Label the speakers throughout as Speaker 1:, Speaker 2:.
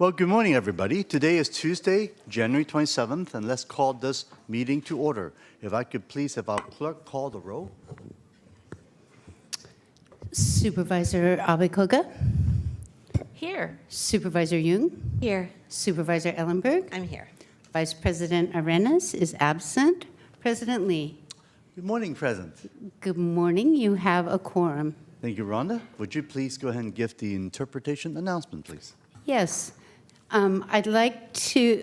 Speaker 1: Well, good morning, everybody. Today is Tuesday, January 27th, and let's call this meeting to order. If I could please have our clerk call the roll.
Speaker 2: Supervisor Abekoga?
Speaker 3: Here.
Speaker 2: Supervisor Jung?
Speaker 3: Here.
Speaker 2: Supervisor Ellenberg?
Speaker 3: I'm here.
Speaker 2: Vice President Arenas is absent. President Lee?
Speaker 1: Good morning, President.
Speaker 2: Good morning. You have a quorum.
Speaker 1: Thank you, Rhonda. Would you please go ahead and give the interpretation announcement, please?
Speaker 2: Yes. I'd like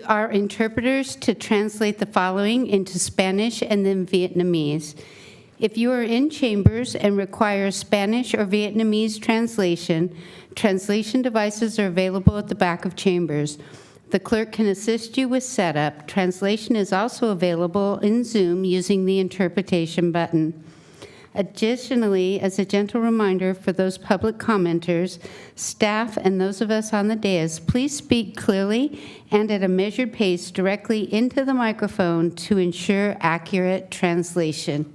Speaker 2: our interpreters to translate the following into Spanish and then Vietnamese. If you are in chambers and require Spanish or Vietnamese translation devices are available at the back of chambers. The clerk can assist you with setup. Translation is also available in Zoom using the interpretation button. Additionally, as a gentle reminder for those public commenters, staff, and those of us on the dais, please speak clearly and at a measured pace directly into the microphone to ensure accurate translation.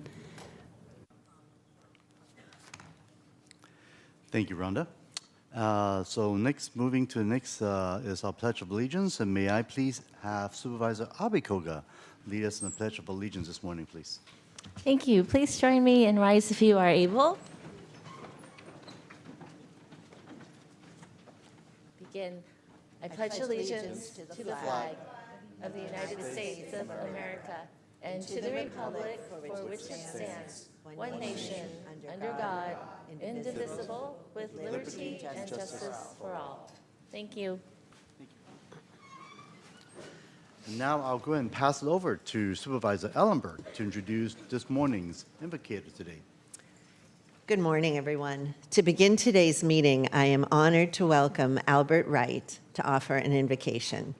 Speaker 1: Thank you, Rhonda. Moving to the next is our Pledge of Allegiance, and may I please have Supervisor Abekoga lead us in the Pledge of Allegiance this morning, please.
Speaker 3: Thank you. Please join me and rise if you are able. Begin. I pledge allegiance to the flag of the United States of America and to the republic for which it stands, one nation, under God, indivisible, with liberty and justice for all. Thank you.
Speaker 1: Now I'll go ahead and pass it over to Supervisor Ellenberg to introduce this morning's invocator today.
Speaker 4: Good morning, everyone. To begin today's meeting, I am honored to welcome Albert Wright to offer an invocation.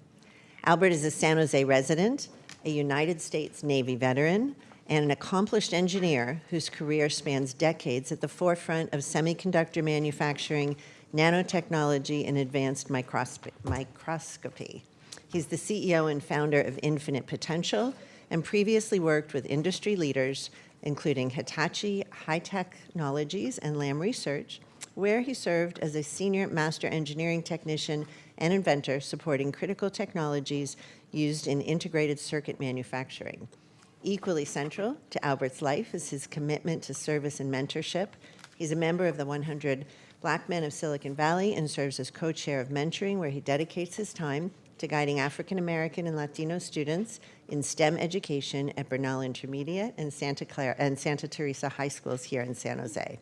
Speaker 4: Albert is a San Jose resident, a United States Navy veteran, and an accomplished engineer whose career spans decades at the forefront of semiconductor manufacturing, nanotechnology, and advanced microscopy. He's the CEO and founder of Infinite Potential and previously worked with industry leaders, including Hitachi High Technologies and Lam Research, where he served as a senior master engineering technician and inventor supporting critical technologies used in integrated circuit manufacturing. Equally central to Albert's life is his commitment to service and mentorship. He's a member of the 100 Black Men of Silicon Valley and serves as co-chair of mentoring, where he dedicates his time to guiding African American and Latino students in STEM education at Bernal Intermediate and Santa Clara and Santa Teresa High Schools here in San Jose.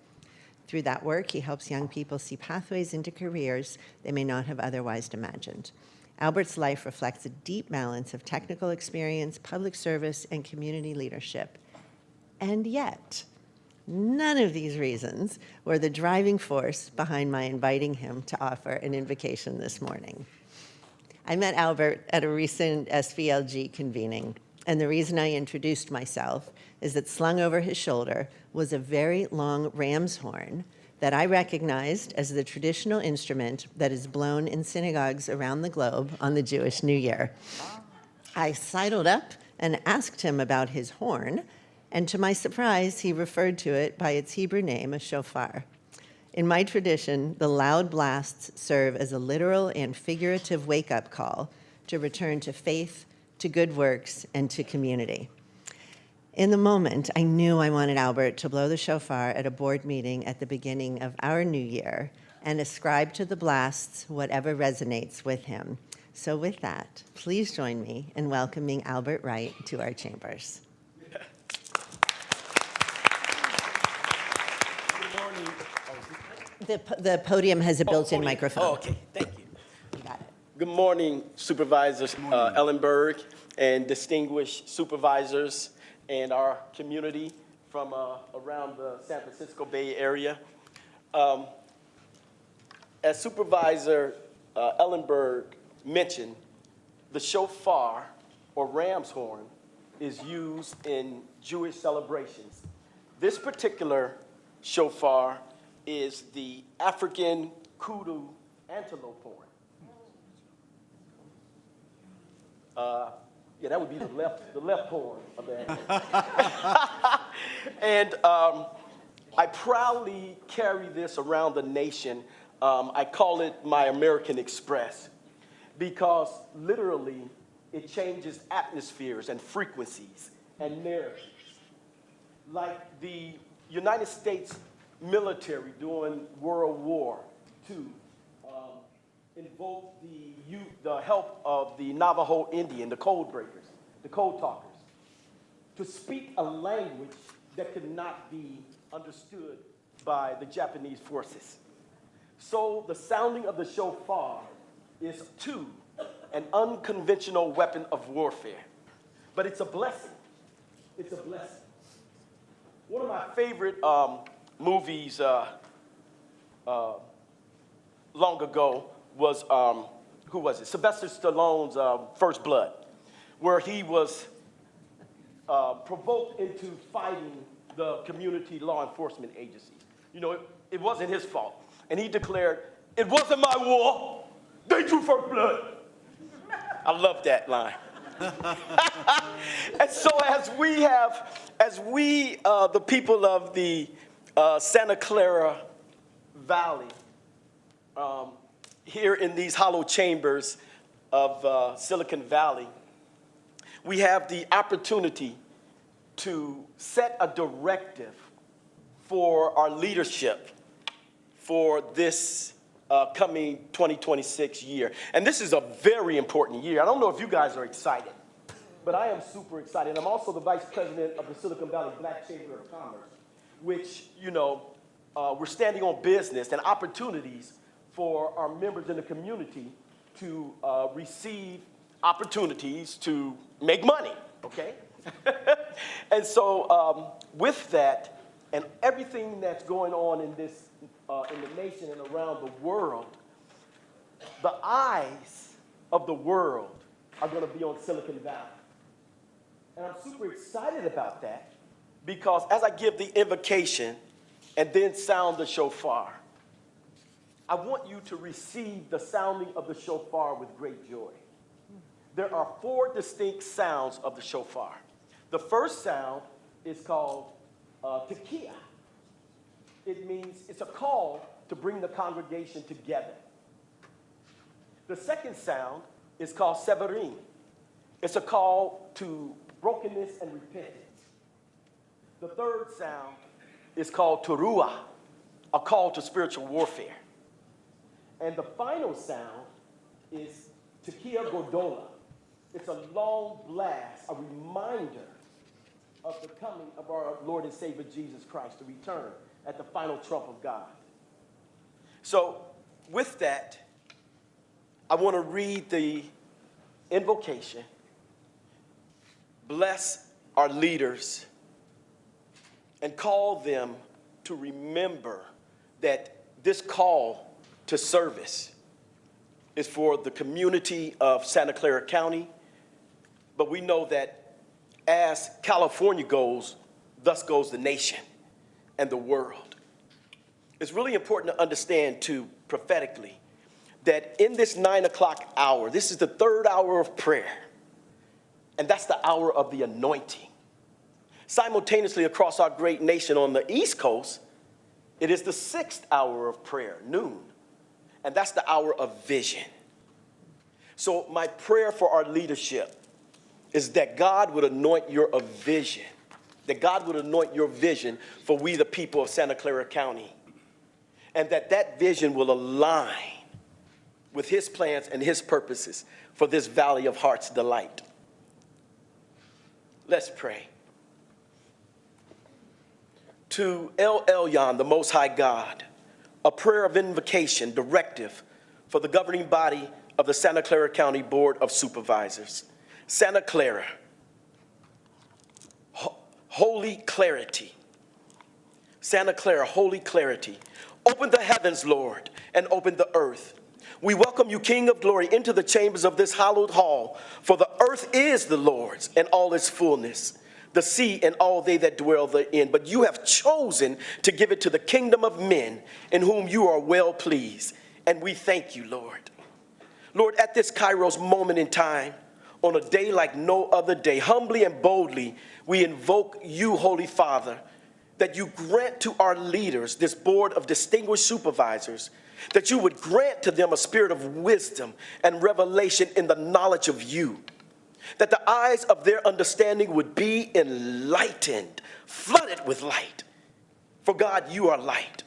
Speaker 4: Through that work, he helps young people see pathways into careers they may not have otherwise imagined. Albert's life reflects a deep balance of technical experience, public service, and community leadership. And yet, none of these reasons were the driving force behind my inviting him to offer an invocation this morning. I met Albert at a recent SVLG convening, and the reason I introduced myself is that slung over his shoulder was a very long ram's horn that I recognized as the traditional instrument that is blown in synagogues around the globe on the Jewish New Year. I sidled up and asked him about his horn, and to my surprise, he referred to it by its Hebrew name, a shofar. In my tradition, the loud blasts serve as a literal and figurative wake-up call to return to faith, to good works, and to community. In the moment, I knew I wanted Albert to blow the shofar at a board meeting at the beginning of our new year and ascribe to the blasts whatever resonates with him. So with that, please join me in welcoming Albert Wright to our chambers. The podium has a built-in microphone.
Speaker 5: Oh, okay, thank you.
Speaker 4: You got it.
Speaker 5: Good morning, Supervisors Ellenberg and distinguished supervisors and our community from around the San Francisco Bay Area. As Supervisor Ellenberg mentioned, the shofar or ram's horn is used in Jewish celebrations. This particular shofar is the African kudu antelope horn. Yeah, that would be the left horn of that. And I proudly carry this around the nation. I call it my American Express. because literally it changes atmospheres and frequencies and narratives. Like the United States military during World War II invoked the help of the Navajo Indian, the code breakers, the code talkers, to speak a language that could not be understood by the Japanese forces. So the sounding of the shofar is, too, an unconventional weapon of warfare. But it's a blessing. It's a blessing. One of my favorite movies long ago was, who was it? Sylvester Stallone's First Blood, where he was provoked into fighting the community law enforcement agencies. You know, it wasn't his fault. And he declared, "It wasn't my war. They drew first blood." I love that line. And so as we, the people of the Santa Clara Valley, here in these hollow chambers of Silicon Valley, we have the opportunity to set a directive for our leadership for this coming 2026 year. And this is a very important year. I don't know if you guys are excited, but I am super excited. I'm also the vice president of the Silicon Valley Black Chamber of Commerce, which, you know, we're standing on business and opportunities for our members in the community to receive opportunities to make money, okay? And so with that and everything that's going on in this, in the nation and around the world, the eyes of the world are going to be on Silicon Valley. And I'm super excited about that because as I give the invocation and then sound the shofar, I want you to receive the sounding of the shofar with great joy. There are 4 distinct sounds of the shofar. The first sound is called tekiah. It means it's a call to bring the congregation together. The second sound is called severim. It's a call to brokenness and repentance. The third sound is called teruah, a call to spiritual warfare. And the final sound is tekiah godola. It's a long blast, a reminder of the coming of our Lord and Savior Jesus Christ, to return at the final trump of God. So with that, I want to read the invocation, bless our leaders, and call them to remember that this call to service is for the community of Santa Clara County, but we know that as California goes, thus goes the nation and the world. It's really important to understand, too, prophetically, that in this 9 o'clock hour, this is the 3rd hour of prayer, and that's the hour of the anointing. Simultaneously across our great nation on the East Coast, it is the 6th hour of prayer, noon, and that's the hour of vision. So my prayer for our leadership is that God would anoint your vision, that God would anoint your vision for we the people of Santa Clara County, and that vision will align with his plans and his purposes for this Valley of Heart's Delight. Let's pray. To El Elyon, the Most High God, a prayer of invocation, directive for the governing body of the Santa Clara County Board of Supervisors. Santa Clara, holy clarity. Santa Clara, holy clarity. Open the heavens, Lord, and open the earth. We welcome you, King of glory, into the chambers of this hallowed hall, for the earth is the Lord's and all its fullness, the sea and all they that dwell therein. But you have chosen to give it to the kingdom of men, in whom you are well pleased. And we thank you, Lord. Lord, at this Kairos moment in time, on a day like no other day, humbly and boldly, we invoke you, Holy Father, that you grant to our leaders, this board of distinguished supervisors, that you would grant to them a spirit of wisdom and revelation in the knowledge of you, that the eyes of their understanding would be enlightened, flooded with light. For God, you are light.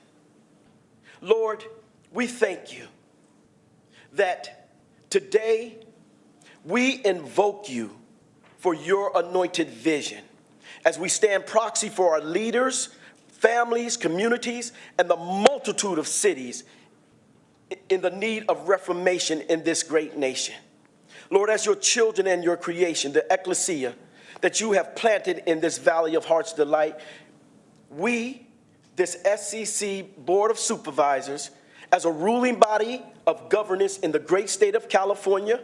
Speaker 5: Lord, we thank you that today we invoke you for your anointed vision as we stand proxy for our leaders, families, communities, and the multitude of cities in the need of reformation in this great nation. Lord, as your children and your creation, the ecclesia that you have planted in this valley of Heart's Delight, we, this SCC Board of Supervisors, as a ruling body of governance in the great state of California,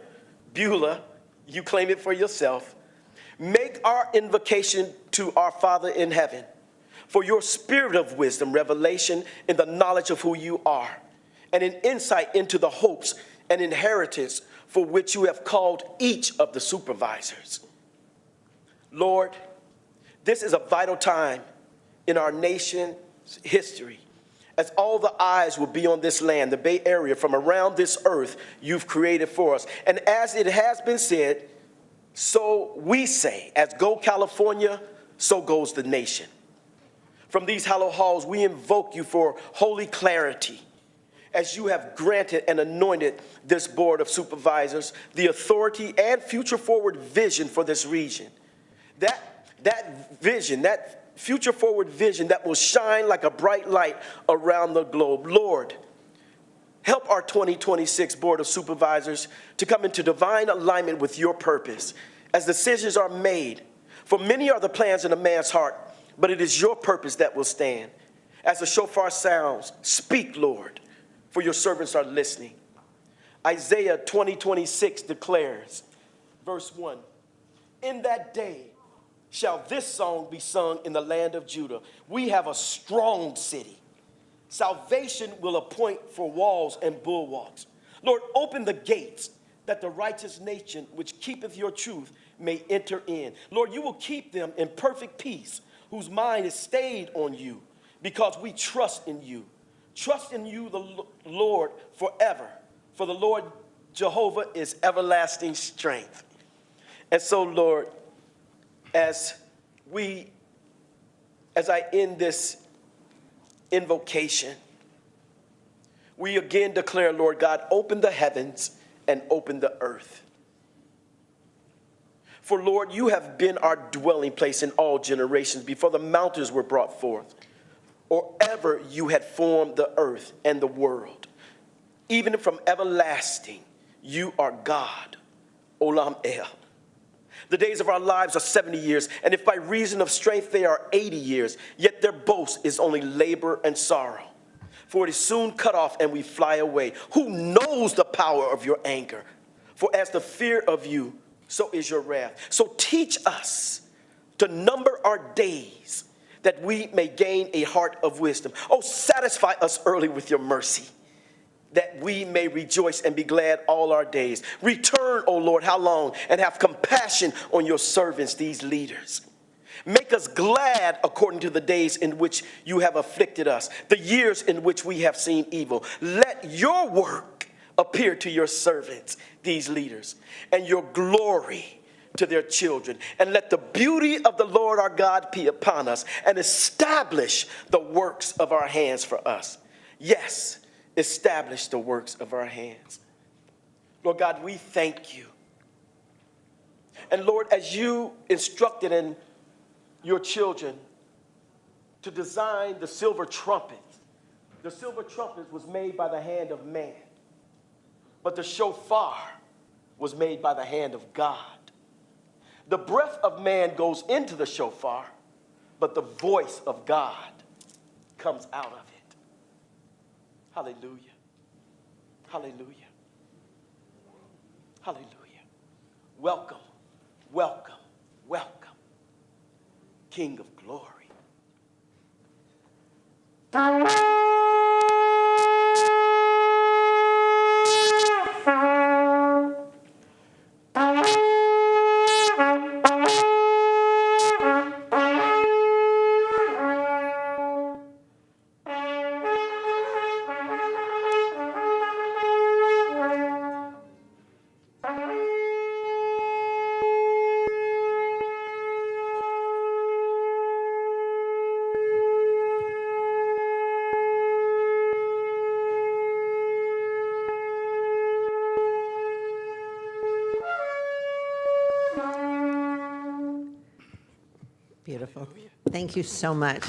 Speaker 5: Beulah, you claim it for yourself, make our invocation to our Father in heaven for your spirit of wisdom, revelation in the knowledge of who you are, and an insight into the hopes and inheritance for which you have called each of the supervisors. Lord, this is a vital time in our nation's history, as all the eyes will be on this land, the Bay Area, from around this earth you've created for us. And as it has been said, so we say, as go California, so goes the nation. From these hallowed halls, we invoke you for holy clarity, as you have granted and anointed this board of supervisors the authority and future forward vision for this region. That vision, that future forward vision that will shine like a bright light around the globe. Lord, help our 2026 Board of Supervisors to come into divine alignment with your purpose as decisions are made. For many are the plans in a man's heart, but it is your purpose that will stand. As the shofar sounds, speak, Lord, for your servants are listening. Isaiah 20:26 declares, verse 1, in that day shall this song be sung in the land of Judah. We have a strong city. Salvation will appoint for walls and bulwarks. Lord, open the gates that the righteous nation which keepeth your truth may enter in. Lord, you will keep them in perfect peace, whose mind is stayed on you, because we trust in you. Trust in you, the Lord, forever. For the Lord Jehovah is everlasting strength. And so, Lord, as I end this invocation, we again declare, Lord God, open the heavens and open the earth. For, Lord, you have been our dwelling place in all generations before the mountains were brought forth, or ever you had formed the earth and the world. Even from everlasting, you are God, Olam El. The days of our lives are 70 years, and if by reason of strength they are 80 years, yet their boast is only labor and sorrow. For it is soon cut off and we fly away. Who knows the power of your anger? For as the fear of you, so is your wrath. So teach us to number our days, that we may gain a heart of wisdom. Oh, satisfy us early with your mercy, that we may rejoice and be glad all our days. Return, O Lord, how long? And have compassion on your servants, these leaders. Make us glad according to the days in which you have afflicted us, the years in which we have seen evil. Let your work appear to your servants, these leaders, and your glory to their children. And let the beauty of the Lord our God be upon us, and establish the works of our hands for us. Yes, establish the works of our hands. Lord God, we thank you. And Lord, as you instructed in your children to design the silver trumpet was made by the hand of man, but the shofar was made by the hand of God. The breath of man goes into the shofar, but the voice of God comes out of it. Hallelujah. Hallelujah. Hallelujah. Welcome, welcome, welcome, King of glory.
Speaker 4: Thank you so much.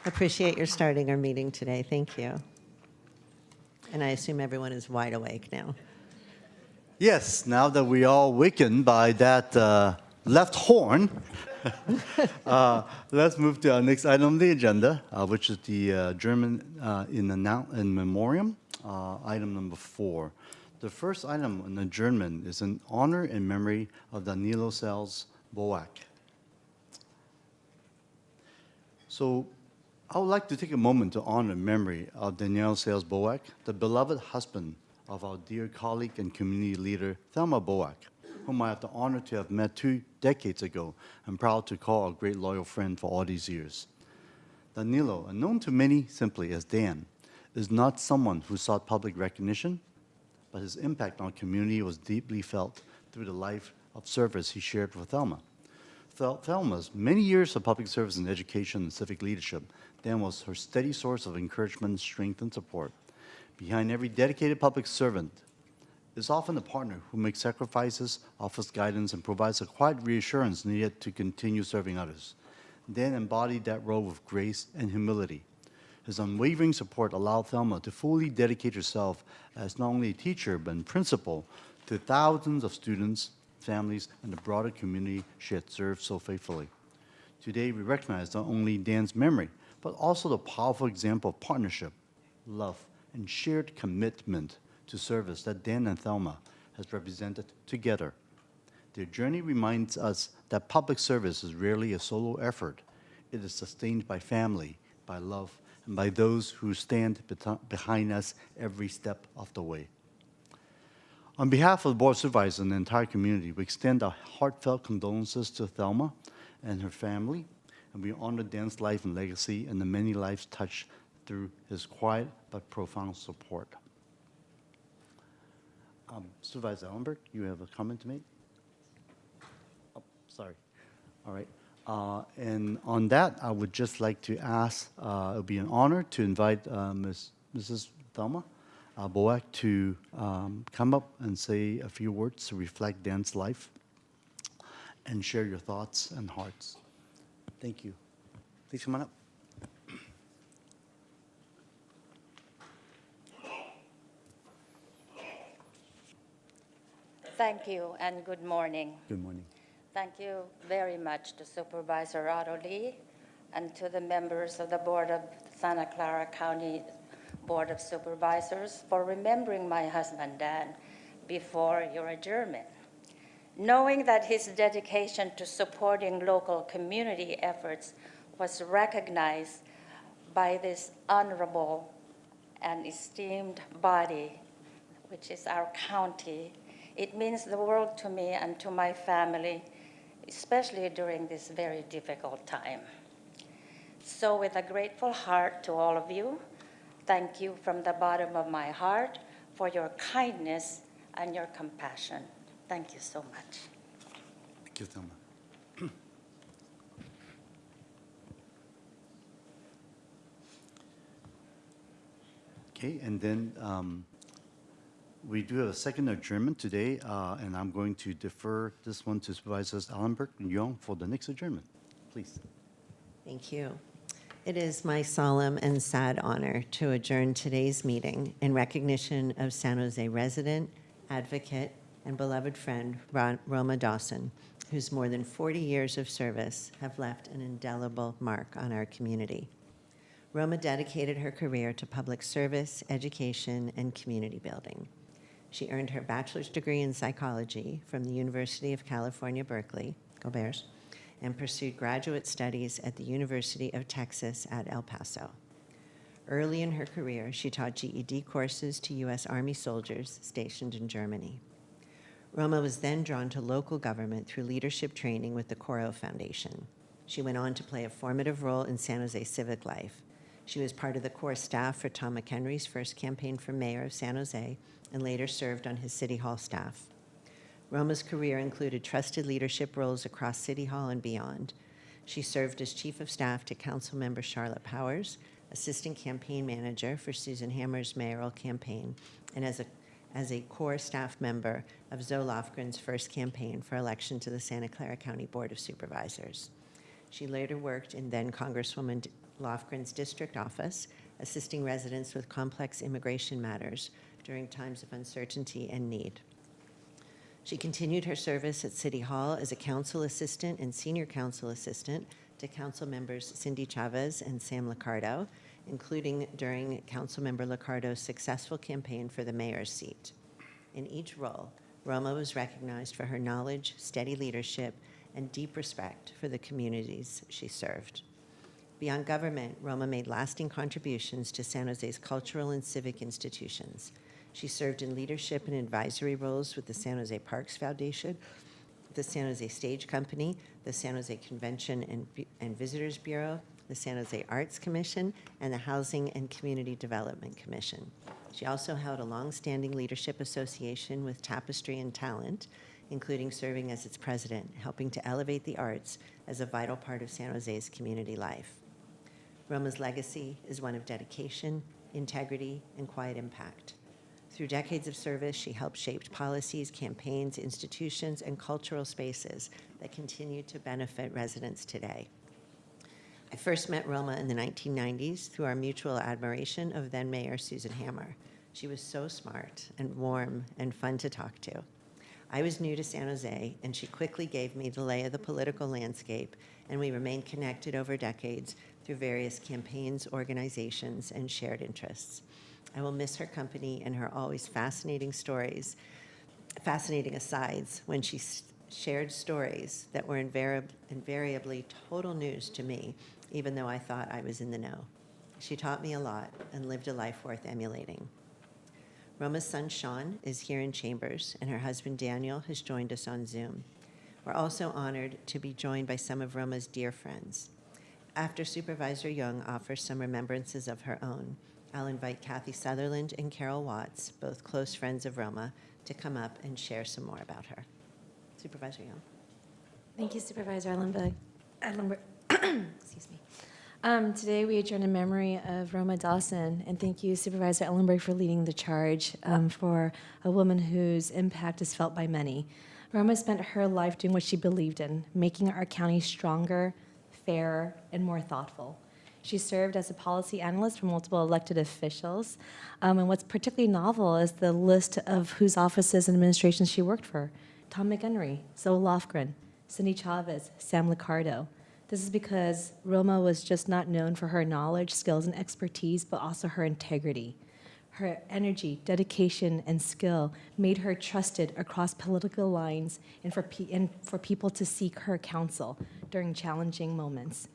Speaker 4: Appreciate your starting our meeting today. Thank you. And I assume everyone is wide awake now.
Speaker 1: Yes, now that we all wakened by that left horn, let's move to our next item on the agenda, which is the German in memoriam, item number 4. The first item on adjournment is an honor in memory of Danilo Sales Boak. So I would like to take a moment to honor the memory of Daniel Sales Boak, the beloved husband of our dear colleague and community leader, Thelma Boak, whom I have the honor to have met 2 decades ago and proud to call a great loyal friend for all these years. Danilo, known to many simply as Dan, is not someone who sought public recognition, but his impact on community was deeply felt through the life of service he shared with Thelma. Thelma's many years of public service in education and civic leadership, Dan was her steady source of encouragement, strength, and support. Behind every dedicated public servant is often a partner who makes sacrifices, offers guidance, and provides a quiet reassurance needed to continue serving others. Dan embodied that role with grace and humility. His unwavering support allowed Thelma to fully dedicate herself as not only a teacher, but a principal to thousands of students, families, and the broader community she had served so faithfully. Today, we recognize not only Dan's memory, but also the powerful example of partnership, love, and shared commitment to service that Dan and Thelma has represented together. Their journey reminds us that public service is rarely a solo effort. It is sustained by family, by love, and by those who stand behind us every step of the way. On behalf of the Board of Supervisors and the entire community, we extend our heartfelt condolences to Thelma and her family, and we honor Dan's life and legacy and the many lives touched through his quiet but profound support. Supervisor Ellenberg, you have a comment to make? Oh, sorry. All right. And on that, I would just like to ask, it would be an honor to invite Mrs. Thelma Boak to come up and say a few words to reflect Dan's life and share your thoughts and hearts. Thank you. Please come on up.
Speaker 6: Thank you and good morning.
Speaker 1: Good morning.
Speaker 6: Thank you very much to Supervisor Otto Lee and to the members of the Board of Santa Clara County Board of Supervisors for remembering my husband Dan before your adjournment. Knowing that his dedication to supporting local community efforts was recognized by this honorable and esteemed body, which is our county, it means the world to me and to my family, especially during this very difficult time. So with a grateful heart to all of you, thank you from the bottom of my heart for your kindness and your compassion. Thank you so much.
Speaker 1: Thank you, Thelma. Okay, and then we do have a second adjournment today, and I'm going to defer this one to Supervisors Ellenberg and Young for the next adjournment. Please.
Speaker 4: Thank you. It is my solemn and sad honor to adjourn today's meeting in recognition of San Jose resident, advocate, and beloved friend Roma Dawson, whose more than 40 years of service have left an indelible mark on our community. Roma dedicated her career to public service, education, and community building. She earned her bachelor's degree in psychology from the University of California, Berkeley, go Bears, and pursued graduate studies at the University of Texas at El Paso. Early in her career, she taught GED courses to U.S. Army soldiers stationed in Germany. Roma was then drawn to local government through leadership training with the Cora Foundation. She went on to play a formative role in San Jose civic life. She was part of the core staff for Tom McHenry's first campaign for mayor of San Jose and later served on his City Hall staff. Roma's career included trusted leadership roles across City Hall and beyond. She served as chief of staff to Councilmember Charlotte Powers, assistant campaign manager for Susan Hammer's mayoral campaign, and as as a core staff member of Zoe Lofgren's first campaign for election to the Santa Clara County Board of Supervisors. She later worked in then Congresswoman Lofgren's district office, assisting residents with complex immigration matters during times of uncertainty and need. She continued her service at City Hall as a council assistant and senior council assistant to council members Cindy Chavez and Sam Liccardo, including during Councilmember Liccardo's successful campaign for the mayor's seat. In each role, Roma was recognized for her knowledge, steady leadership, and deep respect for the communities she served. Beyond government, Roma made lasting contributions to San Jose's cultural and civic institutions. She served in leadership and advisory roles with the San Jose Parks Foundation, the San Jose Stage Company, the San Jose Convention and Visitors Bureau, the San Jose Arts Commission, and the Housing and Community Development Commission. She also held a long-standing leadership association with Tapestry and Talent, including serving as its president, helping to elevate the arts as a vital part of San Jose's community life. Roma's legacy is one of dedication, integrity, and quiet impact. Through decades of service, she helped shape policies, campaigns, institutions, and cultural spaces that continue to benefit residents today. I first met Roma in the 1990s through our mutual admiration of then Mayor Susan Hammer. She was so smart and warm and fun to talk to. I was new to San Jose, and she quickly gave me the lay of the political landscape, and we remained connected over decades through various campaigns, organizations, and shared interests. I will miss her company and her always fascinating asides when she shared stories that were invariably total news to me, even though I thought I was in the know. She taught me a lot and lived a life worth emulating. Roma's son, Sean, is here in Chambers, and her husband, Daniel, has joined us on Zoom. We're also honored to be joined by some of Roma's dear friends. After Supervisor Young offers some remembrances of her own, I'll invite Kathy Sutherland and Carol Watts, both close friends of Roma, to come up and share some more about her. Supervisor Young.
Speaker 7: Thank you, Supervisor Ellenberg. Excuse me. Today we adjourn in memory of Roma Dawson, and thank you, Supervisor Ellenberg, for leading the charge for a woman whose impact is felt by many. Roma spent her life doing what she believed in, making our county stronger, fairer, and more thoughtful. She served as a policy analyst for multiple elected officials, and what's particularly novel is the list of whose offices and administrations she worked for. Tom McHenry, Zoe Lofgren, Cindy Chavez, Sam Liccardo. This is because Roma was just not known for her knowledge, skills, and expertise, but also her integrity. Her energy, dedication, and skill made her trusted across political lines and for people to seek her counsel during challenging moments.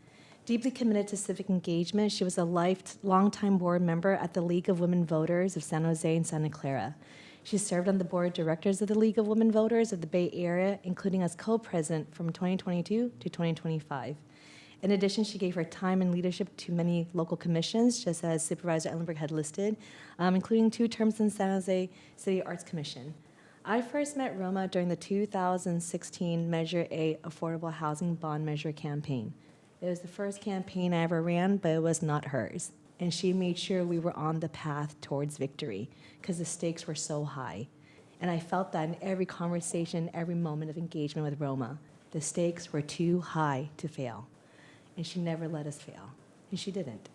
Speaker 7: Deeply committed to civic engagement, she was a longtime board member at the League of Women Voters of San Jose and Santa Clara. She served on the board of directors of the League of Women Voters of the Bay Area, including as co-president from 2022 to 2025. In addition, she gave her time and leadership to many local commissions, just as Supervisor Ellenberg had listed, including 2 terms in San Jose City Arts Commission. I first met Roma during the 2016 Measure A Affordable Housing Bond Measure campaign. It was the first campaign I ever ran, but it was not hers. And she made sure we were on the path towards victory because the stakes were so high. And I felt that in every conversation, every moment of engagement with Roma. The stakes were too high to fail. And she never let us fail. And she didn't.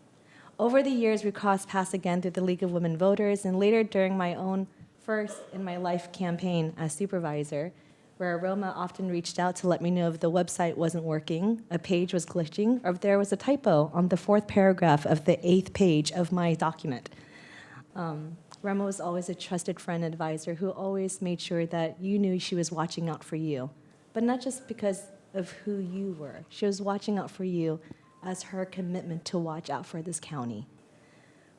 Speaker 7: Over the years, we crossed paths again through the League of Women Voters, and later during my own first in my life campaign as supervisor, where Roma often reached out to let me know if the website wasn't working, a page was glitching, or if there was a typo on the 4th paragraph of the 8th page of my document. Roma was always a trusted friend and advisor who always made sure that you knew she was watching out for you, but not just because of who you were. She was watching out for you as her commitment to watch out for this county.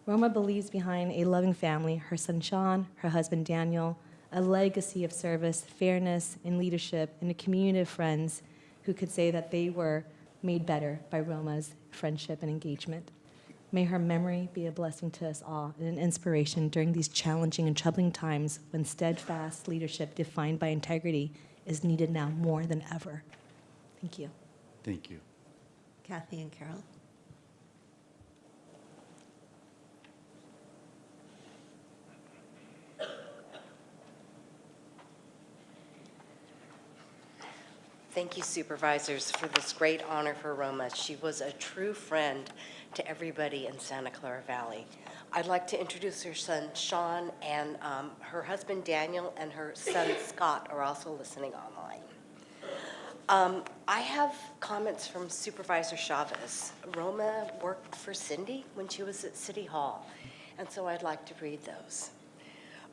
Speaker 7: Roma believes behind a loving family, her son Sean, her husband Daniel, a legacy of service, fairness, and leadership, and a community of friends who could say that they were made better by Roma's friendship and engagement. May her memory be a blessing to us all and an inspiration during these challenging and troubling times when steadfast leadership defined by integrity is needed now more than ever. Thank you.
Speaker 1: Thank you.
Speaker 4: Kathy and Carol.
Speaker 8: Thank you, supervisors, for this great honor for Roma. She was a true friend to everybody in Santa Clara Valley. I'd like to introduce her son, Sean, and her husband, Daniel, and her son, Scott, are also listening online. I have comments from Supervisor Chavez. Roma worked for Cindy when she was at City Hall, and so I'd like to read those.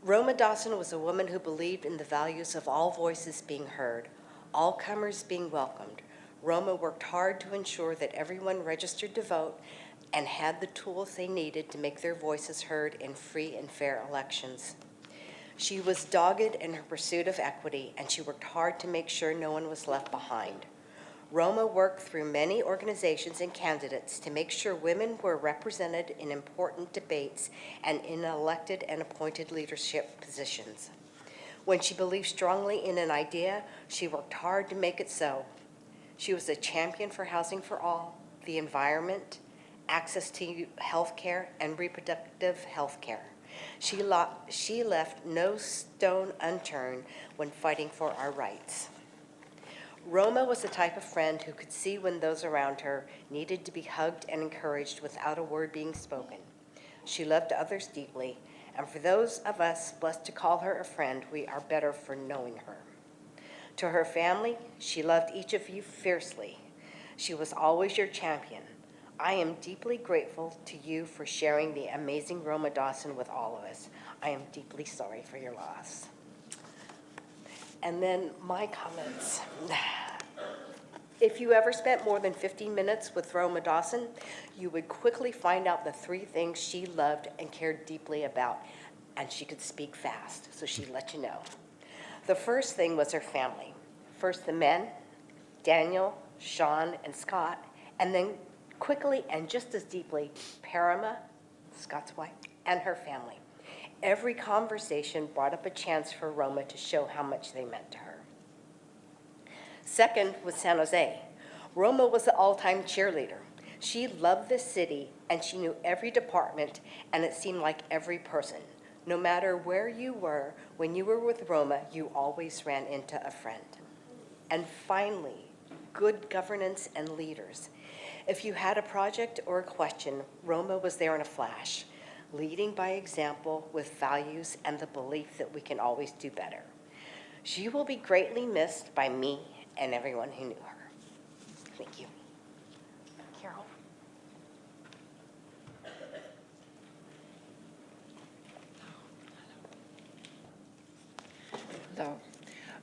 Speaker 8: Roma Dawson was a woman who believed in the values of all voices being heard, all comers being welcomed. Roma worked hard to ensure that everyone registered to vote and had the tools they needed to make their voices heard in free and fair elections. She was dogged in her pursuit of equity, and she worked hard to make sure no one was left behind. Roma worked through many organizations and candidates to make sure women were represented in important debates and in elected and appointed leadership positions. When she believed strongly in an idea, she worked hard to make it so. She was a champion for housing for all, the environment, access to health care, and reproductive health care. She left no stone unturned when fighting for our rights. Roma was the type of friend who could see when those around her needed to be hugged and encouraged without a word being spoken. She loved others deeply, and for those of us blessed to call her a friend, we are better for knowing her. To her family, she loved each of you fiercely. She was always your champion. I am deeply grateful to you for sharing the amazing Roma Dawson with all of us. I am deeply sorry for your loss. And then my comments. If you ever spent more than 15 minutes with Roma Dawson, you would quickly find out the 3 things she loved and cared deeply about, and she could speak fast, so she'd let you know. The first thing was her family. First the men, Daniel, Sean, and Scott, and then quickly and just as deeply, Parama, Scott's wife, and her family. Every conversation brought up a chance for Roma to show how much they meant to her. Second was San Jose. Roma was the all-time cheerleader. She loved the city, and she knew every department, and it seemed like every person. No matter where you were, when you were with Roma, you always ran into a friend. And finally, good governance and leaders. If you had a project or a question, Roma was there in a flash, leading by example with values and the belief that we can always do better. She will be greatly missed by me and everyone who knew her. Thank you. Carol.
Speaker 9: Hello.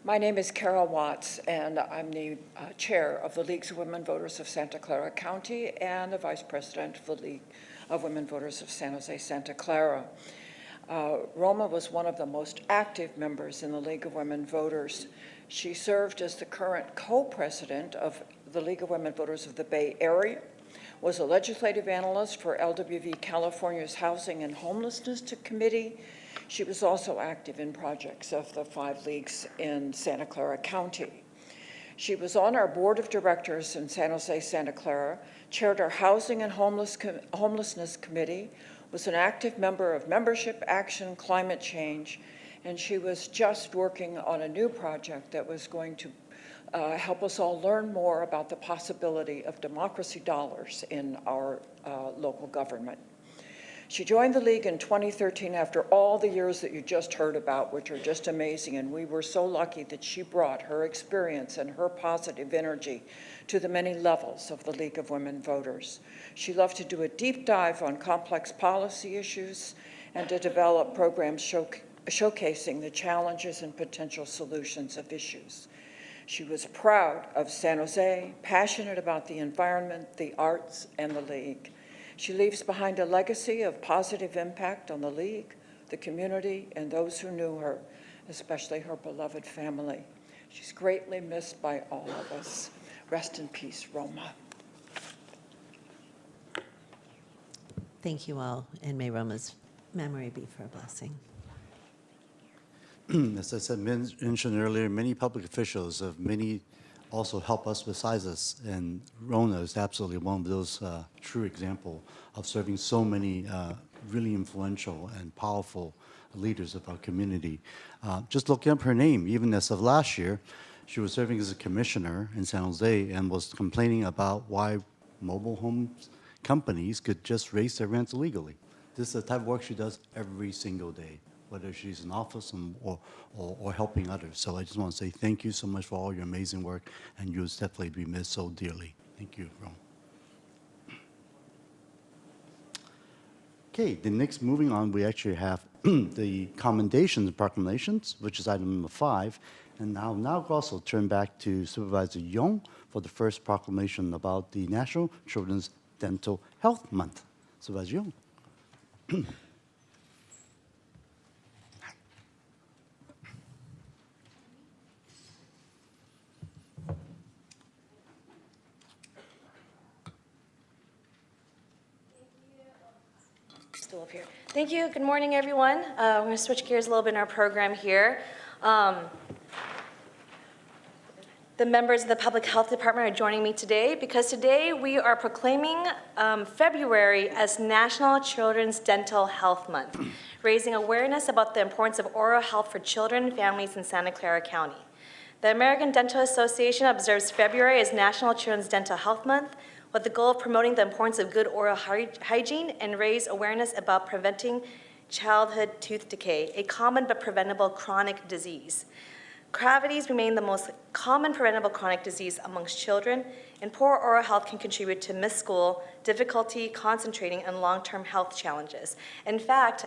Speaker 9: My name is Carol Watts, and I'm the chair of the Leagues of Women Voters of Santa Clara County and the vice president of the League of Women Voters of San Jose, Santa Clara. Roma was one of the most active members in the League of Women Voters. She served as the current co-president of the League of Women Voters of the Bay Area, was a legislative analyst for LWV California's Housing and Homelessness Committee. She was also active in projects of the 5 leagues in Santa Clara County. She was on our board of directors in San Jose, Santa Clara, chaired our Housing and Homelessness Committee, was an active member of Membership Action Climate Change, and she was just working on a new project that was going to help us all learn more about the possibility of democracy dollars in our local government. She joined the League in 2013 after all the years that you just heard about, which are just amazing, and we were so lucky that she brought her experience and her positive energy to the many levels of the League of Women Voters. She loved to do a deep dive on complex policy issues and to develop programs showcasing the challenges and potential solutions of issues. She was proud of San Jose, passionate about the environment, the arts, and the League. She leaves behind a legacy of positive impact on the League, the community, and those who knew her, especially her beloved family. She's greatly missed by all of us. Rest in peace, Roma.
Speaker 4: Thank you all, and may Roma's memory be for a blessing.
Speaker 1: As I said, mentioned earlier, many public officials have also help us besides us, and Rona is absolutely one of those true example of serving so many really influential and powerful leaders of our community. Just looking up her name, even as of last year, She was serving as a commissioner in San Jose and was complaining about why mobile homes companies could just raise their rents illegally. This is the type of work she does every single day, whether she's in office or helping others. So I just want to say thank you so much for all your amazing work, and you'll definitely be missed so dearly. Thank you, Rome. Okay, the next, moving on, we actually have the commendations and proclamations, which is item number 5. And I'll now also turn back to Supervisor Young for the first proclamation about the National Children's Dental Health Month. Supervisor Young.
Speaker 7: Stool up here. Thank you. Good morning, everyone. We're going to switch gears a little bit in our program here. The members of the Public Health Department are joining me today because today we are proclaiming February as National Children's Dental Health Month, raising awareness about the importance of oral health for children and families in Santa Clara County. The American Dental Association observes February as National Children's Dental Health Month with the goal of promoting the importance of good oral hygiene and raise awareness about preventing childhood tooth decay, a common but preventable chronic disease. Cavities remain the most common preventable chronic disease amongst children, and poor oral health can contribute to missed school, difficulty concentrating, and long-term health challenges. In fact,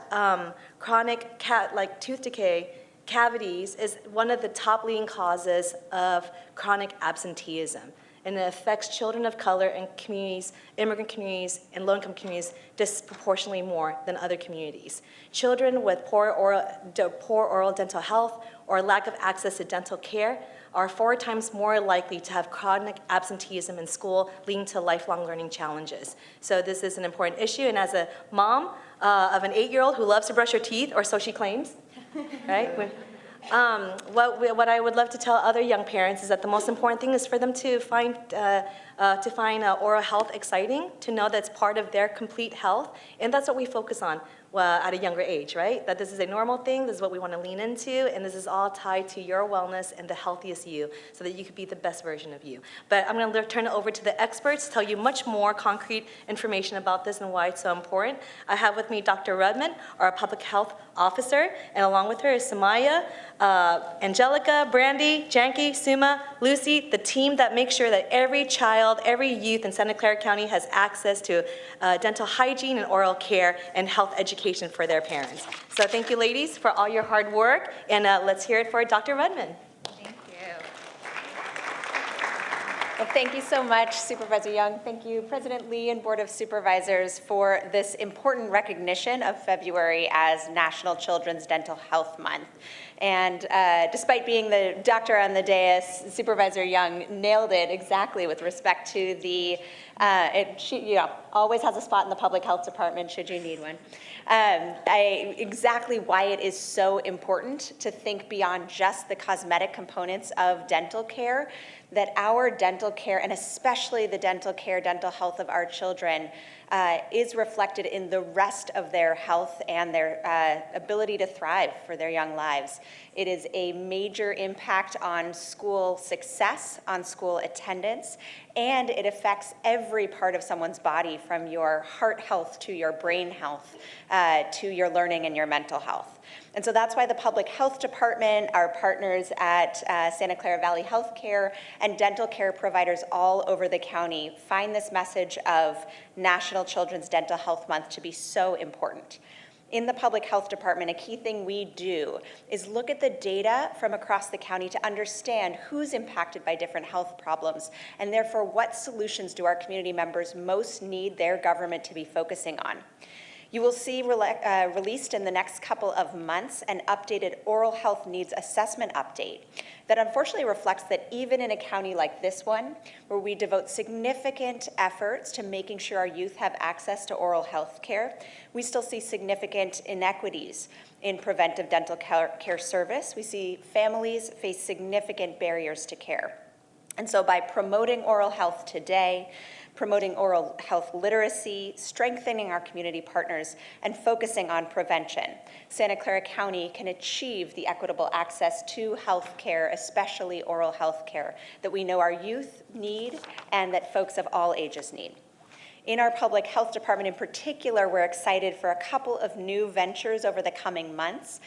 Speaker 7: chronic like tooth decay, cavities is one of the top leading causes of chronic absenteeism, and it affects children of color and communities, immigrant communities, and low-income communities disproportionately more than other communities. Children with poor oral dental health or lack of access to dental care are 4 times more likely to have chronic absenteeism in school, leading to lifelong learning challenges. So this is an important issue, and as a mom of an 8-year-old who loves to brush her teeth, or so she claims, right? What I would love to tell other young parents is that the most important thing is for them to find oral health exciting, to know that's part of their complete health, and that's what we focus on at a younger age, right? That this is a normal thing, this is what we want to lean into, and this is all tied to your wellness and the healthiest you, so that you could be the best version of you. But I'm going to turn it over to the experts to tell you much more concrete information about this and why it's so important. I have with me Dr. Rudman, our public health officer, and along with her is Samaya, Angelica, Brandy, Janky, Suma, Lucy, the team that makes sure that every child, every youth in Santa Clara County has access to dental hygiene and oral care and health education for their parents. So thank you, ladies, for all your hard work, and let's hear it for Dr. Rudman.
Speaker 10: Thank you. Well, thank you so much, Supervisor Young. Thank you, President Lee and Board of Supervisors, for this important recognition of February as National Children's Dental Health Month. And despite being the doctor on the dais, Supervisor Young nailed it exactly with respect to the, she always has a spot in the Public Health Department should you need one. Exactly why it is so important to think beyond just the cosmetic components of dental care, that our dental care, and especially the dental care, dental health of our children, is reflected in the rest of their health and their ability to thrive for their young lives. It is a major impact on school success, on school attendance, and it affects every part of someone's body, from your heart health to your brain health, to your learning and your mental health. And so that's why the Public Health Department, our partners at Santa Clara Valley Healthcare, and dental care providers all over the county find this message of National Children's Dental Health Month to be so important. In the Public Health Department, a key thing we do is look at the data from across the county to understand who's impacted by different health problems, and therefore what solutions do our community members most need their government to be focusing on. You will see released in the next couple of months an updated oral health needs assessment update that unfortunately reflects that even in a county like this one, where we devote significant efforts to making sure our youth have access to oral health care, we still see significant inequities in preventive dental care service. We see families face significant barriers to care. And so by promoting oral health today, promoting oral health literacy, strengthening our community partners, and focusing on prevention, Santa Clara County can achieve the equitable access to health care, especially oral health care, that we know our youth need and that folks of all ages need. In our public health department in particular, we're excited for a couple of new ventures over the coming months,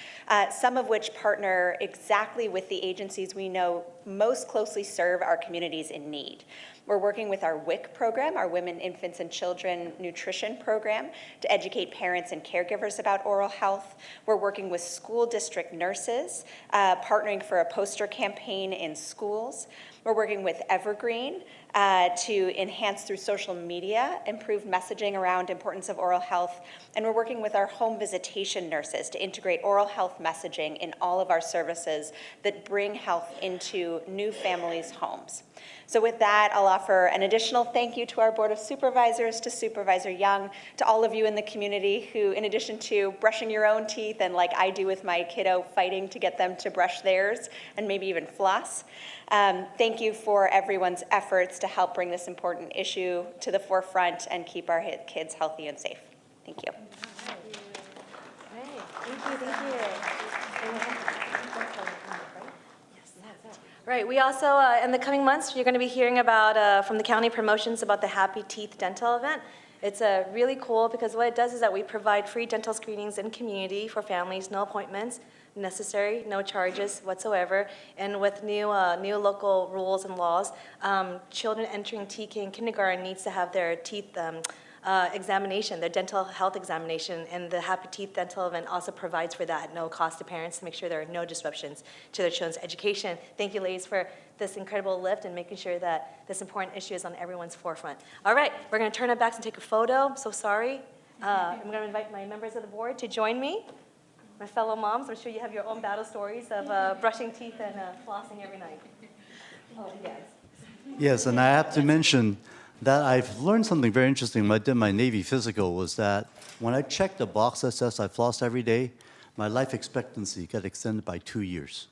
Speaker 10: some of which partner exactly with the agencies we know most closely serve our communities in need. We're working with our WIC program, our Women, Infants, and Children Nutrition Program, to educate parents and caregivers about oral health. We're working with school district nurses, partnering for a poster campaign in schools. We're working with Evergreen to enhance through social media, improve messaging around importance of oral health. And we're working with our home visitation nurses to integrate oral health messaging in all of our services that bring health into new families' homes. So with that, I'll offer an additional thank you to our Board of Supervisors, to Supervisor Young, to all of you in the community who, in addition to brushing your own teeth and like I do with my kiddo, fighting to get them to brush theirs and maybe even floss, thank you for everyone's efforts to help bring this important issue to the forefront and keep our kids healthy and safe. Thank you.
Speaker 7: Right, we also, in the coming months, you're going to be hearing about, from the county, promotions about the Happy Teeth Dental event. It's really cool because what it does is that we provide free dental screenings in community for families, no appointments necessary, no charges whatsoever. And with new local rules and laws, children entering TK and kindergarten needs to have their teeth examination, their dental health examination, and the Happy Teeth Dental event also provides for that at no cost to parents to make sure there are no disruptions to their children's education. Thank you, ladies, for this incredible lift and making sure that this important issue is on everyone's forefront. All right, we're going to turn it back and take a photo. I'm so sorry. I'm going to invite my members of the board to join me. My fellow moms, I'm sure you have your own battle stories of brushing teeth and flossing every night. Oh, yes.
Speaker 1: Yes, and I have to mention that I've learned something very interesting when I did my Navy physical was that when I checked the box that says I floss every day, my life expectancy got extended by 2 years.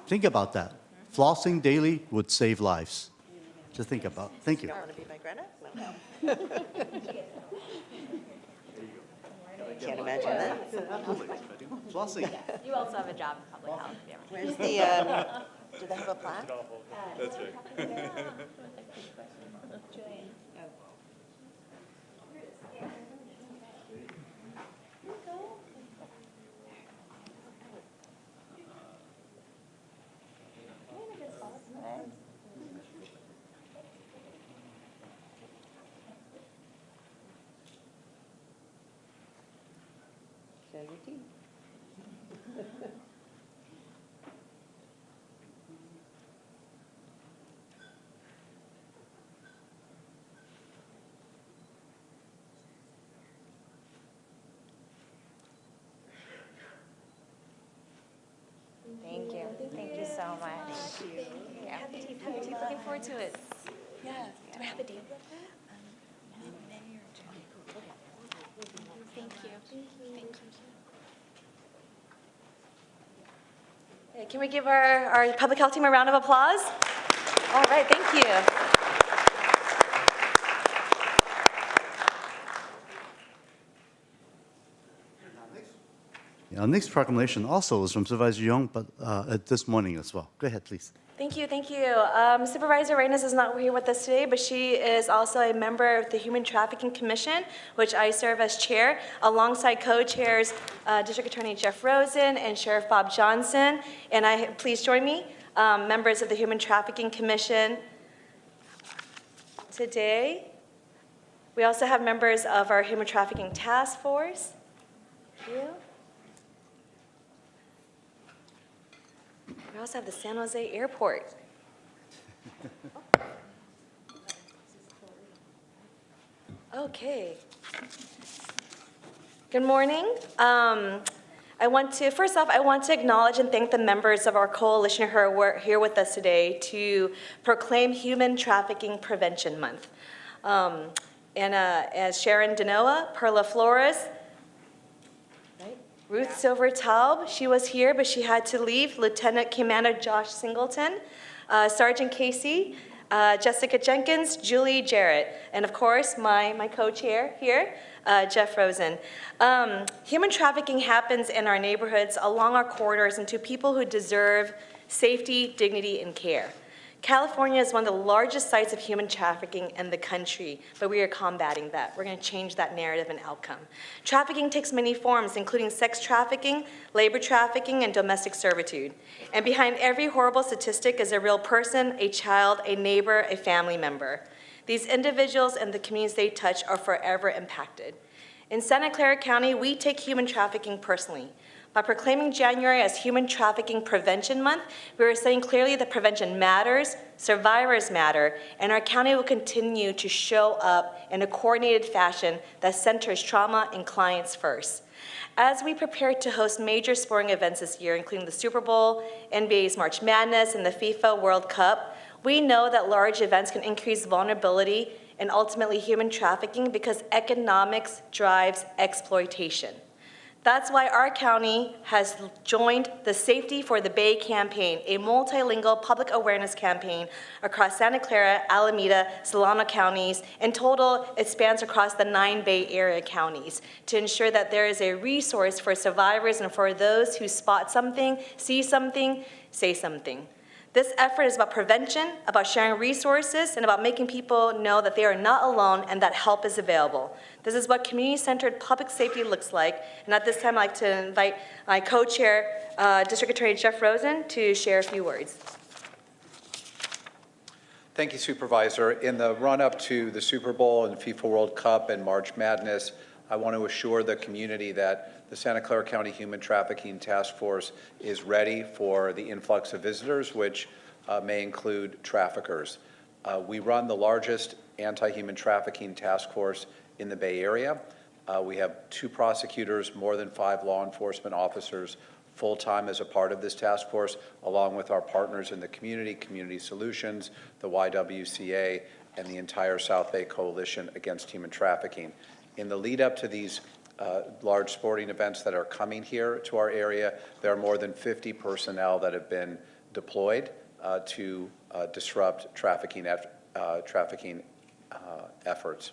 Speaker 1: Think about that. Flossing daily would save lives. Just think about it. Thank you.
Speaker 4: Want to be my Greta? Can't imagine that.
Speaker 1: Flossing.
Speaker 3: You also have a job in public health.
Speaker 4: Where's the, do they have a plaque?
Speaker 11: That's right.
Speaker 4: Show your teeth.
Speaker 3: Thank you. Thank you so much.
Speaker 7: Happy teeth, looking forward to it. Yeah, do I have a date?
Speaker 3: Thank you. Thank you.
Speaker 7: Hey, can we give our public health team a round of applause? All right, thank you.
Speaker 1: Our next proclamation also is from Supervisor Young, but this morning as well. Go ahead, please.
Speaker 7: Thank you, thank you. Supervisor Reyes is not here with us today, but she is also a member of the Human Trafficking Commission, which I serve as chair, alongside co-chairs District Attorney Jeff Rosen and Sheriff Bob Johnson. And please join me, members of the Human Trafficking Commission today. We also have members of our Human Trafficking Task Force. Thank you. We also have the San Jose Airport. Okay. Good morning. First off, I want to acknowledge and thank the members of our coalition who are here with us today to proclaim Human Trafficking Prevention Month. As Sharon Denoa, Perla Flores, Ruth Silver Taub, she was here, but she had to leave. Lieutenant Commander Josh Singleton, Sergeant Casey,
Speaker 12: Jessica Jenkins, Julie Jarrett, and of course, my co-chair here, Jeff Rosen. Human trafficking happens in our neighborhoods, along our corridors, and to people who deserve safety, dignity, and care. California is one of the largest sites of human trafficking in the country, but we are combating that. We're going to change that narrative and outcome. Trafficking takes many forms, including sex trafficking, labor trafficking, and domestic servitude. And behind every horrible statistic is a real person, a child, a neighbor, a family member. These individuals and the communities they touch are forever impacted. In Santa Clara County, we take human trafficking personally. By proclaiming January as Human Trafficking Prevention Month, we are saying clearly that prevention matters, survivors matter, and our county will continue to show up in a coordinated fashion that centers trauma and clients first. As we prepare to host major sporting events this year, including the Super Bowl, NBA's March Madness, and the FIFA World Cup, we know that large events can increase vulnerability and ultimately human trafficking because economics drives exploitation. That's why our county has joined the Safety for the Bay campaign, a multilingual public awareness campaign across Santa Clara, Alameda, Solano counties. In total, it spans across the 9 Bay Area counties to ensure that there is a resource for survivors and for those who spot something, see something, say something. This effort is about prevention, about sharing resources, and about making people know that they are not alone and that help is available. This is what community-centered public safety looks like. And at this time, I'd like to invite my co-chair, District Attorney Jeff Rosen, to share a few words.
Speaker 13: Thank you, Supervisor. In the run-up to the Super Bowl and FIFA World Cup and March Madness, I want to assure the community that the Santa Clara County Human Trafficking Task Force is ready for the influx of visitors, which may include traffickers. We run the largest anti-human trafficking task force in the Bay Area. We have 2 prosecutors, more than 5 law enforcement officers full-time as a part of this task force, along with our partners in the community, Community Solutions, the YWCA, and the entire South Bay Coalition Against Human Trafficking. In the lead up to these large sporting events that are coming here to our area, there are more than 50 personnel that have been deployed to disrupt trafficking efforts.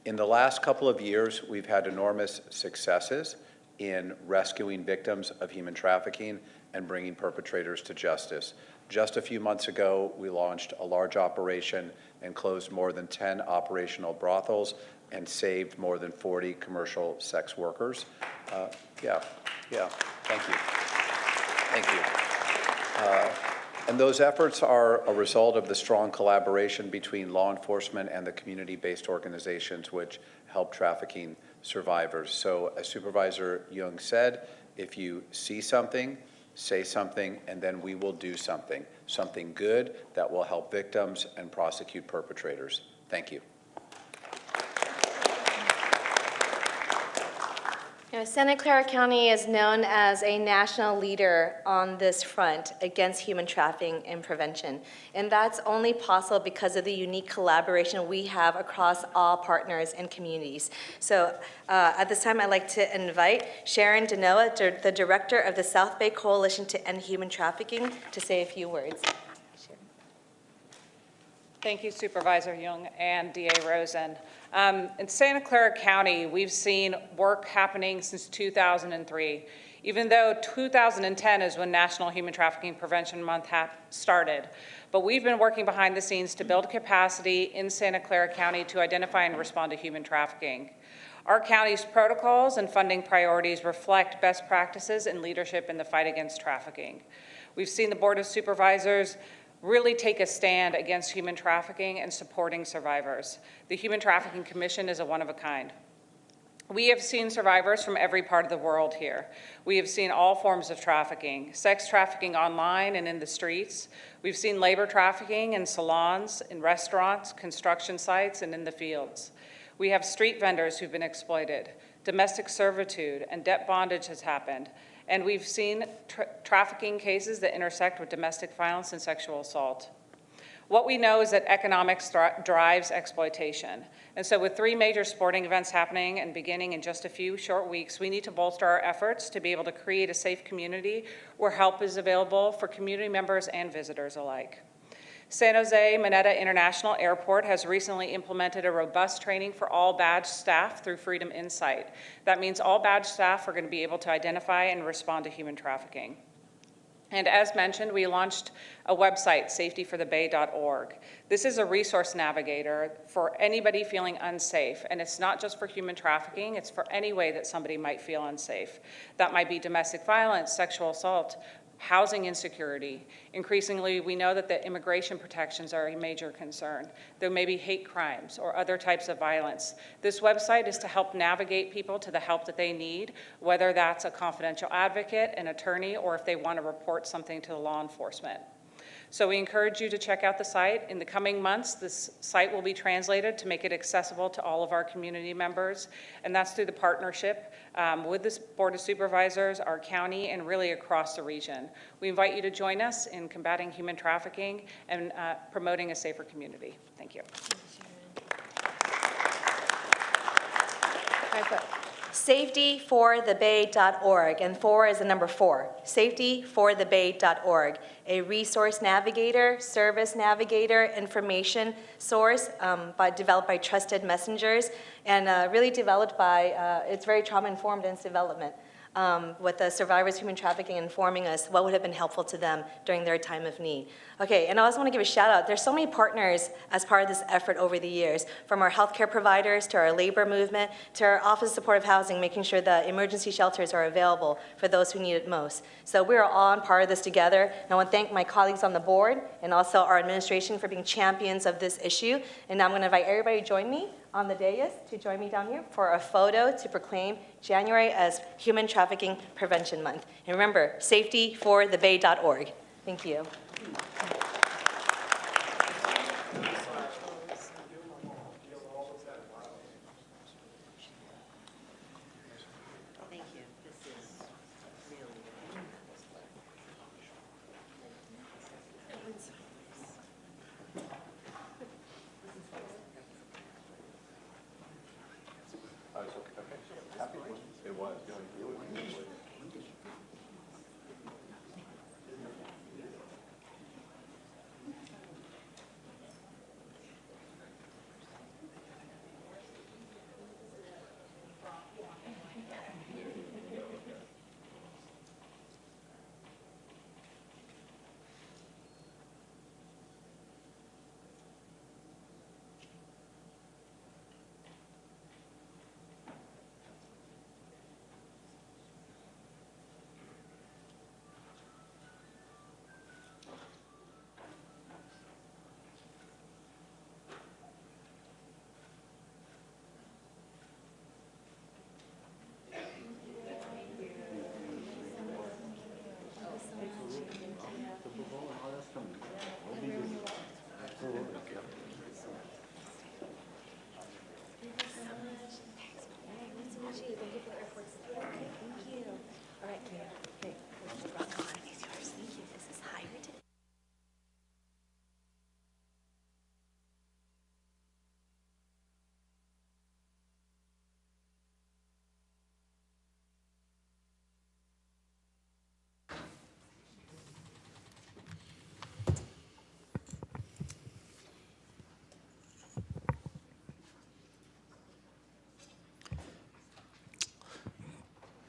Speaker 13: In the last couple of years, we've had enormous successes in rescuing victims of human trafficking and bringing perpetrators to justice. Just a few months ago, we launched a large operation and closed more than 10 operational brothels and saved more than 40 commercial sex workers. Thank you. And those efforts are a result of the strong collaboration between law enforcement and the community-based organizations which help trafficking survivors. So as Supervisor Young said, if you see something, say something, and then we will do something good that will help victims and prosecute perpetrators. Thank you.
Speaker 12: Santa Clara County is known as a national leader on this front against human trafficking and prevention. And that's only possible because of the unique collaboration we have across all partners and communities. So at this time, I'd like to invite Sharon Denoa, the director of the South Bay Coalition to End Human Trafficking, to say a few words. Sharon.
Speaker 14: Thank you, Supervisor Young and DA Rosen. In Santa Clara County, we've seen work happening since 2003. Even though 2010 is when National Human Trafficking Prevention Month started. But we've been working behind the scenes to build capacity in Santa Clara County to identify and respond to human trafficking. Our county's protocols and funding priorities reflect best practices and leadership in the fight against trafficking. We've seen the Board of Supervisors really take a stand against human trafficking and supporting survivors. The Human Trafficking Commission is a one-of-a-kind. We have seen survivors from every part of the world here. We have seen all forms of trafficking, sex trafficking online and in the streets. We've seen labor trafficking in salons, in restaurants, construction sites, and in the fields. We have street vendors who've been exploited. Domestic servitude and debt bondage has happened. And we've seen trafficking cases that intersect with domestic violence and sexual assault. What we know is that economics drives exploitation. And so with 3 major sporting events happening and beginning in just a few short weeks, we need to bolster our efforts to be able to create a safe community where help is available for community members and visitors alike. San Jose Mineta International Airport has recently implemented a robust training for all badge staff through Freedom Insight. That means all badge staff are going to be able to identify and respond to human trafficking. And as mentioned, we launched a website, safetyforthebay.org. This is a resource navigator for anybody feeling unsafe, and it's not just for human trafficking, it's for any way that somebody might feel unsafe. That might be domestic violence, sexual assault, housing insecurity. Increasingly, we know that the immigration protections are a major concern. There may be hate crimes or other types of violence. This website is to help navigate people to the help that they need, whether that's a confidential advocate, an attorney, or if they want to report something to law enforcement. So we encourage you to check out the site. In the coming months, this site will be translated to make it accessible to all of our community members, and that's through the partnership with the Board of Supervisors, our county, and really across the region. We invite you to join us in combating human trafficking and promoting a safer community. Thank you.
Speaker 12: Safetyforthebay.org, and 4 is the number 4. Safetyforthebay.org, a resource navigator, service navigator, information source developed by trusted messengers, and really developed by, it's very trauma-informed in its development, with the survivors of human trafficking informing us what would have been helpful to them during their time of need. Okay, and I also want to give a shout out. There's so many partners as part of this effort over the years, from our healthcare providers to our labor movement to our Office of Supportive Housing, making sure that emergency shelters are available for those who need it most. So we're all on part of this together. And I want to thank my colleagues on the board and also our administration for being champions of this issue. And now I'm going to invite everybody to join me on the dais, to join me down here for a photo to proclaim January as Human Trafficking Prevention Month. And remember, safetyforthebay.org. Thank you.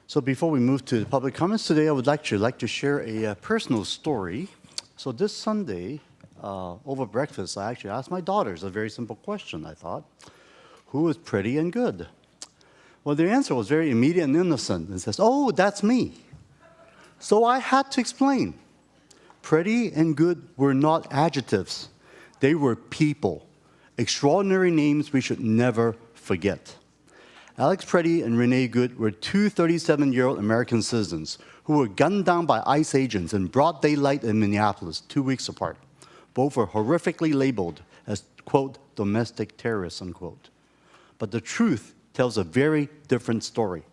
Speaker 1: So before we move to the public comments today, I would like to share a personal story. So this Sunday, over breakfast, I actually asked my daughters a very simple question, I thought. Who is pretty and good? Well, their answer was very immediate and innocent and says, oh, that's me. So I had to explain. Pretty and good were not adjectives. They were people. Extraordinary names we should never forget. Alex Preddy and Renee Good were two 37-year-old American citizens who were gunned down by ICE agents in broad daylight in Minneapolis 2 weeks apart. Both were horrifically labeled as, quote, domestic terrorists, unquote. But the truth tells a very different story.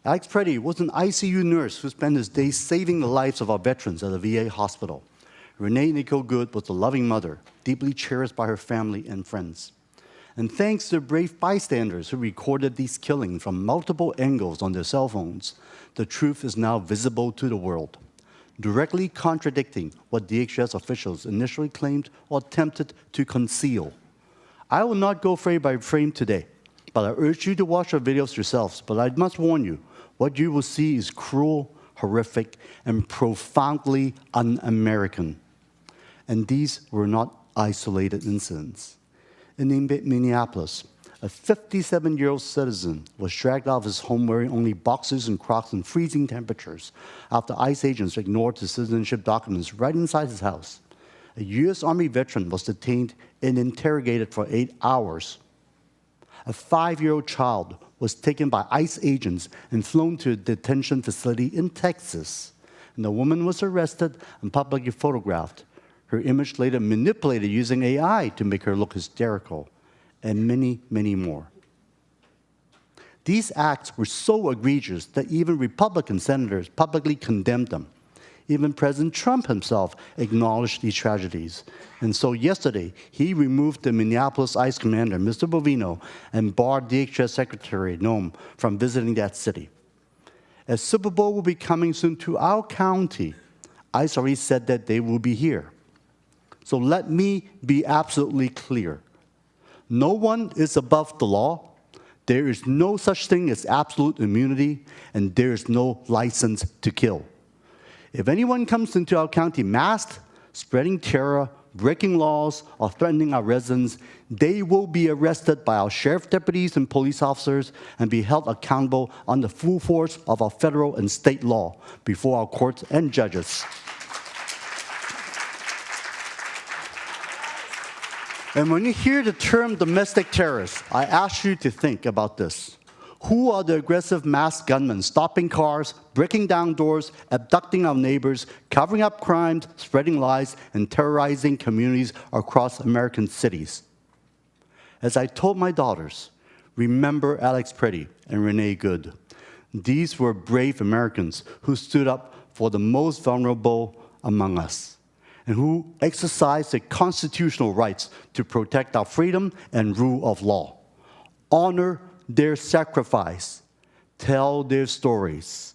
Speaker 1: Alex Preddy was an ICU nurse who spent his days saving the lives of our veterans at a VA hospital. Renee Nicole Good was a loving mother, deeply cherished by her family and friends. And thanks to brave bystanders who recorded these killings from multiple angles on their cell phones, the truth is now visible to the world. directly contradicting what DHS officials initially claimed or attempted to conceal. I will not go frame by frame today, but I urge you to watch the videos yourselves. But I must warn you, what you will see is cruel, horrific, and profoundly un-American. And these were not isolated incidents. In Minneapolis, a 57-year-old citizen was dragged out of his home wearing only boxers and Crocs in freezing temperatures after ICE agents ignored his citizenship documents right inside his house. A U.S. Army veteran was detained and interrogated for 8 hours. A 5-year-old child was taken by ICE agents and flown to a detention facility in Texas. And the woman was arrested and publicly photographed. Her image later manipulated using AI to make her look hysterical, and many, many more. These acts were so egregious that even Republican senators publicly condemned them. Even President Trump himself acknowledged these tragedies. And so yesterday, he removed the Minneapolis ICE commander, Mr. Bovino, and barred DHS Secretary Noem from visiting that city. As Super Bowl will be coming soon to our county, ICE already said that they will be here. So let me be absolutely clear. No one is above the law. There is no such thing as absolute immunity, and there is no license to kill. If anyone comes into our county masked, spreading terror, breaking laws, or threatening our residents, they will be arrested by our sheriff deputies and police officers and be held accountable on the full force of our federal and state law before our courts and judges. And when you hear the term domestic terrorists, I ask you to think about this. Who are the aggressive masked gunmen stopping cars, breaking down doors, abducting our neighbors, covering up crimes, spreading lies, and terrorizing communities across American cities? As I told my daughters, remember Alex Pretty and Renee Good. These were brave Americans who stood up for the most vulnerable among us, and who exercised their constitutional rights to protect our freedom and rule of law. Honor their sacrifice, tell their stories,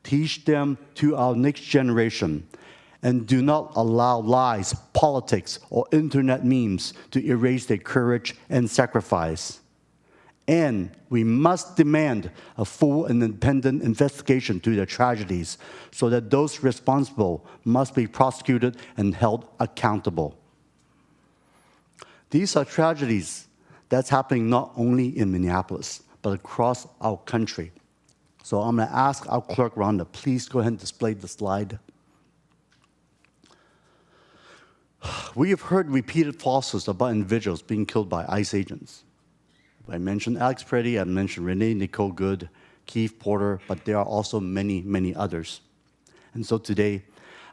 Speaker 1: teach them to our next generation, and do not allow lies, politics, or internet memes to erase their courage and sacrifice. And we must demand a full and independent investigation to their tragedies so that those responsible must be prosecuted and held accountable. These are tragedies that's happening not only in Minneapolis, but across our country. So I'm going to ask our clerk, Rhonda, please go ahead and display the slide. We have heard repeated falsehoods about individuals being killed by ICE agents. I mentioned Alex Pretty, I mentioned Renee Nicole Good, Keith Porter, but there are also many, many others. And so today,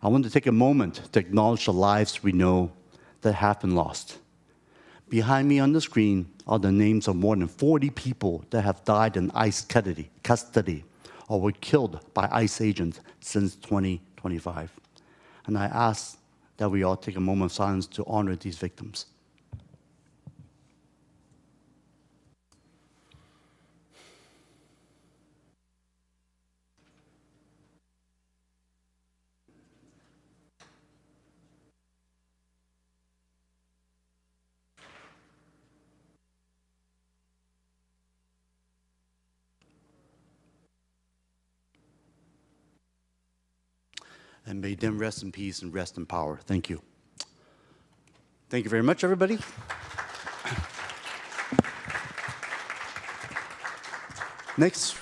Speaker 1: I want to take a moment to acknowledge the lives we know that have been lost. Behind me on the screen are the names of more than 40 people that have died in ICE custody or were killed by ICE agents since 2025. And I ask that we all take a moment of silence to honor these victims. And may them rest in peace and rest in power. Thank you. Thank you very much, everybody. Next,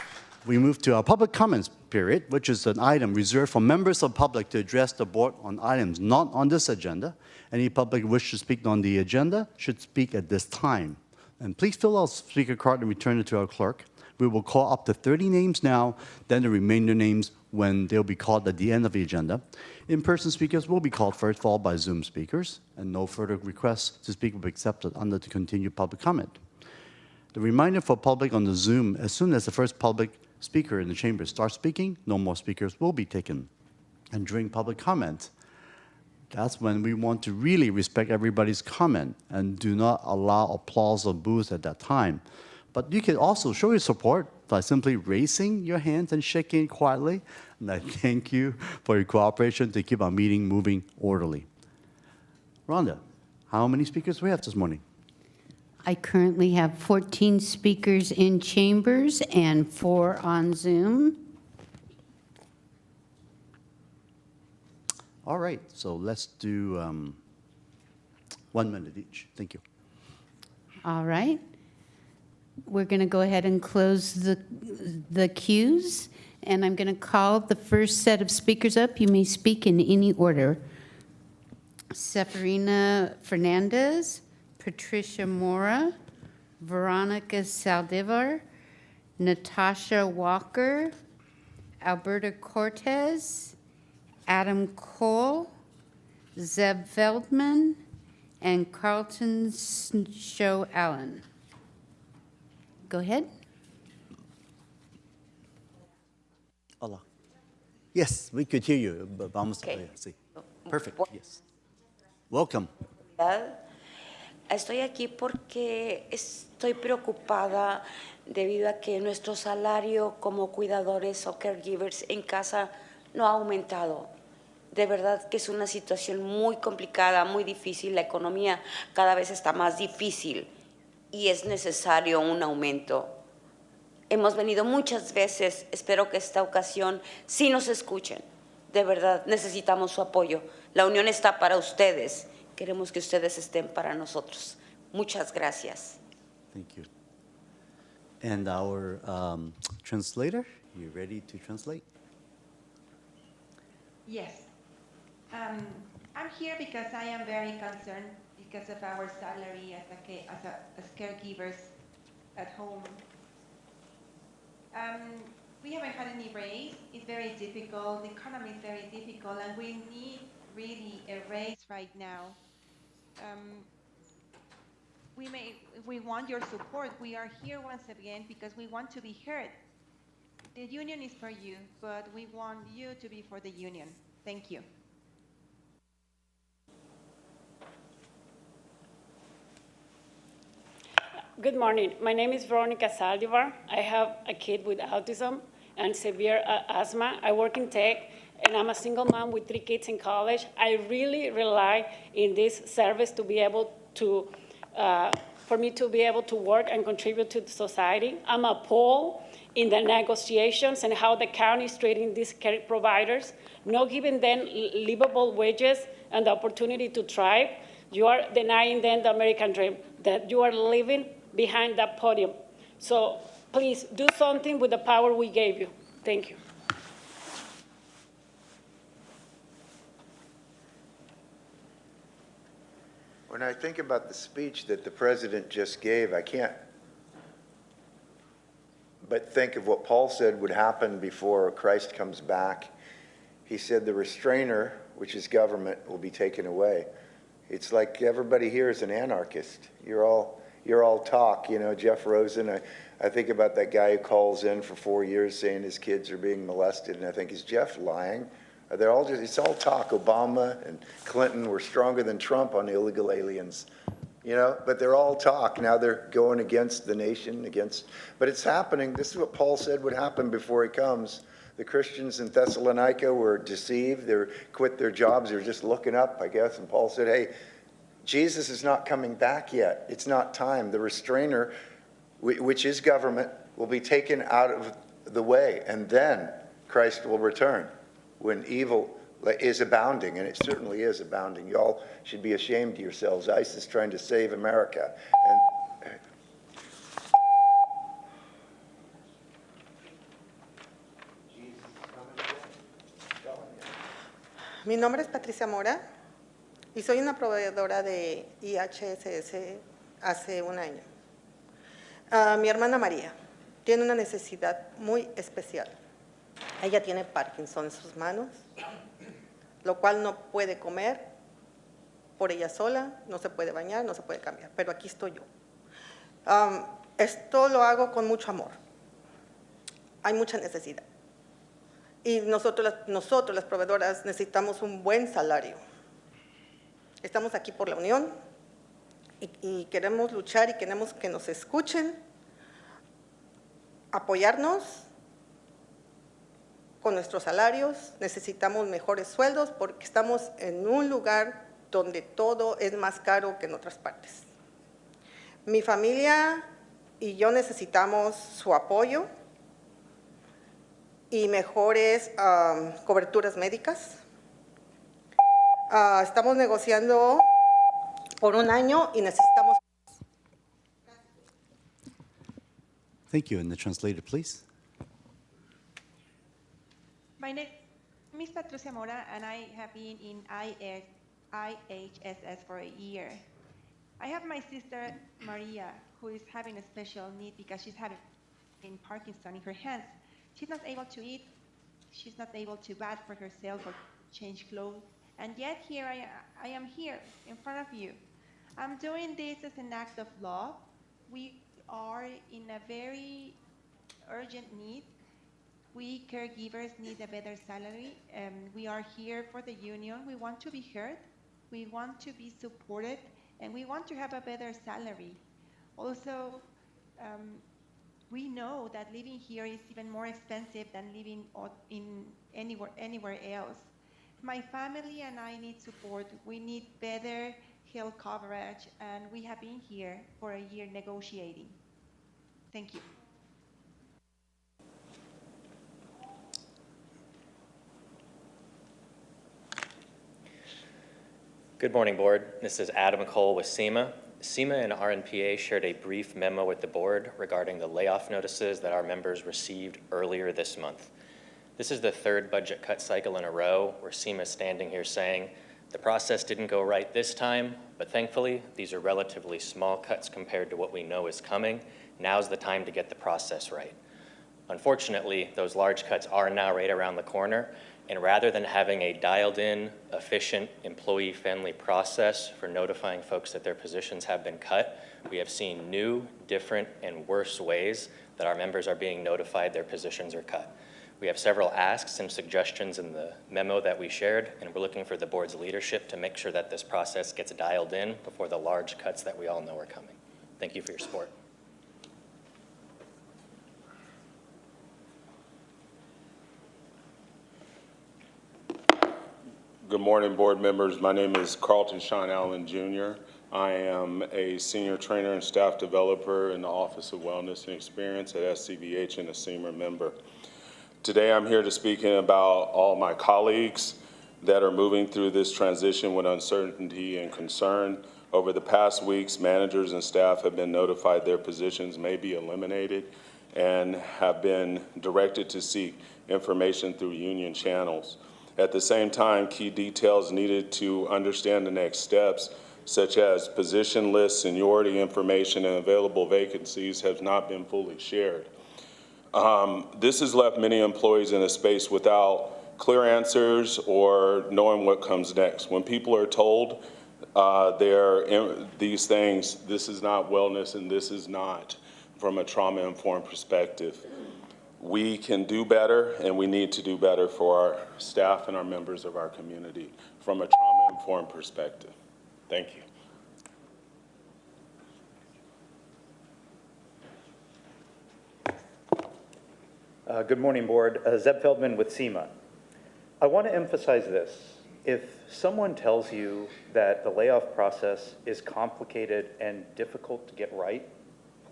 Speaker 1: we move to our public comments period, which is an item reserved for members of the public to address the board on items not on this agenda. Any public wish to speak on the agenda should speak at this time. And please fill out the speaker card and return it to our clerk. We will call up to 30 names now, then the remainder names when they'll be called at the end of the agenda. In-person speakers will be called first, followed by Zoom speakers, and no further requests to speak will be accepted under the continued public comment. The reminder for public on the Zoom, as soon as the first public speaker in the chamber starts speaking, no more speakers will be taken. And during public comment, that's when we want to really respect everybody's comment and do not allow applause or boos at that time. But you can also show your support by simply raising your hands and shaking quietly. And I thank you for your cooperation to keep our meeting moving orderly. Rhonda, how many speakers do we have this morning?
Speaker 2: I currently have 14 speakers in chambers and 4 on Zoom.
Speaker 1: All right, so let's do 1 minute each. Thank you.
Speaker 2: All right. We're going to go ahead and close the queues, and I'm going to call the first set of speakers up. You may speak in any order. Seferina Fernandez, Patricia Mora, Veronica Saldivar, Natasha Walker, Alberta Cortez, Adam Cole, Zeb Feldman, and Carlton Show Allen. Go ahead.
Speaker 1: Hola. Yes, we could hear you. But vamos
Speaker 6: Okay.
Speaker 1: sí. Perfect, yes. Welcome.
Speaker 6: Estoy aquí porque estoy preocupada debido a que nuestro salario como cuidadores o caregivers en casa no ha aumentado. De verdad que es una situación muy complicada, muy difícil. La economía cada vez está más difícil y es necesario un aumento. Hemos venido muchas veces, espero que esta ocasión sí nos escuchen. De verdad, necesitamos su apoyo. La unión está para ustedes. Queremos que ustedes estén para nosotros. Muchas gracias.
Speaker 1: Thank you. And our translator, you ready to translate?
Speaker 11: Yes. I'm here because I am very concerned because of our salary as caregivers at home. We haven't had any raise. It's very difficult. The economy is very difficult, and we need really a raise right now. We want your support. We are here once again because we want to be heard. The union is for you, but we want you to be for the union. Thank you.
Speaker 15: Good morning. My name is Veronica Saldivar. I have a kid with autism and severe asthma. I work in tech, and I'm a single mom with 3 kids in college. I really rely in this service to be able to, for me to be able to work and contribute to the society. I'm appalled in the negotiations and how the county is treating these care providers, not giving them livable wages and the opportunity to thrive. You are denying them the American dream, that you are living behind that podium. So please do something with the power we gave you. Thank you.
Speaker 16: When I think about the speech that the president just gave, I can't but think of what Paul said would happen before Christ comes back. He said the restrainer, which is government, will be taken away. It's like everybody here is an anarchist. You're all talk. You know, Jeff Rosen, I think about that guy who calls in for 4 years saying his kids are being molested, and I think, is Jeff lying? It's all talk. Obama and Clinton were stronger than Trump on illegal aliens, you know, but they're all talk. Now they're going against the nation, but it's happening. This is what Paul said would happen before he comes. The Christians in Thessalonica were deceived. They quit their jobs. They were just looking up, I guess. And Paul said, hey, Jesus is not coming back yet. It's not time. The restrainer, which is government, will be taken out of the way. And then Christ will return when evil is abounding. And it certainly is abounding. You all should be ashamed of yourselves. ICE is trying to save America. And
Speaker 17: Mi nombre es Patricia Mora y soy una proveedora de IHSS hace un año. Mi hermana María tiene una necesidad muy especial. Ella tiene Parkinson en sus manos, lo cual no puede comer por ella sola, no se puede bañar, no se puede cambiar, pero aquí estoy yo. Esto lo hago con mucho amor. Hay mucha necesidad. Y nosotros, las proveedoras, necesitamos un buen salario. Estamos aquí por la unión y queremos luchar y queremos que nos escuchen apoyarnos con nuestros salarios, necesitamos mejores sueldos porque estamos en un lugar donde todo es más caro que en otras partes. Mi familia y yo necesitamos su apoyo y mejores coberturas médicas. Estamos negociando por un año y necesitamos.
Speaker 1: Thank you. And the translator, please.
Speaker 11: My name is Patricia Mora, and I have been in IHSS for a year. I have my sister, Maria, who is having a special need because she's having Parkinson in her hands. She's not able to eat, she's not able to bath for herself or change clothes, and yet here I am here in front of you. I'm doing this as an act of love. We are in a very urgent need. We caregivers need a better salary. We are here for the union. We want to be heard. We want to be supported, and we want to have a better salary. Also, we know that living here is even more expensive than living in anywhere else. My family and I need support. We need better health coverage, and we have been here for a year negotiating. Thank you.
Speaker 18: Good morning, Board. This is Adam Cole with SEMA. SEMA and RNPA shared a brief memo with the Board regarding the layoff notices that our members received earlier this month. This is the third budget cut cycle in a row where SEMA is standing here saying, the process didn't go right this time, but thankfully, these are relatively small cuts compared to what we know is coming. Now's the time to get the process right. Unfortunately, those large cuts are now right around the corner, and rather than having a dialed-in, efficient, employee-friendly process for notifying folks that their positions have been cut, we have seen new, different, and worse ways that our members are being notified their positions are cut. We have several asks and suggestions in the memo that we shared, and we're looking for the Board's leadership to make sure that this process gets dialed in before the large cuts that we all know are coming. Thank you for your support.
Speaker 19: Good morning, board members. My name is Carlton Sean Allen Jr. I am a senior trainer and staff developer in the Office of Wellness and Experience at SCVH and a SEMA member. Today I'm here to speak about all my colleagues that are moving through this transition with uncertainty and concern. Over the past weeks, managers and staff have been notified their positions may be eliminated and have been directed to seek information through union channels. At the same time, key details needed to understand the next steps, such as position lists, seniority information, and available vacancies have not been fully shared. This has left many employees in a space without clear answers or knowing what comes next. When people are told these things, this is not wellness and this is not from a trauma-informed perspective. We can do better, and we need to do better for our staff and our members of our community from a trauma-informed perspective. Thank you.
Speaker 20: Good morning, Board. Zeb Feldman with SEMA. I want to emphasize this. If someone tells you that the layoff process is complicated and difficult to get right,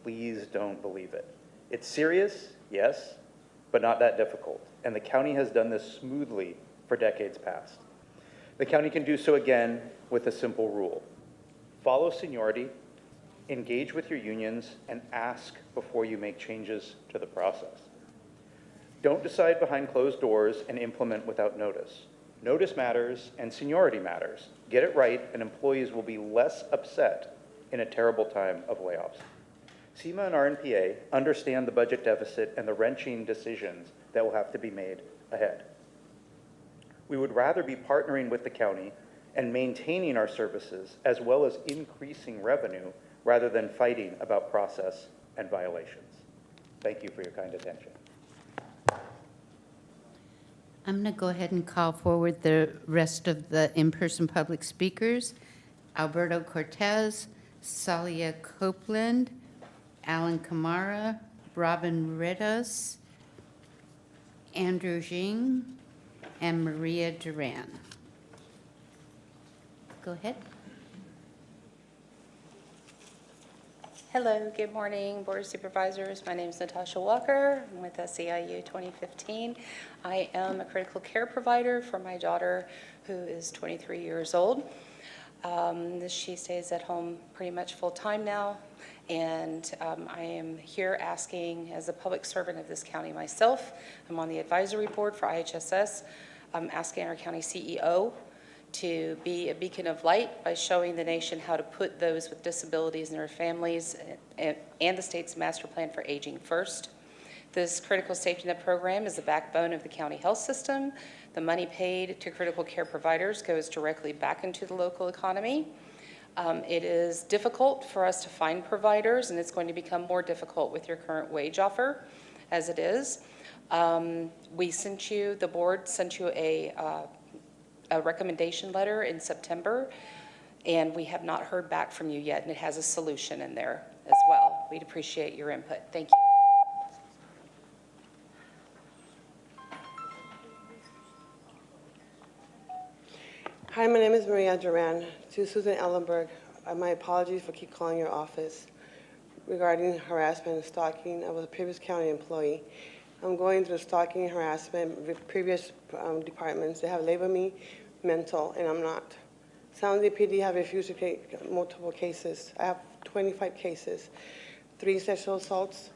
Speaker 20: please don't believe it. It's serious, yes, but not that difficult. And the county has done this smoothly for decades past. The county can do so again with a simple rule. Follow seniority, engage with your unions, and ask before you make changes to the process. Don't decide behind closed doors and implement without notice. Notice matters and seniority matters. Get it right and employees will be less upset in a terrible time of layoffs. SEMA and RNPA understand the budget deficit and the wrenching decisions that will have to be made ahead. We would rather be partnering with the county and maintaining our services as well as increasing revenue rather than fighting about process and violations. Thank you for your kind attention.
Speaker 2: I'm going to go ahead and call forward the rest of the in-person public speakers. Alberto Cortez, Salia Copeland, Alan Camara, Robin Ritos, Andrew Jing, and Maria Duran. Go ahead.
Speaker 6: Hello, good morning, Board of Supervisors. My name is Natasha Walker. I'm with SEIU 2015. I am a critical care provider for my daughter, who is 23 years old. She stays at home pretty much full-time now, and I am here asking, as a public servant of this county myself, I'm on the advisory board for IHSS. I'm asking our county CEO to be a beacon of light by showing the nation how to put those with disabilities and their families and the state's master plan for aging first. This critical safety net program is the backbone of the county health system. The money paid to critical care providers goes directly back into the local economy. It is difficult for us to find providers, and it's going to become more difficult with your current wage offer as it is. The board sent you a recommendation letter in September, and we have not heard back from you yet, and it has a solution in there as well. We'd appreciate your input. Thank you.
Speaker 17: Hi, my name is Maria Duran. To Susan Ellenberg, my apologies for keep calling your office regarding harassment and stalking of a previous county employee. I'm going through stalking and harassment with previous departments. They have labeled me mental, and I'm not. San Jose PD have refused to take multiple cases. I have 25 cases, 3 sexual assaults,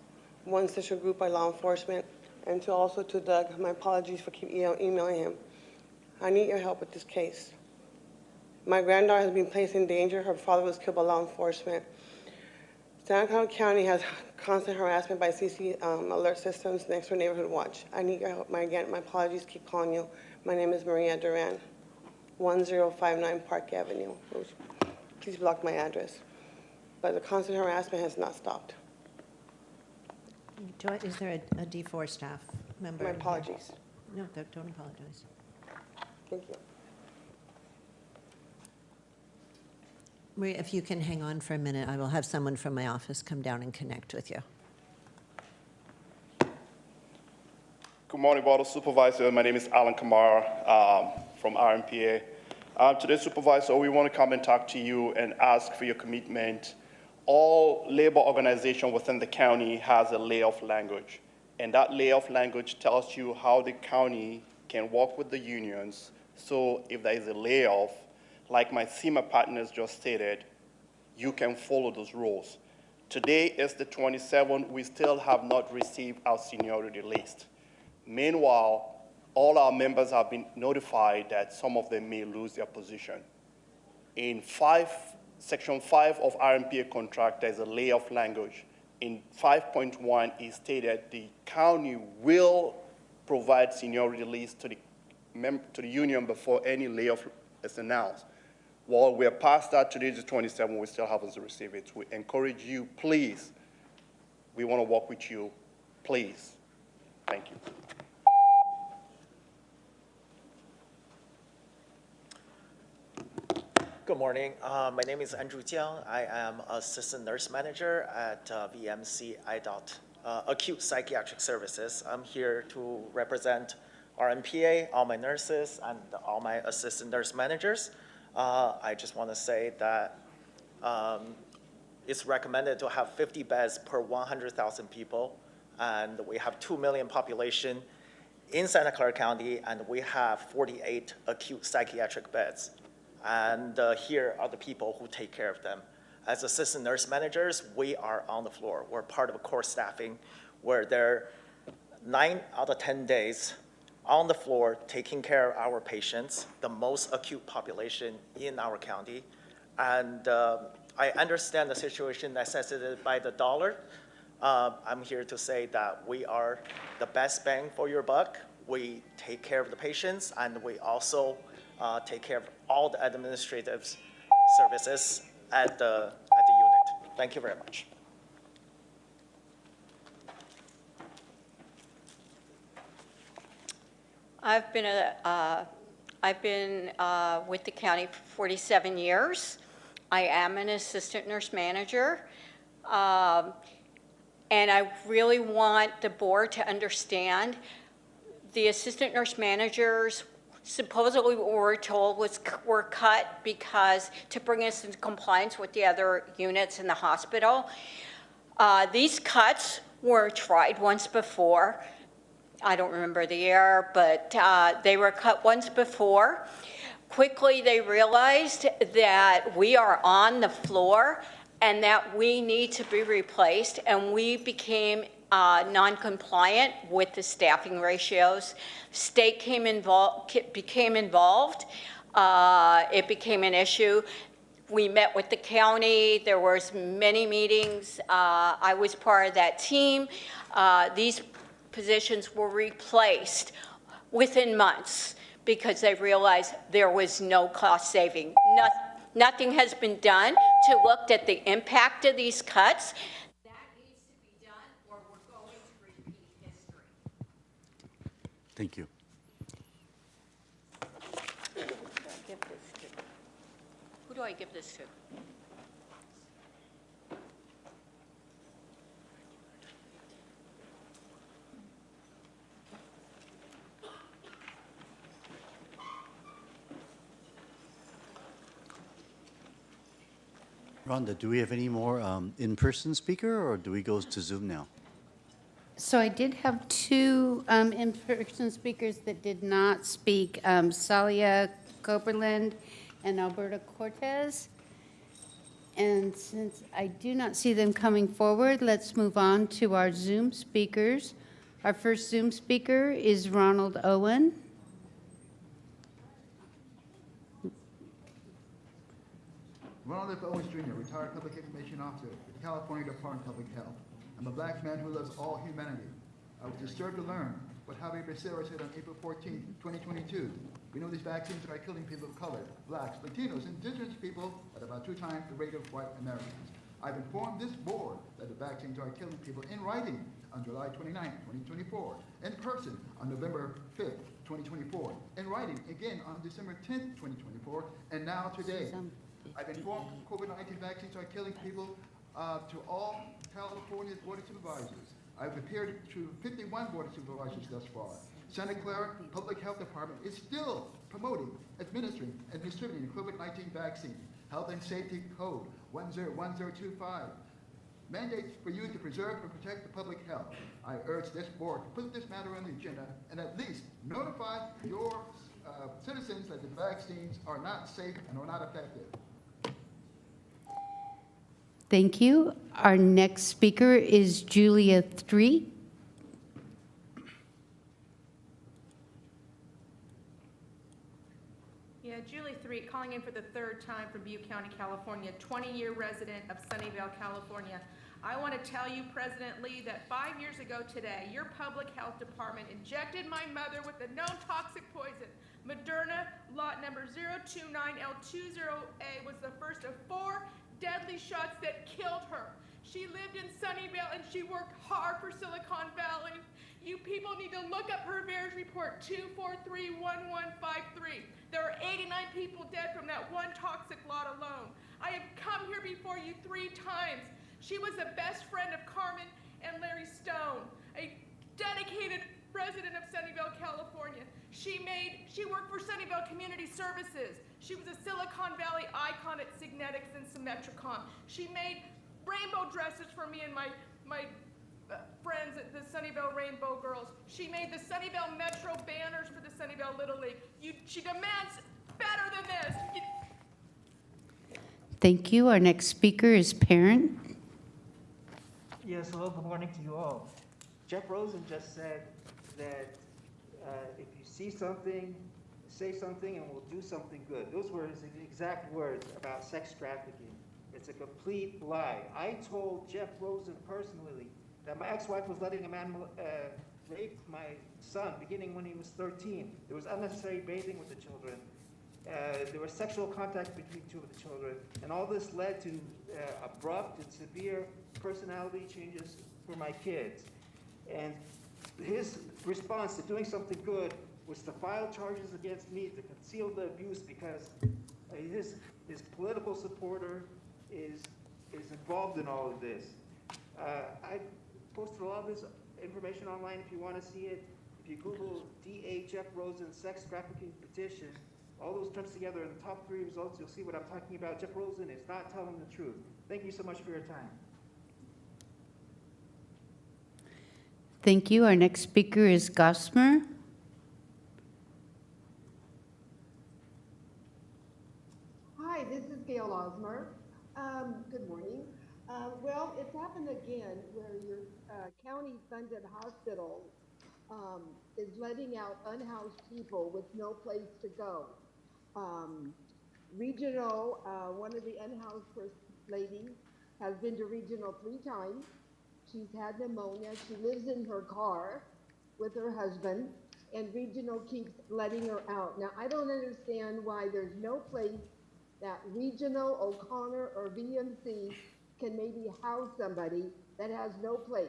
Speaker 17: 1 sexual group by law enforcement, and to Doug, my apologies for keep emailing him. I need your help with this case. My granddaughter has been placed in danger. Her father was killed by law enforcement. Santa Clara County has constant harassment by CC alert systems next to Neighborhood Watch. I need your help. My apologies, keep calling you. My name is Maria Duran, 1059 Park Avenue. Please block my address. But the constant harassment has not stopped.
Speaker 4: Is there a D4 staff member?
Speaker 17: My apologies.
Speaker 4: No, don't apologize.
Speaker 17: Thank you.
Speaker 4: Maria, if you can hang on for a minute, I will have someone from my office come down and connect with you.
Speaker 21: Good morning, Board of Supervisors. My name is Alan Kamara from RMPA. Today, Supervisor, we want to come and talk to you and ask for your commitment. All labor organizations within the county has a layoff language, and that layoff language tells you how the county can work with the unions. So if there is a layoff, like my SEMA partners just stated, you can follow those rules. Today is the 27th. We still have not received our seniority list. Meanwhile, all our members have been notified that some of them may lose their position. In Section 5 of RMPA contract, there's a layoff language. In 5.1, it stated the county will provide seniority list to the union before any layoff is announced. Well, we're past that. Today is the 27th. We still haven't received it. We encourage you, please. We want to work with you. Please. Thank you.
Speaker 22: Good morning. My name is Andrew Jiang. I am Assistant Nurse Manager at VMC IDOT, Acute Psychiatric Services. I'm here to represent RMPA, all my nurses, and all my assistant nurse managers. I just want to say that it's recommended to have 50 beds per 100,000 people, and we have 2 million population in Santa Clara County, and we have 48 acute psychiatric beds. And here are the people who take care of them. As assistant nurse managers, we are on the floor. We're part of a core staffing where they're 9 out of 10 days on the floor taking care of our patients, the most acute population in our county. And I understand the situation necessitated by the dollar. I'm here to say that we are the best bang for your buck. We take care of the patients, and we also take care of all the administrative services at the unit. Thank you very much.
Speaker 23: I've been with the county for 47 years. I am an assistant nurse manager. And I really want the board to understand the assistant nurse managers supposedly what we're told were cut because to bring us into compliance with the other units in the hospital. These cuts were tried once before. I don't remember the year, but they were cut once before. Quickly, they realized that we are on the floor and that we need to be replaced, and we became non-compliant with the staffing ratios. State became involved. It became an issue. We met with the county. There was many meetings. I was part of that team. These positions were replaced within months because they realized there was no cost saving. Nothing has been done to look at the impact of these cuts. That needs to be done or we're going to repeat history.
Speaker 1: Thank you.
Speaker 23: Who do I give this to?
Speaker 1: Rhonda, do we have any more in-person speaker, or do we go to Zoom now?
Speaker 2: So I did have two in-person speakers that did not speak, Salia Copeland and Alberta Cortez. And since I do not see them coming forward, let's move on to our Zoom speakers. Our first Zoom speaker is Ronald Owen.
Speaker 5: Ronald F. Owens Jr., retired public information officer with the California Department of Public Health. I'm a black man who loves all humanity. I was disturbed to learn what Javier Becerra said on April 14, 2022. We know these vaccines are killing people of color, blacks, Latinos, indigenous people at about 2 times the rate of white Americans. I've informed this board that the vaccines are killing people in writing on July 29, 2024, in person on November 5th, 2024, in writing again on December 10th, 2024, and now today. I've informed COVID-19 vaccines are killing people to all California Board of Supervisors. I've appeared to 51 Board of Supervisors thus far. Santa Clara Public Health Department is still promoting, administering, and distributing COVID-19 vaccine. Health and Safety Code 101025 mandates for you to preserve and protect the public health. I urge this board to put this matter on the agenda and at least notify your citizens that the vaccines are not safe and are not effective.
Speaker 2: Thank you. Our next speaker is Julia 3.
Speaker 8: Yeah, Julie 3, calling in for the 3rd time from Butte County, California, 20-year resident of Sunnyvale, California. I want to tell you, President Lee, that 5 years ago today, your public health department injected my mother with a known toxic poison. Moderna lot number 029L20A was the first of 4 deadly shots that killed her. She lived in Sunnyvale and she worked hard for Silicon Valley. You people need to look up her VAERS report 2431153. There are 89 people dead from that one toxic lot alone. I have come here before you 3 times. She was the best friend of Carmen and Larry Stone, a dedicated resident of Sunnyvale, California. She worked for Sunnyvale Community Services. She was a Silicon Valley icon at Signetics and Symmetricon. She made rainbow dresses for me and my friends at the Sunnyvale Rainbow Girls. She made the Sunnyvale Metro banners for the Sunnyvale Little League. She demands better than this.
Speaker 2: Thank you. Our next speaker is Parent.
Speaker 9: Yes, hello, good morning to you all. Jeff Rosen just said that if you see something, say something and we'll do something good. Those were his exact words about sex trafficking. It's a complete lie. I told Jeff Rosen personally that my ex-wife was letting a man rape my son beginning when he was 13. There was unnecessary bathing with the children. There was sexual contact between 2 of the children. And all this led to abrupt and severe personality changes for my kids. And his response to doing something good was to file charges against me to conceal the abuse because his political supporter is involved in all of this. posted all this information online if you want to see it. If you Google DA Jeff Rosen sex trafficking petition, all those terms together in the top 3 results, you'll see what I'm talking about. Jeff Rosen is not telling the truth. Thank you so much for your time.
Speaker 2: Thank you. Our next speaker is Gosmer.
Speaker 3: Hi, this is Gail Osmer. Good morning. Well, it's happened again where your county-funded hospital is letting out unhoused people with no place to go. Regional, one of the unhoused ladies has been to Regional 3 times. She's had pneumonia. She lives in her car with her husband, and Regional keeps letting her out. Now, I don't understand why there's no place that Regional, O'Connor, or VMC can maybe house somebody that has no place.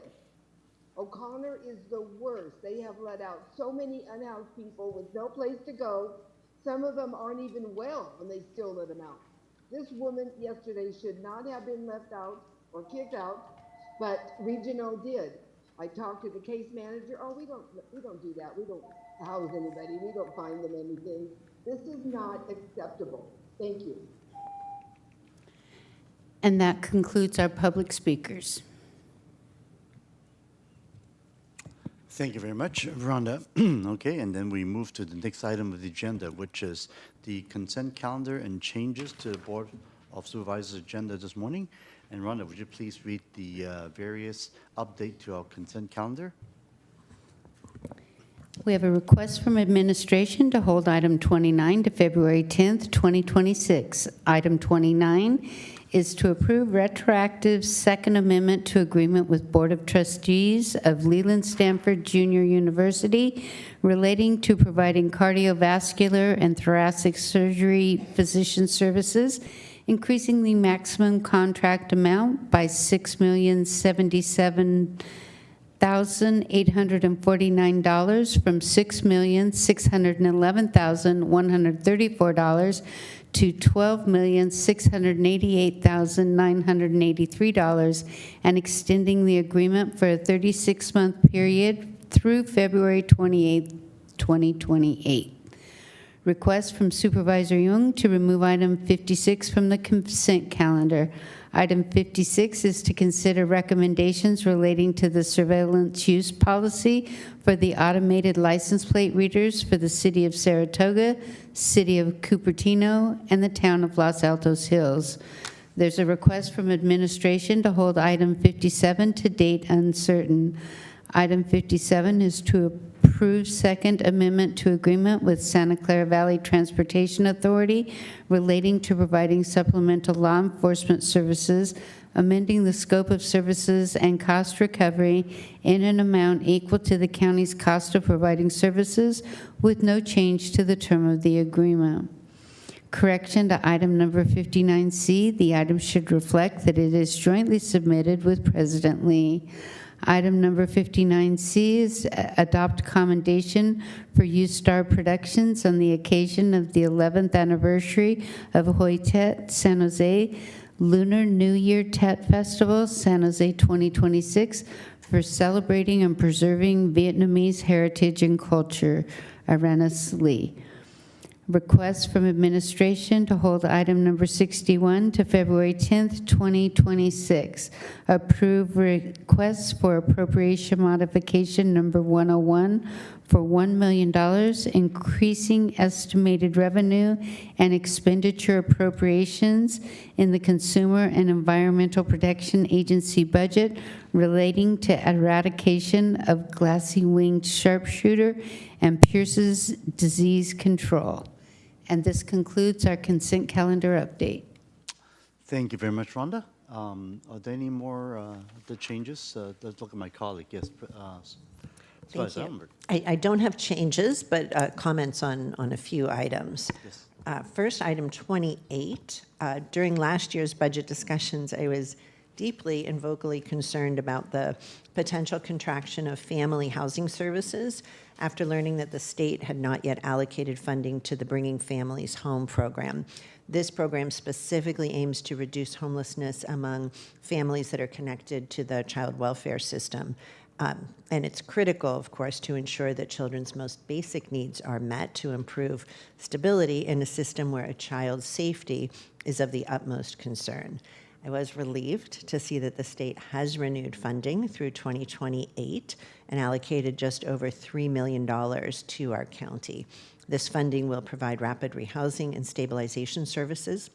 Speaker 3: O'Connor is the worst. They have let out so many unhoused people with no place to go. Some of them aren't even well, and they still let them out. This woman yesterday should not have been left out or kicked out, but Regional did. I talked to the case manager. Oh, we don't do that. We don't house anybody. We don't find them anything. This is not acceptable. Thank you.
Speaker 2: And that concludes our public speakers.
Speaker 1: Thank you very much, Rhonda. Okay, and then we move to the next item of the agenda, which is the consent calendar and changes to the Board of Supervisors agenda this morning. And Rhonda, would you please read the various update to our consent calendar?
Speaker 2: We have a request from administration to hold item 29 to February 10th, 2026. Item 29 is to approve retroactive Second Amendment to agreement with Board of Trustees of Leland Stanford Junior University relating to providing cardiovascular and thoracic surgery physician services, increasing the maximum contract amount by $6,077,849 from $6,611,134 to $12,688,983 and extending the agreement for a 36-month period through February 28, 2028. Request from Supervisor Young to remove item 56 from the consent calendar. Item 56 is to consider recommendations relating to the surveillance use policy for the automated license plate readers for the City of Saratoga, City of Cupertino, and the Town of Los Altos Hills. There's a request from administration to hold item 57 to date uncertain. Item 57 is to approve Second Amendment to agreement with Santa Clara Valley Transportation Authority relating to providing supplemental law enforcement services, amending the scope of services and cost recovery in an amount equal to the county's cost of providing services with no change to the term of the agreement. Correction to item number 59C, the item should reflect that it is jointly submitted with President Lee. Item number 59C is adopt commendation for U-Star Productions on the occasion of the 11th anniversary of Hoi Tet San Jose Lunar New Year Tet Festival, San Jose 2026, for celebrating and preserving Vietnamese heritage and culture. Arenas Lee. Request from administration to hold item number 61 to February 10th, 2026. Approve request for appropriation modification number 101 for $1 million, increasing estimated revenue and expenditure appropriations in the Consumer and Environmental Protection Agency budget relating to eradication of glassy-winged sharpshooter and Pierce's disease control. And this concludes our consent calendar update.
Speaker 1: Thank you very much, Rhonda. Are there any more the changes? Let's look at my colleague. Yes.
Speaker 4: Thank you. I don't have changes, but comments on a few items.
Speaker 1: Yes.
Speaker 4: First, item 28. During last year's budget discussions, I was deeply and vocally concerned about the potential contraction of family housing services after learning that the state had not yet allocated funding to the Bringing Families Home program. This program specifically aims to reduce homelessness among families that are connected to the child welfare system. And it's critical, of course, to ensure that children's most basic needs are met to improve stability in a system where a child's safety is of the utmost concern. I was relieved to see that the state has renewed funding through 2028 and allocated just over $3 million to our county. This funding will provide rapid rehousing and stabilization services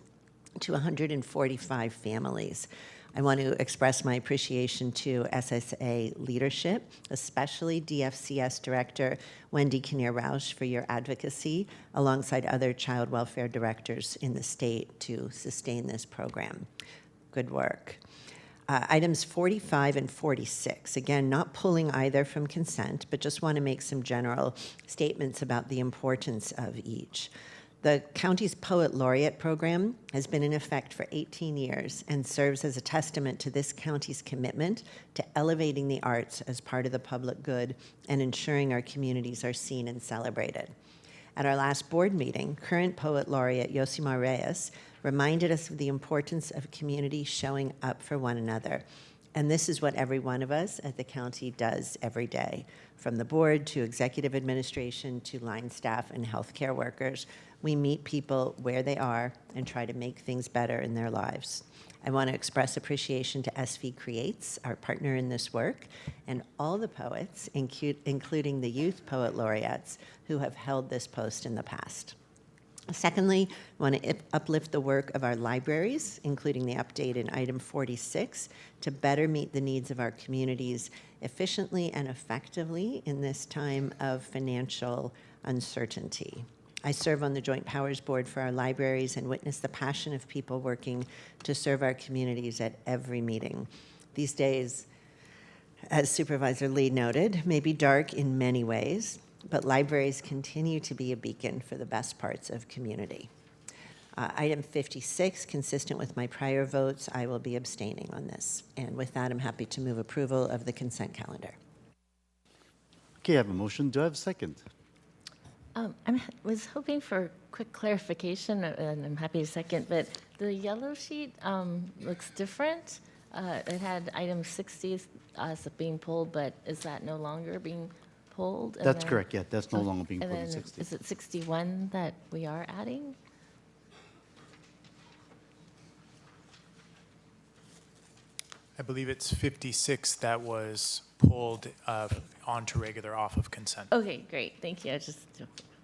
Speaker 4: to 145 families. I want to express my appreciation to SSA leadership, especially DFCS Director Wendy Kinnear-Rausch for your advocacy alongside other child welfare directors in the state to sustain this program. Good work. Items 45 and 46, again, not pulling either from consent, but just want to make some general statements about the importance of each. The county's Poet Laureate program has been in effect for 18 years and serves as a testament to this county's commitment to elevating the arts as part of the public good and ensuring our communities are seen and celebrated. At our last board meeting, current Poet Laureate Yosimar Reyes reminded us of the importance of community showing up for one another. And this is what every one of us at the county does every day, from the board to executive administration to line staff and healthcare workers. We meet people where they are and try to make things better in their lives. I want to express appreciation to SV Creates, our partner in this work, and all the poets, including the youth poet laureates, who have held this post in the past. Secondly, I want to uplift the work of our libraries, including the update in item 46, to better meet the needs of our communities efficiently and effectively in this time of financial uncertainty. I serve on the Joint Powers Board for our libraries and witness the passion of people working to serve our communities at every meeting. These days, as Supervisor Lee noted, may be dark in many ways, but libraries continue to be a beacon for the best parts of community. Item 56, consistent with my prior votes, I will be abstaining on this. And with that, I'm happy to move approval of the consent calendar.
Speaker 1: Okay, I have a motion. Do I have a second?
Speaker 7: I was hoping for quick clarification, and I'm happy to second, but the yellow sheet looks different. It had item 60 as being pulled, but is that no longer being pulled? And
Speaker 1: That's
Speaker 7: then,
Speaker 1: correct, yeah, that's no longer being
Speaker 7: and
Speaker 1: pulled in
Speaker 7: then
Speaker 1: 60.
Speaker 7: Is it 61 that we are adding?
Speaker 10: I believe it's 56 that was pulled onto regular off of consent.
Speaker 7: Okay, great, thank you. I just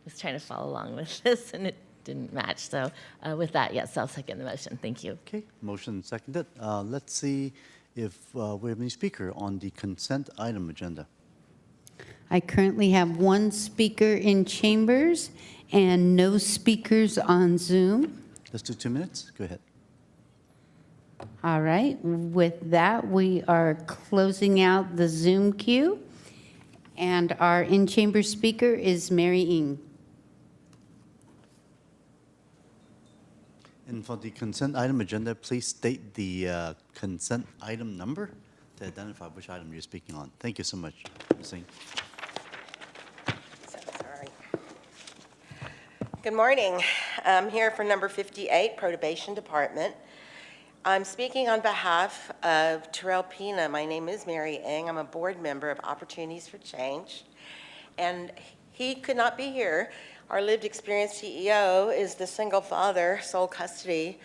Speaker 7: was trying to follow along with this, and it didn't match. So with that, yes, I'll second the motion. Thank you.
Speaker 1: Okay, motion seconded. Let's see if we have any speaker on the consent item agenda.
Speaker 2: I currently have one speaker in chambers and no speakers on Zoom.
Speaker 1: Let's do 2 minutes. Go ahead.
Speaker 2: All right, with that, we are closing out the Zoom queue. And our in-chamber speaker is Mary Ng.
Speaker 1: And for the consent item agenda, please state the consent item number to identify which item you're speaking on. Thank you so much, Ms. Ng.
Speaker 13: So sorry. Good morning. I'm here for number 58, Probation Department. I'm speaking on behalf of Terrell Pina. My name is Mary Ng. I'm a board member of Opportunities for Change. And he could not be here. Our lived experience CEO is the single father, sole custody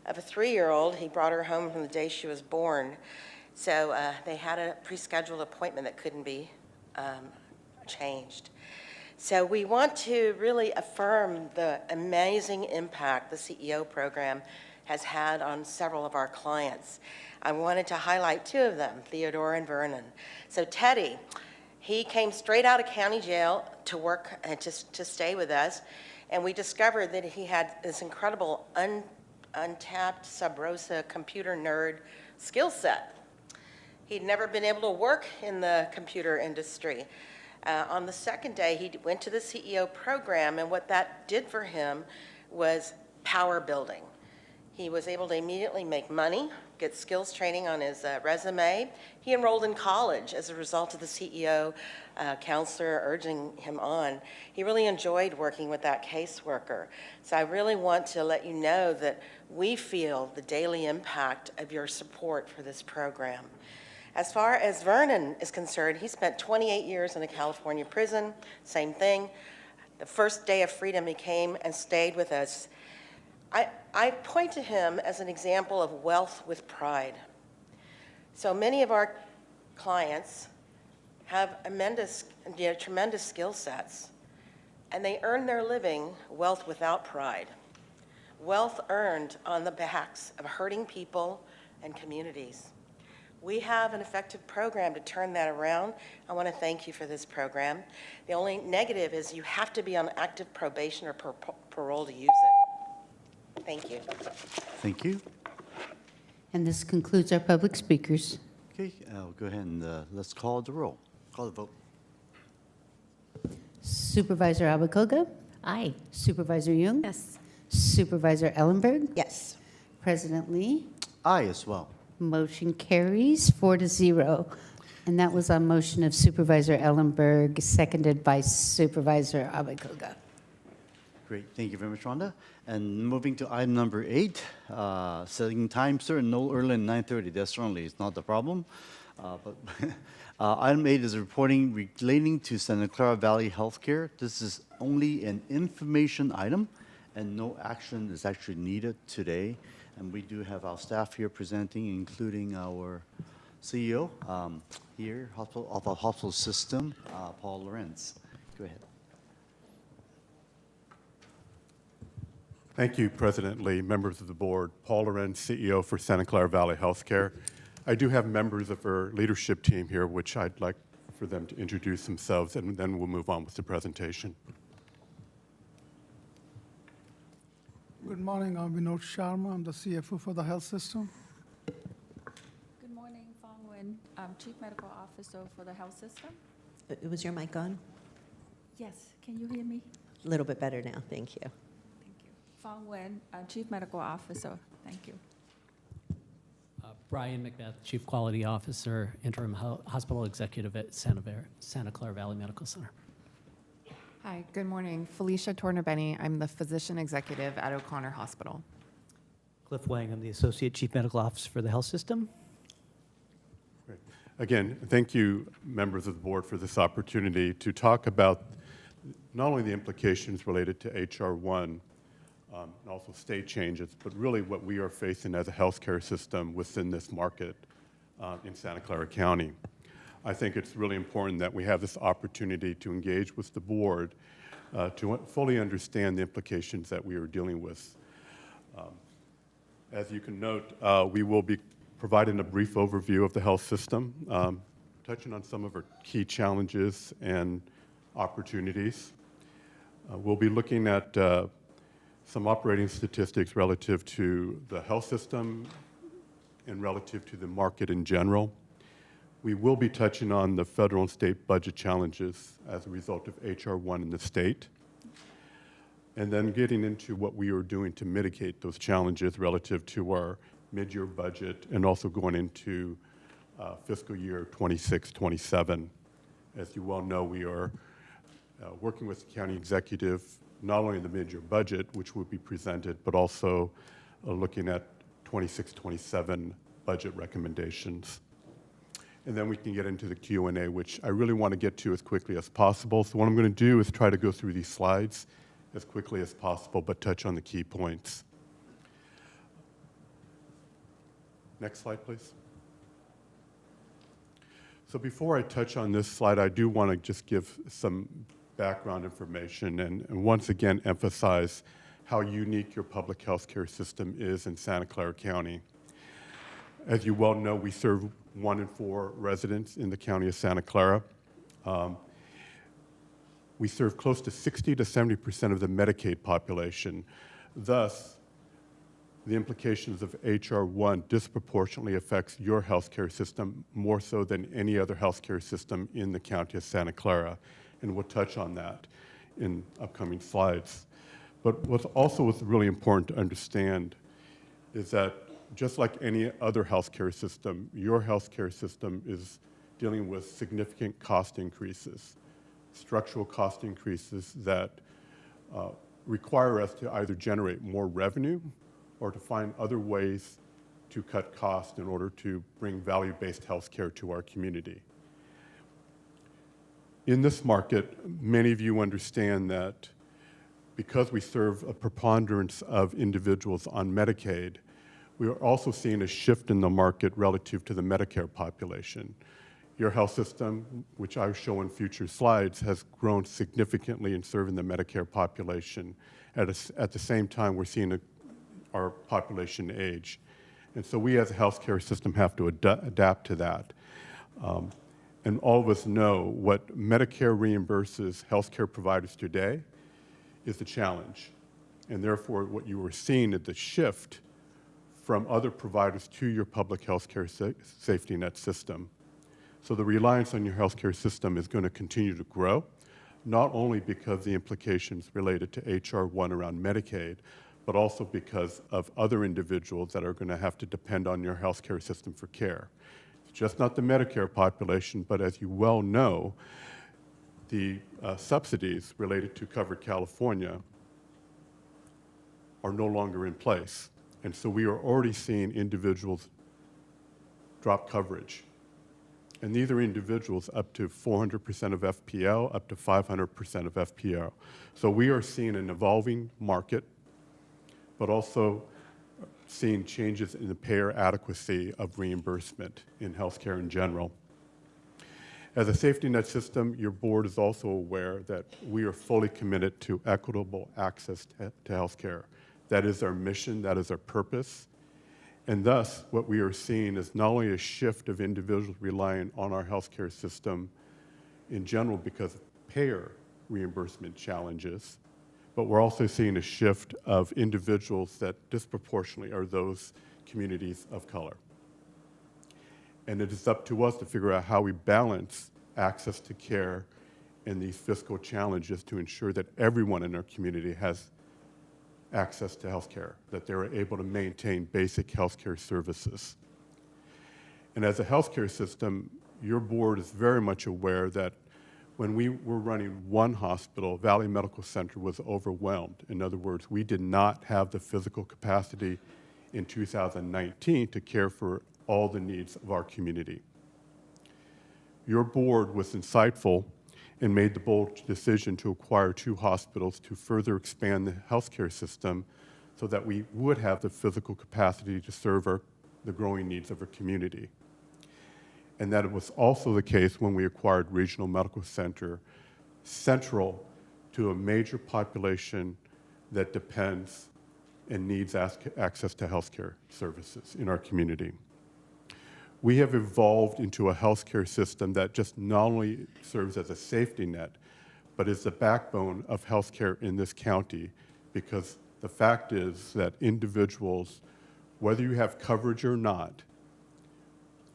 Speaker 13: of a 3-year-old. He brought her home from the day she was born. So they had a pre-scheduled appointment that couldn't be changed. So we want to really affirm the amazing impact the CEO program has had on several of our clients. I wanted to highlight 2 of them, Theodore and Vernon. So Teddy, he came straight out of county jail to work and to stay with us, and we discovered that he had this incredible untapped sub rosa computer nerd skill set. He'd never been able to work in the computer industry. On the second day, he went to the CEO program, and what that did for him was power building. He was able to immediately make money, get skills training on his resume. He enrolled in college as a result of the CEO counselor urging him on. He really enjoyed working with that caseworker. So I really want to let you know that we feel the daily impact of your support for this program. As far as Vernon is concerned, he spent 28 years in a California prison, same thing. The first day of freedom he came and stayed with us. I point to him as an example of wealth with pride. So many of our clients have tremendous skill sets, and they earn their living wealth without pride. Wealth earned on the backs of hurting people and communities. We have an effective program to turn that around. I want to thank you for this program. The only negative is you have to be on active probation or parole to use it. Thank you.
Speaker 1: Thank you.
Speaker 2: And this concludes our public speakers.
Speaker 1: Okay, I'll go ahead and let's call the roll. Call the vote.
Speaker 2: Supervisor Abakoga?
Speaker 7: Aye.
Speaker 2: Supervisor Jung?
Speaker 7: Yes.
Speaker 2: Supervisor Ellenberg?
Speaker 4: Yes.
Speaker 2: President Lee?
Speaker 1: Aye as well.
Speaker 2: Motion carries 4-0. And that was on motion of Supervisor Ellenberg, seconded by Supervisor Abakoga.
Speaker 1: Great, thank you very much, Rhonda. And moving to item number 8, setting time certain no earlier than 9:30. That certainly is not the problem. But item 8 is reporting relating to Santa Clara Valley Healthcare. This is only an information item, and no action is actually needed today. And we do have our staff here presenting, including our CEO here of our hospital system, Paul Lorenz. Go ahead.
Speaker 12: Thank you, President Lee, members of the board. Paul Lorenz, CEO for Santa Clara Valley Healthcare. I do have members of our leadership team here, which I'd like for them to introduce themselves, and then we'll move on with the presentation.
Speaker 14: Good morning, I'm Vinod Sharma. I'm the CFO for the health system.
Speaker 15: Good morning, Fong Nguyen. I'm Chief Medical Officer for the health system.
Speaker 4: Was your mic on?
Speaker 15: Yes, can you hear me?
Speaker 4: A little bit better now, thank you.
Speaker 15: Fong Nguyen, Chief Medical Officer. Thank you.
Speaker 24: Brian McBeth, Chief Quality Officer, Interim Hospital Executive at Santa Clara Valley Medical Center.
Speaker 25: Hi, good morning. Felicia Torner-Benny. I'm the Physician Executive at O'Connor Hospital.
Speaker 26: Cliff Wang, I'm the Associate Chief Medical Officer for the health system.
Speaker 12: Great. Again, thank you, members of the board, for this opportunity to talk about not only the implications related to HR 1, and also state changes, but really what we are facing as a healthcare system within this market in Santa Clara County. I think it's really important that we have this opportunity to engage with the board to fully understand the implications that we are dealing with. As you can note, we will be providing a brief overview of the health system, touching on some of our key challenges and opportunities. We'll be looking at some operating statistics relative to the health system and relative to the market in general. We will be touching on the federal and state budget challenges as a result of HR 1 in the state, and then getting into what we are doing to mitigate those challenges relative to our mid-year budget and also going into fiscal year 26-27. As you well know, we are working with the county executive not only in the mid-year budget, which will be presented, but also looking at 26-27 budget recommendations. And then we can get into the Q&A, which I really want to get to as quickly as possible. So what I'm going to do is try to go through these slides as quickly as possible, but touch on the key points. Next slide, please. So before I touch on this slide, I do want to just give some background information and once again emphasize how unique your public health care system is in Santa Clara County. As you well know, we serve 1 in 4 residents in the county of Santa Clara. We serve close to 60 to 70% of the Medicaid population. Thus, the implications of HR 1 disproportionately affects your healthcare system more so than any other healthcare system in the county of Santa Clara. And we'll touch on that in upcoming slides. But what's really important to understand is that just like any other healthcare system, your healthcare system is dealing with significant cost increases, structural cost increases that require us to either generate more revenue or to find other ways to cut costs in order to bring value-based healthcare to our community. In this market, many of you understand that because we serve a preponderance of individuals on Medicaid, we are also seeing a shift in the market relative to the Medicare population. Your health system, which I will show in future slides, has grown significantly in serving the Medicare population. At the same time, we're seeing our population age. And so we as a healthcare system have to adapt to that. And all of us know what Medicare reimburses healthcare providers today is the challenge. And therefore, what you are seeing is the shift from other providers to your public healthcare safety net system. So the reliance on your healthcare system is going to continue to grow, not only because the implications related to HR 1 around Medicaid, but also because of other individuals that are going to have to depend on your healthcare system for care. It's just not the Medicare population, but as you well know, the subsidies related to Covered California are no longer in place. And so we are already seeing individuals drop coverage. And these are individuals up to 400% of FPL, up to 500% of FPL. So we are seeing an evolving market, but also seeing changes in the payer adequacy of reimbursement in healthcare in general. As a safety net system, your board is also aware that we are fully committed to equitable access to healthcare. That is our mission, that is our purpose. And thus, what we are seeing is not only a shift of individuals relying on our healthcare system in general because of payer reimbursement challenges, but we're also seeing a shift of individuals that disproportionately are those communities of color. And it is up to us to figure out how we balance access to care and these fiscal challenges to ensure that everyone in our community has access to health care, that they're able to maintain basic healthcare services. And as a healthcare system, your board is very much aware that when we were running one hospital, Valley Medical Center was overwhelmed. In other words, we did not have the physical capacity in 2019 to care for all the needs of our community. Your board was insightful and made the bold decision to acquire 2 hospitals to further expand the healthcare system so that we would have the physical capacity to serve the growing needs of our community. And that it was also the case when we acquired Regional Medical Center, central to a major population that depends and needs access to healthcare services in our community. We have evolved into a healthcare system that just not only serves as a safety net, but is the backbone of healthcare in this county, because the fact is that individuals, whether you have coverage or not,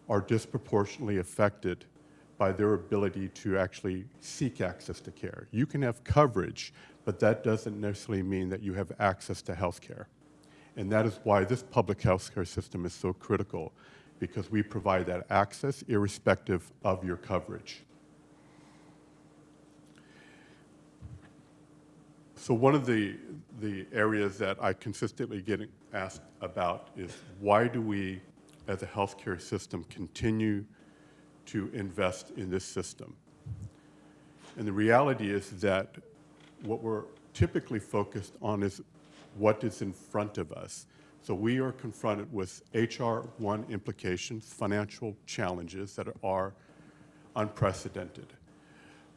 Speaker 12: are disproportionately affected by their ability to actually seek access to care. You can have coverage, but that doesn't necessarily mean that you have access to health care. And that is why this public health care system is so critical, because we provide that access irrespective of your coverage. So one of the areas that I consistently get asked about is, why do we, as a healthcare system, continue to invest in this system? And the reality is that what we're typically focused on is what is in front of us. So we are confronted with HR 1 implications, financial challenges that are unprecedented.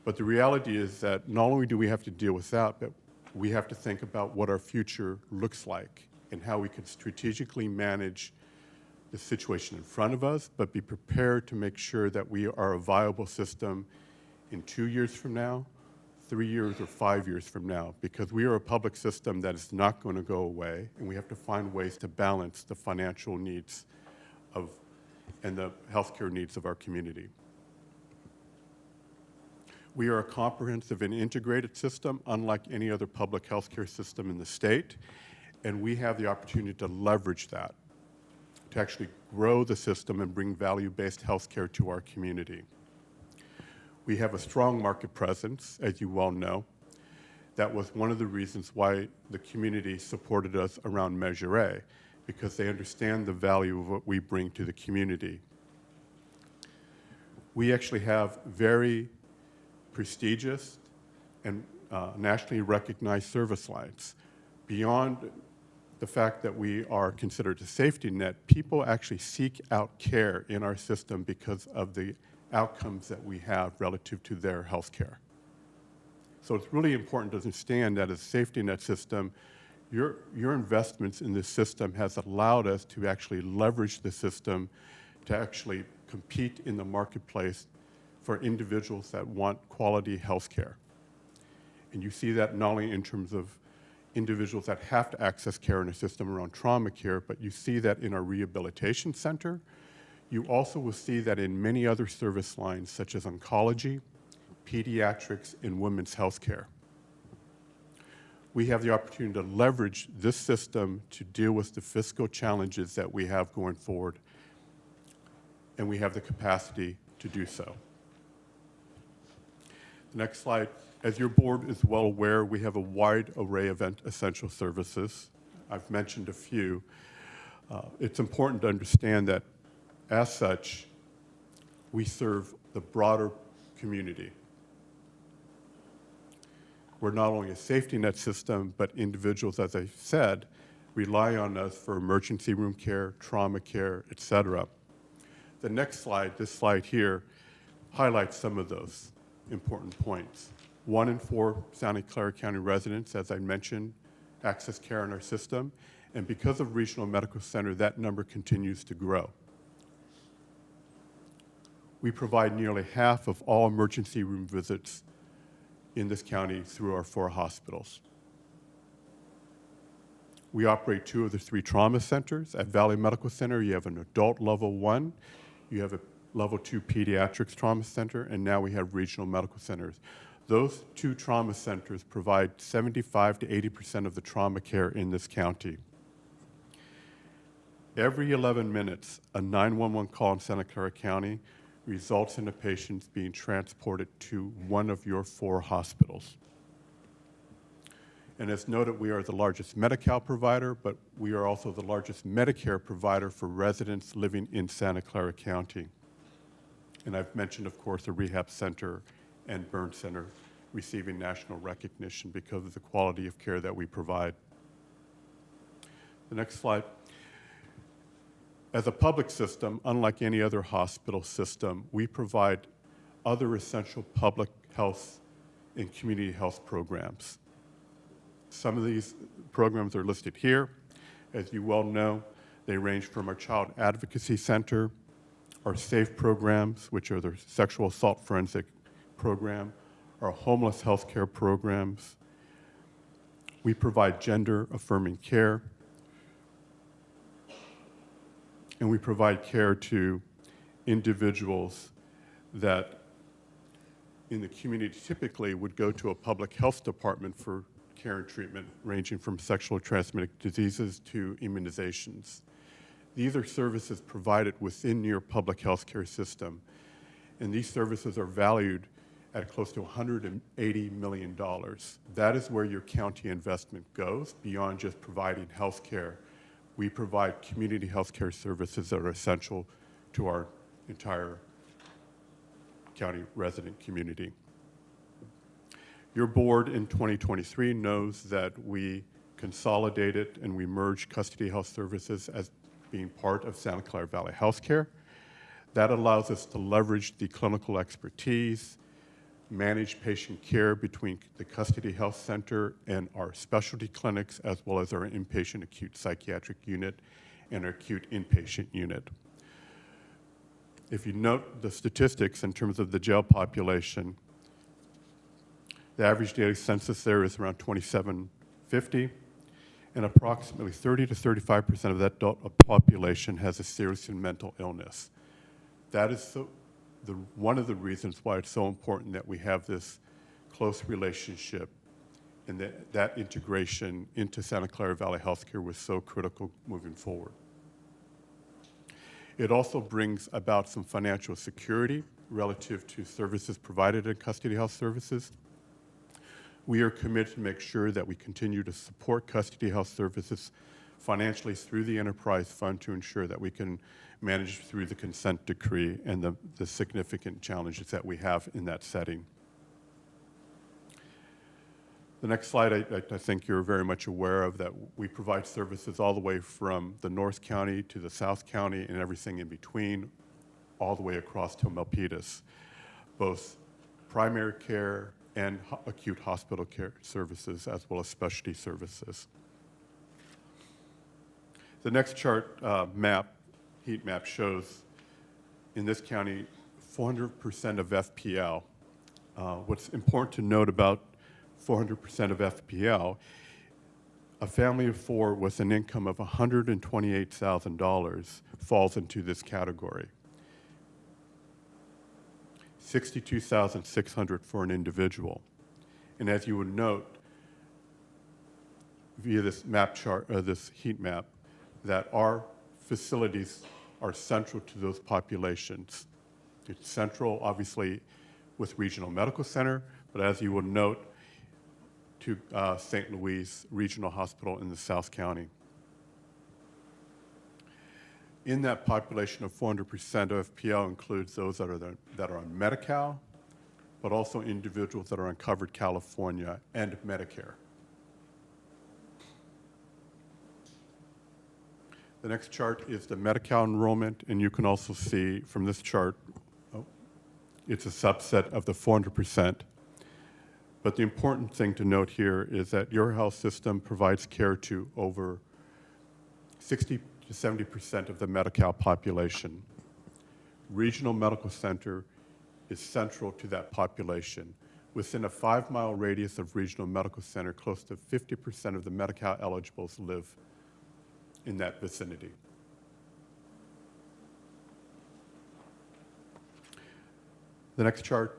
Speaker 12: But the reality is that not only do we have to deal with that, but we have to think about what our future looks like and how we can strategically manage the situation in front of us, but be prepared to make sure that we are a viable system in 2 years from now, 3 years, or 5 years from now, because we are a public system that is not going to go away, and we have to find ways to balance the financial needs and the healthcare needs of our community. We are a comprehensive and integrated system, unlike any other public healthcare system in the state, And we have the opportunity to leverage that, to actually grow the system and bring value-based healthcare to our community. We have a strong market presence, as you well know. That was one of the reasons why the community supported us around Measure A, because they understand the value of what we bring to the community. We actually have very prestigious and nationally recognized service lines. Beyond the fact that we are considered a safety net, people actually seek out care in our system because of the outcomes that we have relative to their health care. So it's really important to understand that as a safety net system, your investments in this system has allowed us to actually leverage the system to actually compete in the marketplace for individuals that want quality health care. And you see that not only in terms of individuals that have to access care in a system around trauma care, but you see that in our rehabilitation center. You also will see that in many other service lines, such as oncology, pediatrics, and women's health care. We have the opportunity to leverage this system to deal with the fiscal challenges that we have going forward, and we have the capacity to do so. The next slide. As your board is well aware, we have a wide array of essential services. I've mentioned a few. It's important to understand that, as such, we serve the broader community. We're not only a safety net system, but individuals, as I said, rely on us for emergency room care, trauma care, et cetera. The next slide, this slide here, highlights some of those important points. 1 in 4 Santa Clara County residents, as I mentioned, access care in our system. And because of Regional Medical Center, that number continues to grow. We provide nearly half of all emergency room visits in this county through our 4 hospitals. We operate 2 of the 3 trauma centers. At Valley Medical Center, you have an adult level 1, you have a level 2 pediatrics trauma center, and now we have regional medical centers. Those 2 trauma centers provide 75 to 80% of the trauma care in this county. Every 11 minutes, a 911 call in Santa Clara County results in a patient being transported to one of your 4 hospitals. And as noted, we are the largest Medi-Cal provider, but we are also the largest Medicare provider for residents living in Santa Clara County. And I've mentioned, of course, the rehab center and burn center receiving national recognition because of the quality of care that we provide. The next slide. As a public system, unlike any other hospital system, we provide other essential public health and community health programs. Some of these programs are listed here. As you well know, they range from our Child Advocacy Center, our SAFE programs, which are the sexual assault forensic program, our homeless health care programs. We provide gender-affirming care, and we provide care to individuals that in the community typically would go to a public health department for care and treatment, ranging from sexually transmitted diseases to immunizations. These are services provided within your public health care system, and these services are valued at close to $180 million. That is where your county investment goes, beyond just providing health care. We provide community health care services that are essential to our entire county resident community. Your board in 2023 knows that we consolidated and we merged custody health services as being part of Santa Clara Valley Healthcare. That allows us to leverage the clinical expertise, manage patient care between the custody health center and our specialty clinics, as well as our inpatient acute psychiatric unit and our acute inpatient unit. If you note the statistics in terms of the jail population, the average daily census there is around 2,750, and approximately 30 to 35% of that adult population has a serious mental illness. That is one of the reasons why it's so important that we have this close relationship and that integration into Santa Clara Valley Healthcare was so critical moving forward. It also brings about some financial security relative to services provided in custody health services. We are committed to make sure that we continue to support custody health services financially through the enterprise fund to ensure that we can manage through the consent decree and the significant challenges that we have in that setting. The next slide, I think you're very much aware of, that we provide services all the way from the North County to the South County and everything in between, all the way across to Milpitas, both primary care and acute hospital care services, as well as specialty services. The next chart heat map shows in this county 400% of FPL. What's important to note about 400% of FPL, a family of four with an income of $128,000 falls into this category. $62,600 for an individual. And as you would note, via this map chart, this heat map, that our facilities are central to those populations. It's central, obviously, with Regional Medical Center, but as you would note, to St. Louis Regional Hospital in the South County. In that population of 400% of FPL includes those that are on Medi-Cal, but also individuals that are on Covered California and Medicare. The next chart is the Medi-Cal enrollment, and you can also see from this chart, it's a subset of the 400%. But the important thing to note here is that your health system provides care to over 60 to 70% of the Medi-Cal population. Regional Medical Center is central to that population. Within a 5-mile radius of Regional Medical Center, close to 50% of the Medi-Cal eligibles live in that vicinity. The next chart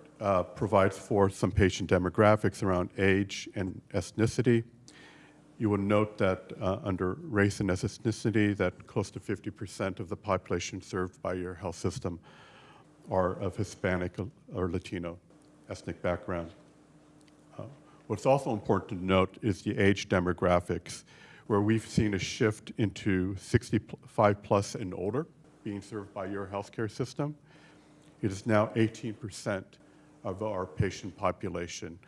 Speaker 12: provides for some patient demographics around age and ethnicity. You will note that under race and ethnicity, that close to 50% of the population served by your health system are of Hispanic or Latino ethnic background. What's also important to note is the age demographics, where we've seen a shift into 65 plus and older being served by your healthcare system. It is now 18% of our patient population,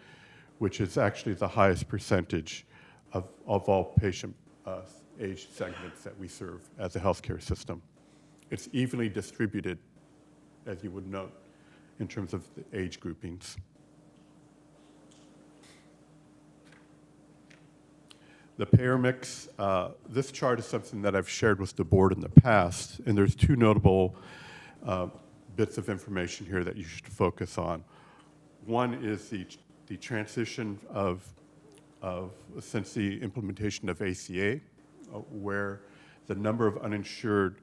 Speaker 12: which is actually the highest percentage of all patient age segments that we serve as a healthcare system. It's evenly distributed, as you would note, in terms of the age groupings. The payer mix, this chart is something that I've shared with the board in the past, and there's two notable bits of information here that you should focus on. One is the transition since the implementation of ACA, where the number of uninsured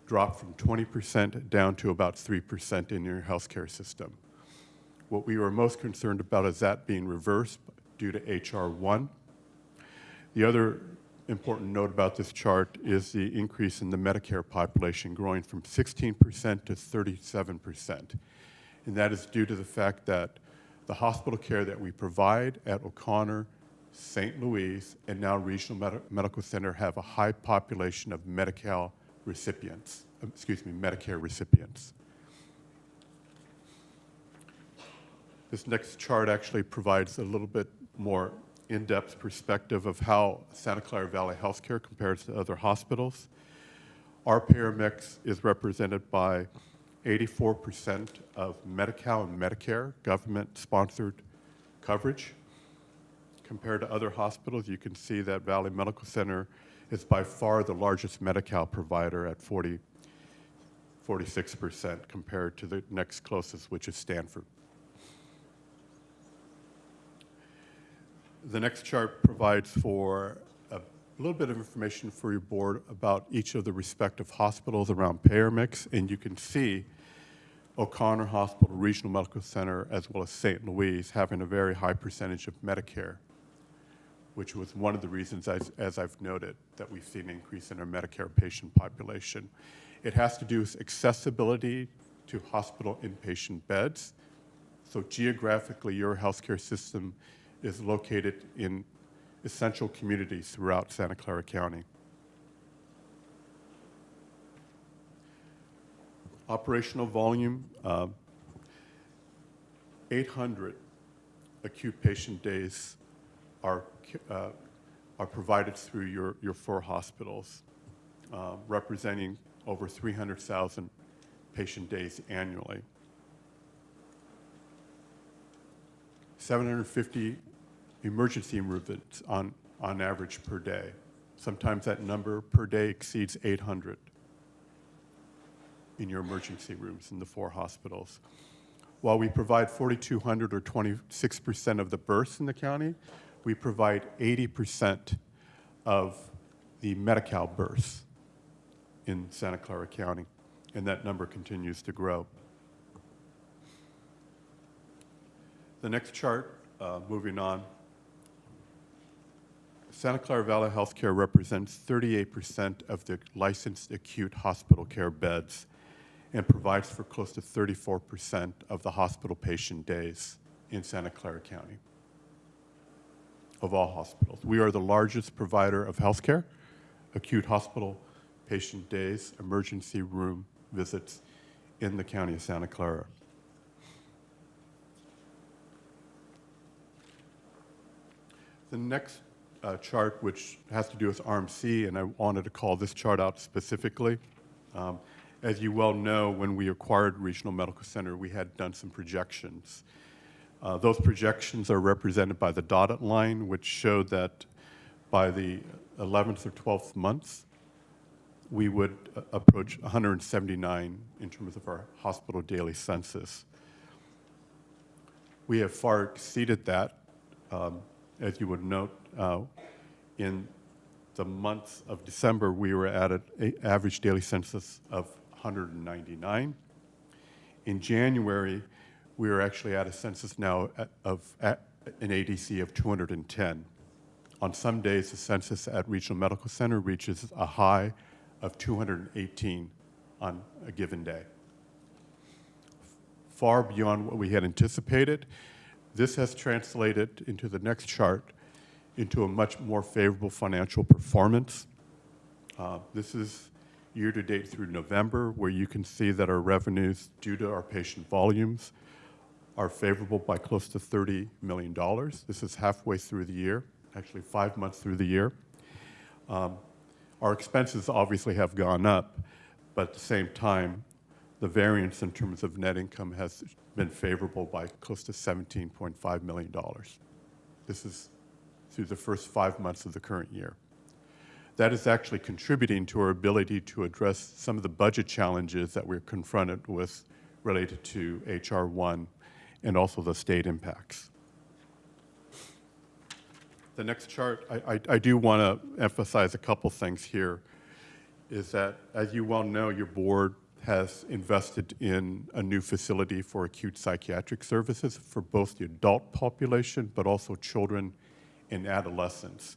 Speaker 12: dropped from 20% down to about 3% in your healthcare system. What we were most concerned about is that being reversed due to HR 1. The other important note about this chart is the increase in the Medicare population growing from 16% to 37%. And that is due to the fact that the hospital care that we provide at O'Connor, St. Louis, and now Regional Medical Center have a high population of Medicare recipients. This next chart actually provides a little bit more in-depth perspective of how Santa Clara Valley Healthcare compares to other hospitals. Our payer mix is represented by 84% of Medi-Cal and Medicare government-sponsored coverage. Compared to other hospitals, you can see that Valley Medical Center is by far the largest Medi-Cal provider at 46% compared to the next closest, which is Stanford. The next chart provides for a little bit of information for your board about each of the respective hospitals around payer mix, and you can see O'Connor Hospital, Regional Medical Center, as well as St. Louis having a very high percentage of Medicare which was one of the reasons, as I've noted, that we've seen an increase in our Medicare patient population. It has to do with accessibility to hospital inpatient beds. So geographically, your healthcare system is located in essential communities throughout Santa Clara County. Operational volume, 800 acute patient days are provided through your 4 hospitals, representing over 300,000 patient days annually. 750 emergency room visits on average per day. Sometimes that number per day exceeds 800 in your emergency rooms in the 4 hospitals. While we provide 4,200 or 26% of the births in the county, we provide 80% of the Medi-Cal births in Santa Clara County, and that number continues to grow. The next chart, moving on. Santa Clara Valley Healthcare represents 38% of the licensed acute hospital care beds and provides for close to 34% of the hospital patient days in Santa Clara County, of all hospitals. We are the largest provider of healthcare, acute hospital patient days, emergency room visits in the county of Santa Clara. The next chart, which has to do with RMC, and I wanted to call this chart out specifically. As you well know, when we acquired Regional Medical Center, we had done some projections. Those projections are represented by the dotted line, which showed that by the 11th or 12th month, we would approach 179 in terms of our hospital daily census. We have far exceeded that. As you would note, in the month of December, we were at an average daily census of 199. In January, we are actually at a census now of an ADC of 210. On some days, the census at Regional Medical Center reaches a high of 218 on a given day. Far beyond what we had anticipated. This has translated into the next chart into a much more favorable financial performance. This is year-to-date through November, where you can see that our revenues, due to our patient volumes, are favorable by close to $30 million. This is halfway through the year, actually 5 months through the year. Our expenses obviously have gone up, but at the same time, the variance in terms of net income has been favorable by close to $17.5 million. This is through the first 5 months of the current year. That is actually contributing to our ability to address some of the budget challenges that we're confronted with related to HR 1 and also the state impacts. The next chart, I do want to emphasize a couple things here, is that, as you well know, your board has invested in a new facility for acute psychiatric services for both the adult population, but also children and adolescents.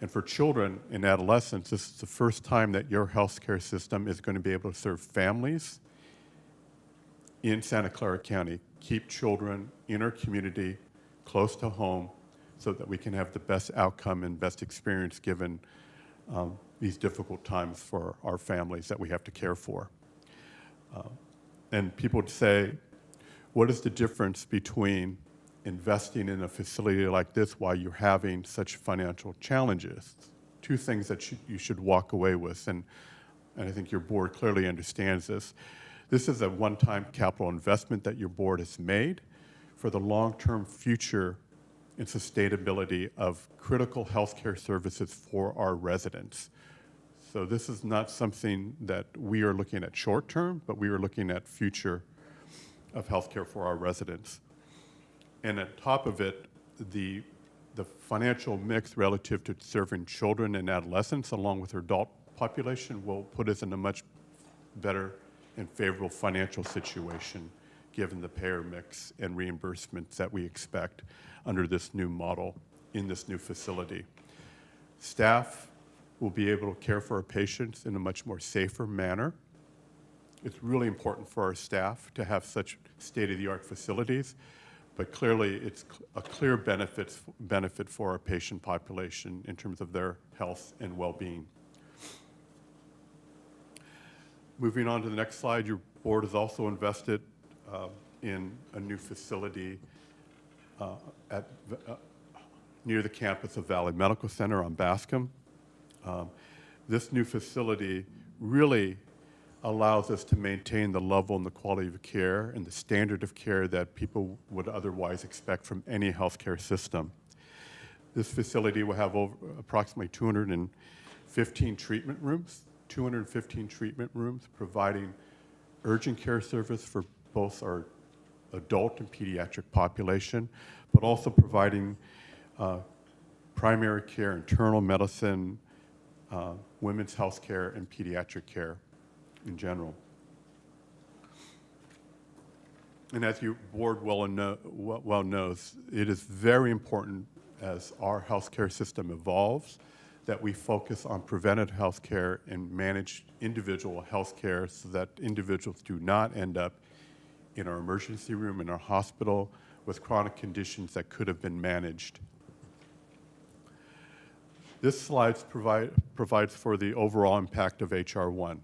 Speaker 12: And for children and adolescents, this is the first time that your healthcare system is going to be able to serve families in Santa Clara County, keep children in our community, close to home, so that we can have the best outcome and best experience given these difficult times for our families that we have to care for. And people would say, what is the difference between investing in a facility like this while you're having such financial challenges? Two things that you should walk away with, and I think your board clearly understands this. This is a one-time capital investment that your board has made for the long-term future and sustainability of critical healthcare services for our residents. So this is not something that we are looking at short term, but we are looking at future of healthcare for our residents. And on top of it, the financial mix relative to serving children and adolescents along with our adult population will put us in a much better and favorable financial situation given the payer mix and reimbursements that we expect under this new model in this new facility. Staff will be able to care for our patients in a much more safer manner. It's really important for our staff to have such state-of-the-art facilities, but clearly it's a clear benefit for our patient population in terms of their health and well-being. Moving on to the next slide, your board has also invested in a new facility near the campus of Valley Medical Center on Bascom. This new facility really allows us to maintain the level and the quality of care and the standard of care that people would otherwise expect from any healthcare system. This facility will have approximately 215 treatment rooms, providing urgent care service for both our adult and pediatric population, but also providing primary care, internal medicine, women's health care, and pediatric care in general. And as your board well knows, it is very important as our healthcare system evolves that we focus on preventive health care and manage individual health care so that individuals do not end up in our emergency room, in our hospital, with chronic conditions that could have been managed. This slide provides for the overall impact of H.R. 1.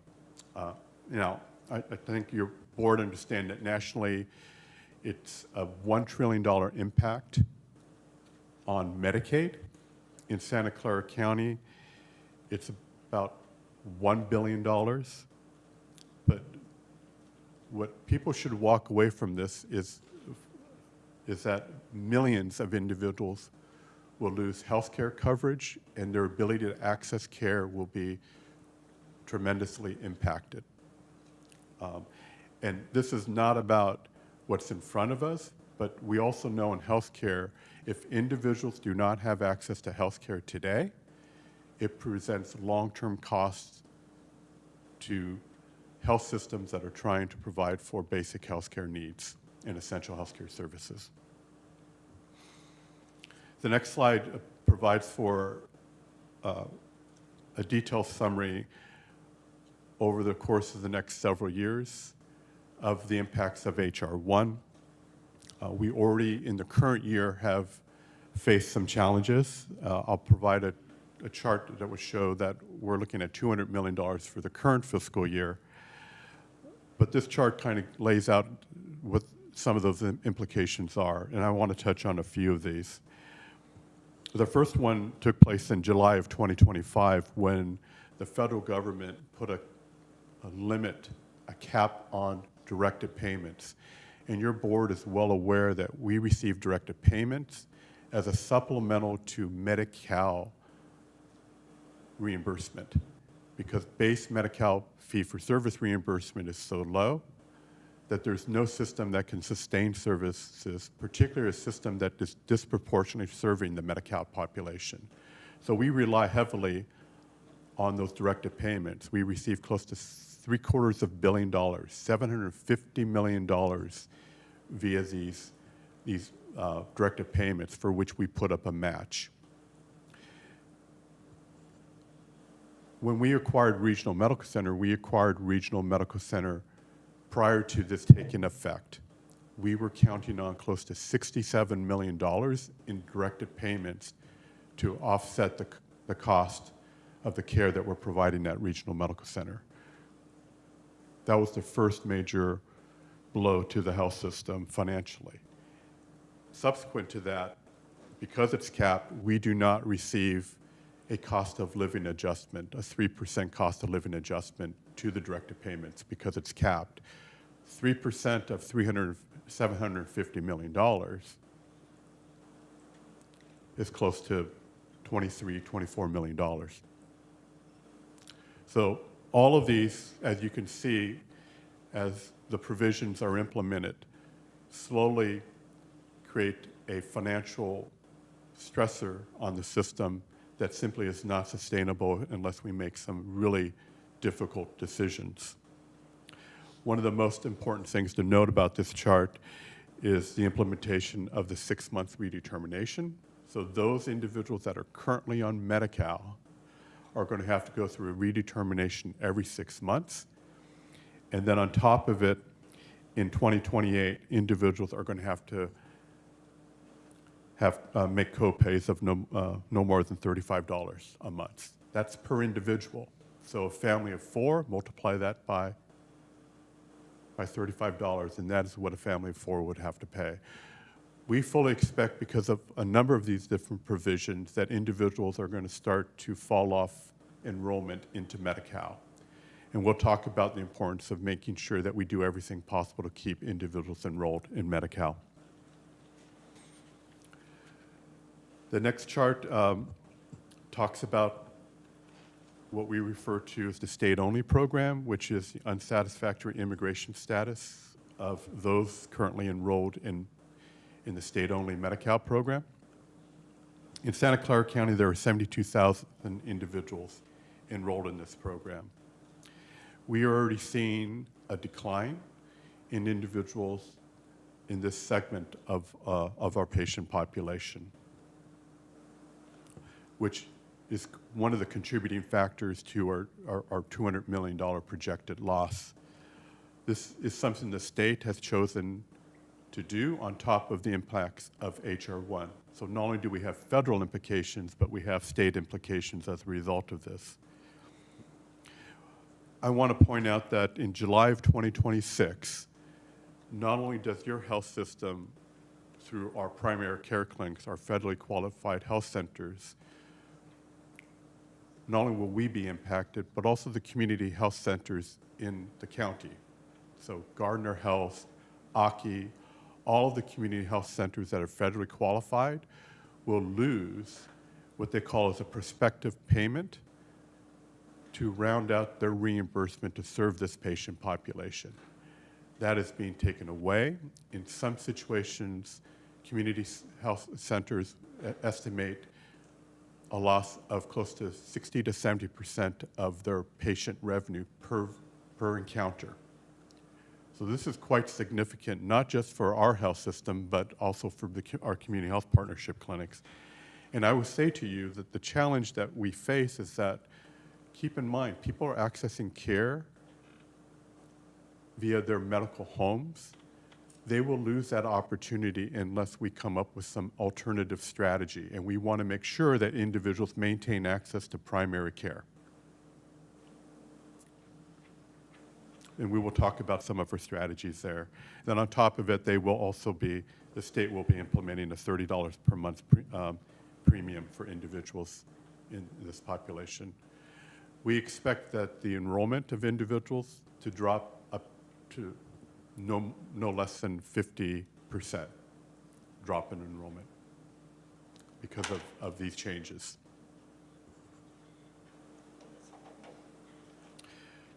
Speaker 12: I think your board understands that nationally it's a $1 trillion impact on Medicaid. In Santa Clara County, it's about $1 billion. But what people should walk away from this is that millions of individuals will lose health care coverage and their ability to access care will be tremendously impacted. And this is not about what's in front of us, but we also know in healthcare, if individuals do not have access to healthcare today, it presents long-term costs to health systems that are trying to provide for basic healthcare needs and essential healthcare services. The next slide provides for a detailed summary over the course of the next several years of the impacts of H.R. 1. We already, in the current year, have faced some challenges. I'll provide a chart that will show that we're looking at $200 million for the current fiscal year. But this chart kind of lays out what some of those implications are, and I want to touch on a few of these. The first one took place in July of 2025 when the federal government put a limit, a cap on directed payments. And your board is well aware that we receive directed payments as a supplemental to Medi-Cal reimbursement because base Medi-Cal fee-for-service reimbursement is so low that there's no system that can sustain services, particularly a system that is disproportionately serving the Medi-Cal population. So we rely heavily on those directed payments. We receive close to $750 million, $750 million via these directed payments for which we put up a match. When we acquired Regional Medical Center, we acquired Regional Medical Center prior to this taking effect. We were counting on close to $67 million in directed payments to offset the cost of the care that we're providing at Regional Medical Center. That was the first major blow to the health system financially. Subsequent to that, because it's capped, we do not receive a cost of living adjustment, a 3% cost of living adjustment to the directed payments because it's capped. 3% of $750 million is close to $24 million. So all of these, as you can see, as the provisions are implemented, slowly create a financial stressor on the system that simply is not sustainable unless we make some really difficult decisions. One of the most important things to note about this chart is the implementation of the 6-month redetermination. So those individuals that are currently on Medi-Cal are going to have to go through a redetermination every 6 months. And then on top of it, in 2028, individuals are going to make co-pays of no more than $35 a month. That's per individual. So a family of 4, multiply that by $35, and that is what a family of 4 would have to pay. We fully expect, because of a number of these different provisions, that individuals are going to start to fall off enrollment into Medi-Cal. And we'll talk about the importance of making sure that we do everything possible to keep individuals enrolled in Medi-Cal. The next chart talks about what we refer to as the state-only program, which is the unsatisfactory immigration status of those currently enrolled in the state-only Medi-Cal program. In Santa Clara County, there are 72,000 individuals enrolled in this program. We are already seeing a decline in individuals in this segment of our patient population, which is one of the contributing factors to our $200 million projected loss. This is something the state has chosen to do on top of the impacts of H.R. 1. So not only do we have federal implications, but we have state implications as a result of this. I want to point out that in July of 2026, not only does your health system, through our primary care clinics, our federally qualified health centers, not only will we be impacted, but also the community health centers in the county. So Gardner Health, Aki, all of the community health centers that are federally qualified will lose what they call as a prospective payment to round out their reimbursement to serve this patient population. That is being taken away. In some situations, community health centers estimate a loss of close to 60 to 70% of their patient revenue per encounter. So this is quite significant, not just for our health system, but also for our community health partnership clinics. And I would say to you that the challenge that we face is that, keep in mind, people are accessing care via their medical homes. They will lose that opportunity unless we come up with some alternative strategy. And we want to make sure that individuals maintain access to primary care. And we will talk about some of our strategies there. Then on top of it, the state will be implementing a $30 per month premium for individuals in this population. We expect that the enrollment of individuals to drop up to no less than 50% drop in enrollment because of these changes.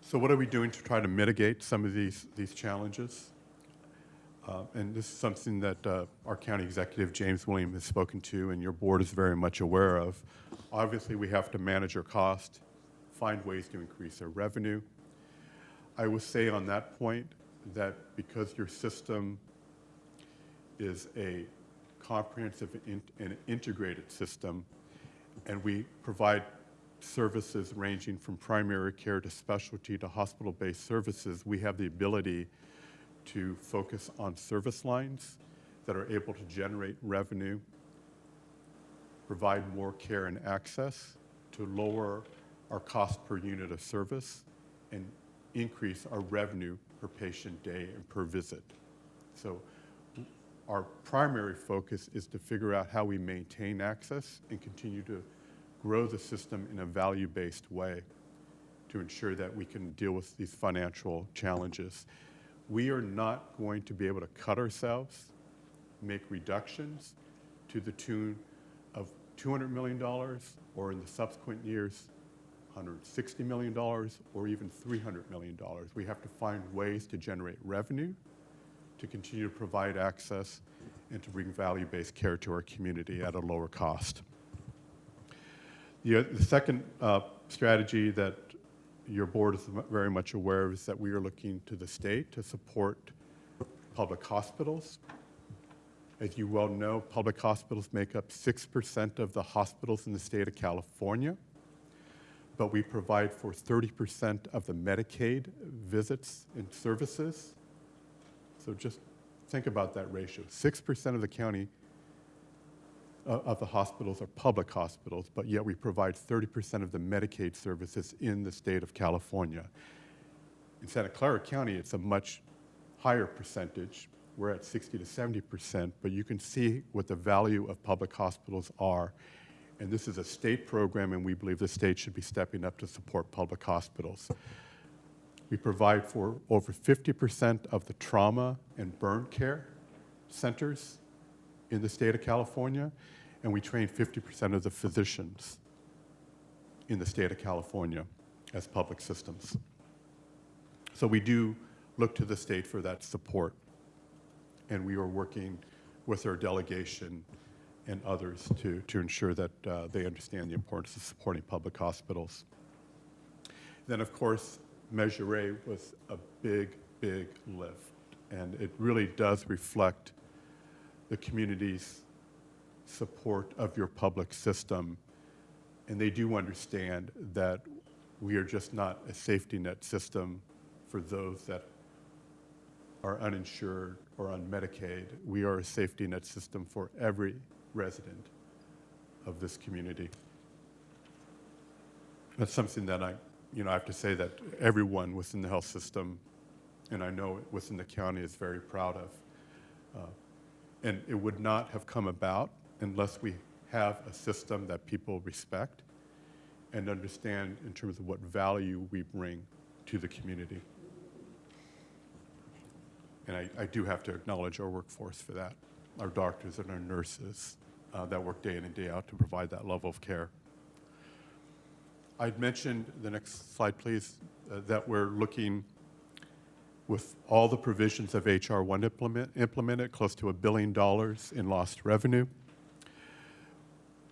Speaker 12: So what are we doing to try to mitigate some of these challenges? And this is something that our county executive, James William, has spoken to, and your board is very much aware of. Obviously, we have to manage our cost, find ways to increase our revenue. I will say on that point that because your system is a comprehensive and integrated system, and we provide services ranging from primary care to specialty to hospital-based services, we have the ability to focus on service lines that are able to generate revenue, provide more care and access to lower our cost per unit of service, and increase our revenue per patient day and per visit. So our primary focus is to figure out how we maintain access and continue to grow the system in a value-based way to ensure that we can deal with these financial challenges. We are not going to be able to cut ourselves, make reductions to the tune of $200 million, or in the subsequent years, $160 million, or even $300 million. We have to find ways to generate revenue, to continue to provide access, and to bring value-based care to our community at a lower cost. The second strategy that your board is very much aware of is that we are looking to the state to support public hospitals. As you well know, public hospitals make up 6% of the hospitals in the state of California, but we provide for 30% of the Medicaid visits and services. So just think about that ratio. 6% of the county of the hospitals are public hospitals, but yet we provide 30% of the Medicaid services in the state of California. In Santa Clara County, it's a much higher percentage. We're at 60 to 70%, but you can see what the value of public hospitals are. And this is a state program, and we believe the state should be stepping up to support public hospitals. We provide for over 50% of the trauma and burn care centers in the state of California, and we train 50% of the physicians in the state of California as public systems. So we do look to the state for that support, and we are working with our delegation and others to ensure that they understand the importance of supporting public hospitals. Then, of course, Measure A was a big, big lift, and it really does reflect the community's support of your public system, and they do understand that we are just not a safety net system for those that are uninsured or on Medicaid. We are a safety net system for every resident of this community. That's something that I have to say that everyone within the health system, and I know within the county, is very proud of. And it would not have come about unless we have a system that people respect and understand in terms of what value we bring to the community. And I do have to acknowledge our workforce for that, our doctors and our nurses that work day in and day out to provide that level of care. I'd mentioned, the next slide please, that we're looking with all the provisions of H.R. 1 implemented, close to $1 billion in lost revenue.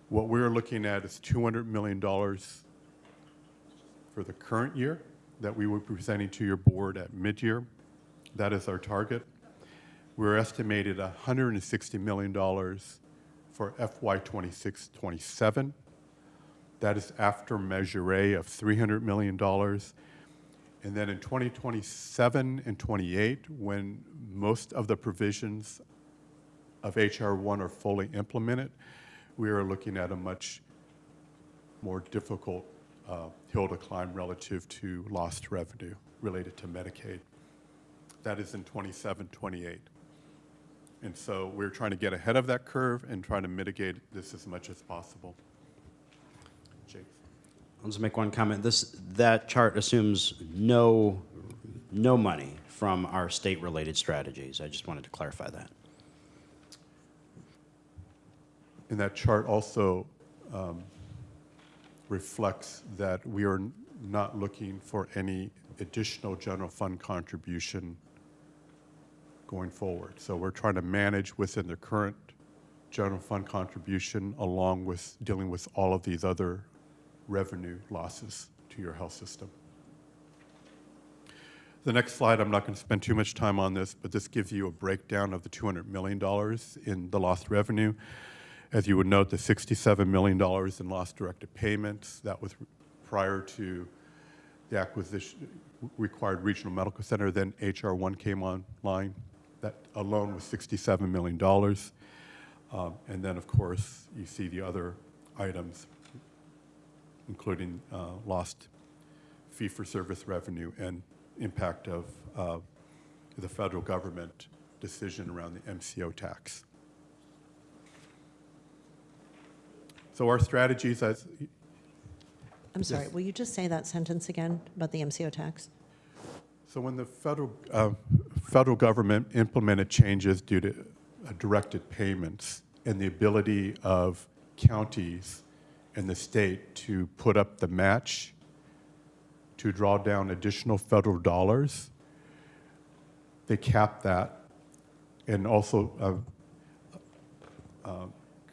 Speaker 12: What we're looking at is $200 million for the current year that we will be presenting to your board at mid-year. That is our target. We're estimated $160 million for FY 26-27. That is after Measure A of $300 million. And then in 2027 and 28, when most of the provisions of H.R. 1 are fully implemented, we are looking at a much more difficult hill to climb relative to lost revenue related to Medicaid. That is in 27, 28. And so we're trying to get ahead of that curve and trying to mitigate this as much as possible. Jake.
Speaker 6: I'll just make one comment. That chart assumes no money from our state-related strategies. I just wanted to clarify that.
Speaker 12: And that chart also reflects that we are not looking for any additional general fund contribution going forward. So we're trying to manage within the current general fund contribution along with dealing with all of these other revenue losses to your health system. The next slide, I'm not going to spend too much time on this, but this gives you a breakdown of the $200 million in the lost revenue. As you would note, the $67 million in lost directed payments, that was prior to the acquisition, required regional medical center, then H.R. 1 came online. That alone was $67 million. And then, of course, you see the other items, including lost fee-for-service revenue and impact of the federal government decision around the MCO tax. So our strategies as...
Speaker 4: I'm sorry, will you just say that sentence again about the MCO tax?
Speaker 12: So when the federal government implemented changes due to directed payments and the ability of counties and the state to put up the match to draw down additional federal dollars, they capped that and also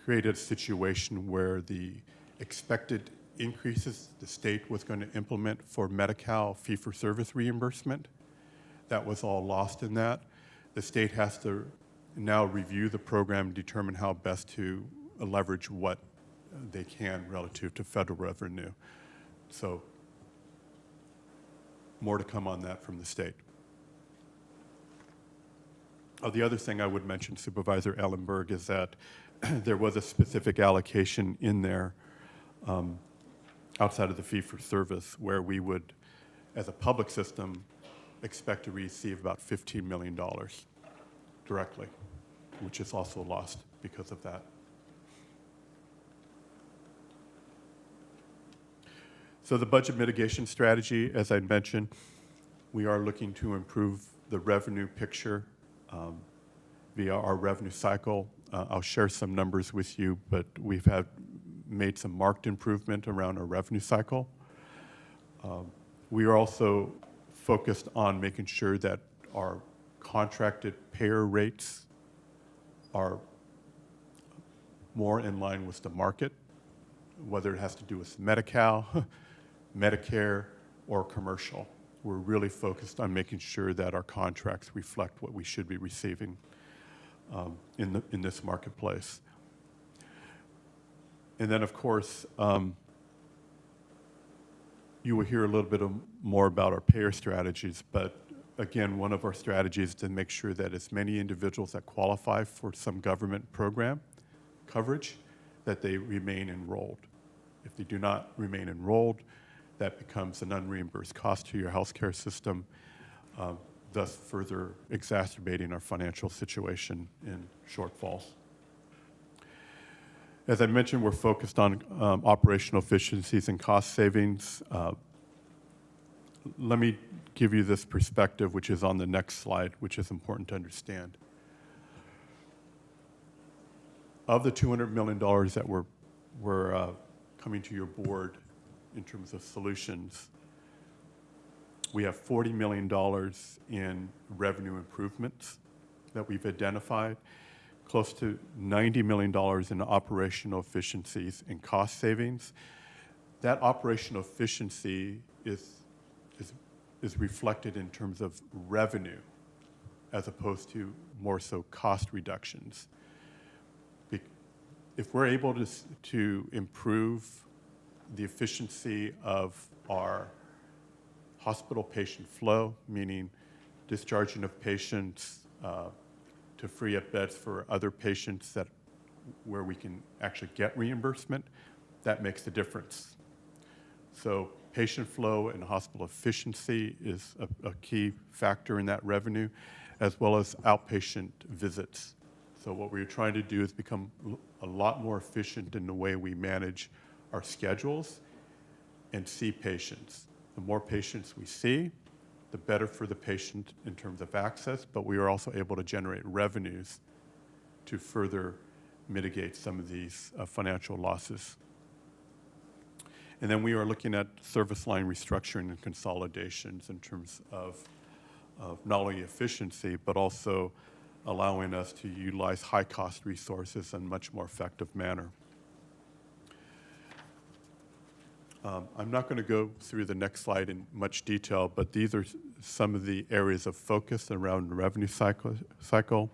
Speaker 12: created a situation where the expected increases the state was going to implement for Medi-Cal fee-for-service reimbursement, that was all lost in that. The state has to now review the program, determine how best to leverage what they can relative to federal revenue. So more to come on that from the state. The other thing I would mention, Supervisor Ellenberg, is that there was a specific allocation in there outside of the fee-for-service where we would, as a public system, expect to receive about $15 million directly, which is also lost because of that. So the budget mitigation strategy, as I mentioned, we are looking to improve the revenue picture via our revenue cycle. I'll share some numbers with you, but we've made some marked improvement around our revenue cycle. We are also focused on making sure that our contracted payer rates are more in line with the market, whether it has to do with Medi-Cal, Medicare, or commercial. We're really focused on making sure that our contracts reflect what we should be receiving in this marketplace. And then, of course, you will hear a little bit more about our payer strategies, but again, one of our strategies is to make sure that as many individuals that qualify for some government program coverage, that they remain enrolled. If they do not remain enrolled, that becomes an unreimbursed cost to your healthcare system, thus further exacerbating our financial situation in shortfalls. As I mentioned, we're focused on operational efficiencies and cost savings. Let me give you this perspective, which is on the next slide, which is important to understand. Of the $200 million that we're coming to your board in terms of solutions, we have $40 million in revenue improvements that we've identified, close to $90 million in operational efficiencies and cost savings. That operational efficiency is reflected in terms of revenue as opposed to more so cost reductions. If we're able to improve the efficiency of our hospital patient flow, meaning discharging of patients to free up beds for other patients where we can actually get reimbursement, that makes a difference. So patient flow and hospital efficiency is a key factor in that revenue, as well as outpatient visits. So what we're trying to do is become a lot more efficient in the way we manage our schedules and see patients. The more patients we see, the better for the patient in terms of access, but we are also able to generate revenues to further mitigate some of these financial losses. And then we are looking at service line restructuring and consolidations in terms of not only efficiency, but also allowing us to utilize high-cost resources in a much more effective manner. I'm not going to go through the next slide in much detail, but these are some of the areas of focus around the revenue cycle,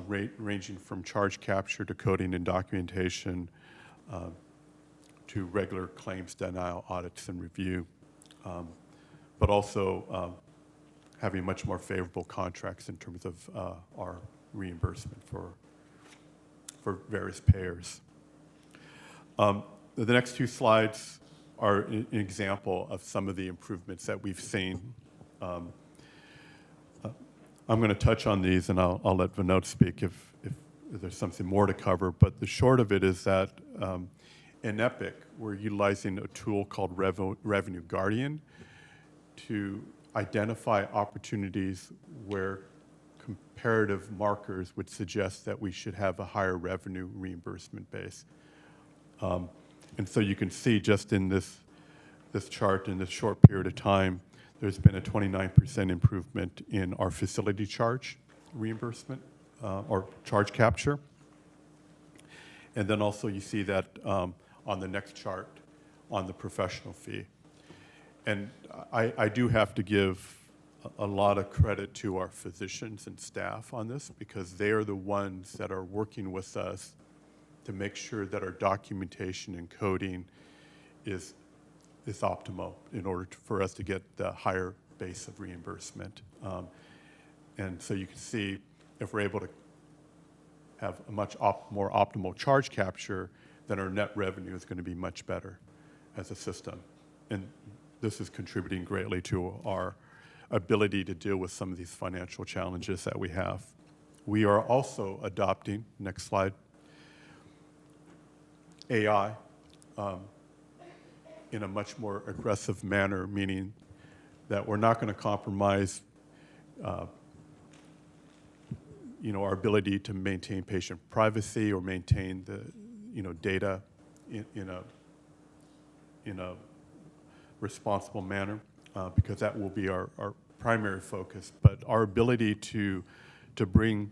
Speaker 12: ranging from charge capture to coding and documentation to regular claims denial audits and review, but also having much more favorable contracts in terms of our reimbursement for various payers. The next two slides are an example of some of the improvements that we've seen. I'm going to touch on these, and I'll let Vinod speak if there's something more to cover. But the short of it is that in Epic, we're utilizing a tool called Revenue Guardian to identify opportunities where comparative markers would suggest that we should have a higher revenue reimbursement base. And so you can see just in this chart, in this short period of time, there's been a 29% improvement in our facility charge reimbursement or charge capture. And then also you see that on the next chart on the professional fee. And I do have to give a lot of credit to our physicians and staff on this because they are the ones that are working with us to make sure that our documentation and coding is optimal in order for us to get the higher base of reimbursement. And so you can see if we're able to have a much more optimal charge capture, then our net revenue is going to be much better as a system. And this is contributing greatly to our ability to deal with some of these financial challenges that we have. We are also adopting, next slide, AI in a much more aggressive manner, meaning that we're not going to compromise our ability to maintain patient privacy or maintain the data in a responsible manner, because that will be our primary focus. But our ability to bring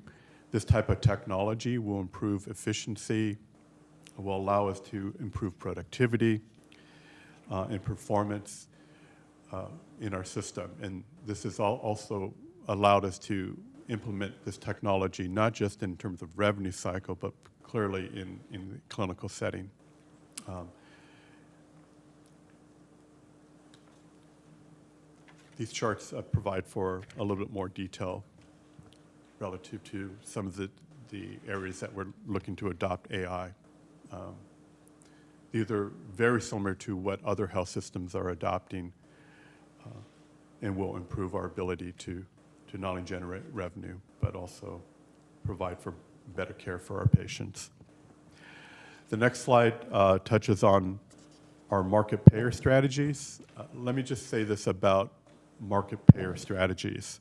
Speaker 12: this type of technology will improve efficiency, will allow us to improve productivity and performance in our system. And this has also allowed us to implement this technology, not just in terms of revenue cycle, but clearly in the clinical setting. These charts provide for a little bit more detail relative to some of the areas that we're looking to adopt AI. These are very similar to what other health systems are adopting and will improve our ability to not only generate revenue, but also provide for better care for our patients. The next slide touches on our market payer strategies. Let me just say this about market payer strategies.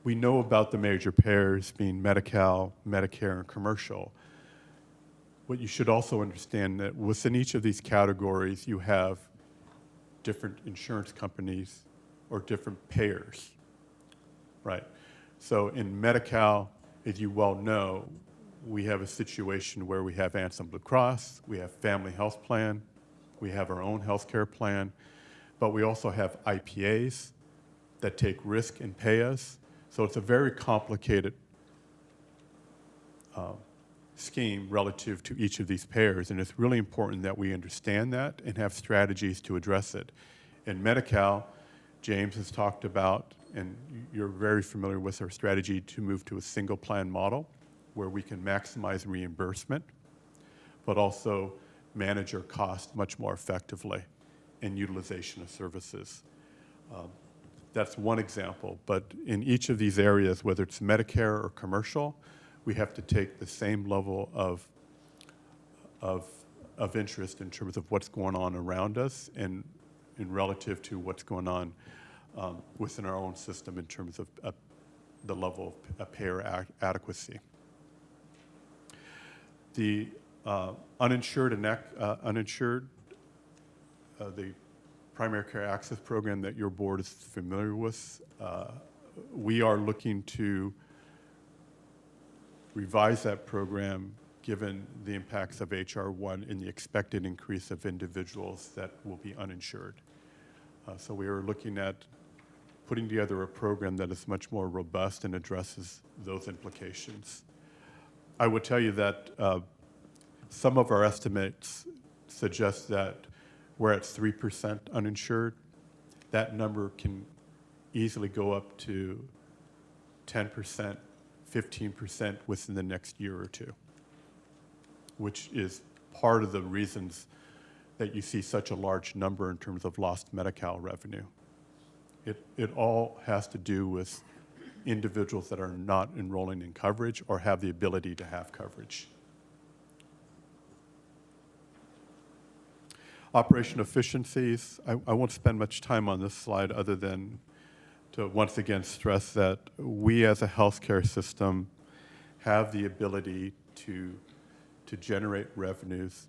Speaker 12: We know about the major payers being Medi-Cal, Medicare, and commercial. What you should also understand that within each of these categories, you have different insurance companies or different payers, right? So in Medi-Cal, as you well know, we have a situation where we have Anthem Blue Cross, we have Family Health Plan, we have our own healthcare plan, but we also have IPAs that take risk and pay us. So it's a very complicated scheme relative to each of these payers, and it's really important that we understand that and have strategies to address it. In Medi-Cal, James has talked about, and you're very familiar with our strategy to move to a single plan model where we can maximize reimbursement, but also manage our costs much more effectively in utilization of services. That's one example, but in each of these areas, whether it's Medicare or commercial, we have to take the same level of interest in terms of what's going on around us and in relative to what's going on within our own system in terms of the level of payer adequacy. The uninsured and uninsured, the primary care access program that your board is familiar with, we are looking to revise that program given the impacts of HR 1 and the expected increase of individuals that will be uninsured. So we are looking at putting together a program that is much more robust and addresses those implications. I would tell you that some of our estimates suggest that we're at 3% uninsured. That number can easily go up to 10%, 15% within the next year or two, which is part of the reasons that you see such a large number in terms of lost Medi-Cal revenue. It all has to do with individuals that are not enrolling in coverage or have the ability to have coverage. Operation efficiencies, I won't spend much time on this slide other than to once again stress that we as a healthcare system have the ability to generate revenues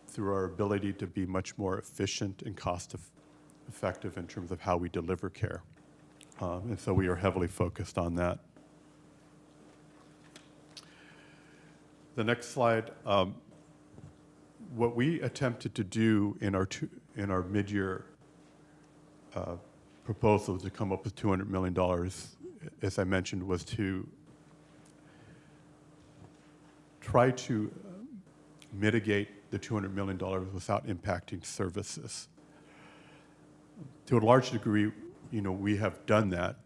Speaker 12: through our ability to be much more efficient and cost-effective in terms of how we deliver care. And so we are heavily focused on that. The next slide, what we attempted to do in our mid-year proposal to come up with $200 million, as I mentioned, was to try to mitigate the $200 million without impacting services. To a large degree, we have done that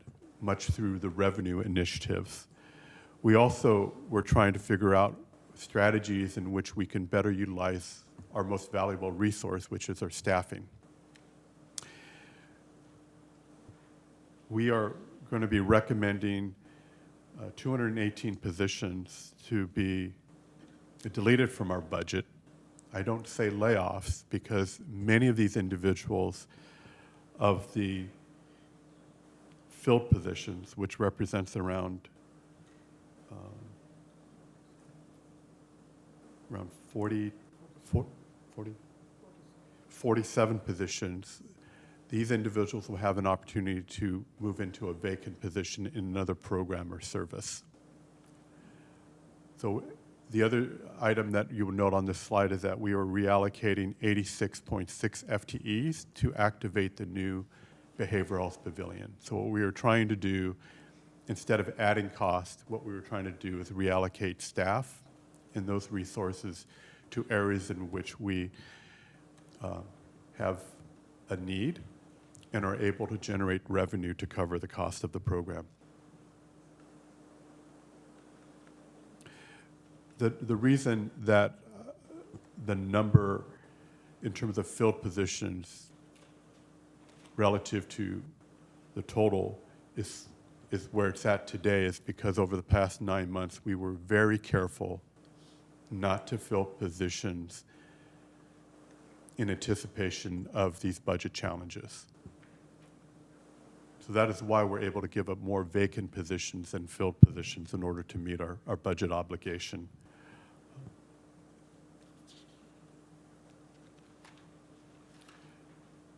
Speaker 12: much through the revenue initiatives. We also were trying to figure out strategies in which we can better utilize our most valuable resource, which is our staffing. We are going to be recommending 218 positions to be deleted from our budget. I don't say layoffs because many of these individuals of the filled positions, which represents around 47 positions, these individuals will have an opportunity to move into a vacant position in another program or service. So the other item that you will note on this slide is that we are reallocating 86.6 FTEs to activate the new behavioral health pavilion. So what we are trying to do, instead of adding cost, what we were trying to do is reallocate staff and those resources to areas in which we have a need and are able to generate revenue to cover the cost of the program. The reason that the number in terms of filled positions relative to the total is where it's at today is because over the past 9 months, we were very careful not to fill positions in anticipation of these budget challenges. So that is why we're able to give up more vacant positions than filled positions in order to meet our budget obligation.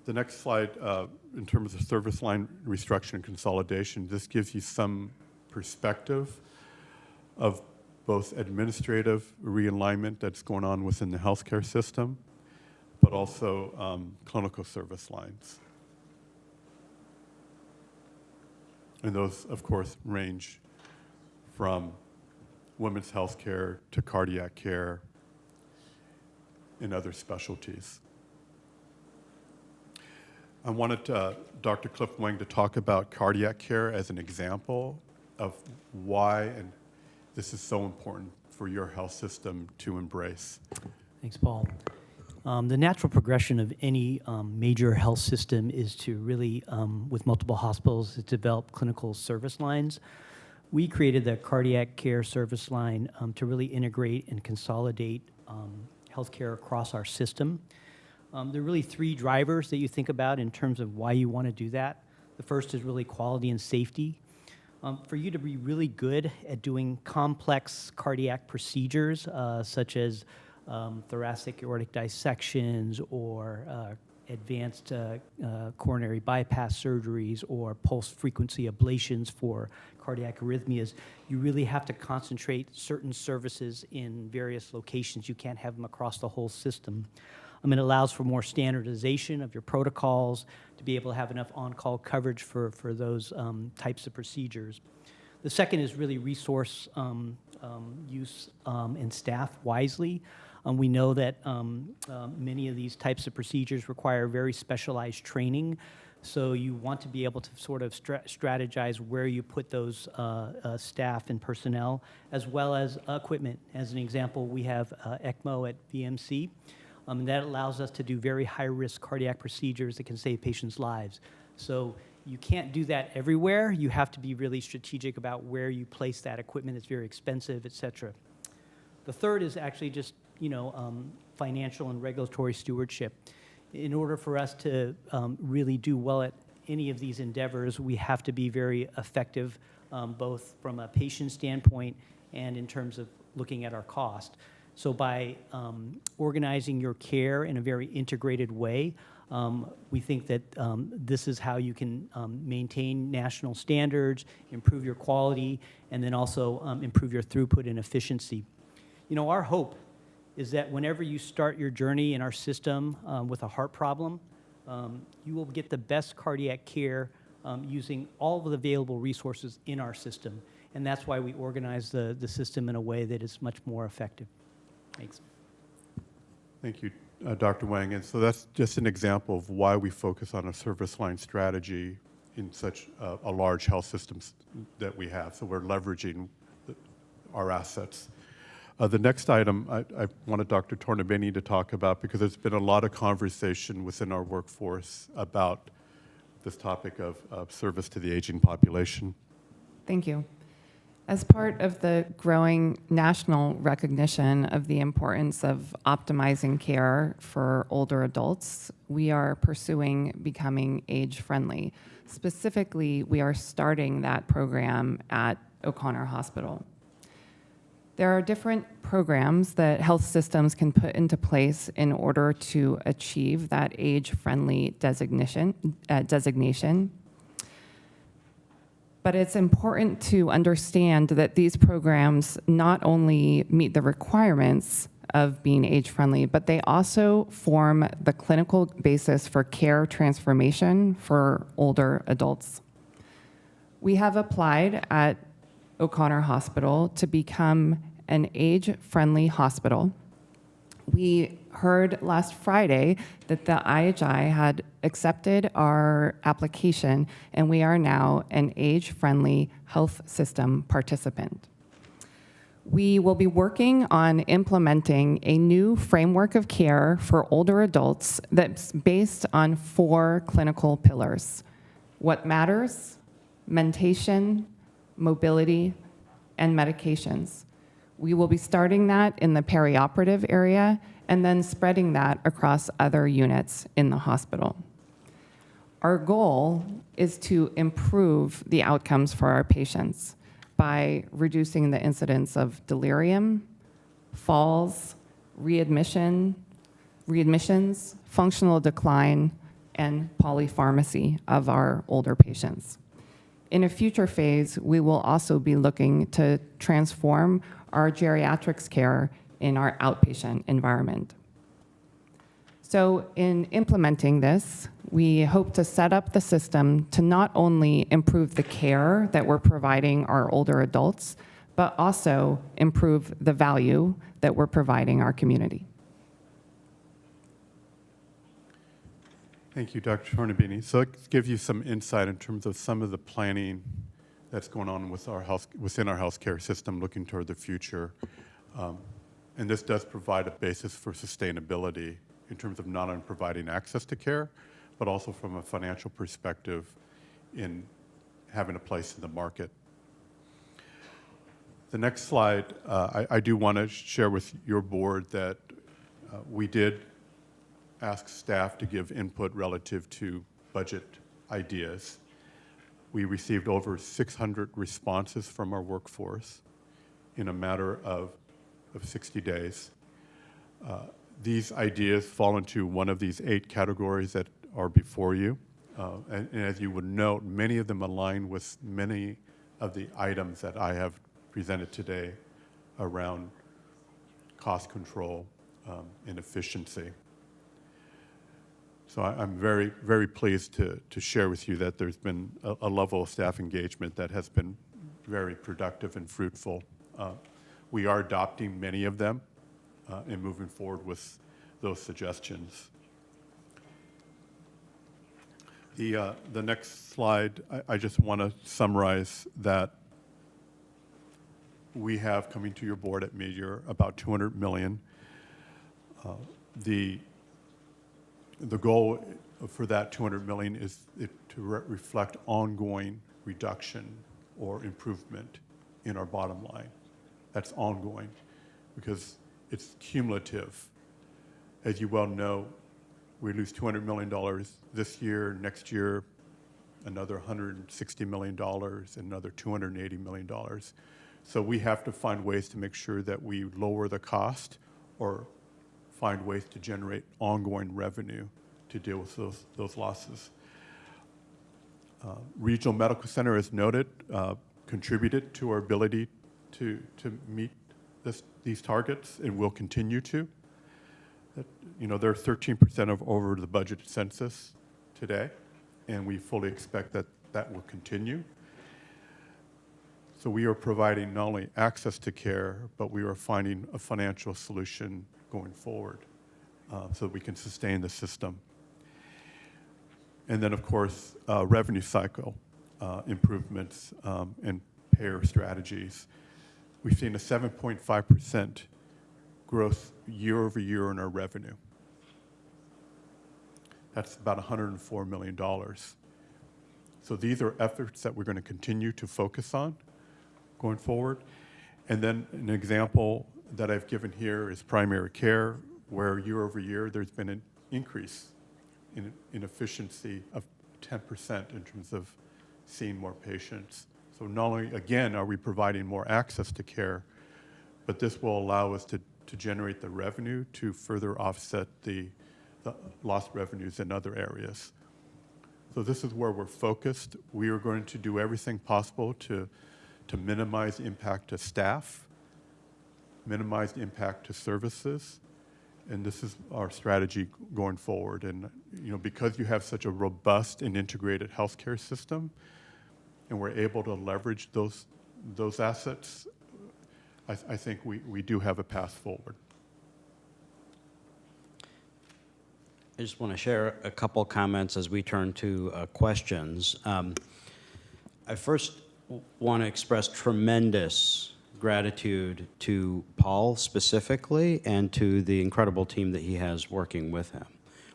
Speaker 12: The next slide, in terms of service line restructuring and consolidation, this gives you some perspective of both administrative realignment that's going on within the healthcare system, but also clinical service lines. And those, of course, range from women's health care to cardiac care and other specialties. I wanted Dr. Cliff Wang to talk about cardiac care as an example of why and this is so important for your health system to embrace.
Speaker 24: Thanks, Paul. The natural progression of any major health system is to really, with multiple hospitals, to develop clinical service lines. We created the cardiac care service line to really integrate and consolidate healthcare across our system. There are really three drivers that you think about in terms of why you want to do that. The first is really quality and safety. For you to be really good at doing complex cardiac procedures, such as thoracic aortic dissections or advanced coronary bypass surgeries or pulse frequency ablations for cardiac arrhythmias, you really have to concentrate certain services in various locations. You can't have them across the whole system. It allows for more standardization of your protocols to be able to have enough on-call coverage for those types of procedures. The second is really resource use and staff wisely. We know that many of these types of procedures require very specialized training, so you want to be able to sort of strategize where you put those staff and personnel, as well as equipment. As an example, we have ECMO at VMC. That allows us to do very high-risk cardiac procedures that can save patients' lives. So you can't do that everywhere. You have to be really strategic about where you place that equipment. It's very expensive, et cetera. The third is actually just, financial and regulatory stewardship. In order for us to really do well at any of these endeavors, we have to be very effective, both from a patient standpoint and in terms of looking at our cost. So by organizing your care in a very integrated way, we think that this is how you can maintain national standards, improve your quality, and then also improve your throughput and efficiency. Our hope is that whenever you start your journey in our system with a heart problem, you will get the best cardiac care using all of the available resources in our system. And that's why we organize the system in a way that is much more effective. Thanks.
Speaker 12: Thank you, Dr. Wang. And so that's just an example of why we focus on a service line strategy in such a large health system that we have. So we're leveraging our assets. The next item I wanted Dr. Tornabene to talk about, because there's been a lot of conversation within our workforce about this topic of service to the aging population.
Speaker 25: Thank you. As part of the growing national recognition of the importance of optimizing care for older adults, we are pursuing becoming age-friendly. Specifically, we are starting that program at O'Connor Hospital. There are different programs that health systems can put into place in order to achieve that age-friendly designation. But it's important to understand that these programs not only meet the requirements of being age-friendly, but they also form the clinical basis for care transformation for older adults. We have applied at O'Connor Hospital to become an age-friendly hospital. We heard last Friday that the IHI had accepted our application, and we are now an age-friendly health system participant. We will be working on implementing a new framework of care for older adults that's based on 4 clinical pillars: what matters, mentation, mobility, and medications. We will be starting that in the perioperative area and then spreading that across other units in the hospital. Our goal is to improve the outcomes for our patients by reducing the incidence of delirium, falls, readmissions, functional decline, and polypharmacy of our older patients. In a future phase, we will also be looking to transform our geriatrics care in our outpatient environment. So in implementing this, we hope to set up the system to not only improve the care that we're providing our older adults, but also improve the value that we're providing our community.
Speaker 12: Thank you, Dr. Tornabene. So it gives you some insight in terms of some of the planning that's going on with within our healthcare system looking toward the future. And this does provide a basis for sustainability in terms of not only providing access to care, but also from a financial perspective in having a place in the market. The next slide, I do want to share with your board that we did ask staff to give input relative to budget ideas. We received over 600 responses from our workforce in a matter of 60 days. These ideas fall into one of these 8 categories that are before you. And as you would note, many of them align with many of the items that I have presented today around cost control and efficiency. So I'm very, very pleased to share with you that there's been a level of staff engagement that has been very productive and fruitful. We are adopting many of them and moving forward with those suggestions. The next slide, I just want to summarize that we have coming to your board at mid-year about $200 million. The goal for that $200 million is to reflect ongoing reduction or improvement in our bottom line. That's ongoing because it's cumulative. As you well know, we lose $200 million this year, next year, another $160 million, and another $280 million. So we have to find ways to make sure that we lower the cost or find ways to generate ongoing revenue to deal with those losses. Regional Medical Center, as noted, contributed to our ability to meet these targets and will continue to. They're 13% over the budgeted census. today, and we fully expect that that will continue. So we are providing not only access to care, but we are finding a financial solution going forward so that we can sustain the system. And then, of course, revenue cycle improvements and payer strategies. We've seen a 7.5% growth year over year in our revenue. That's about $104 million. So these are efforts that we're going to continue to focus on going forward. And then an example that I've given here is primary care, where year over year there's been an increase in efficiency of 10% in terms of seeing more patients. So not only, again, are we providing more access to care, but this will allow us to generate the revenue to further offset the lost revenues in other areas. So this is where we're focused. We are going to do everything possible to minimize impact to staff, minimize impact to services, and this is our strategy going forward. And because you have such a robust and integrated healthcare system, and we're able to leverage those assets, I think we do have a path forward.
Speaker 6: I just want to share a couple comments as we turn to questions. I first want to express tremendous gratitude to Paul specifically and to the incredible team that he has working with him.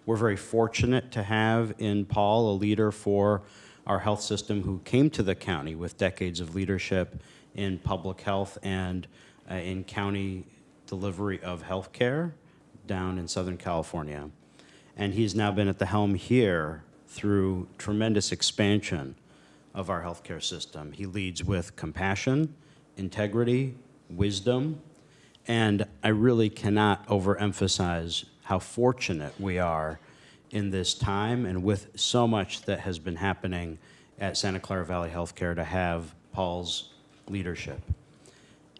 Speaker 6: We're very fortunate to have in Paul a leader for our health system who came to the county with decades of leadership in public health and in county delivery of health care down in Southern California. And he's now been at the helm here through tremendous expansion of our healthcare system. He leads with compassion, integrity, wisdom, and I really cannot overemphasize how fortunate we are in this time and with so much that has been happening at Santa Clara Valley Healthcare to have Paul's leadership.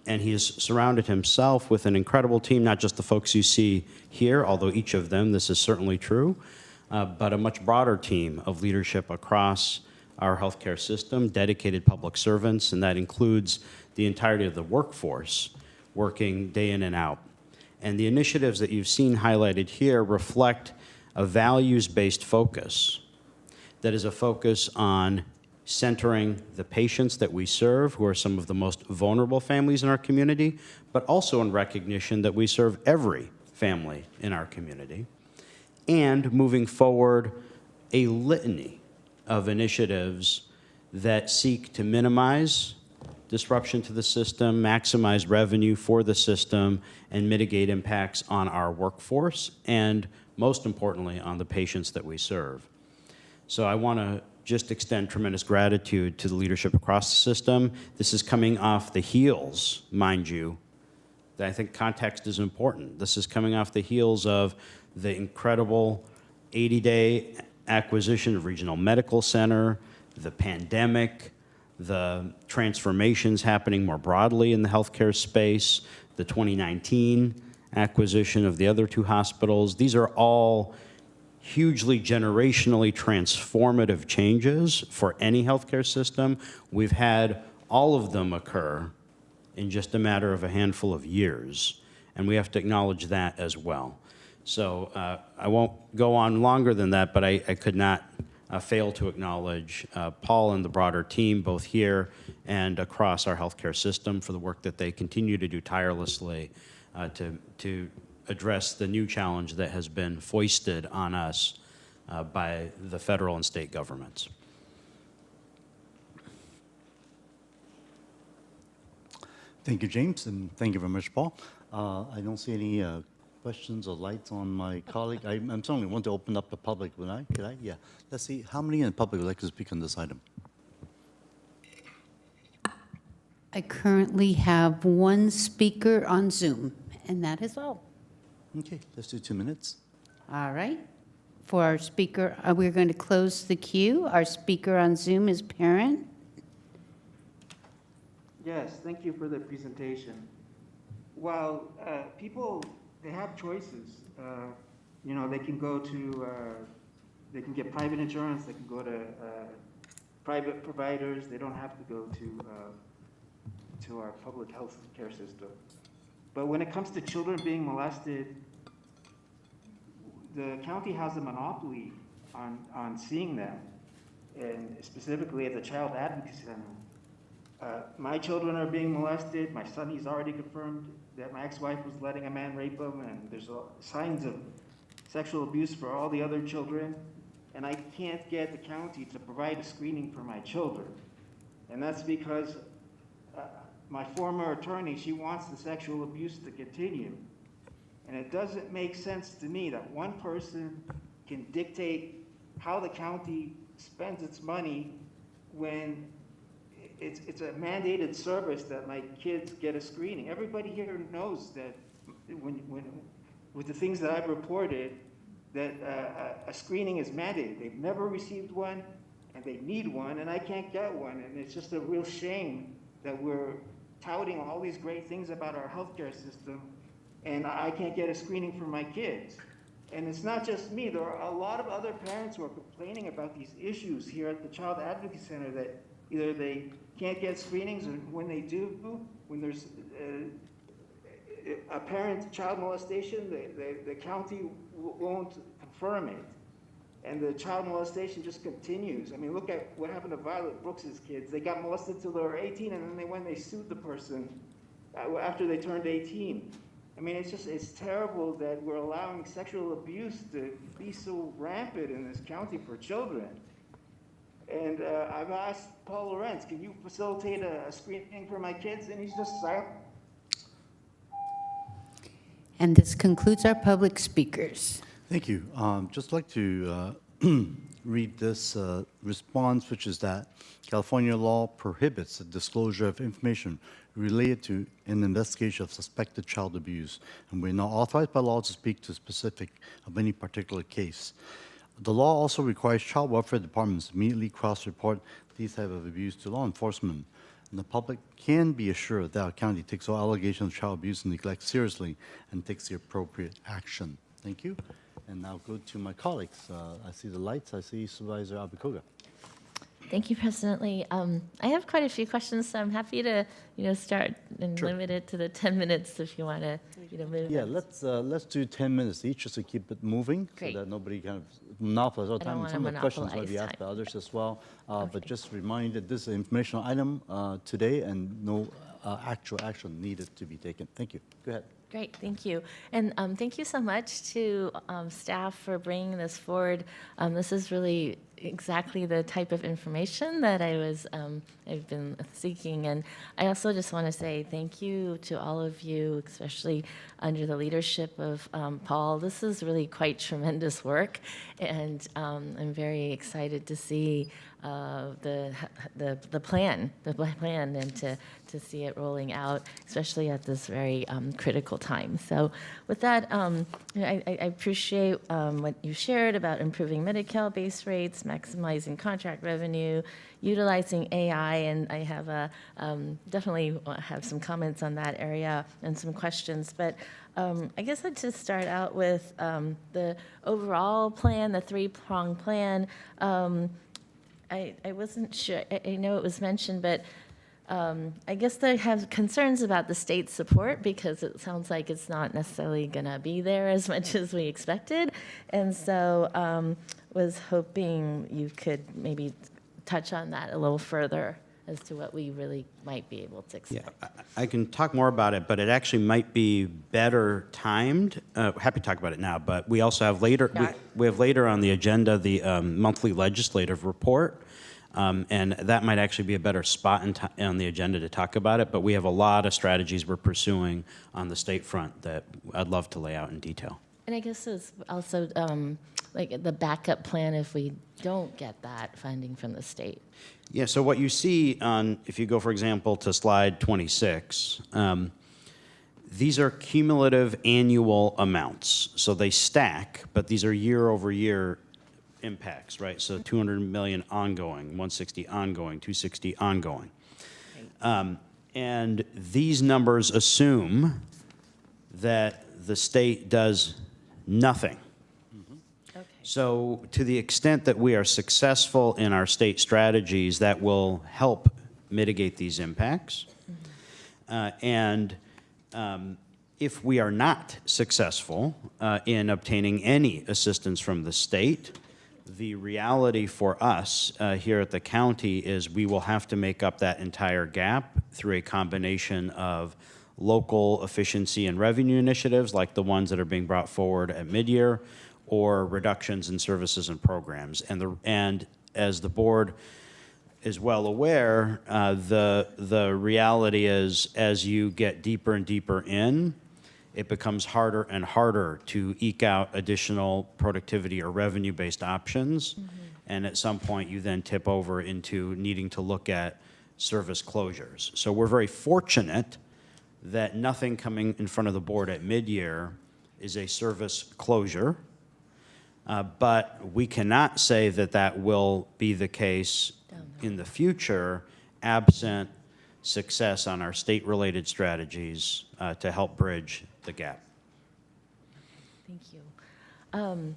Speaker 6: And he has surrounded himself with an incredible team, not just the folks you see here, although each of them, this is certainly true, but a much broader team of leadership across our healthcare system, dedicated public servants, and that includes the entirety of the workforce working day in and out. And the initiatives that you've seen highlighted here reflect a values-based focus that is a focus on centering the patients that we serve, who are some of the most vulnerable families in our community, but also in recognition that we serve every family in our community, and moving forward a litany of initiatives that seek to minimize disruption to the system, maximize revenue for the system, and mitigate impacts on our workforce, and most importantly, on the patients that we serve. So I want to just extend tremendous gratitude to the leadership across the system. This is coming off the heels, mind you, that I think context is important. This is coming off the heels of the incredible 80-day acquisition of Regional Medical Center, the pandemic, the transformations happening more broadly in the healthcare space, the 2019 acquisition of the other two hospitals. These are all hugely generationally transformative changes for any healthcare system. We've had all of them occur in just a matter of a handful of years, and we have to acknowledge that as well. So I won't go on longer than that, but I could not fail to acknowledge Paul and the broader team, both here and across our healthcare system, for the work that they continue to do tirelessly to address the new challenge that has been foisted on us by the federal and state governments.
Speaker 1: Thank you, James, and thank you very much, Paul. I don't see any questions or lights on my colleague. I'm certainly want to open up the public, would I? Could I? Yeah. Let's see, how many in the public would like to speak on this item?
Speaker 2: I currently have one speaker on Zoom, and that is all.
Speaker 1: Okay, let's do 2 minutes.
Speaker 2: All right. For our speaker, we're going to close the queue. Our speaker on Zoom is Parent.
Speaker 9: Yes, thank you for the presentation. While people, they have choices. They can go to they can get private insurance, they can go to private providers, they don't have to go to our public health care system. But when it comes to children being molested, the county has a monopoly on seeing them, and specifically at the Child Advocacy Center. My children are being molested. My son, he's already confirmed that my ex-wife was letting a man rape him, and there's signs of sexual abuse for all the other children. And I can't get the county to provide a screening for my children. And that's because my former attorney, she wants the sexual abuse to continue. And it doesn't make sense to me that one person can dictate how the county spends its money when it's a mandated service that my kids get a screening. Everybody here knows that with the things that I've reported, that a screening is mandated. They've never received one, and they need one, and I can't get one. And it's just a real shame that we're touting all these great things about our healthcare system, and I can't get a screening for my kids. And it's not just me. There are a lot of other parents who are complaining about these issues here at the Child Advocacy Center, that either they can't get screenings, or when they do, when there's apparent child molestation, the county won't confirm it. And the child molestation just continues. I mean, look at what happened to Violet Brooks's kids. They got molested till they were 18, and then they sued the person after they turned 18. I mean, it's terrible that we're allowing sexual abuse to be so rampant in this county for children. And I've asked Paul Lorenz, can you facilitate a screening for my kids? And he's just silent.
Speaker 2: And this concludes our public speakers.
Speaker 1: Thank you. Just like to read this response, which is that California law prohibits the disclosure of information related to an investigation of suspected child abuse, and we're not authorized by law to speak to specific of any particular case. The law also requires child welfare departments to immediately cross-report these type of abuse to law enforcement. And the public can be assured that our county takes all allegations of child abuse and neglect seriously and takes the appropriate action. Thank you. And now go to my colleagues. I see the lights. I see Supervisor Abicoga.
Speaker 7: Thank you, President Lee. I have quite a few questions, so I'm happy to, start and
Speaker 1: Sure.
Speaker 7: limit it to the 10 minutes if you want to, move.
Speaker 1: Yeah,
Speaker 7: them.
Speaker 1: let's do 10 minutes each just to keep it moving,
Speaker 7: Great.
Speaker 1: so that nobody kind of monopolizes our
Speaker 7: I don't
Speaker 1: time. And
Speaker 7: wanna
Speaker 1: some of the questions might be
Speaker 7: monopolize
Speaker 1: asked by others as well. But just remind that this is an informational item today, and no actual action needed to be taken. Thank you. Go ahead.
Speaker 7: Great, thank you. And thank you so much to staff for bringing this forward. This is really exactly the type of information that I've been seeking. And I also just want to say thank you to all of you, especially under the leadership of Paul. This is really quite tremendous work, and I'm very excited to see the plan, and to see it rolling out, especially at this very critical time. So with that, I appreciate what you shared about improving Medi-Cal base rates, maximizing contract revenue, utilizing AI, and I have definitely have some comments on that area and some questions. But I guess I'd just start out with the overall plan, the three-pronged plan. I wasn't sure, I know it was mentioned, but I guess they have concerns about the state support, because it sounds like it's not necessarily going to be there as much as we expected. And so was hoping you could maybe touch on that a little further as to what we really might be able to expect.
Speaker 6: Yeah, I can talk more about it, but it actually might be better timed. Happy to talk about it now, but we also have later, we have later on the agenda the monthly legislative report, and that might actually be a better spot on the agenda to talk about it, but we have a lot of strategies we're pursuing on the state front that I'd love to lay out in detail.
Speaker 7: And I guess it's also like the backup plan if we don't get that funding from the state.
Speaker 6: Yeah, so what you see on, if you go, for example, to slide 26, these are cumulative annual amounts. So they stack, but these are year-over-year impacts, right? So 200 million ongoing, 160 ongoing, 260 ongoing. And these numbers assume that the state does nothing. So to the extent that we are successful in our state strategies, that will help mitigate these impacts. If we are not successful in obtaining any assistance from the state, the reality for us here at the county is we will have to make up that entire gap through a combination of local efficiency and revenue initiatives like the ones that are being brought forward at mid-year, or reductions in services and programs. And as the board is well aware, the reality is as you get deeper and deeper in, it becomes harder and harder to eke out additional productivity or revenue-based options. And at some point, you then tip over into needing to look at service closures. So we're very fortunate that nothing coming in front of the board at mid-year is a service closure. But we cannot say that that will be the case in the future, absent success on our state-related strategies to help bridge the gap.
Speaker 7: Thank you.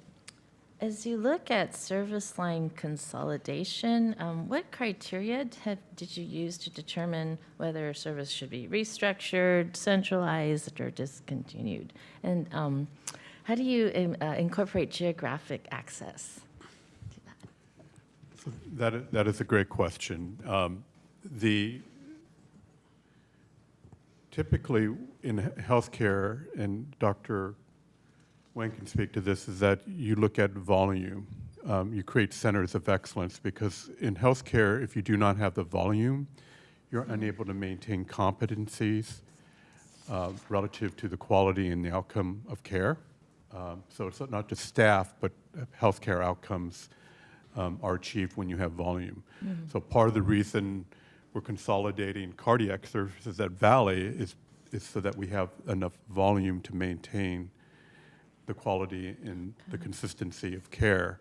Speaker 7: As you look at service line consolidation, what criteria did you use to determine whether a service should be restructured, centralized, or discontinued? And how do you incorporate geographic access to that?
Speaker 12: That is a great question. Typically in healthcare, and Dr. Wang can speak to this, is that you look at volume. You create centers of excellence, because in healthcare, if you do not have the volume, you're unable to maintain competencies relative to the quality and the outcome of care. So it's not just staff, but healthcare outcomes are achieved when you have volume. So part of the reason we're consolidating cardiac services at Valley is so that we have enough volume to maintain the quality and the consistency of care.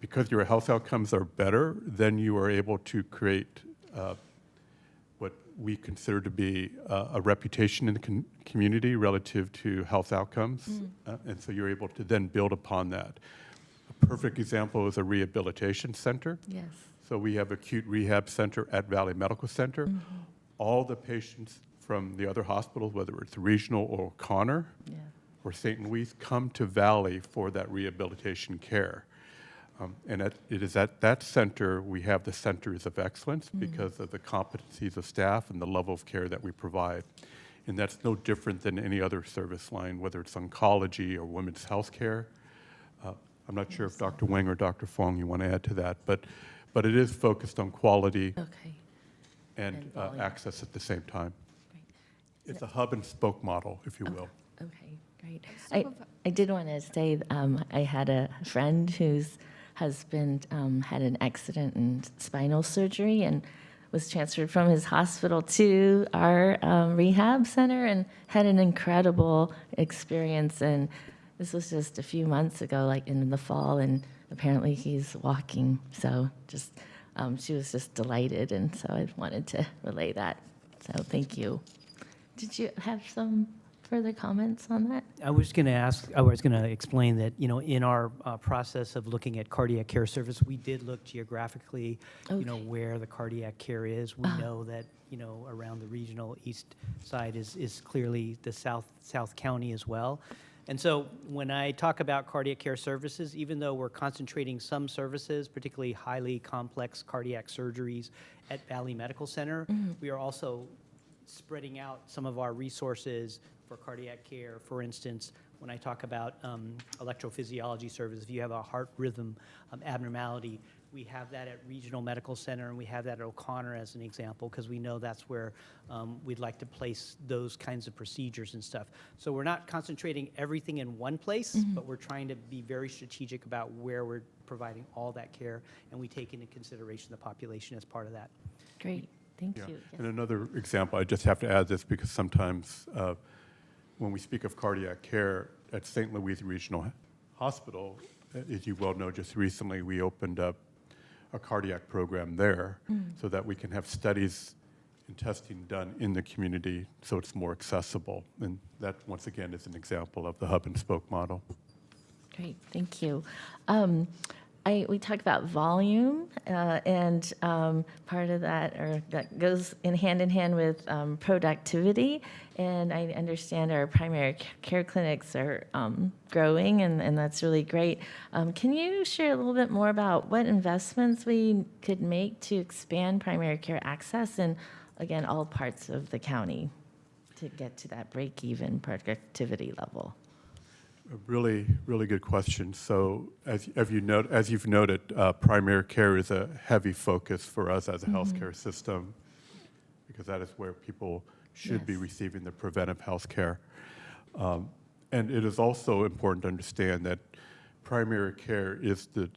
Speaker 12: Because your health outcomes are better, then you are able to create what we consider to be a reputation in the community relative to health outcomes. And so you're able to then build upon that. A perfect example is a rehabilitation center.
Speaker 7: Yes.
Speaker 12: So we have acute rehab center at Valley Medical Center. All the patients from the other hospitals, whether it's regional or Connor or St. Louis, come to Valley for that rehabilitation care. And it is at that center we have the centers of excellence because of the competencies of staff and the level of care that we provide. And that's no different than any other service line, whether it's oncology or women's health care. I'm not sure if Dr. Wang or Dr. Fong, you want to add to that, but it is focused on quality and access at the same time. It's a hub and spoke model, if you will.
Speaker 7: Okay, great. I did want to say I had a friend whose husband had an accident and spinal surgery and was transferred from his hospital to our rehab center and had an incredible experience. And this was just a few months ago, like in the fall, and apparently he's walking. So just she was just delighted, and so I wanted to relay that. So thank you. Did you have some further comments on that?
Speaker 24: I was going to explain that, in our process of looking at cardiac care service, we did look geographically, where the cardiac care is. We know that, around the regional east side is clearly the South County as well. And so when I talk about cardiac care services, even though we're concentrating some services, particularly highly complex cardiac surgeries at Valley Medical Center, we are also spreading out some of our resources for cardiac care. For instance, when I talk about electrophysiology service, if you have a heart rhythm abnormality, we have that at Regional Medical Center, and we have that at O'Connor as an example, because we know that's where we'd like to place those kinds of procedures and stuff. So we're not concentrating everything in one place, but we're trying to be very strategic about where we're providing all that care, and we take into consideration the population as part of that.
Speaker 7: Great, thank you. Yes.
Speaker 12: And another example, I just have to add this because sometimes when we speak of cardiac care at St. Louis Regional Hospital, as you well know, just recently we opened up a cardiac program there so that we can have studies and testing done in the community so it's more accessible. And that, once again, is an example of the hub and spoke model.
Speaker 7: Great, thank you. We talked about volume, and part of that, or that goes in hand with productivity. And I understand our primary care clinics are growing, and that's really great. Can you share a little bit more about what investments we could make to expand primary care access in, again, all parts of the county to get to that break-even productivity level?
Speaker 12: A really, really good question. So as you've noted, primary care is a heavy focus for us as a healthcare system, because that is where people should be receiving the preventive health care. And it is also important to understand that primary care is the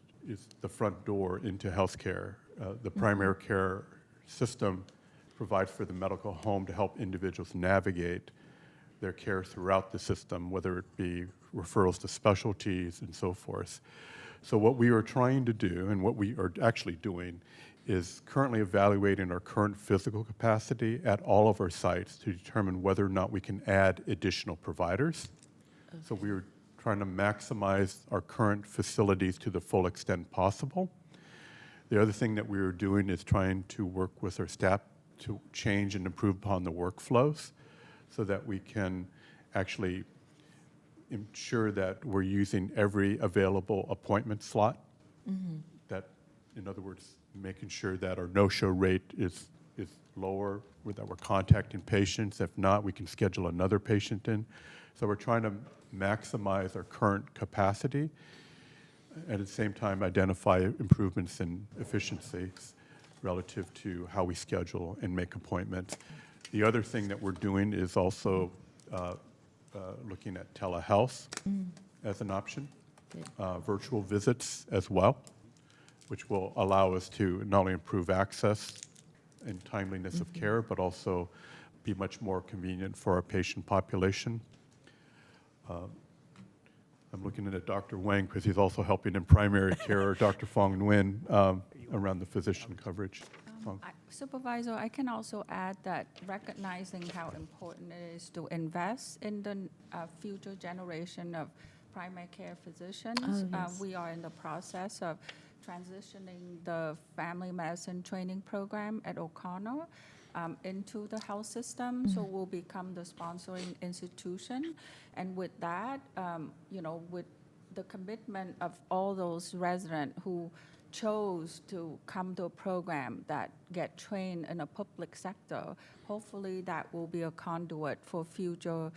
Speaker 12: front door into healthcare. The primary care system provides for the medical home to help individuals navigate their care throughout the system, whether it be referrals to specialties and so forth. So what we are trying to do, and what we are actually doing, is currently evaluating our current physical capacity at all of our sites to determine whether or not we can add additional providers. Okay. So we are trying to maximize our current facilities to the full extent possible. The other thing that we are doing is trying to work with our staff to change and improve upon the workflows so that we can actually ensure that we're using every available appointment slot. That, in other words, making sure that our no-show rate is lower, that we're contacting patients. If not, we can schedule another patient in. So we're trying to maximize our current capacity, at the same time identify improvements in efficiencies relative to how we schedule and make appointments. The other thing that we're doing is also looking at telehealth as an option, virtual visits as well, which will allow us to not only improve access and timeliness of care, but also be much more convenient for our patient population. I'm looking at Dr. Wang because he's also helping in primary care, or Dr. Fong Nguyen, around the physician coverage.
Speaker 15: Supervisor, I can also add that recognizing how important it is to invest in the future generation of primary care physicians, we are in the process of transitioning the family medicine training program at O'Connor into the health system, so we'll become the sponsoring institution. And with that, with the commitment of all those residents who chose to come to a program that get trained in a public sector, hopefully that will be a conduit for future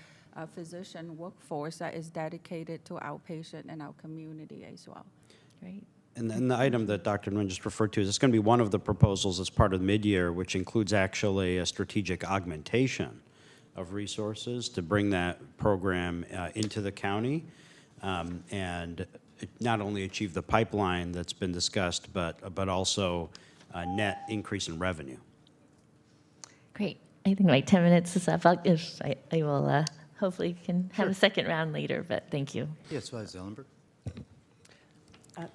Speaker 15: physician workforce that is dedicated to our patient and our community as well.
Speaker 7: Great.
Speaker 6: And then the item that Dr. Nguyen just referred to, is it's going to be one of the proposals as part of mid-year, which includes actually a strategic augmentation of resources to bring that program into the county and not only achieve the pipeline that's been discussed, but also a net increase in revenue.
Speaker 7: Great. I think my 10 minutes is up. I will hopefully can have a second round later, but thank you.
Speaker 1: Yes, Vice Ellenberg.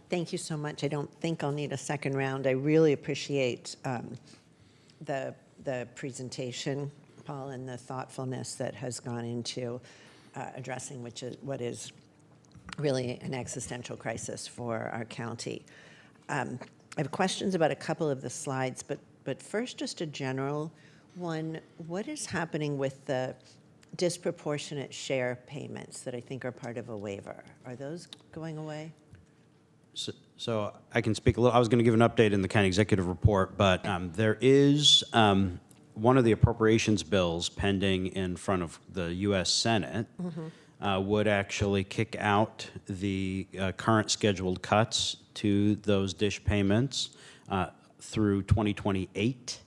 Speaker 4: Thank you so much. I don't think I'll need a second round. I really appreciate the presentation, Paul, and the thoughtfulness that has gone into addressing what is really an existential crisis for our county. I have questions about a couple of the slides, but first just a general one. What is happening with the disproportionate share payments that I think are part of a waiver? Are those going away?
Speaker 6: So I can speak a little. I was going to give an update in the county executive report, but there is one of the appropriations bills pending in front of the U.S. Senate would actually kick out the current scheduled cuts to those dish payments through 2028.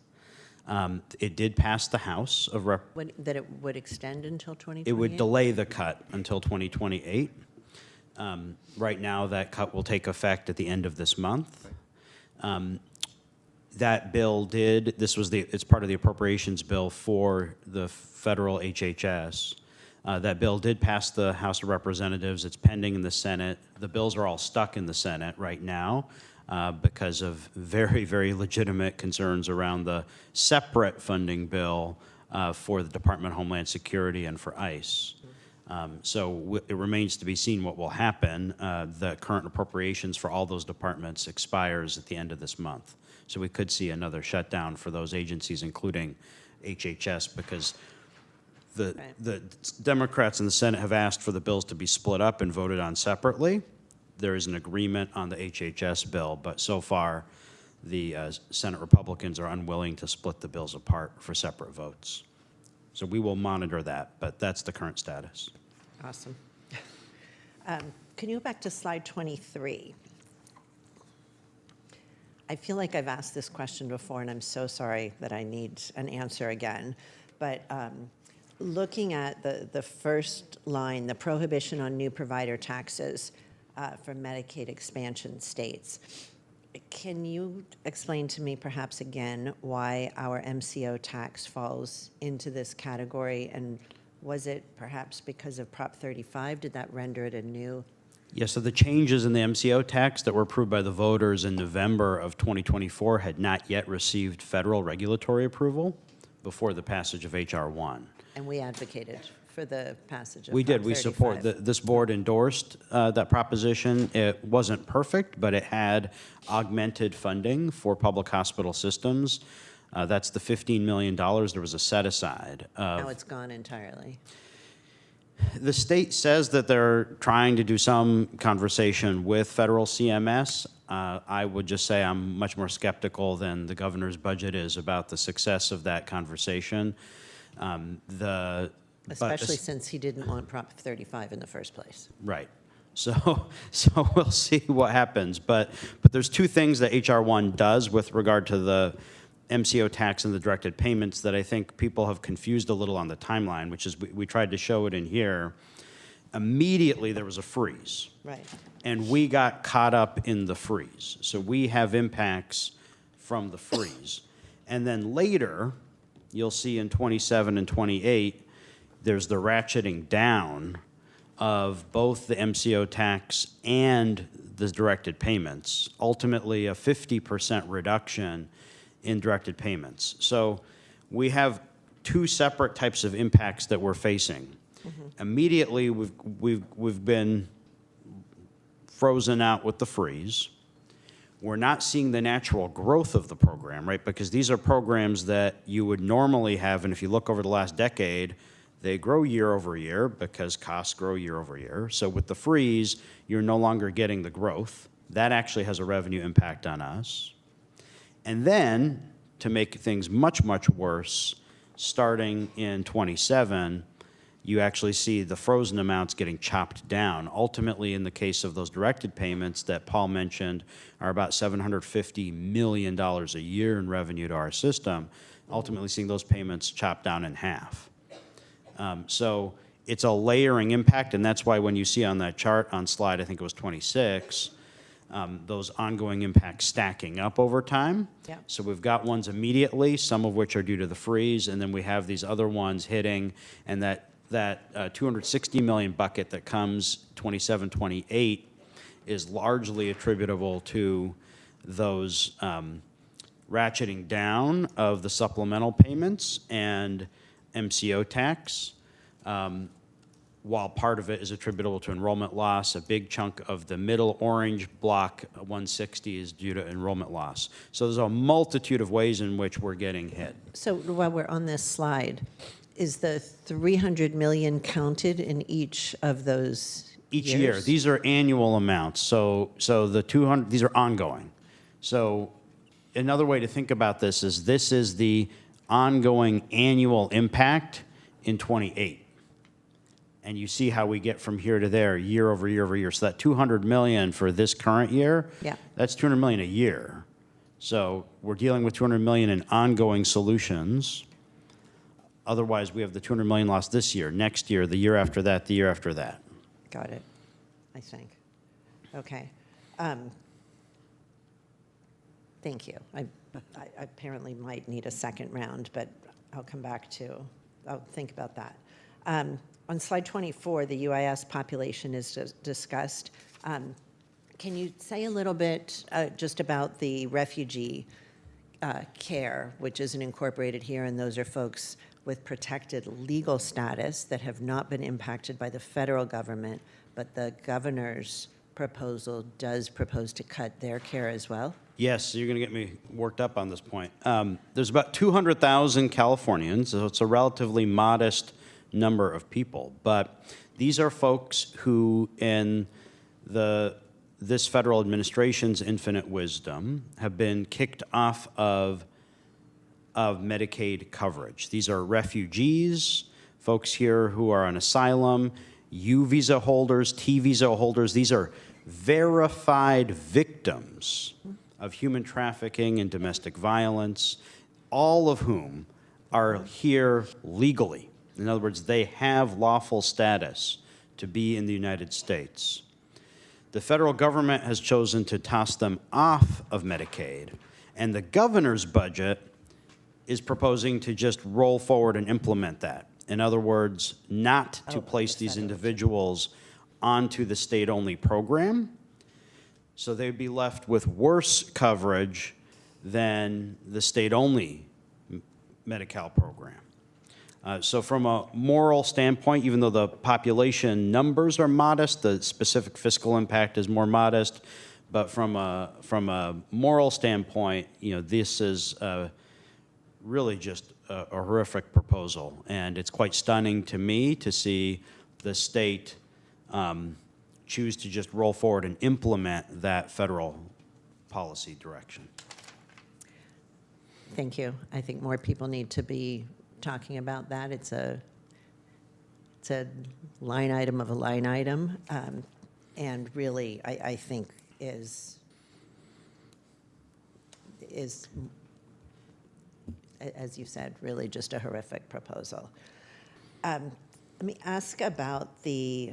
Speaker 6: It did pass the House of Representatives.
Speaker 4: That it would extend until 2028?
Speaker 6: It would delay the cut until 2028. Right now, that cut will take effect at the end of this month. That bill did, it's part of the appropriations bill for the federal HHS. That bill did pass the House of Representatives. It's pending in the Senate. The bills are all stuck in the Senate right now because of very, very legitimate concerns around the separate funding bill for the Department of Homeland Security and for ICE. It remains to be seen what will happen. The current appropriations for all those departments expires at the end of this month. So we could see another shutdown for those agencies, including HHS, because the Democrats in the Senate have asked for the bills to be split up and voted on separately. There is an agreement on the HHS bill, but so far, the Senate Republicans are unwilling to split the bills apart for separate votes. So we will monitor that, but that's the current status.
Speaker 4: Awesome. Can you go back to slide 23? I feel like I've asked this question before, and I'm so sorry that I need an answer again. But looking at the first line, the prohibition on new provider taxes for Medicaid expansion states, can you explain to me perhaps again why our MCO tax falls into this category? And was it perhaps because of Prop 35? Did that render it a new?
Speaker 6: Yeah, so the changes in the MCO tax that were approved by the voters in November of 2024 had not yet received federal regulatory approval before the passage of H.R. 1.
Speaker 4: And we advocated for the passage of
Speaker 6: We
Speaker 4: Prop
Speaker 6: did. We
Speaker 4: 35.
Speaker 6: support, this board endorsed that proposition. It wasn't perfect, but it had augmented funding for public hospital systems. That's the $15 million. There was a set aside.
Speaker 4: Now it's gone entirely.
Speaker 6: The state says that they're trying to do some conversation with federal CMS. I would just say I'm much more skeptical than the governor's budget is about the success of that conversation.
Speaker 4: Especially since he didn't want Prop 35 in the first place.
Speaker 6: Right. So we'll see what happens. But there's two things that H.R. 1 does with regard to the MCO tax and the directed payments that I think people have confused a little on the timeline, which is we tried to show it in here. Immediately there was a freeze.
Speaker 4: Right.
Speaker 6: And we got caught up in the freeze. So we have impacts from the freeze. And then later, you'll see in 27 and 28, there's the ratcheting down of both the MCO tax and the directed payments, ultimately a 50% reduction in directed payments. So we have two separate types of impacts that we're facing. Immediately, we've been frozen out with the freeze. We're not seeing the natural growth of the program, right? Because these are programs that you would normally have, and if you look over the last decade, they grow year over year because costs grow year over year. So with the freeze, you're no longer getting the growth. That actually has a revenue impact on us. And then, to make things much, much worse, starting in 27, you actually see the frozen amounts getting chopped down. Ultimately, in the case of those directed payments that Paul mentioned, are about $750 million a year in revenue to our system, ultimately seeing those payments chopped down in half. So it's a layering impact, and that's why when you see on that chart on slide, I think it was 26, those ongoing impacts stacking up over time.
Speaker 4: Yeah.
Speaker 6: So we've got ones immediately, some of which are due to the freeze, and then we have these other ones hitting, and that 260 million bucket that comes 27, 28 is largely attributable to those ratcheting down of the supplemental payments and MCO tax. While part of it is attributable to enrollment loss, a big chunk of the middle orange block, 160, is due to enrollment loss. So there's a multitude of ways in which we're getting hit.
Speaker 4: So while we're on this slide, is the 300 million counted in each of those
Speaker 6: Each
Speaker 4: years?
Speaker 6: year. These are annual amounts. So the 200, these are ongoing. So another way to think about this is the ongoing annual impact in 28. And you see how we get from here to there, year over year over year. So that 200 million for this current year,
Speaker 4: Yeah.
Speaker 6: that's 200 million a year. So we're dealing with 200 million in ongoing solutions. Otherwise, we have the 200 million lost this year, next year, the year after that, the year after that.
Speaker 4: Got it, I think. Okay. Thank you. I apparently might need a second round, but I'll think about that. On slide 24, the UIS population is discussed. Can you say a little bit just about the refugee care, which isn't incorporated here, and those are folks with protected legal status that have not been impacted by the federal government, but the governor's proposal does propose to cut their care as well?
Speaker 6: Yes, you're going to get me worked up on this point. There's about 200,000 Californians, so it's a relatively modest number of people. But these are folks who, in this federal administration's infinite wisdom, have been kicked off of Medicaid coverage. These are refugees, folks here who are on asylum, U visa holders, T visa holders. These are verified victims of human trafficking and domestic violence, all of whom are here legally. In other words, they have lawful status to be in the United States. The federal government has chosen to toss them off of Medicaid, and the governor's budget is proposing to just roll forward and implement that. In other words, not to place these individuals onto the state-only program, so they'd be left with worse coverage than the state-only Medi-Cal program. So from a moral standpoint, even though the population numbers are modest, the specific fiscal impact is more modest. But from a moral standpoint, this is really just a horrific proposal, and it's quite stunning to me to see the state choose to just roll forward and implement that federal policy direction.
Speaker 4: Thank you. I think more people need to be talking about that. It's a line item of a line item, and really, I think is, as you said, really just a horrific proposal. Let me ask about the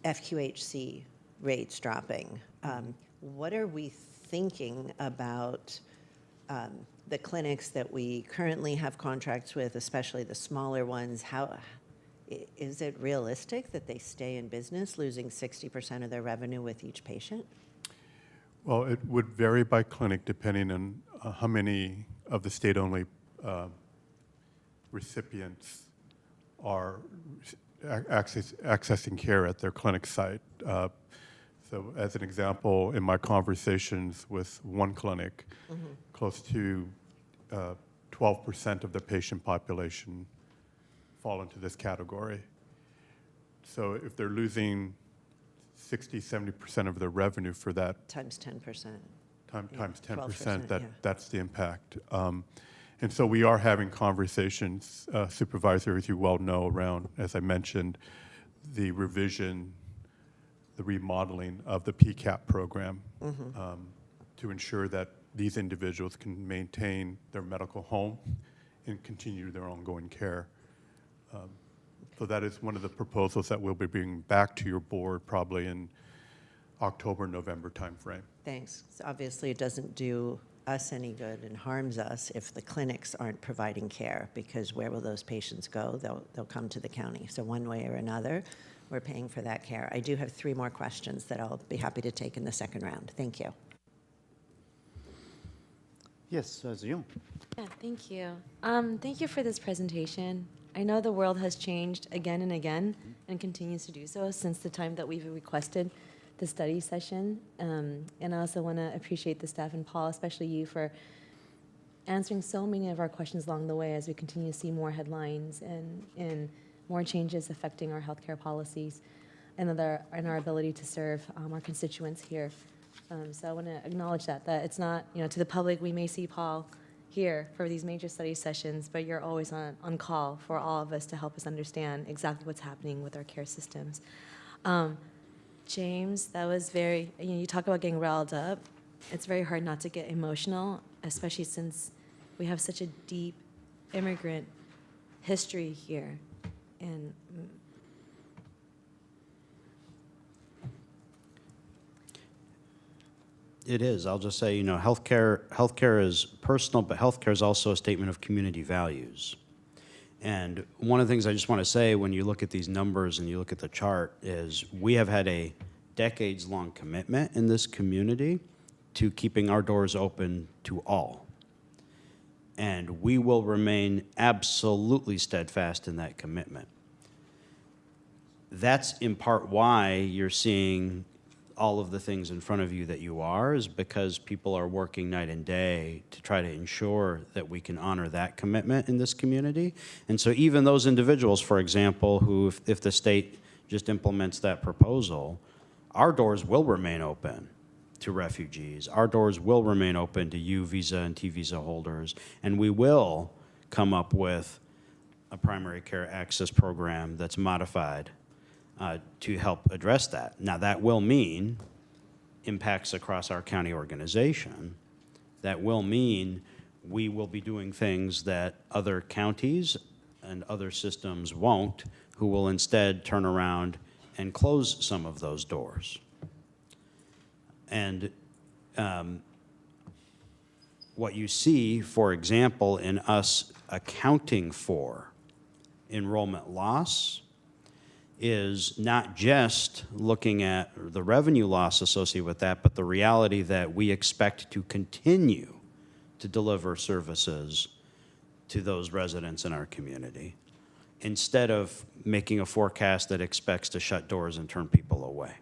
Speaker 4: FQHC rates dropping. What are we thinking about the clinics that we currently have contracts with, especially the smaller ones? How is it realistic that they stay in business, losing 60% of their revenue with each patient?
Speaker 12: Well, it would vary by clinic depending on how many of the state-only recipients are accessing care at their clinic site. So as an example, in my conversations with one clinic, close to 12% of the patient population fall into this category. So if they're losing 60, 70% of their revenue for that.
Speaker 4: Times 10%.
Speaker 12: Times 10%,
Speaker 4: 12%,
Speaker 12: that's the impact. And so we are having conversations, Supervisor, as you well know, around, as I mentioned, the revision, the remodeling of the PCAP program to ensure that these individuals can maintain their medical home and continue their ongoing care. So that is one of the proposals that we'll be bringing back to your board probably in October, November timeframe.
Speaker 4: Thanks. So obviously, it doesn't do us any good and harms us if the clinics aren't providing care, because where will those patients go? They'll come to the county. So one way or another, we're paying for that care. I do have 3 more questions that I'll be happy to take in the second round. Thank you.
Speaker 1: Yes, Zion.
Speaker 11: Yeah, thank you. Thank you for this presentation. I know the world has changed again and again and continues to do so since the time that we've requested the study session. And I also want to appreciate the staff and Paul, especially you, for answering so many of our questions along the way as we continue to see more headlines and more changes affecting our healthcare policies and our ability to serve our constituents here. So I want to acknowledge that it's not, to the public, we may see Paul here for these major study sessions, but you're always on call for all of us to help us understand exactly what's happening with our care systems. James, that was very, you talk about getting riled up. It's very hard not to get emotional, especially since we have such a deep immigrant history here. And
Speaker 6: It is. I'll just say, healthcare is personal, but healthcare is also a statement of community values. And one of the things I just want to say when you look at these numbers and you look at the chart is we have had a decades-long commitment in this community to keeping our doors open to all. And we will remain absolutely steadfast in that commitment. That's in part why you're seeing all of the things in front of you that you are, is because people are working night and day to try to ensure that we can honor that commitment in this community. And so even those individuals, for example, who, if the state just implements that proposal, our doors will remain open to refugees. Our doors will remain open to U visa and T visa holders, and we will come up with a primary care access program that's modified to help address that. Now, that will mean impacts across our county organization. That will mean we will be doing things that other counties and other systems won't, who will instead turn around and close some of those doors. And what you see, for example, in us accounting for enrollment loss is not just looking at the revenue loss associated with that, but the reality that we expect to continue to deliver services to those residents in our community, instead of making a forecast that expects to shut doors and turn people away.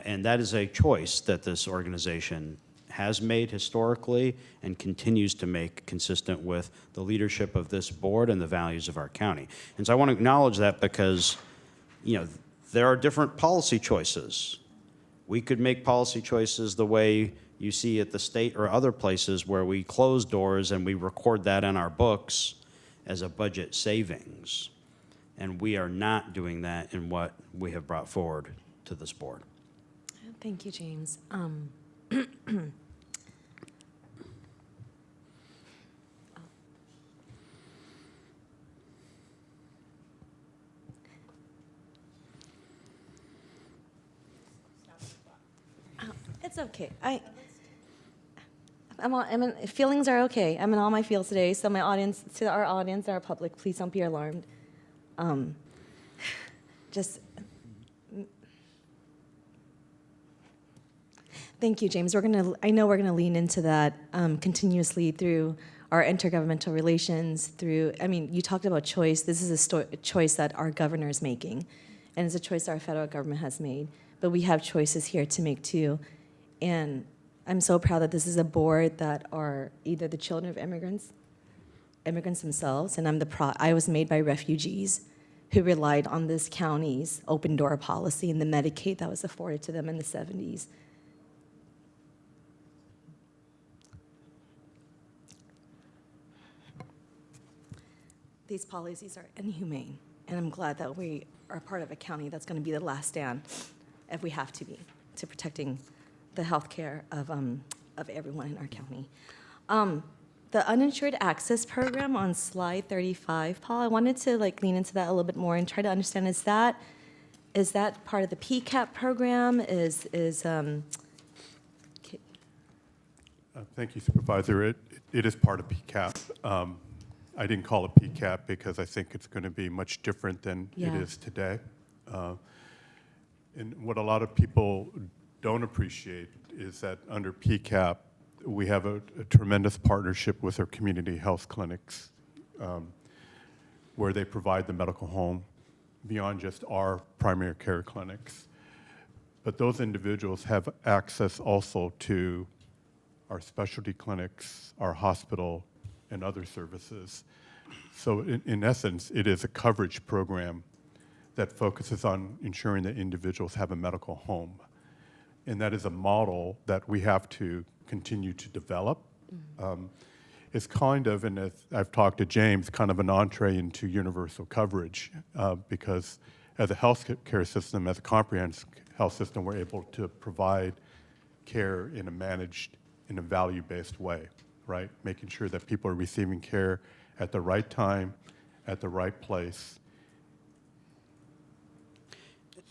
Speaker 6: And that is a choice that this organization has made historically and continues to make, consistent with the leadership of this board and the values of our county. And so I want to acknowledge that, because there are different policy choices. We could make policy choices the way you see at the state or other places where we close doors and we record that in our books as a budget savings. And we are not doing that in what we have brought forward to this board.
Speaker 11: Thank you, James. It's okay. Feelings are okay. I'm in all my feels today. So my audience, to our audience, our public, please don't be alarmed. Thank you, James. I know we're gonna lean into that continuously through our intergovernmental relations. You talked about choice. This is a choice that our governor is making, and it's a choice our federal government has made. But we have choices here to make too. And I'm so proud that this is a board that are either the children of immigrants themselves, and I was made by refugees who relied on this county's open door policy and the Medicaid that was afforded to them in the 70s. These policies are inhumane, and I'm glad that we are part of a county that's going to be the last stand, if we have to be, to protecting the health care of everyone in our county. The uninsured access program on slide 35, Paul, I wanted to lean into that a little bit more and try to understand, is that part of the PCAP program?
Speaker 12: Thank you, Supervisor. It is part of PCAP. I didn't call it PCAP because I think it's going to be much different than it is today. And what a lot of people don't appreciate is that under PCAP, we have a tremendous partnership with our community health clinics, where they provide the medical home beyond just our primary care clinics. But those individuals have access also to our specialty clinics, our hospital, and other services. So in essence, it is a coverage program that focuses on ensuring that individuals have a medical home. And that is a model that we have to continue to develop. It's kind of, and as I've talked to James, kind of an entree into universal coverage, because as a health care system, as a comprehensive health system, we're able to provide care in a managed, in a value-based way, right? Making sure that people are receiving care at the right time, at the right place.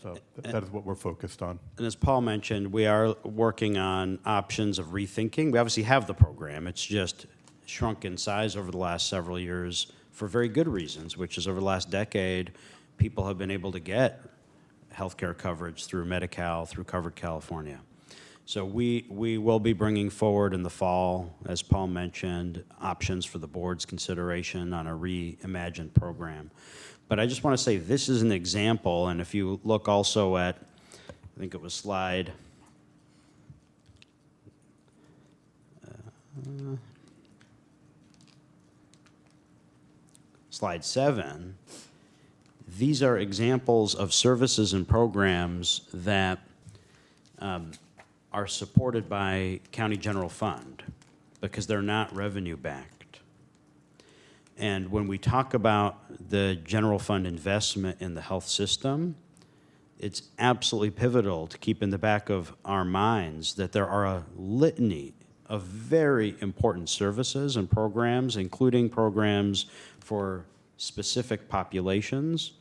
Speaker 12: So that is what we're focused on.
Speaker 6: And as Paul mentioned, we are working on options of rethinking. We obviously have the program. It's just shrunk in size over the last several years for very good reasons, which is over the last decade, people have been able to get healthcare coverage through Medi-Cal, through Covered California. So we will be bringing forward in the fall, as Paul mentioned, options for the board's consideration on a reimagined program. But I just want to say this is an example, and if you look also at, I think it was slide slide 7, these are examples of services and programs that are supported by county general fund because they're not revenue backed. And when we talk about the general fund investment in the health system, it's absolutely pivotal to keep in the back of our minds that there are a litany of very important services and programs, including programs for specific populations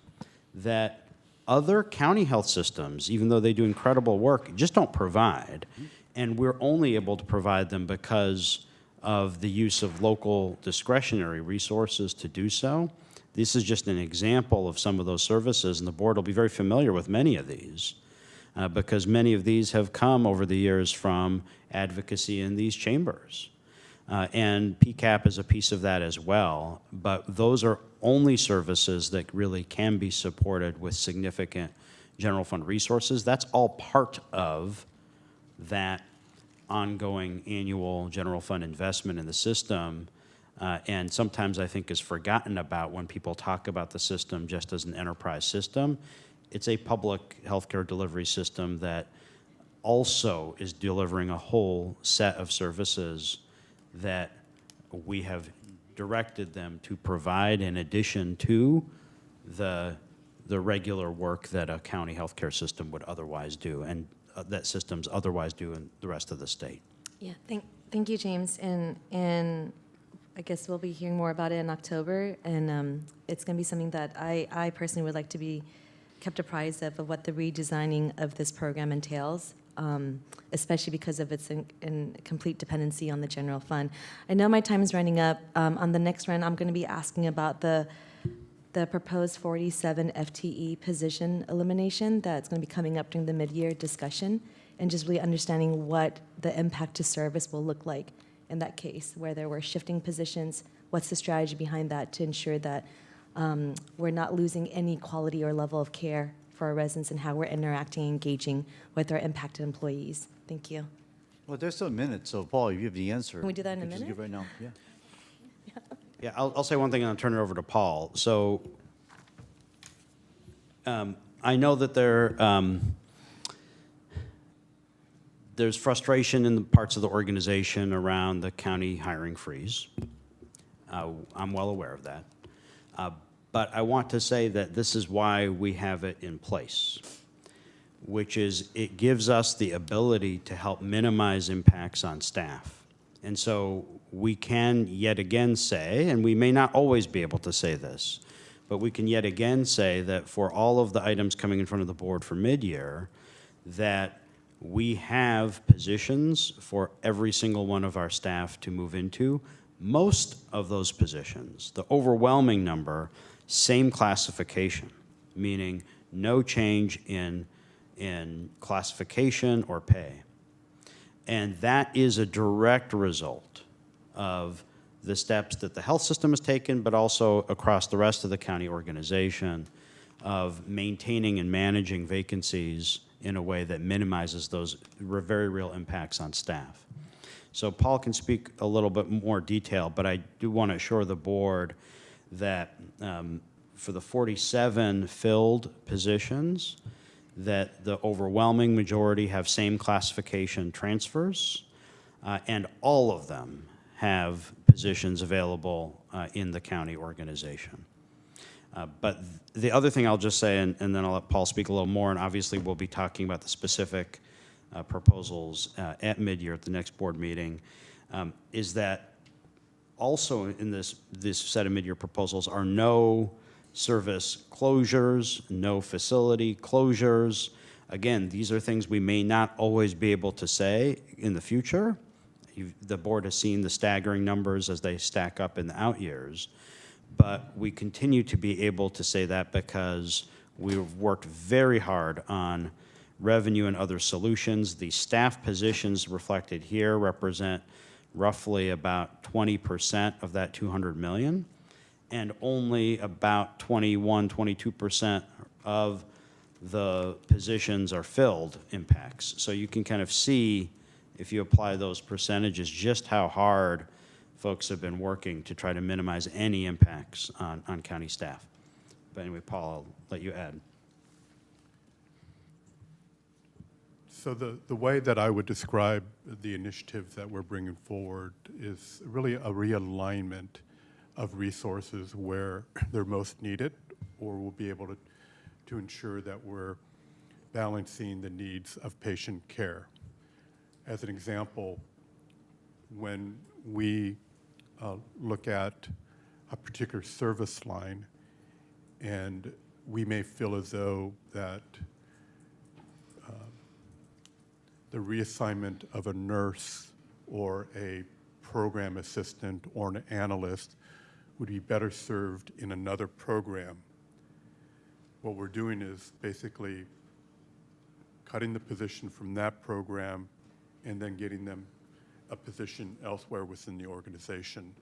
Speaker 6: that other county health systems, even though they do incredible work, just don't provide. And we're only able to provide them because of the use of local discretionary resources to do so. This is just an example of some of those services, and the board will be very familiar with many of these because many of these have come over the years from advocacy in these chambers. And PCAP is a piece of that as well, but those are only services that really can be supported with significant general fund resources. That's all part of that ongoing annual general fund investment in the system, and sometimes I think is forgotten about when people talk about the system just as an enterprise system. It's a public healthcare delivery system that also is delivering a whole set of services that we have directed them to provide in addition to the regular work that a county healthcare system would otherwise do and that systems otherwise do in the rest of the state.
Speaker 11: Yeah, thank you, James. And I guess we'll be hearing more about it in October, and it's going to be something that I personally would like to be kept apprised of what the redesigning of this program entails. Especially because of its in complete dependency on the general fund. I know my time is running up. On the next run, I'm going to be asking about the proposed 47 FTE position elimination that's going to be coming up during the mid-year discussion, and just really understanding what the impact to service will look like in that case, whether we're shifting positions, what's the strategy behind that to ensure that we're not losing any quality or level of care for our residents and how we're interacting and engaging with our impacted employees. Thank you.
Speaker 1: Well, there's still a minute, so Paul, if you have the answer.
Speaker 11: Can we do that in a
Speaker 1: you can just
Speaker 11: minute?
Speaker 1: give right now, yeah.
Speaker 6: Yeah, I'll say one thing and I'll turn it over to Paul. So I know that there's frustration in the parts of the organization around the county hiring freeze. I'm well aware of that. But I want to say that this is why we have it in place, which is it gives us the ability to help minimize impacts on staff. And so we can yet again say, and we may not always be able to say this, but we can yet again say that for all of the items coming in front of the board for mid-year, that we have positions for every single one of our staff to move into. Most of those positions, the overwhelming number, same classification, meaning no change in classification or pay. And that is a direct result of the steps that the health system has taken, but also across the rest of the county organization of maintaining and managing vacancies in a way that minimizes those very real impacts on staff. So Paul can speak a little bit more detail, but I do want to assure the board that for the 47 filled positions, that the overwhelming majority have same classification transfers, and all of them have positions available in the county organization. But the other thing I'll just say, and then I'll let Paul speak a little more, and obviously we'll be talking about the specific proposals at mid-year at the next board meeting, is that also in this set of mid-year proposals are no service closures, no facility closures. Again, these are things we may not always be able to say in the future. The board has seen the staggering numbers as they stack up in the out years, but we continue to be able to say that because we've worked very hard on revenue and other solutions. The staff positions reflected here represent roughly about 20% of that 200 million, and only about 22% of the positions are filled in PACS. So you can kind of see, if you apply those percentages, just how hard folks have been working to try to minimize any impacts on county staff. But anyway, Paul, I'll let you add.
Speaker 12: So the way that I would describe the initiatives that we're bringing forward is really a realignment of resources where they're most needed, or we'll be able to ensure that we're balancing the needs of patient care. As an example, when we look at a particular service line, and we may feel as though that the reassignment of a nurse or a program assistant or an analyst would be better served in another program. What we're doing is basically cutting the position from that program and then getting them a position elsewhere within the organization.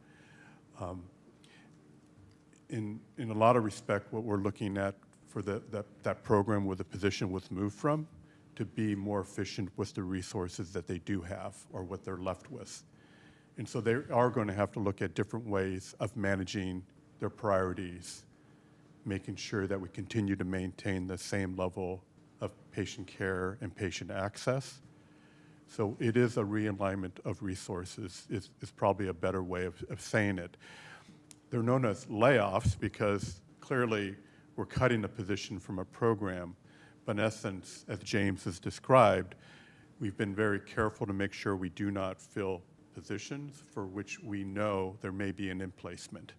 Speaker 12: In a lot of respect, what we're looking at for that program where the position was moved from, to be more efficient with the resources that they do have or what they're left with. And so they are going to have to look at different ways of managing their priorities, making sure that we continue to maintain the same level of patient care and patient access. So it is a realignment of resources is probably a better way of saying it. They're known as layoffs because clearly we're cutting a position from a program. But in essence, as James has described, we've been very careful to make sure we do not fill positions for which we know there may be an emplacement.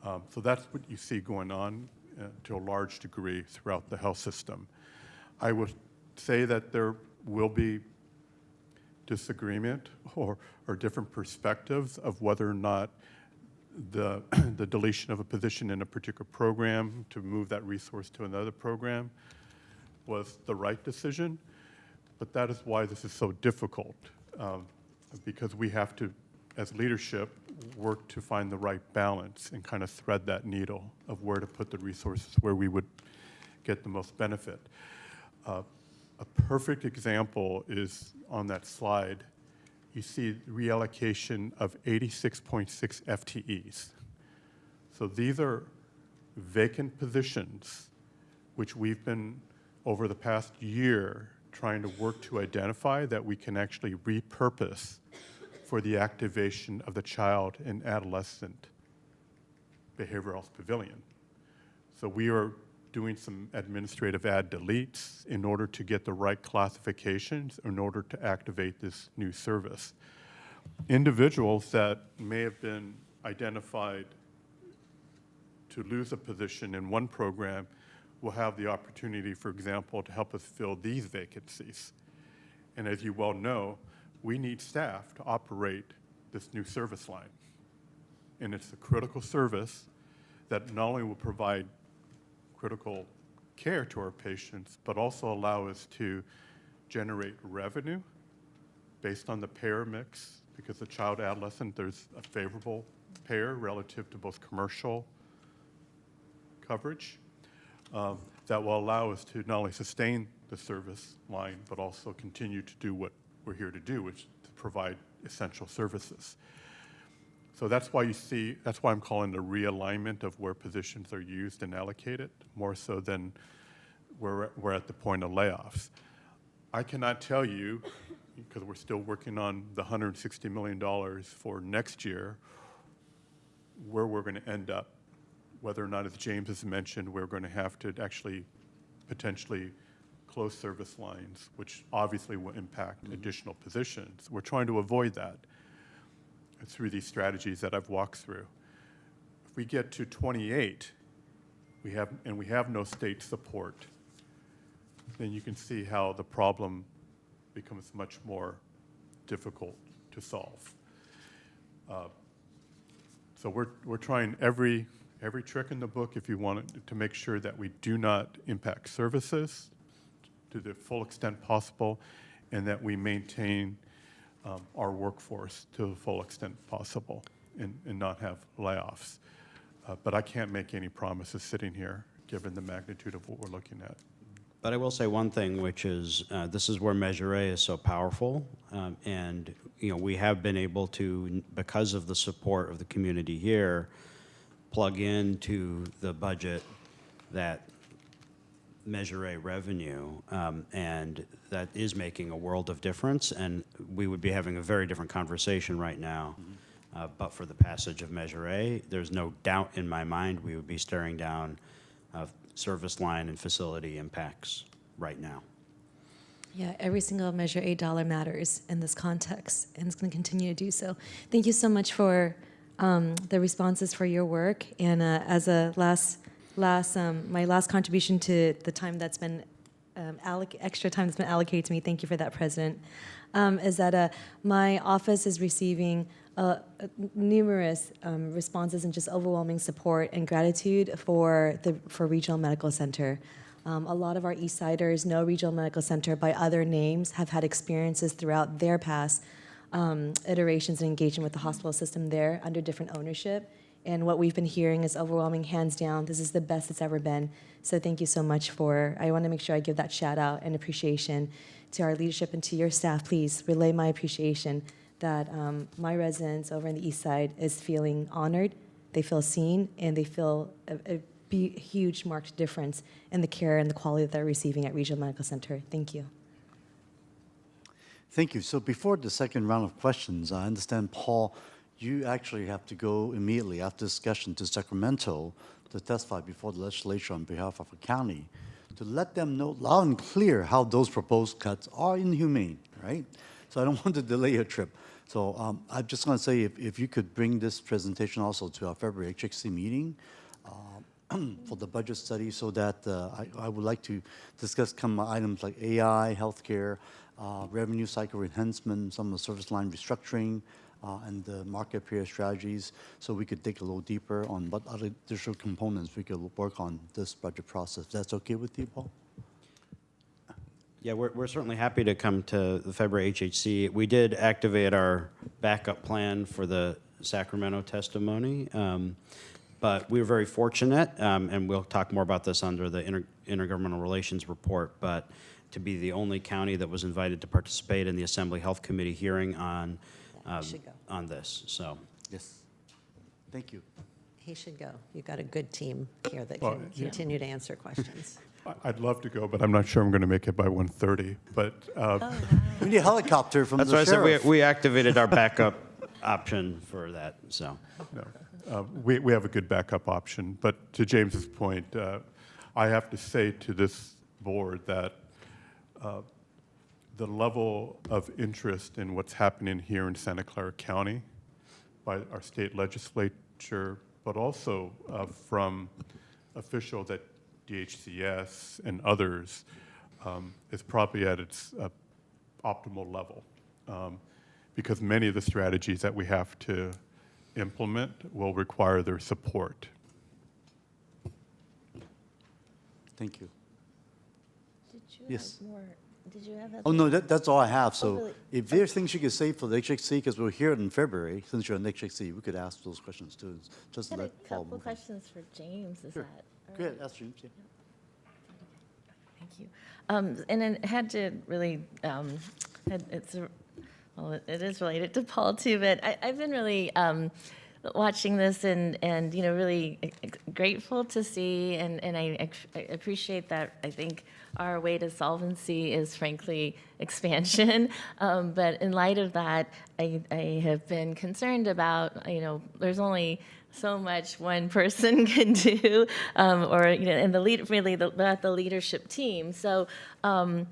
Speaker 12: So that's what you see going on to a large degree throughout the health system. I would say that there will be disagreement or different perspectives of whether or not the deletion of a position in a particular program to move that resource to another program was the right decision, but that is why this is so difficult, because we have to, as leadership, work to find the right balance and kind of thread that needle of where to put the resources where we would get the most benefit. A perfect example is on that slide. You see reallocation of 86.6 FTEs. So these are vacant positions which we've been, over the past year, trying to work to identify that we can actually repurpose for the activation of the child and adolescent behavioral health pavilion. So we are doing some administrative add deletes in order to get the right classifications in order to activate this new service. Individuals that may have been identified to lose a position in one program will have the opportunity, for example, to help us fill these vacancies. And as you well know, we need staff to operate this new service line. And it's a critical service that not only will provide critical care to our patients, but also allow us to generate revenue based on the payer mix, because the child adolescent, there's a favorable payer relative to both commercial coverage that will allow us to not only sustain the service line, but also continue to do what we're here to do, which is to provide essential services. So that's why you see, that's why I'm calling the realignment of where positions are used and allocated, more so than we're at the point of layoffs. I cannot tell you, because we're still working on the $160 million for next year, where we're going to end up, whether or not, as James has mentioned, we're going to have to actually potentially close service lines, which obviously will impact additional positions. We're trying to avoid that through these strategies that I've walked through. If we get to 28, we have no state support, then you can see how the problem becomes much more difficult to solve. So we're trying every trick in the book, if you want it, to make sure that we do not impact services, to the full extent possible, and that we maintain our workforce to the full extent possible and not have layoffs. But I can't make any promises sitting here, given the magnitude of what we're looking at.
Speaker 6: But I will say one thing, which is this is where Measure A is so powerful, and we have been able to, because of the support of the community here, plug into the budget that Measure A revenue, and that is making a world of difference. And we would be having a very different conversation right now, but for the passage of Measure A, there's no doubt in my mind we would be staring down service line and facility impacts right now.
Speaker 11: Yeah, every single Measure A dollar matters in this context, and it's going to continue to do so. Thank you so much for the responses for your work. And as a my last contribution to the time that's been extra time that's been allocated to me, thank you for that, President, is that my office is receiving numerous responses and just overwhelming support and gratitude for Regional Medical Center. A lot of our Eastsiders know Regional Medical Center by other names, have had experiences throughout their past iterations and engagement with the hospital system there under different ownership. And what we've been hearing is overwhelming, hands down. This is the best it's ever been. So thank you so much I want to make sure I give that shout out and appreciation to our leadership and to your staff. Please relay my appreciation that my residents over in the East Side is feeling honored, they feel seen, and they feel a huge marked difference in the care and the quality that they're receiving at Regional Medical Center. Thank you.
Speaker 1: Thank you. So before the second round of questions, I understand, Paul, you actually have to go immediately after discussion to Sacramento to testify before the legislature on behalf of a county to let them know loud and clear how those proposed cuts are inhumane, right? So I don't want to delay your trip. So I'm just going to say if you could bring this presentation also to our February HXC meeting for the budget study so that I would like to discuss some items like AI, healthcare, revenue cycle enhancement, some of the service line restructuring, and the market peer strategies, so we could dig a little deeper on what other additional components we could work on this budget process. That's okay with you, Paul?
Speaker 6: Yeah, we're certainly happy to come to the February HHC. We did activate our backup plan for the Sacramento testimony, but we were very fortunate, and we'll talk more about this under the Intergovernmental Relations report, but to be the only county that was invited to participate in the Assembly Health Committee hearing on this. So
Speaker 1: yes, thank you.
Speaker 4: He should go. You've got a good team here that can continue to answer questions.
Speaker 12: I'd love to go, but I'm not sure I'm going to make it by 1:30. But
Speaker 1: we need a helicopter from
Speaker 6: that's
Speaker 1: the
Speaker 6: why
Speaker 1: sheriff.
Speaker 6: I said we activated our backup option for that. So
Speaker 12: no, we have a good backup option. But to James's point, I have to say to this board that the level of interest in what's happening here in Santa Clara County by our state legislature, but also from officials at DHCS and others, is probably at its optimal level, because many of the strategies that we have to implement will require their support.
Speaker 1: Thank you.
Speaker 7: Did you
Speaker 1: Yes.
Speaker 7: have more? Did you have
Speaker 1: Oh, no, that's all I have. So
Speaker 7: really?
Speaker 1: if there's things you could say for the HXC, because we're here in February, since you're in the HXC, we could ask those questions too. Just
Speaker 7: I had a
Speaker 1: let Paul
Speaker 7: couple
Speaker 1: move on.
Speaker 7: questions for James. Is
Speaker 1: Sure.
Speaker 7: that all
Speaker 1: Go
Speaker 7: right?
Speaker 1: ahead, ask James. Yeah.
Speaker 7: Thank you. And it had to really, it is related to Paul too, but I've been really watching this and really grateful to see, and I appreciate that. I think our way to solvency is frankly expansion, but in light of that, I have been concerned about, there's only so much one person can do, and the leadership team. So I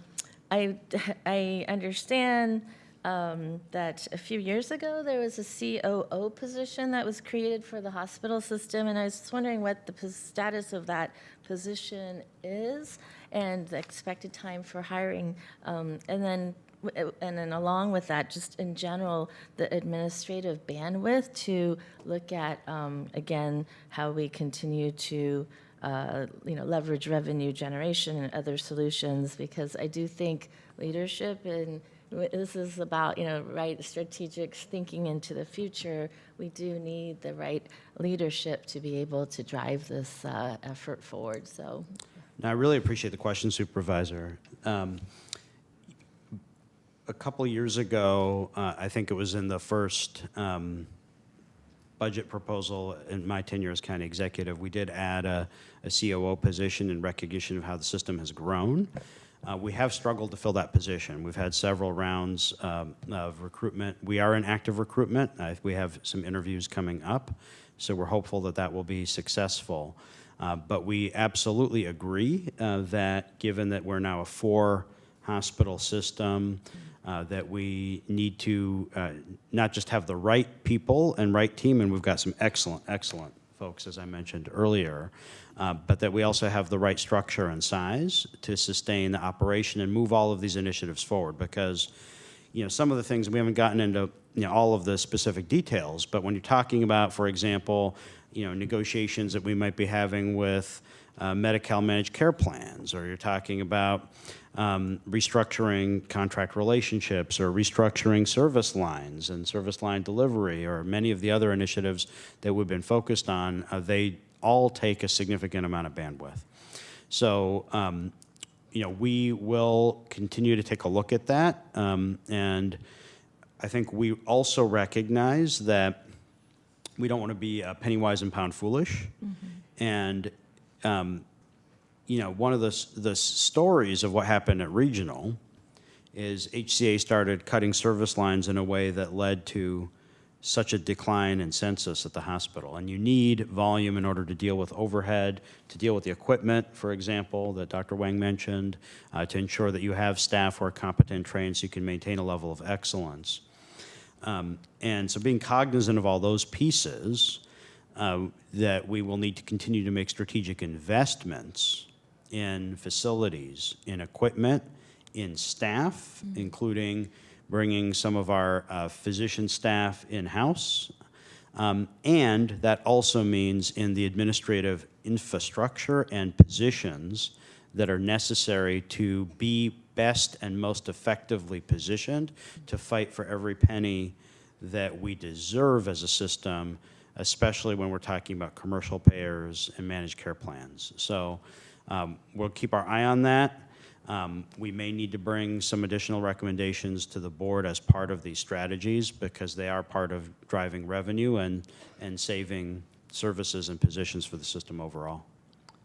Speaker 7: understand that a few years ago there was a COO position that was created for the hospital system, and I was just wondering what the status of that position is and the expected time for hiring, and then along with that, just in general, the administrative bandwidth to look at, again, how we continue to leverage revenue generation and other solutions, because I do think leadership, and this is about, right strategic thinking into the future. We do need the right leadership to be able to drive this effort forward. So,
Speaker 6: Now, I really appreciate the question, Supervisor. A couple years ago, I think it was in the first budget proposal in my tenure as county executive, we did add a COO position in recognition of how the system has grown. We have struggled to fill that position. We've had several rounds of recruitment. We are in active recruitment. We have some interviews coming up, so we're hopeful that that will be successful. But we absolutely agree that given that we're now a 4-hospital system, that we need to not just have the right people and right team, and we've got some excellent folks, as I mentioned earlier, but that we also have the right structure and size to sustain the operation and move all of these initiatives forward. Because, some of the things, we haven't gotten into all of the specific details, but when you're talking about, for example, negotiations that we might be having with Medi-Cal managed care plans, or you're talking about restructuring contract relationships or restructuring service lines and service line delivery, or many of the other initiatives that we've been focused on, they all take a significant amount of bandwidth. So, we will continue to take a look at that. And I think we also recognize that we don't want to be penny wise and pound foolish. Mm-hmm. And one of the stories of what happened at Regional is HCA started cutting service lines in a way that led to such a decline in census at the hospital. And you need volume in order to deal with overhead, to deal with the equipment, for example, that Dr. Wang mentioned, to ensure that you have staff who are competent and trained so you can maintain a level of excellence. And so being cognizant of all those pieces, that we will need to continue to make strategic investments in facilities, in equipment, in staff, including bringing some of our physician staff in-house. And that also means in the administrative infrastructure and positions that are necessary to be best and most effectively positioned to fight for every penny that we deserve as a system, especially when we're talking about commercial payers and managed care plans. So we'll keep our eye on that. We may need to bring some additional recommendations to the board as part of these strategies, because they are part of driving revenue and saving services and positions for the system overall.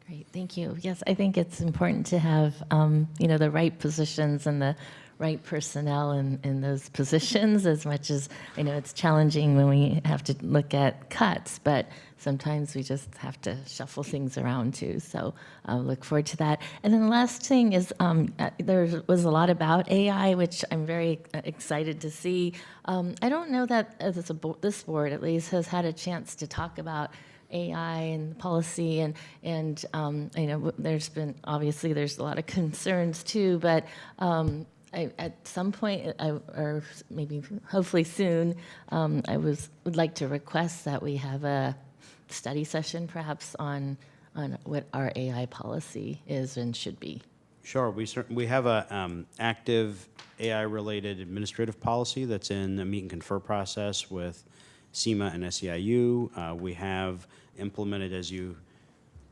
Speaker 7: Great, thank you. Yes, I think it's important to have, the right positions and the right personnel in those positions, as much as I know it's challenging when we have to look at cuts, but sometimes we just have to shuffle things around too. So I'll look forward to that. And then the last thing is there was a lot about AI, which I'm very excited to see. I don't know that this board at least has had a chance to talk about AI and policy, and I know there's a lot of concerns too, but at some point, or maybe hopefully soon, I would like to request that we have a study session perhaps on what our AI policy is and should be.
Speaker 6: Sure, we have a active AI-related administrative policy that's in the meet and confer process with SEMA and SEIU. We have implemented, as you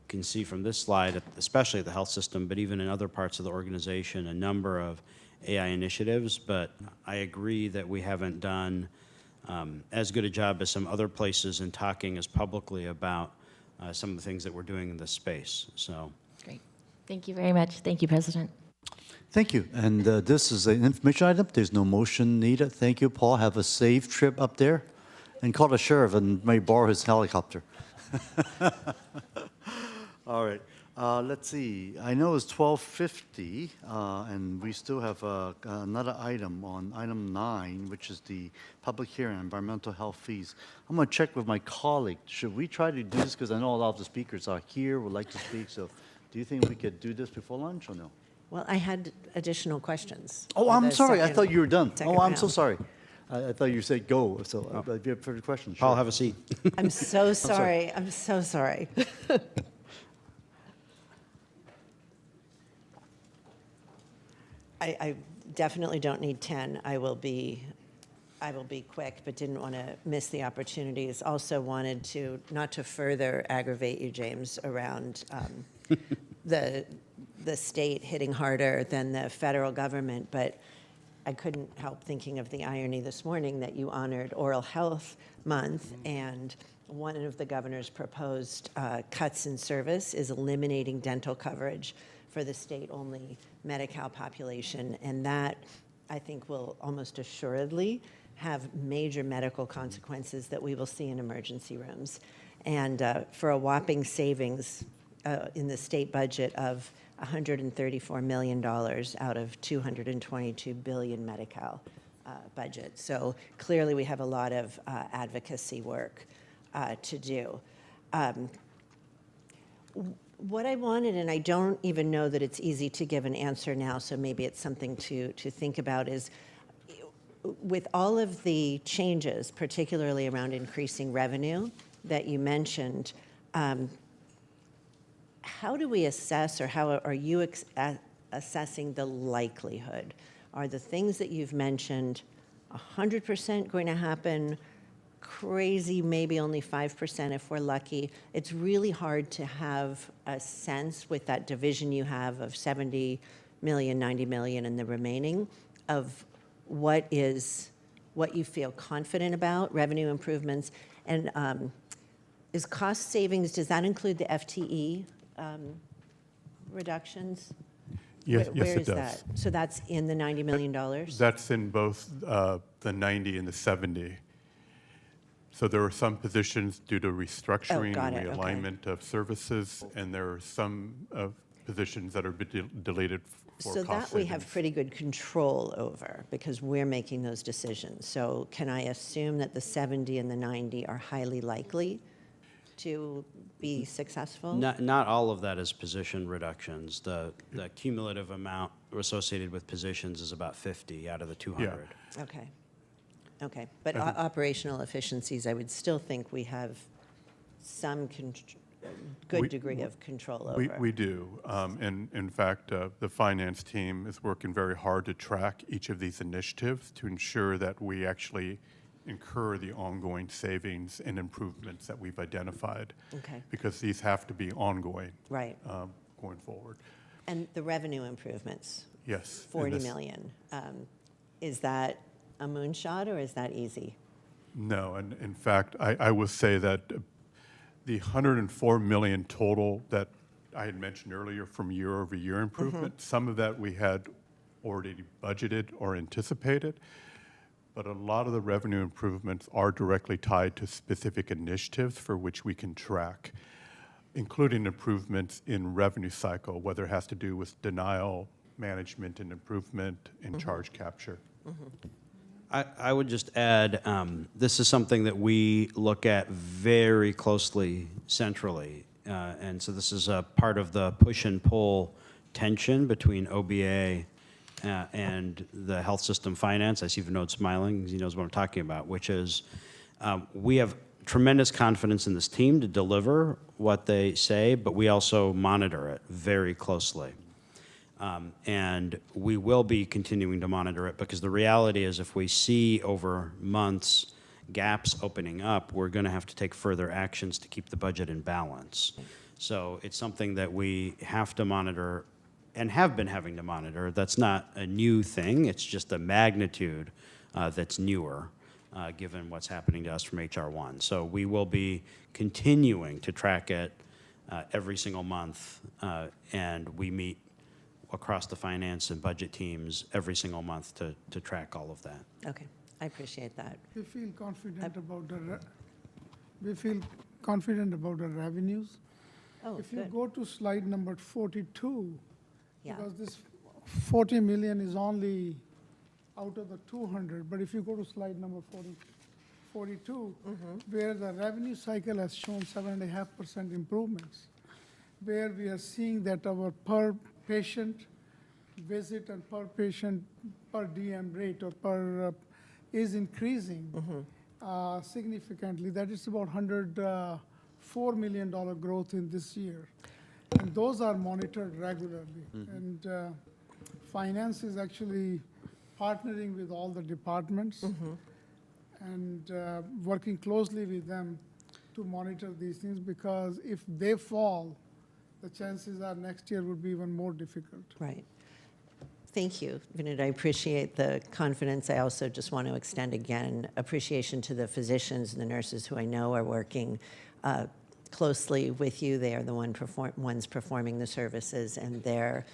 Speaker 6: can see from this slide, especially at the health system, but even in other parts of the organization, a number of AI initiatives. But I agree that we haven't done as good a job as some other places in talking as publicly about some of the things that we're doing in this space. So,
Speaker 7: great. Thank you very much. Thank you, President.
Speaker 1: Thank you. And this is an information item. There's no motion needed. Thank you, Paul. Have a safe trip up there. And call the sheriff and may borrow his helicopter. All right. Let's see. I know it's 12:50, and we still have another item on item 9, which is the public hearing on environmental health fees. I'm going to check with my colleague. Should we try to do this? Because I know a lot of the speakers are here, would like to speak. So do you think we could do this before lunch or no?
Speaker 4: Well, I had additional questions.
Speaker 1: Oh, I'm sorry. I thought you were done. Oh, I'm so
Speaker 4: round.
Speaker 1: sorry. I thought you said go. So if you have further questions,
Speaker 6: Paul,
Speaker 1: sure.
Speaker 6: have a seat.
Speaker 4: I'm so sorry. I'm so sorry. I definitely don't need 10. I will be quick, but didn't want to miss the opportunities. Also wanted to, not to further aggravate you, James, around the state hitting harder than the federal government, but I couldn't help thinking of the irony this morning that you honored Oral Health Month, and one of the governor's proposed cuts in service is eliminating dental coverage for the state-only Medi-Cal population, and that, I think, will almost assuredly have major medical consequences that we will see in emergency rooms. And for a whopping savings in the state budget of $134 million out of $222 billion Medi-Cal budget. So clearly we have a lot of advocacy work to do. What I wanted, and I don't even know that it's easy to give an answer now, so maybe it's something to think about, is with all of the changes, particularly around increasing revenue that you mentioned, how do we assess, or how are you assessing the likelihood? Are the things that you've mentioned 100% going to happen? Crazy, maybe only 5% if we're lucky. It's really hard to have a sense with that division you have of 70 million, 90 million, and the remaining of what you feel confident about, revenue improvements, and is cost savings, does that include the FTE reductions?
Speaker 12: Yes,
Speaker 4: Where
Speaker 12: yes, it
Speaker 4: is
Speaker 12: does.
Speaker 4: that? So that's in the $90 million?
Speaker 12: That's in both the 90 and the 70. So there are some positions due to restructuring
Speaker 4: got
Speaker 12: and
Speaker 4: it, okay.
Speaker 12: realignment of services, and there are some positions that are deleted for
Speaker 4: So
Speaker 12: cost
Speaker 4: that we have
Speaker 12: savings.
Speaker 4: pretty good control over because we're making those decisions. So can I assume that the 70 and the 90 are highly likely to be successful?
Speaker 6: Not all of that is position reductions. The cumulative amount associated with positions is about 50 out of the 200.
Speaker 4: Okay. Okay. But operational efficiencies, I would still think we have some good degree of control over.
Speaker 12: We do. And in fact, the finance team is working very hard to track each of these initiatives to ensure that we actually incur the ongoing savings and improvements that we've identified.
Speaker 4: Okay.
Speaker 12: Because these have to be ongoing.
Speaker 4: Right.
Speaker 12: Going forward.
Speaker 4: And the revenue improvements?
Speaker 12: Yes.
Speaker 4: 40 million. Is that a moonshot or is that easy?
Speaker 12: No, and in fact, I will say that the 104 million total that I had mentioned earlier from year-over-year improvement, some of that we had already budgeted or anticipated, but a lot of the revenue improvements are directly tied to specific initiatives for which we can track, including improvements in revenue cycle, whether it has to do with denial management and improvement in charge capture.
Speaker 6: I would just add, this is something that we look at very closely centrally. And so this is a part of the push and pull tension between OBA and the health system finance. I see Vinod smiling, he knows what I'm talking about, which is we have tremendous confidence in this team to deliver what they say, but we also monitor it very closely. And we will be continuing to monitor it because the reality is if we see over months gaps opening up, we're going to have to take further actions to keep the budget in balance. So it's something that we have to monitor and have been having to monitor. That's not a new thing. It's just a magnitude that's newer given what's happening to us from HR1. So we will be continuing to track it every single month, and we meet across the finance and budget teams every single month to track all of that.
Speaker 4: Okay, I appreciate that.
Speaker 14: We feel confident about the revenues.
Speaker 4: Oh,
Speaker 14: If you
Speaker 4: good.
Speaker 14: go to slide number 42,
Speaker 4: Yeah.
Speaker 14: because this 40 million is only out of the 200, but if you go to slide number 42, where the revenue cycle has shown 7.5% improvements, where we are seeing that our per patient visit and per patient per DM rate or per is increasing significantly. That is about $104 million growth in this year. And those are monitored regularly. And finance is actually partnering with all the departments and working closely with them to monitor these things, because if they fall, the chances are next year would be even more difficult.
Speaker 4: Right. Thank you, Vinod. I appreciate the confidence. I also just want to extend again appreciation to the physicians and the nurses who I know are working closely with you. They are the ones performing the services, and their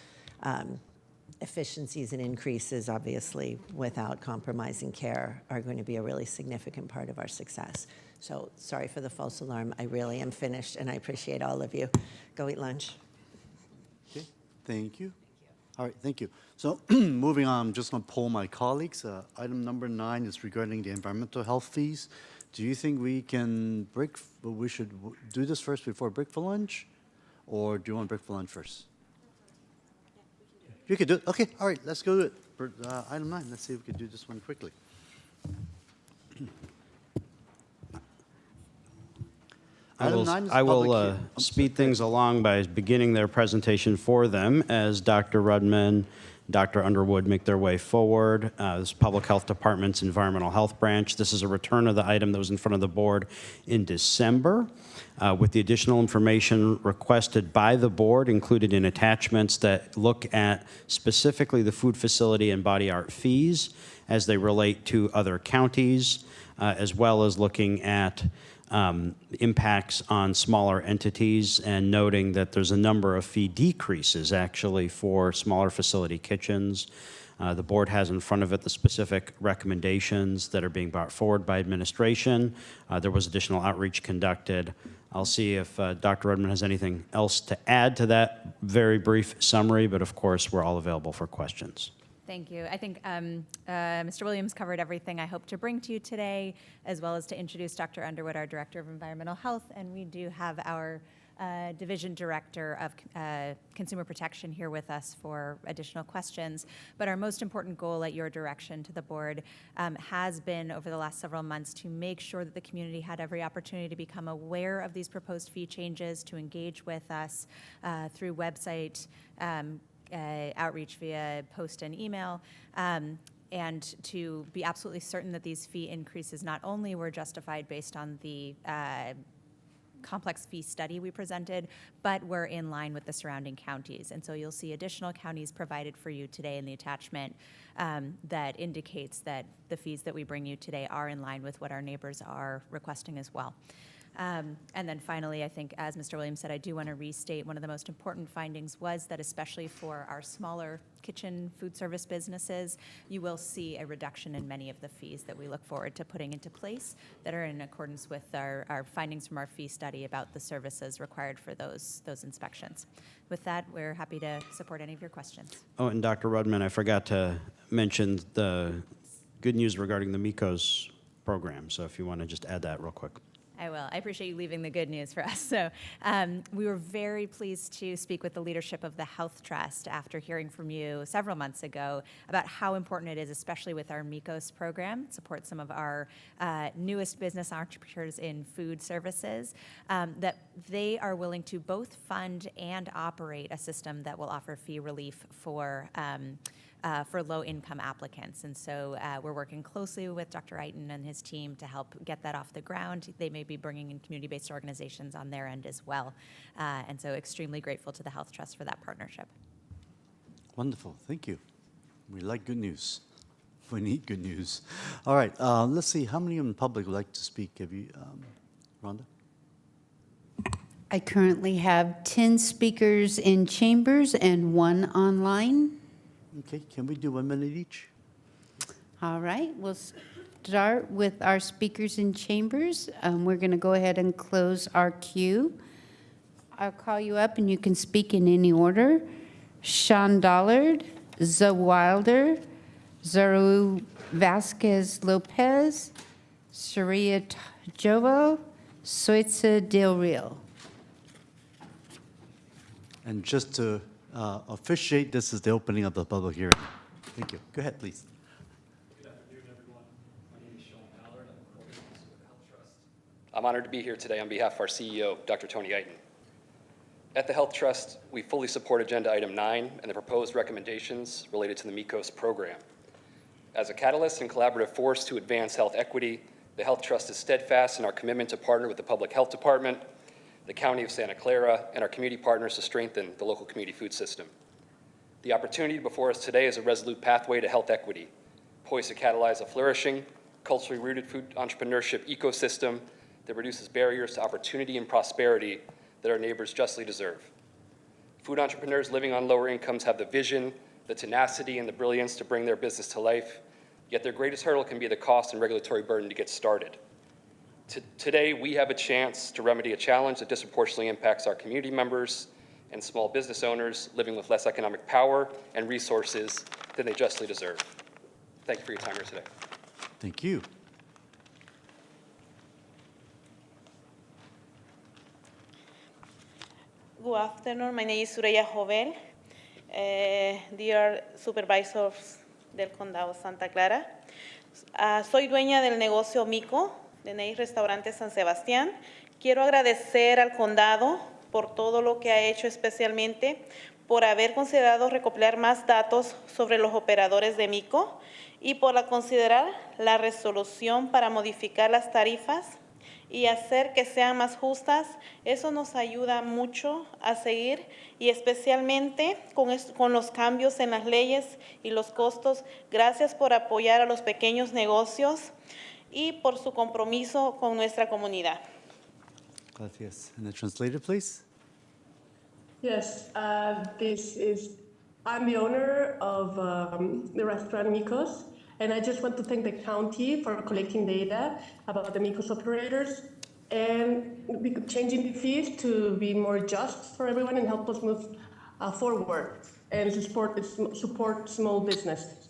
Speaker 4: efficiencies and increases, obviously, without compromising care, are going to be a really significant part of our success. So sorry for the false alarm. I really am finished, and I appreciate all of you. Go eat lunch.
Speaker 1: Okay, thank you. All right, thank you. So moving on, I'm just going to poll my colleagues. Item number 9 is regarding the environmental health fees. Do you think we can we should do this first before break for lunch? Or do you want to break for lunch first? You could do it. Okay, all right, let's go do it. For, item 9, let's see if we can do this one quickly. Item 9 is
Speaker 6: I will
Speaker 1: public hearing.
Speaker 6: speed things along by beginning their presentation for them as Dr. Rudman, Dr. Underwood make their way forward. This is Public Health Department's Environmental Health Branch. This is a return of the item that was in front of the board in December with the additional information requested by the board included in attachments that look at specifically the food facility and body art fees as they relate to other counties, as well as looking at impacts on smaller entities, and noting that there's a number of fee decreases actually for smaller facility kitchens. The board has in front of it the specific recommendations that are being brought forward by administration. There was additional outreach conducted. I'll see if Dr. Rudman has anything else to add to that very brief summary, but of course we're all available for questions.
Speaker 16: Thank you. I think Mr. Williams covered everything I hope to bring to you today, as well as to introduce Dr. Underwood, our Director of Environmental Health, and we do have our Division Director of Consumer Protection here with us for additional questions. But our most important goal at your direction to the board has been over the last several months to make sure that the community had every opportunity to become aware of these proposed fee changes, to engage with us through website, outreach via post and email, and to be absolutely certain that these fee increases not only were justified based on the complex fee study we presented, but were in line with the surrounding counties. And so you'll see additional counties provided for you today in the attachment that indicates that the fees that we bring you today are in line with what our neighbors are requesting as well. And then finally, I think, as Mr. Williams said, I do want to restate one of the most important findings was that especially for our smaller kitchen food service businesses, you will see a reduction in many of the fees that we look forward to putting into place that are in accordance with our findings from our fee study about the services required for those inspections. With that, we're happy to support any of your questions.
Speaker 6: Oh, and Dr. Rudman, I forgot to mention the good news regarding the MECOS program, so if you want to just add that real quick.
Speaker 16: I will. I appreciate you leaving the good news for us. So we were very pleased to speak with the leadership of the Health Trust after hearing from you several months ago about how important it is, especially with our MECOS program, support some of our newest business entrepreneurs in food services, that they are willing to both fund and operate a system that will offer fee relief for low-income applicants. And so we're working closely with Dr. Eiton and his team to help get that off the ground. They may be bringing in community-based organizations on their end as well. And so extremely grateful to the Health Trust for that partnership.
Speaker 1: Wonderful, thank you. We like good news. We need good news. All right, let's see, how many in the public would like to speak? Have you, Rhonda?
Speaker 2: I currently have 10 speakers in chambers and 1 online.
Speaker 1: Okay, can we do 1 minute each?
Speaker 2: All right, we'll start with our speakers in chambers. We're going to go ahead and close our queue. I'll call you up and you can speak in any order. Sean Dollard, Zoe Wilder, Zaru Vasquez Lopez, Sharia Jovo, Soitza Del Real.
Speaker 1: And just to officiate, this is the opening of the public hearing. Thank you. Go ahead, please.
Speaker 17: Good afternoon, everyone. My name is Sean Ballard. I'm a program officer with the Health Trust. I'm honored to be here today on behalf of our CEO, Dr. Tony Eiton.
Speaker 18: At the Health Trust, we fully support Agenda Item 9 and the proposed recommendations related to the MECOS program. As a catalyst and collaborative force to advance health equity, the Health Trust is steadfast in our commitment to partner with the Public Health Department, the County of Santa Clara, and our community partners to strengthen the local community food system. The opportunity before us today is a resolute pathway to health equity, poised to catalyze a flourishing, culturally rooted food entrepreneurship ecosystem that reduces barriers to opportunity and prosperity that our neighbors justly deserve. Food entrepreneurs living on lower incomes have the vision, the tenacity, and the brilliance to bring their business to life, yet their greatest hurdle can be the cost and regulatory burden to get started. Today, we have a chance to remedy a challenge that disproportionately impacts our community members and small business owners living with less economic power and resources than they justly deserve. Thank you for your time here today.
Speaker 1: Thank you.
Speaker 19: Good afternoon. My name is Suraya Joven. Dear Supervisors del Condado Santa Clara, soy dueña del negocio Mico, de Ney Restaurante San Sebastián. Quiero agradecer al condado por todo lo que ha hecho, especialmente por haber considerado recopilar más datos sobre los operadores de Mico y por considerar la resolución para modificar las tarifas y hacer que sean más justas. Eso nos ayuda mucho a seguir, y especialmente con los cambios en las leyes y los costos. Gracias por apoyar a los pequeños negocios y por su compromiso con nuestra comunidad.
Speaker 1: Gracias. And the translator, please.
Speaker 20: Yes, I'm the owner of the restaurant Mikos, and I just want to thank the county for collecting data about the Mikos operators and changing the fees to be more just for everyone and help us move forward and support small businesses.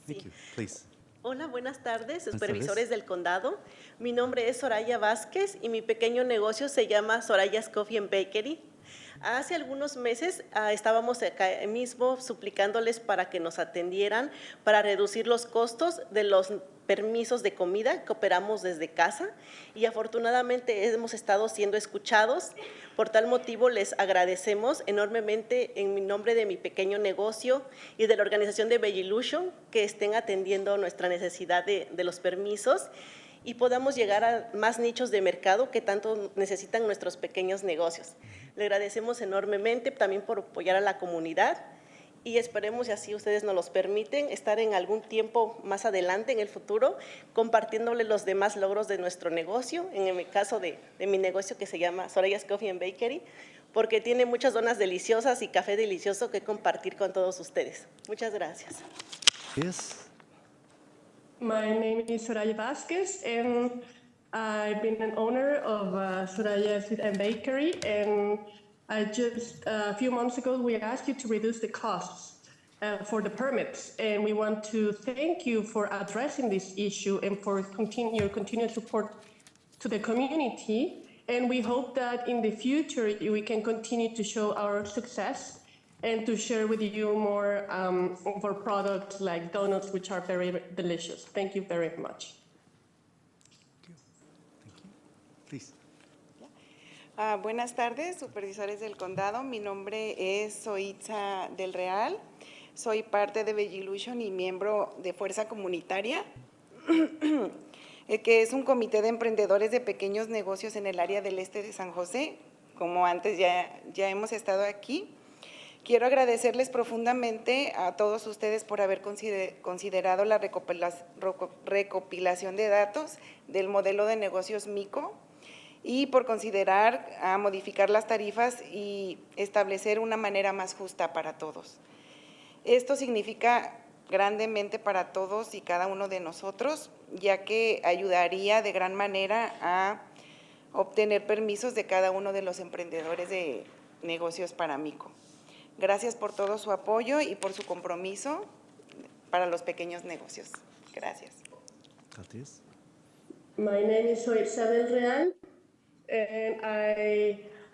Speaker 1: Thank you. Please.
Speaker 21: Hola, buenas tardes,
Speaker 1: Buenas
Speaker 21: supervisores
Speaker 1: tardes.
Speaker 21: del condado. Mi nombre es Soraya Vázquez y mi pequeño negocio se llama Soraya's Coffee and Bakery. Hace algunos meses estábamos acá mismo suplicándoles para que nos atendieran para reducir los costos de los permisos de comida que operamos desde casa, y afortunadamente hemos estado siendo escuchados. Por tal motivo les agradecemos enormemente en nombre de mi pequeño negocio y de la organización de Bellilution que estén atendiendo nuestra necesidad de los permisos y podamos llegar a más nichos de mercado que tanto necesitan nuestros pequeños negocios. Le agradecemos enormemente también por apoyar a la comunidad, y esperemos, si así ustedes nos los permiten, estar en algún tiempo más adelante en el futuro compartiéndole los demás logros de nuestro negocio, en el caso de mi negocio que se llama Soraya's Coffee and Bakery, porque tiene muchas donas deliciosas y café delicioso que compartir con todos ustedes. Muchas gracias.
Speaker 1: Yes.
Speaker 20: My name is Soraya Vázquez, and I've been an owner of Soraya Sweet and Bakery, and I just, a few months ago, we asked you to reduce the costs for the permits, and we want to thank you for addressing this issue and for your continued support to the community, and we hope that in the future we can continue to show our success and to share with you more of our products like donuts, which are very delicious. Thank you very much.
Speaker 1: Please.
Speaker 22: Buenas tardes, supervisores del condado. Mi nombre es Soitza del Real. Soy parte de Bellilution y miembro de Fuerza Comunitaria, que es un comité de emprendedores de pequeños negocios en el área del este de San José. Como antes ya hemos estado aquí. Quiero agradecerles profundamente a todos ustedes por haber considerado la recopilación de datos del modelo de negocios MICO y por considerar modificar las tarifas y establecer una manera más justa para todos. Esto significa grandemente para todos y cada uno de nosotros, ya que ayudaría de gran manera a obtener permisos de cada uno de los emprendedores de negocios para MICO. Gracias por todo su apoyo y por su compromiso para los pequeños negocios. Gracias.
Speaker 1: Gracias.
Speaker 20: My name is Soitza del Real, and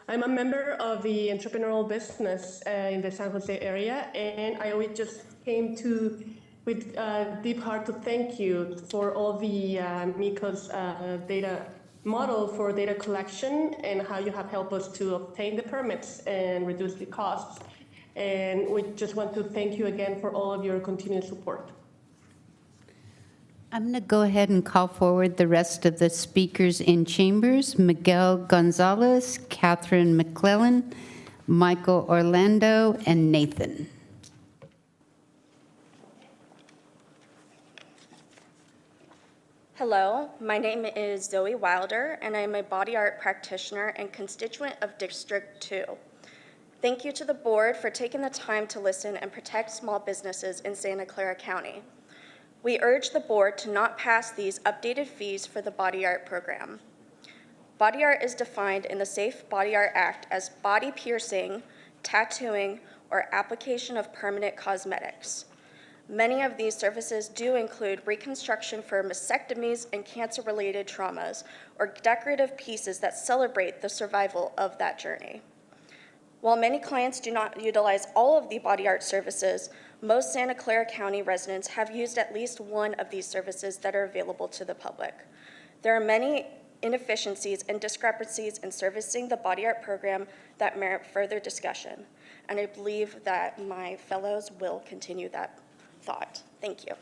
Speaker 20: I'm a member of the entrepreneurial business in the San Jose area, and I always just came with a deep heart to thank you for all the MICO's data model for data collection and how you have helped us to obtain the permits and reduce the costs. And we just want to thank you again for all of your continued support.
Speaker 2: I'm going to go ahead and call forward the rest of the speakers in chambers: Miguel Gonzalez, Catherine McClellan, Michael Orlando, and Nathan.
Speaker 3: Hello, my name is Zoe Wilder, and I am a body art practitioner and constituent of District 2. Thank you to the board for taking the time to listen and protect small businesses in Santa Clara County. We urge the board to not pass these updated fees for the body art program. Body art is defined in the Safe Body Art Act as body piercing, tattooing, or application of permanent cosmetics. Many of these services do include reconstruction for mastectomies and cancer-related traumas, or decorative pieces that celebrate the survival of that journey. While many clients do not utilize all of the body art services, most Santa Clara County residents have used at least one of these services that are available to the public. There are many inefficiencies and discrepancies in servicing the body art program that merit further discussion, and I believe that my fellows will continue that thought. Thank you.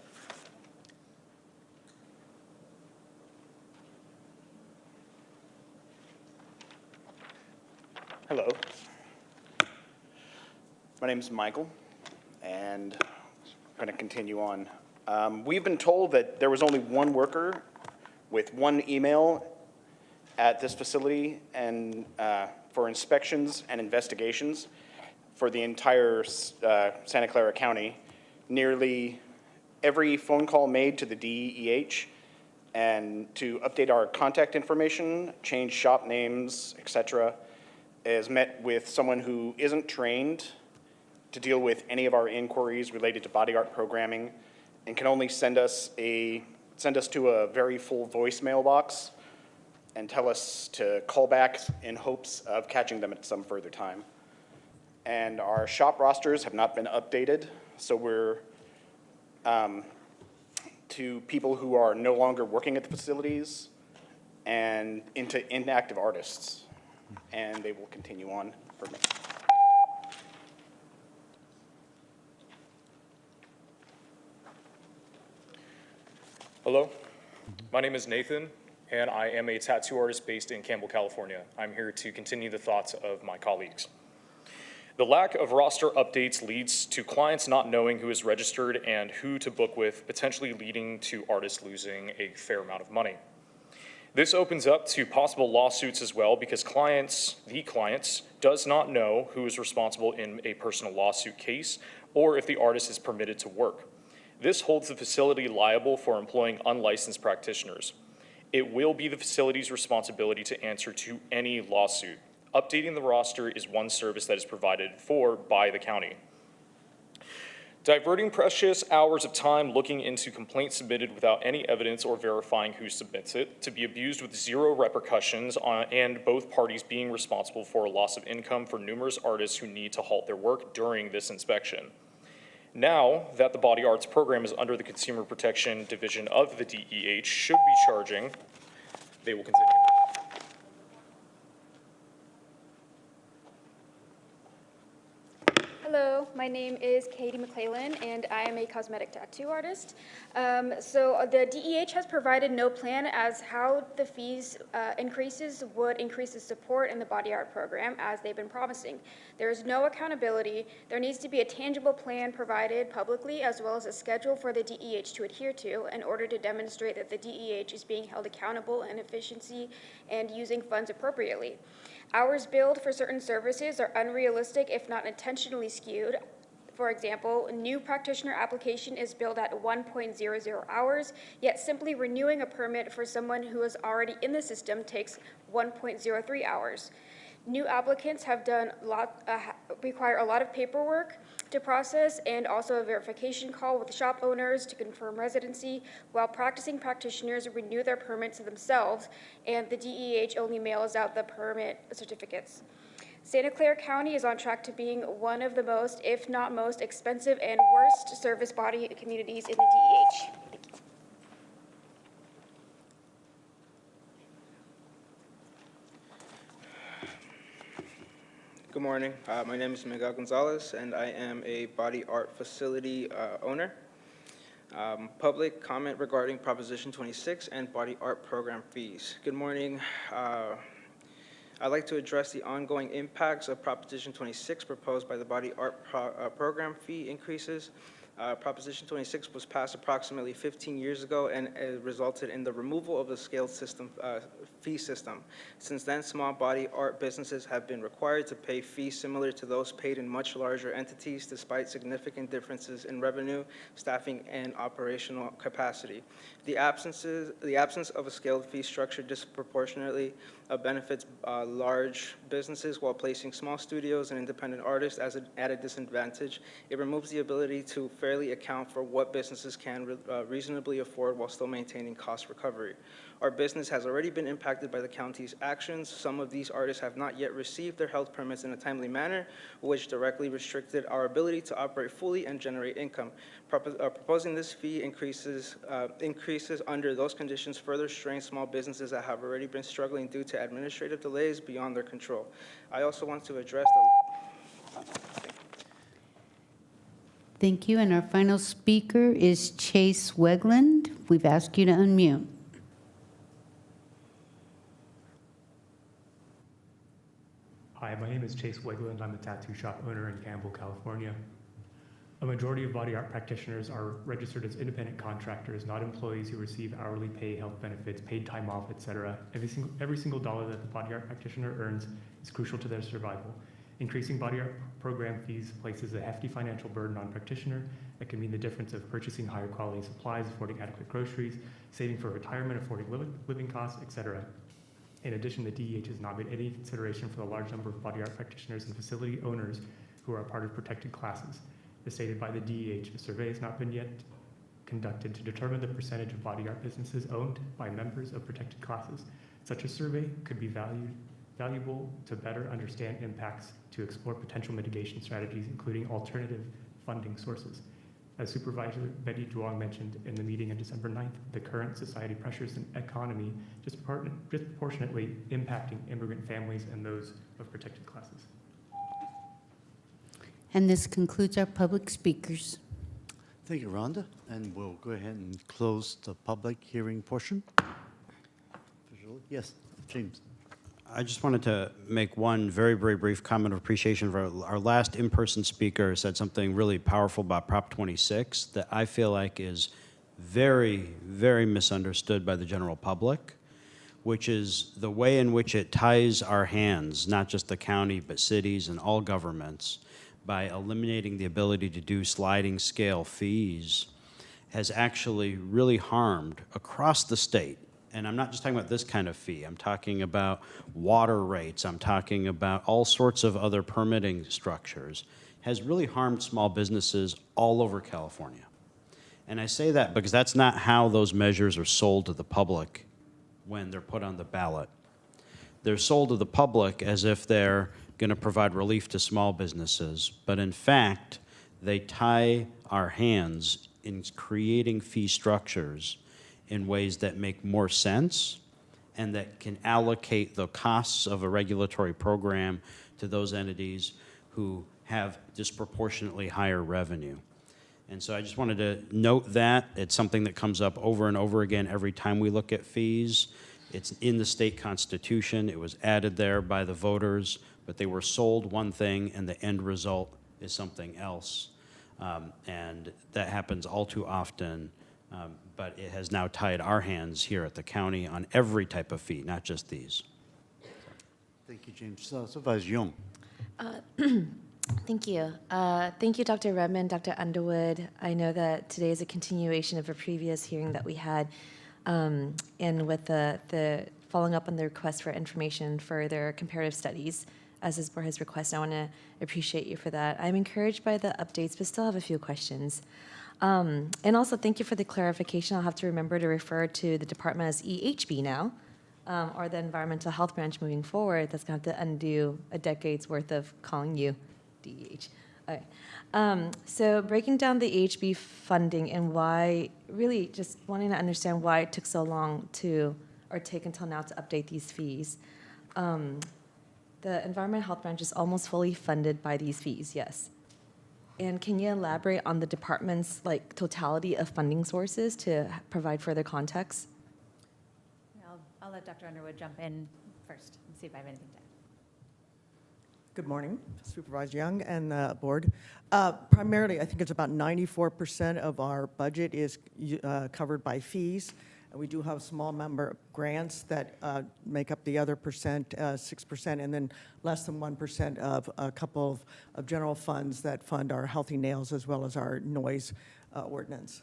Speaker 5: Hello. My name is Michael, and I'm going to continue on. We've been told that there was only one worker with one email at this facility and for inspections and investigations for the entire Santa Clara County. Nearly every phone call made to the DEH and to update our contact information, change shop names, etc., is met with someone who isn't trained to deal with any of our inquiries related to body art programming and can only send us to a very full voicemail box and tell us to call back in hopes of catching them at some further time. And our shop rosters have not been updated, so we're to people who are no longer working at the facilities and into inactive artists, and they will continue on for me.
Speaker 8: Hello, my name is Nathan, and I am a tattoo artist based in Campbell, California. I'm here to continue the thoughts of my colleagues. The lack of roster updates leads to clients not knowing who is registered and who to book with, potentially leading to artists losing a fair amount of money. This opens up to possible lawsuits as well because the clients does not know who is responsible in a personal lawsuit case or if the artist is permitted to work. This holds the facility liable for employing unlicensed practitioners. It will be the facility's responsibility to answer to any lawsuit. Updating the roster is one service that is provided for by the county. Diverting precious hours of time looking into complaints submitted without any evidence or verifying who submits it, to be abused with zero repercussions and both parties being responsible for a loss of income for numerous artists who need to halt their work during this inspection. Now that the Body Arts program is under the Consumer Protection Division of the DEH, should be charging, they will continue.
Speaker 10: Hello, my name is Katie McClellan, and I am a cosmetic tattoo artist. So the DEH has provided no plan as how the fees increases would increase the support in the body art program as they've been promising. There is no accountability. There needs to be a tangible plan provided publicly as well as a schedule for the DEH to adhere to in order to demonstrate that the DEH is being held accountable in efficiency and using funds appropriately. Hours billed for certain services are unrealistic if not intentionally skewed. For example, a new practitioner application is billed at 1.00 hours, yet simply renewing a permit for someone who is already in the system takes 1.03 hours. New applicants require a lot of paperwork to process and also a verification call with shop owners to confirm residency, while practicing practitioners renew their permits themselves, and the DEH only mails out the permit certificates. Santa Clara County is on track to being one of the most, if not most, expensive and worst service body communities in the DEH. Thank you.
Speaker 9: Good morning. My name is Miguel Gonzalez, and I am a body art facility owner. Public comment regarding Proposition 26 and body art program fees. Good morning. I'd like to address the ongoing impacts of Proposition 26 proposed by the body art program fee increases. Proposition 26 was passed approximately 15 years ago and resulted in the removal of the scaled system, fee system. Since then, small body art businesses have been required to pay fees similar to those paid in much larger entities despite significant differences in revenue, staffing, and operational capacity. The absence of a scaled fee structure disproportionately benefits large businesses while placing small studios and independent artists at a disadvantage. It removes the ability to fairly account for what businesses can reasonably afford while still maintaining cost recovery. Our business has already been impacted by the county's actions. Some of these artists have not yet received their health permits in a timely manner, which directly restricted our ability to operate fully and generate income. Proposing this fee increases under those conditions further strains small businesses that have already been struggling due to administrative delays beyond their control. I also want to address the...
Speaker 2: Thank you. And our final speaker is Chase Wegland. We've asked you to unmute.
Speaker 17: Hi, my name is Chase Wegland. I'm a tattoo shop owner in Campbell, California. A majority of body art practitioners are registered as independent contractors, not employees who receive hourly pay, health benefits, paid time off, etc. Every single dollar that the body art practitioner earns is crucial to their survival. Increasing body art program fees places a hefty financial burden on practitioner that can mean the difference of purchasing higher quality supplies, affording adequate groceries, saving for retirement, affording living costs, etc. In addition, the DEH has not made any consideration for the large number of body art practitioners and facility owners who are part of protected classes. As stated by the DEH, a survey has not been yet conducted to determine the percentage of body art businesses owned by members of protected classes. Such a survey could be valuable to better understand impacts, to explore potential mitigation strategies, including alternative funding sources. As Supervisor Betty Duong mentioned in the meeting on December 9th, the current society pressures and economy disproportionately impacting immigrant families and those of protected classes.
Speaker 2: And this concludes our public speakers.
Speaker 1: Thank you, Rhonda. And we'll go ahead and close the public hearing portion. Yes, James.
Speaker 6: I just wanted to make one very, very brief comment of appreciation for our last in-person speaker said something really powerful about Prop 26 that I feel like is very, very misunderstood by the general public, which is the way in which it ties our hands, not just the county, but cities and all governments, by eliminating the ability to do sliding scale fees, has actually really harmed across the state. And I'm not just talking about this kind of fee. I'm talking about water rates. I'm talking about all sorts of other permitting structures. Has really harmed small businesses all over California. And I say that because that's not how those measures are sold to the public when they're put on the ballot. They're sold to the public as if they're going to provide relief to small businesses. But in fact, they tie our hands in creating fee structures in ways that make more sense and that can allocate the costs of a regulatory program to those entities who have disproportionately higher revenue. And so I just wanted to note that. It's something that comes up over and over again every time we look at fees. It's in the state constitution. It was added there by the voters, but they were sold one thing and the end result is something else. And that happens all too often. But it has now tied our hands here at the county on every type of fee, not just these.
Speaker 1: Thank you, James. Supervisor Young.
Speaker 11: Thank you. Thank you, Dr. Redmond, Dr. Underwood. I know that today is a continuation of a previous hearing that we had, and with the following up on the request for information for their comparative studies, as this board has requested. I want to appreciate you for that. I'm encouraged by the updates, but still have a few questions. And also, thank you for the clarification. I'll have to remember to refer to the department as EHB now, or the Environmental Health Branch moving forward. That's going to have to undo a decade's worth of calling you DEH. Okay. So breaking down the EHB funding and why, really just wanting to understand why it took so long to, or take until now to update these fees. The Environment Health Branch is almost fully funded by these fees, yes. And can you elaborate on the department's totality of funding sources to provide further context?
Speaker 16: I'll let Dr. Underwood jump in first and see if I have anything to add.
Speaker 13: Good morning, Supervisor Young and the board. Primarily, I think it's about 94% of our budget is covered by fees. We do have a small number of grants that make up the other percent, 6%, and then less than 1% of a couple of general funds that fund our healthy nails as well as our noise ordinance.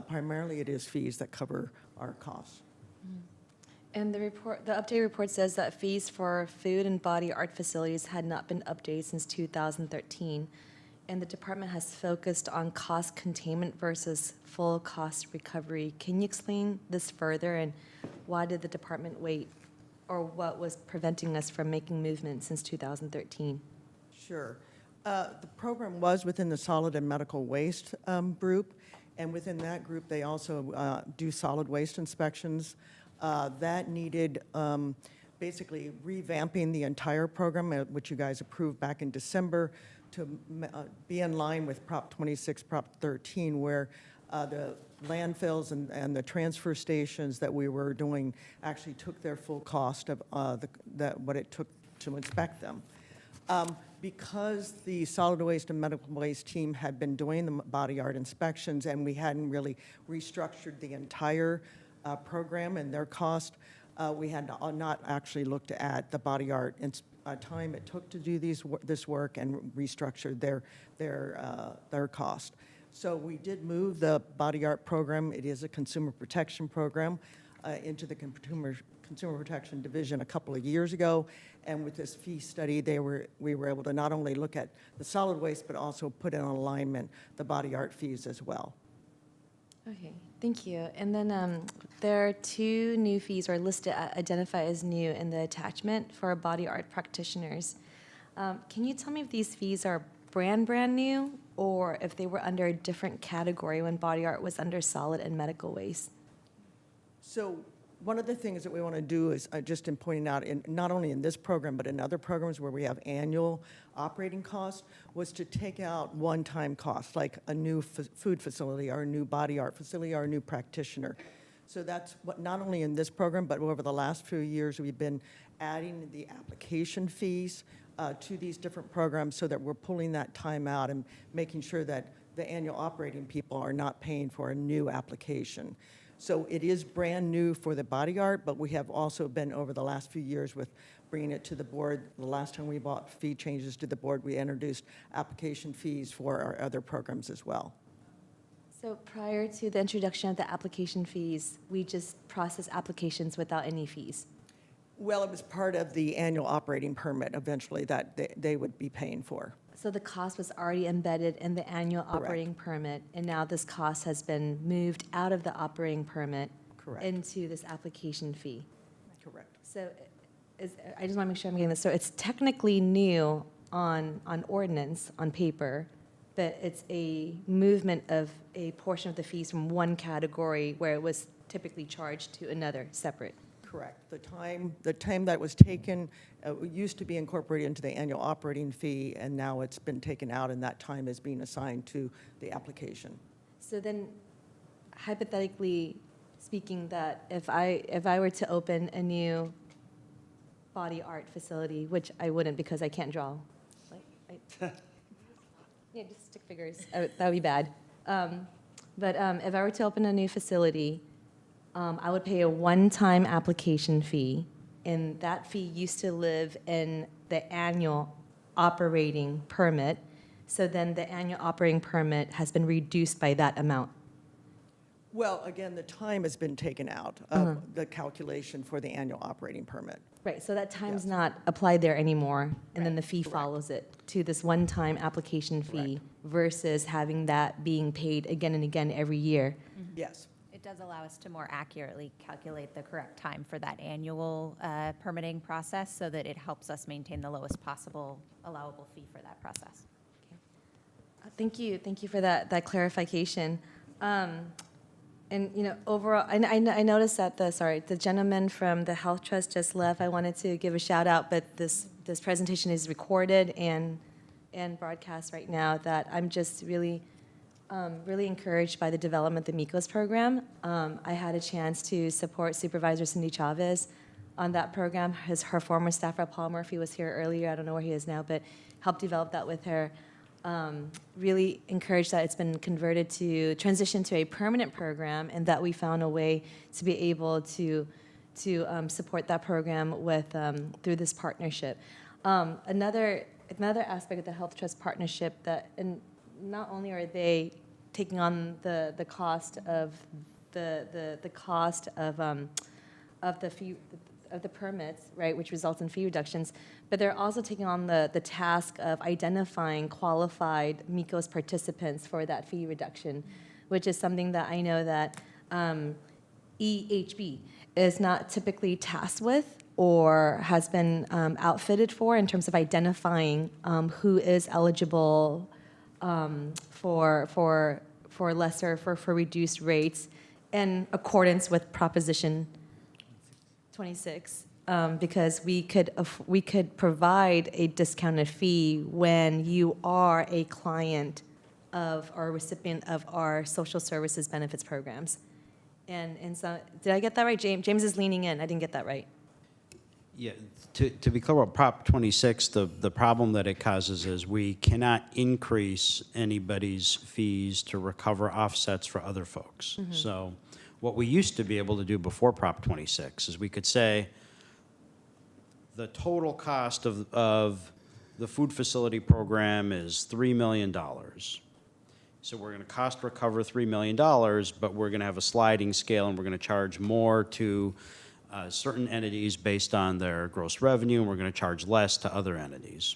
Speaker 13: Primarily, it is fees that cover our costs.
Speaker 11: And the updated report says that fees for food and body art facilities had not been updated since 2013, and the department has focused on cost containment versus full cost recovery. Can you explain this further, and why did the department wait, or what was preventing us from making movement since 2013?
Speaker 13: Sure. The program was within the solid and medical waste group, and within that group, they also do solid waste inspections. That needed basically revamping the entire program, which you guys approved back in December, to be in line with Prop 26, Prop 13, where the landfills and the transfer stations that we were doing actually took their full cost of what it took to inspect them. Because the solid waste and medical waste team had been doing the body art inspections and we hadn't really restructured the entire program and their cost, we had not actually looked at the body art time it took to do this work and restructured their cost. So we did move the body art program. It is a consumer protection program into the consumer protection division a couple of years ago. And with this fee study, we were able to not only look at the solid waste, but also put in alignment the body art fees as well.
Speaker 11: Okay, thank you. And then there are two new fees, or listed, identified as new in the attachment for body art practitioners. Can you tell me if these fees are brand new, or if they were under a different category when body art was under solid and medical waste?
Speaker 13: So one of the things that we want to do is, just in pointing out, not only in this program, but in other programs where we have annual operating costs, was to take out one-time costs, like a new food facility or a new body art facility or a new practitioner. So that's what, not only in this program, but over the last few years, we've been adding the application fees to these different programs so that we're pulling that time out and making sure that the annual operating people are not paying for a new application. So it is brand new for the body art, but we have also been over the last few years with bringing it to the board. The last time we brought fee changes to the board, we introduced application fees for our other programs as well.
Speaker 11: So prior to the introduction of the application fees, we just process applications without any fees?
Speaker 13: Well, it was part of the annual operating permit eventually that they would be paying for.
Speaker 11: So the cost was already embedded in the annual operating permit, and now this cost has been moved out of the operating permit into this application fee?
Speaker 13: Correct.
Speaker 11: So I just want to make sure I'm getting this. So it's technically new on ordinance, on paper, but it's a movement of a portion of the fees from one category where it was typically charged to another separate?
Speaker 13: Correct. The time that was taken used to be incorporated into the annual operating fee, and now it's been taken out, and that time is being assigned to the application.
Speaker 11: So then, hypothetically speaking, that if I were to open a new body art facility, which I wouldn't because I can't draw, yeah, just stick figures. That would be bad. But if I were to open a new facility, I would pay a one-time application fee, and that fee used to live in the annual operating permit. So then the annual operating permit has been reduced by that amount.
Speaker 13: Well, again, the time has been taken out of the calculation for the annual operating permit.
Speaker 11: Right, so that time's not applied there anymore, and then the fee follows it to this one-time application fee versus having that being paid again and again every year.
Speaker 13: Yes.
Speaker 16: It does allow us to more accurately calculate the correct time for that annual permitting process so that it helps us maintain the lowest possible allowable fee for that process.
Speaker 11: Thank you for that clarification. And overall, I noticed that the gentleman from the Health Trust just left. I wanted to give a shout out, but this this presentation is recorded and broadcast right now, that I'm just really encouraged by the development of the MICOS program. I had a chance to support Supervisor Cindy Chavez on that program. Her former staff rep, Paul Murphy, was here earlier. I don't know where he is now, but helped develop that with her. Really encouraged that it's been converted to transition to a permanent program, and that we found a way to be able to support that program with through this partnership. Another aspect of the Health Trust partnership, that and not only are they taking on the cost of the cost of the fee of the permits, right, which results in fee reductions, but they're also taking on the task of identifying qualified MICOS participants for that fee reduction, which is something that I know that EHB is not typically tasked with or has been outfitted for, in terms of identifying who is eligible for reduced rates in accordance with Proposition 26, because we could provide a discounted fee when you are a client of or recipient of our social services benefits programs. And so, did I get that right? James is leaning in. I didn't get that right.
Speaker 6: Yeah, to be clear about Prop 26, the problem that it causes is we cannot increase anybody's fees to recover offsets for other folks.
Speaker 11: Mm-hmm.
Speaker 6: So what we used to be able to do before Prop 26 is we could say the total cost of the food facility program is $3 million. So we're going to cost recover $3 million, but we're going to have a sliding scale, and we're going to charge more to certain entities based on their gross revenue, and we're going to charge less to other entities.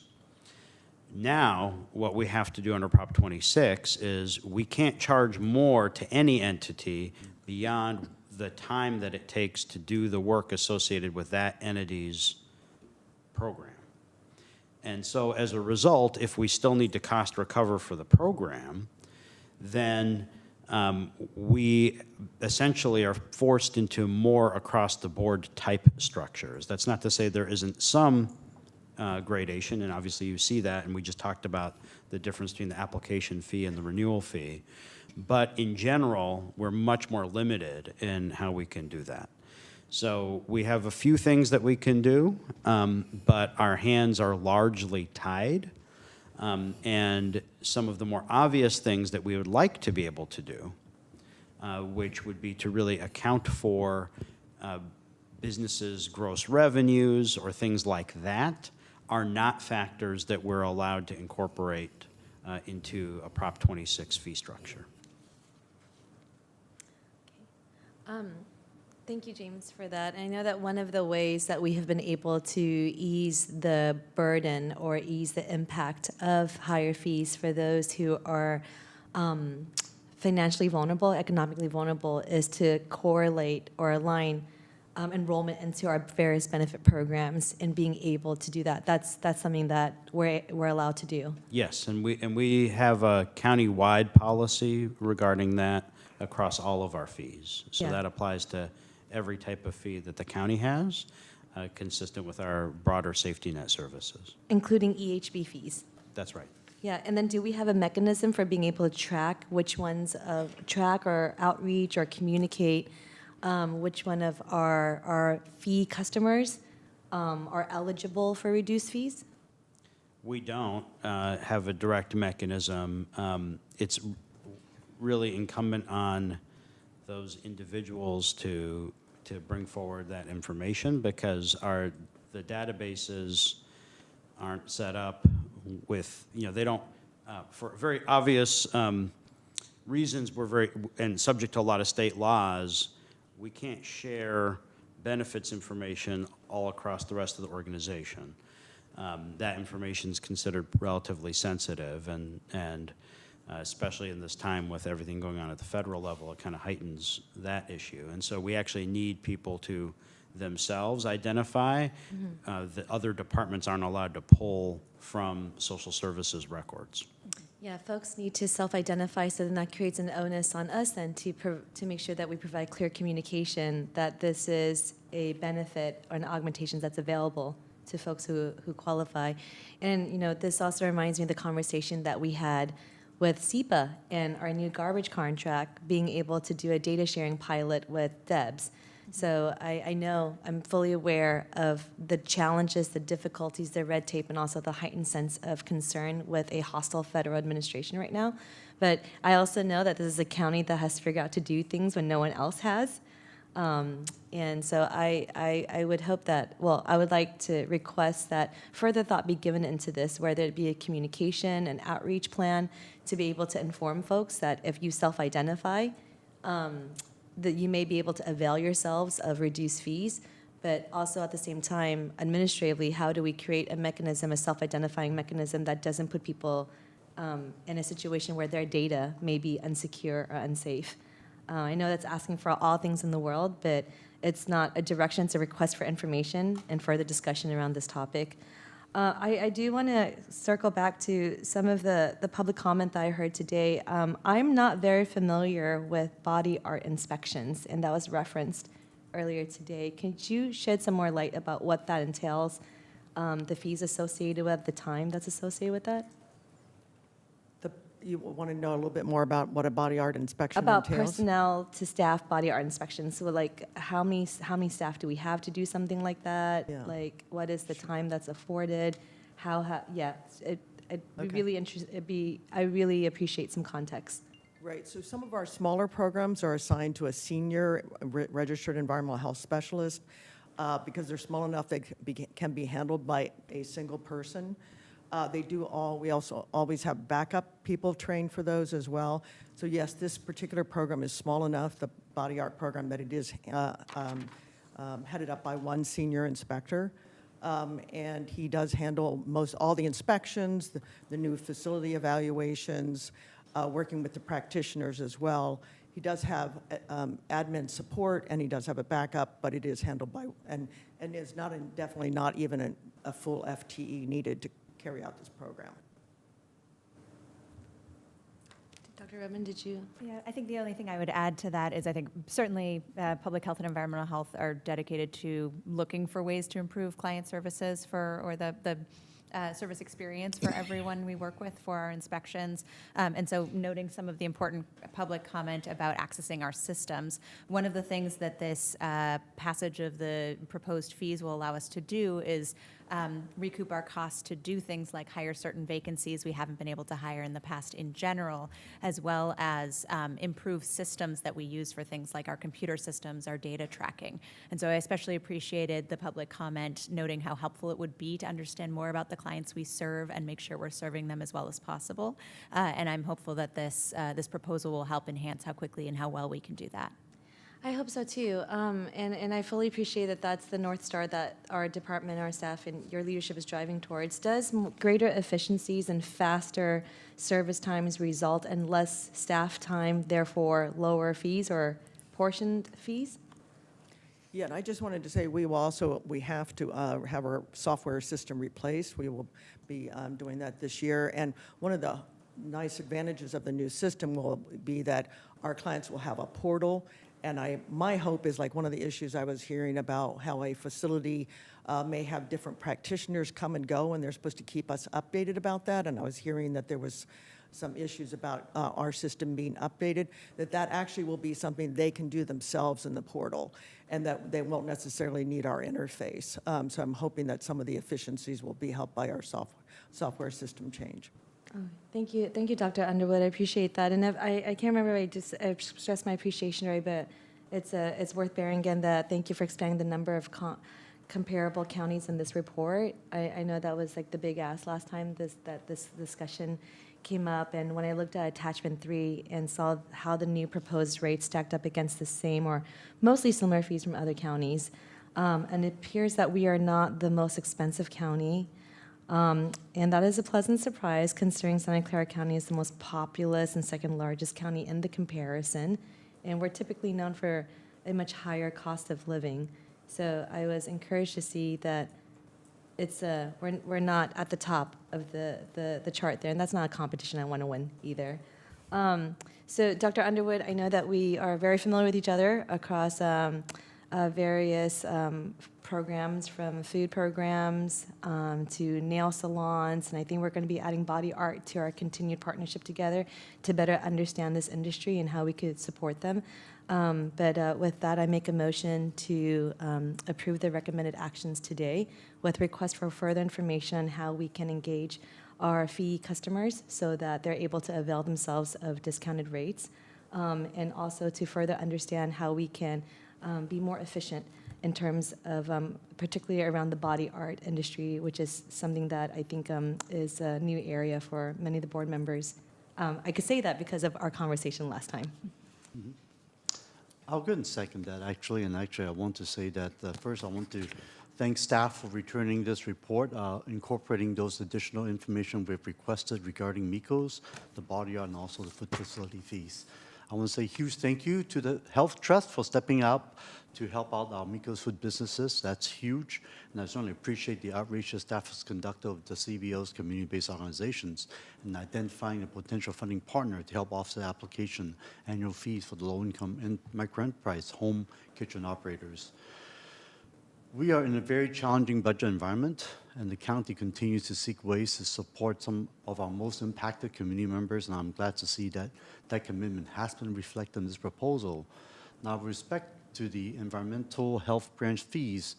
Speaker 6: Now, what we have to do under Prop 26 is we can't charge more to any entity beyond the time that it takes to do the work associated with that entity's program. And so as a result, if we still need to cost recover for the program, then we essentially are forced into more across-the-board type structures. That's not to say there isn't some gradation, and obviously you see that, and we just talked about the difference between the application fee and the renewal fee. But in general, we're much more limited in how we can do that. So we have a few things that we can do, but our hands are largely tied. And some of the more obvious things that we would like to be able to do, which would be to really account for businesses' gross revenues or things like that, are not factors that we're allowed to incorporate into a Prop 26 fee structure.
Speaker 11: Thank you, James, for that. I know that one of the ways that we have been able to ease the burden or ease the impact of higher fees for those who are financially vulnerable, economically vulnerable, is to correlate or align enrollment into our various benefit programs, and being able to do that. That's something that we're allowed to do.
Speaker 6: Yes, and we have a county-wide policy regarding that across all of our fees. So
Speaker 11: Yeah.
Speaker 6: that applies to every type of fee that the county has, consistent with our broader safety net services.
Speaker 11: Including EHB fees.
Speaker 6: That's right.
Speaker 11: Yeah, and then do we have a mechanism for being able to track which ones track or outreach or communicate which one of our fee customers are eligible for reduced fees?
Speaker 6: We don't have a direct mechanism. It's really incumbent on those individuals to bring forward that information, because the databases aren't set up with, they don't, for very obvious reasons, and subject to a lot of state laws, we can't share benefits information all across the rest of the organization. That information is considered relatively sensitive, and especially in this time with everything going on at the federal level, it kind of heightens that issue. And so we actually need people to themselves identify. The other departments aren't allowed to pull from social services records.
Speaker 11: Yeah, folks need to self-identify, so then that creates an onus on us then to make sure that we provide clear communication that this is a benefit or an augmentation that's available to folks who qualify. And, you know, this also reminds me of the conversation that we had with SEPA and our new garbage contract, being able to do a data sharing pilot with DEBS. So I know, I'm fully aware of the challenges, the difficulties, the red tape, and also the heightened sense of concern with a hostile federal administration right now. But I also know that this is a county that has to figure out to do things when no one else has. And so I would hope that, well, I would like to request that further thought be given into this, where there'd be a communication and outreach plan to be able to inform folks that if you self-identify, that you may be able to avail yourselves of reduced fees, but also at the same time, administratively, how do we create a mechanism, a self-identifying mechanism that doesn't put people in a situation where their data may be unsecure or unsafe? I know that's asking for all things in the world, but it's not a direction, it's a request for information and further discussion around this topic. I do want to circle back to some of the public comment that I heard today. I'm not very familiar with body art inspections, and that was referenced earlier today. Could you shed some more light about what that entails, the fees associated with, the time that's associated with that?
Speaker 13: You want to know a little bit more about what a body art inspection
Speaker 11: About
Speaker 13: entails?
Speaker 11: personnel to staff body art inspections. So like how many staff do we have to do something like that?
Speaker 13: Yeah.
Speaker 11: Like what is the time that's afforded? Yeah, I really appreciate some context.
Speaker 13: Right, so some of our smaller programs are assigned to a senior registered environmental health specialist because they're small enough they can be handled by a single person. We also always have backup people trained for those as well. So yes, this particular program is small enough, the body art program, that it is headed up by one senior inspector. And he does handle all the inspections, the new facility evaluations, working with the practitioners as well. He does have admin support, and he does have a backup, but it is handled by, and is definitely not even a full FTE needed to carry out this program.
Speaker 11: Dr. Redmond, did you?
Speaker 16: Yeah, I think the only thing I would add to that is I think certainly public health and environmental health are dedicated to looking for ways to improve client services or the service experience for everyone we work with for our inspections. And so noting some of the important public comment about accessing our systems, one of the things that this passage of the proposed fees will allow us to do is recoup our costs to do things like hire certain vacancies we haven't been able to hire in the past in general, as well as improve systems that we use for things like our computer systems, our data tracking. And so I especially appreciated the public comment noting how helpful it would be to understand more about the clients we serve and make sure we're serving them as well as possible. And I'm hopeful that this proposal will help enhance how quickly and how well we can do that.
Speaker 11: I hope so too, and I fully appreciate that that's the North Star that our department, our staff, and your leadership is driving towards. Does greater efficiencies and faster service times result in less staff time, therefore lower fees or portioned fees?
Speaker 13: Yeah, and I just wanted to say we have to have our software system replaced. We will be doing that this year, and one of the nice advantages of the new system will be that our clients will have a portal. And my hope is, like one of the issues I was hearing about how a facility may have different practitioners come and go, and they're supposed to keep us updated about that. And I was hearing that there was some issues about our system being updated, that actually will be something they can do themselves in the portal, and that they won't necessarily need our interface. So I'm hoping that some of the efficiencies will be helped by our software system change.
Speaker 11: Oh, thank you, Dr. Underwood. I appreciate that, and I can't remember if I expressed my appreciation right, but it's worth bearing again that thank you for expanding the number of comparable counties in this report. I know that was like the big ask last time this discussion came up, and when I looked at attachment 3 and saw how the new proposed rates stacked up against the same or mostly similar fees from other counties, and it appears that we are not the most expensive county. And that is a pleasant surprise considering Santa Clara County is the most populous and second largest county in the comparison. And we're typically known for a much higher cost of living. So I was encouraged to see that we're not at the top of the chart there. And that's not a competition I want to win either. So Dr. Underwood, I know that we are very familiar with each other across various programs, from food programs to nail salons, and I think we're going to be adding body art to our continued partnership together to better understand this industry and how we could support them. But with that, I make a motion to approve the recommended actions today with request for further information on how we can engage our fee customers so that they're able to avail themselves of discounted rates, and also to further understand how we can be more efficient in terms of particularly around the body art industry, which is something that I think is a new area for many of the board members. I could say that because of our conversation last time.
Speaker 1: I'll go and second that, actually. And actually, I want to say that first, I want to thank staff for returning this report, incorporating those additional information we've requested regarding MECOS, the body art, and also the food facility fees. I want to say a huge thank you to the Health Trust for stepping up to help out our MECOS food businesses. That's huge. And I certainly appreciate the outreach the staff has conducted of the CBO's community-based organizations and identifying a potential funding partner to help offset application annual fees for the low-income and microenterprise home kitchen operators. We are in a very challenging budget environment, and the county continues to seek ways to support some of our most impacted community members, and I'm glad to see that that commitment has been reflected in this proposal. Now, with respect to the environmental health branch fees,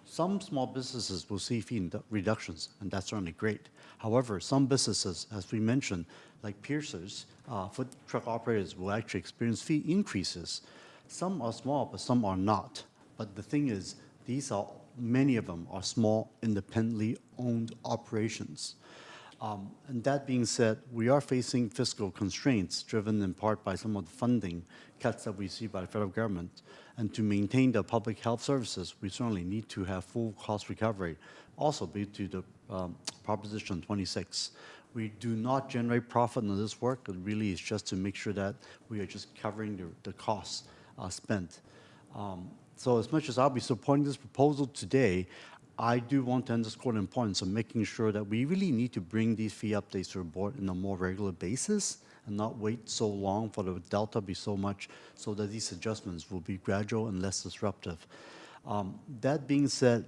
Speaker 1: some small businesses will see fee reductions, and that's certainly great. However, some businesses, as we mentioned, like Pierce's, food truck operators will actually experience fee increases. Some are small, but some are not. But the thing is, many of them are small, independently owned operations. And that being said, we are facing fiscal constraints driven in part by some of the funding cuts that we see by the federal government. And to maintain the public health services, we certainly need to have full cost recovery, also due to the Proposition 26. We do not generate profit on this work. It really is just to make sure that we are just covering the costs spent. So as much as I'll be supporting this proposal today, I do want to underscore the importance of making sure that we really need to bring these fee updates to the board on a more regular basis and not wait so long for the delta to be so much so that these adjustments will be gradual and less disruptive. That being said,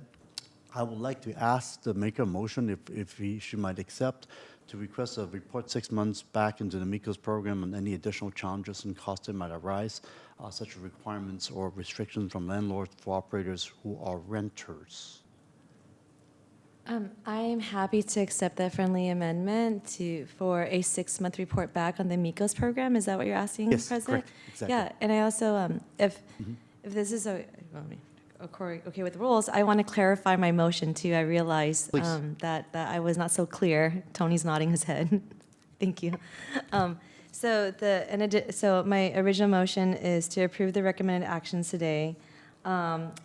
Speaker 1: I would like to ask the maker motion if she might accept to request a report 6 months back into the MECOS program on any additional challenges and costs that might arise, such as requirements or restrictions from landlords for operators who are renters.
Speaker 11: I am happy to accept that friendly amendment for a 6-month report back on the MECOS program. Is that what you're asking,
Speaker 1: Yes,
Speaker 11: President?
Speaker 1: correct. Exactly.
Speaker 11: Yeah, and I also, if this is okay with the rules, I want to clarify my motion too. I realize that I was not so clear. Tony's nodding his head. Thank you. So my original motion is to approve the recommended actions today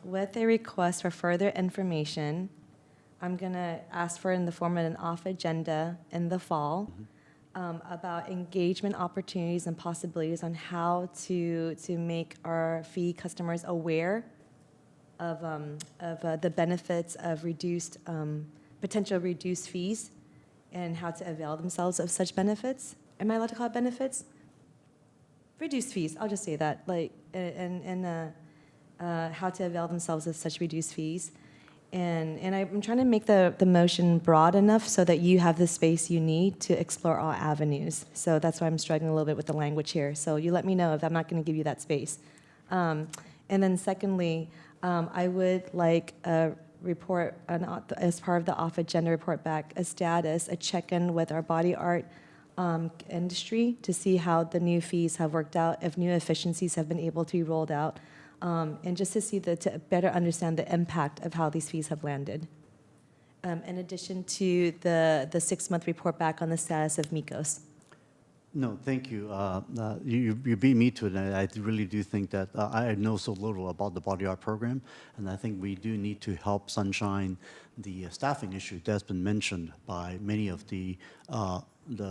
Speaker 11: with a request for further information. I'm going to ask for in the form of an off agenda in the fall about engagement opportunities and possibilities on how to make our fee customers aware of the benefits of potential reduced fees and how to avail themselves of such benefits. Am I allowed to call it benefits? Reduced fees, I'll just say that, how to avail themselves of such reduced fees. And I'm trying to make the motion broad enough so that you have the space you need to explore all avenues. So that's why I'm struggling a little bit with the language here. So you let me know if I'm not going to give you that space. And then secondly, I would like a report as part of the off-agenda report back, a status, a check-in with our body art industry to see how the new fees have worked out, if new efficiencies have been able to be rolled out, and just to better understand the impact of how these fees have landed. In addition to the 6-month report back on the status of MECOS.
Speaker 1: No, thank you. You beat me to it, and I really do think that I know so little about the body art program, and I think we do need to help sunshine the staffing issue that's been mentioned by many of the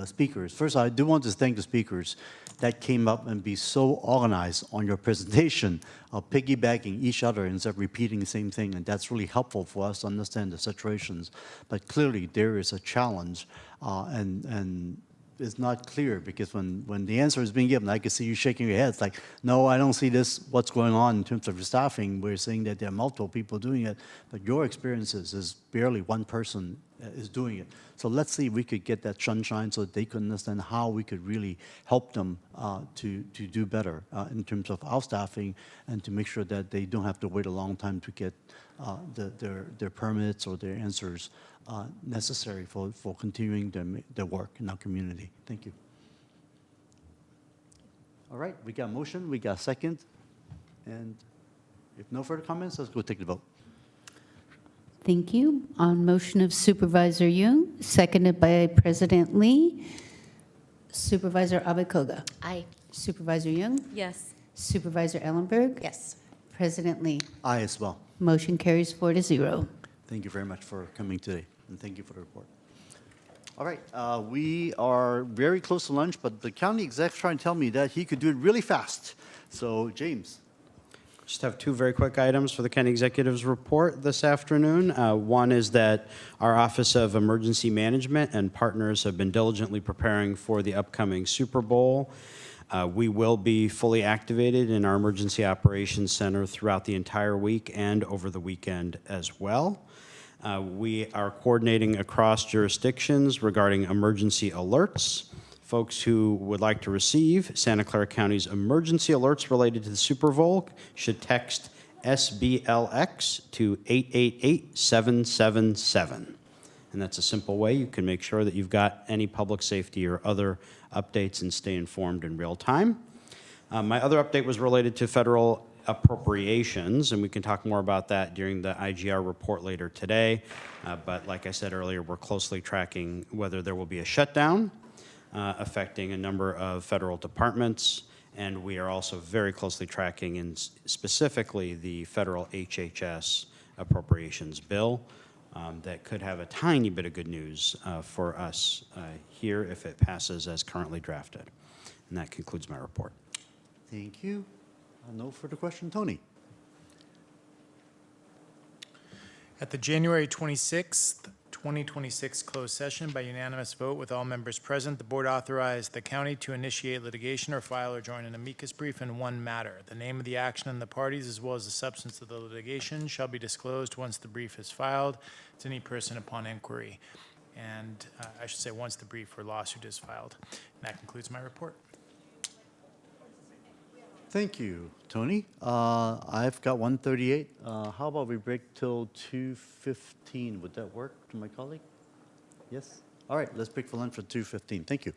Speaker 1: speakers. First, I do want to thank the speakers that came up and be so organized on your presentation of piggybacking each other instead of repeating the same thing, and that's really helpful for us to understand the situations. But clearly, there is a challenge, and is not clear, because when the answer is being given, I can see you shaking your head. It's like, no, I don't see this, what's going on in terms of your staffing. We're saying that there are multiple people doing it, but your experiences is barely one person is doing it. So let's see if we could get that sunshine so that they could understand how we could really help them to do better in terms of our staffing, and to make sure that they don't have to wait a long time to get their permits or their answers necessary for continuing their work in our community. Thank you. All right, we got a motion, we got a second, and if no further comments, let's go take the vote.
Speaker 2: Thank you. On motion of Supervisor Young, seconded by President Lee, Supervisor Abekoga.
Speaker 11: Aye.
Speaker 2: Supervisor Young,
Speaker 11: Yes.
Speaker 2: Supervisor Ellenberg,
Speaker 11: Yes.
Speaker 2: President Lee.
Speaker 1: Aye as well.
Speaker 2: Motion carries 4-0.
Speaker 1: Thank you very much for coming today, and thank you for the report. All right, we are very close to lunch, but the county exec's trying to tell me that he could do it really fast. So, James.
Speaker 6: Just have two very quick items for the county executive's report this afternoon. One is that our Office of Emergency Management and partners have been diligently preparing for the upcoming Super Bowl. We will be fully activated in our Emergency Operations Center throughout the entire week and over the weekend as well. We are coordinating across jurisdictions regarding emergency alerts. Folks who would like to receive Santa Clara County's emergency alerts related to the Super Bowl should text SBLX to 888-777. And that's a simple way you can make sure that you've got any public safety or other updates and stay informed in real time. My other update was related to federal appropriations, and we can talk more about that during the IGR report later today. But like I said earlier, we're closely tracking whether there will be a shutdown affecting a number of federal departments, and we are also very closely tracking in specifically the federal HHS appropriations bill that could have a tiny bit of good news for us here if it passes as currently drafted. And that concludes my report.
Speaker 1: Thank you. No further question. Tony.
Speaker 7: At the January 26th, 2026 closed session, by unanimous vote with all members present, the board authorized the county to initiate litigation or file or join an amicus brief in one matter. The name of the action and the parties, as well as the substance of the litigation, shall be disclosed once the brief is filed to any person upon inquiry. And I should say once the brief or lawsuit is filed. And that concludes my report.
Speaker 1: Thank you, Tony. I've got 1:38. How about we break till 2:15? Would that work to my colleague? Yes? All right, let's break for lunch for 2:15. Thank you.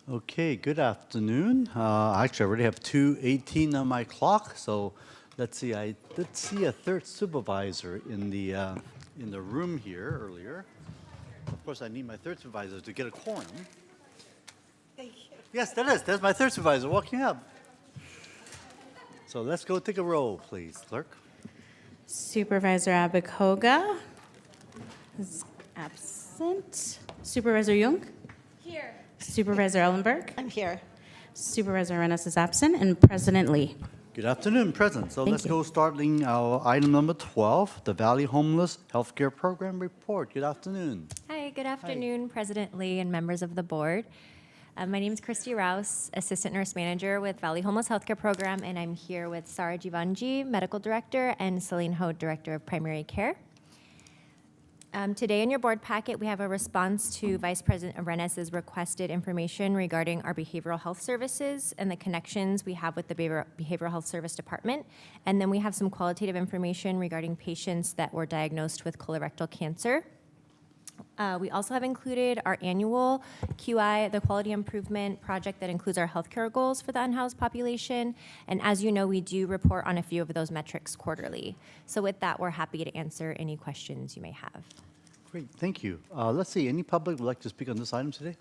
Speaker 1: Okay, good afternoon. Actually, I already have 2:18 on my clock, so let's see. I did see a third supervisor in the room here earlier. Of course, I need my third supervisor to get a quorum. Yes, that's my third supervisor walking up. So let's go take a roll, please, clerk.
Speaker 12: Supervisor Abakoga is absent. Supervisor Jung?
Speaker 10: Here.
Speaker 12: Supervisor Ellenberg?
Speaker 4: I'm here.
Speaker 12: Supervisor Arenas is absent, and President Lee.
Speaker 1: Good afternoon, President. So
Speaker 12: Thank
Speaker 1: let's
Speaker 12: you.
Speaker 1: go starting our item number 12, the Valley Homeless Healthcare Program Report. Good afternoon.
Speaker 15: Hi, good afternoon, President Lee and members of the board. My name is Christy Rouse, Assistant Nurse Manager with Valley Homeless Healthcare Program, and I'm here with Sarah Jivanji, Medical Director, and Celine Ho, Director of Primary Care. Today in your board packet, we have a response to Vice President Arenas' requested information regarding our behavioral health services and the connections we have with the Behavioral Health Service Department. And then we have some qualitative information regarding patients that were diagnosed with colorectal cancer. We also have included our annual QI, the Quality Improvement Project that includes our healthcare goals for the unhoused population. And as you know, we do report on a few of those metrics quarterly. So with that, we're happy to answer any questions you may have.
Speaker 1: Great, thank you. Let's see, any public would like to speak on this item today?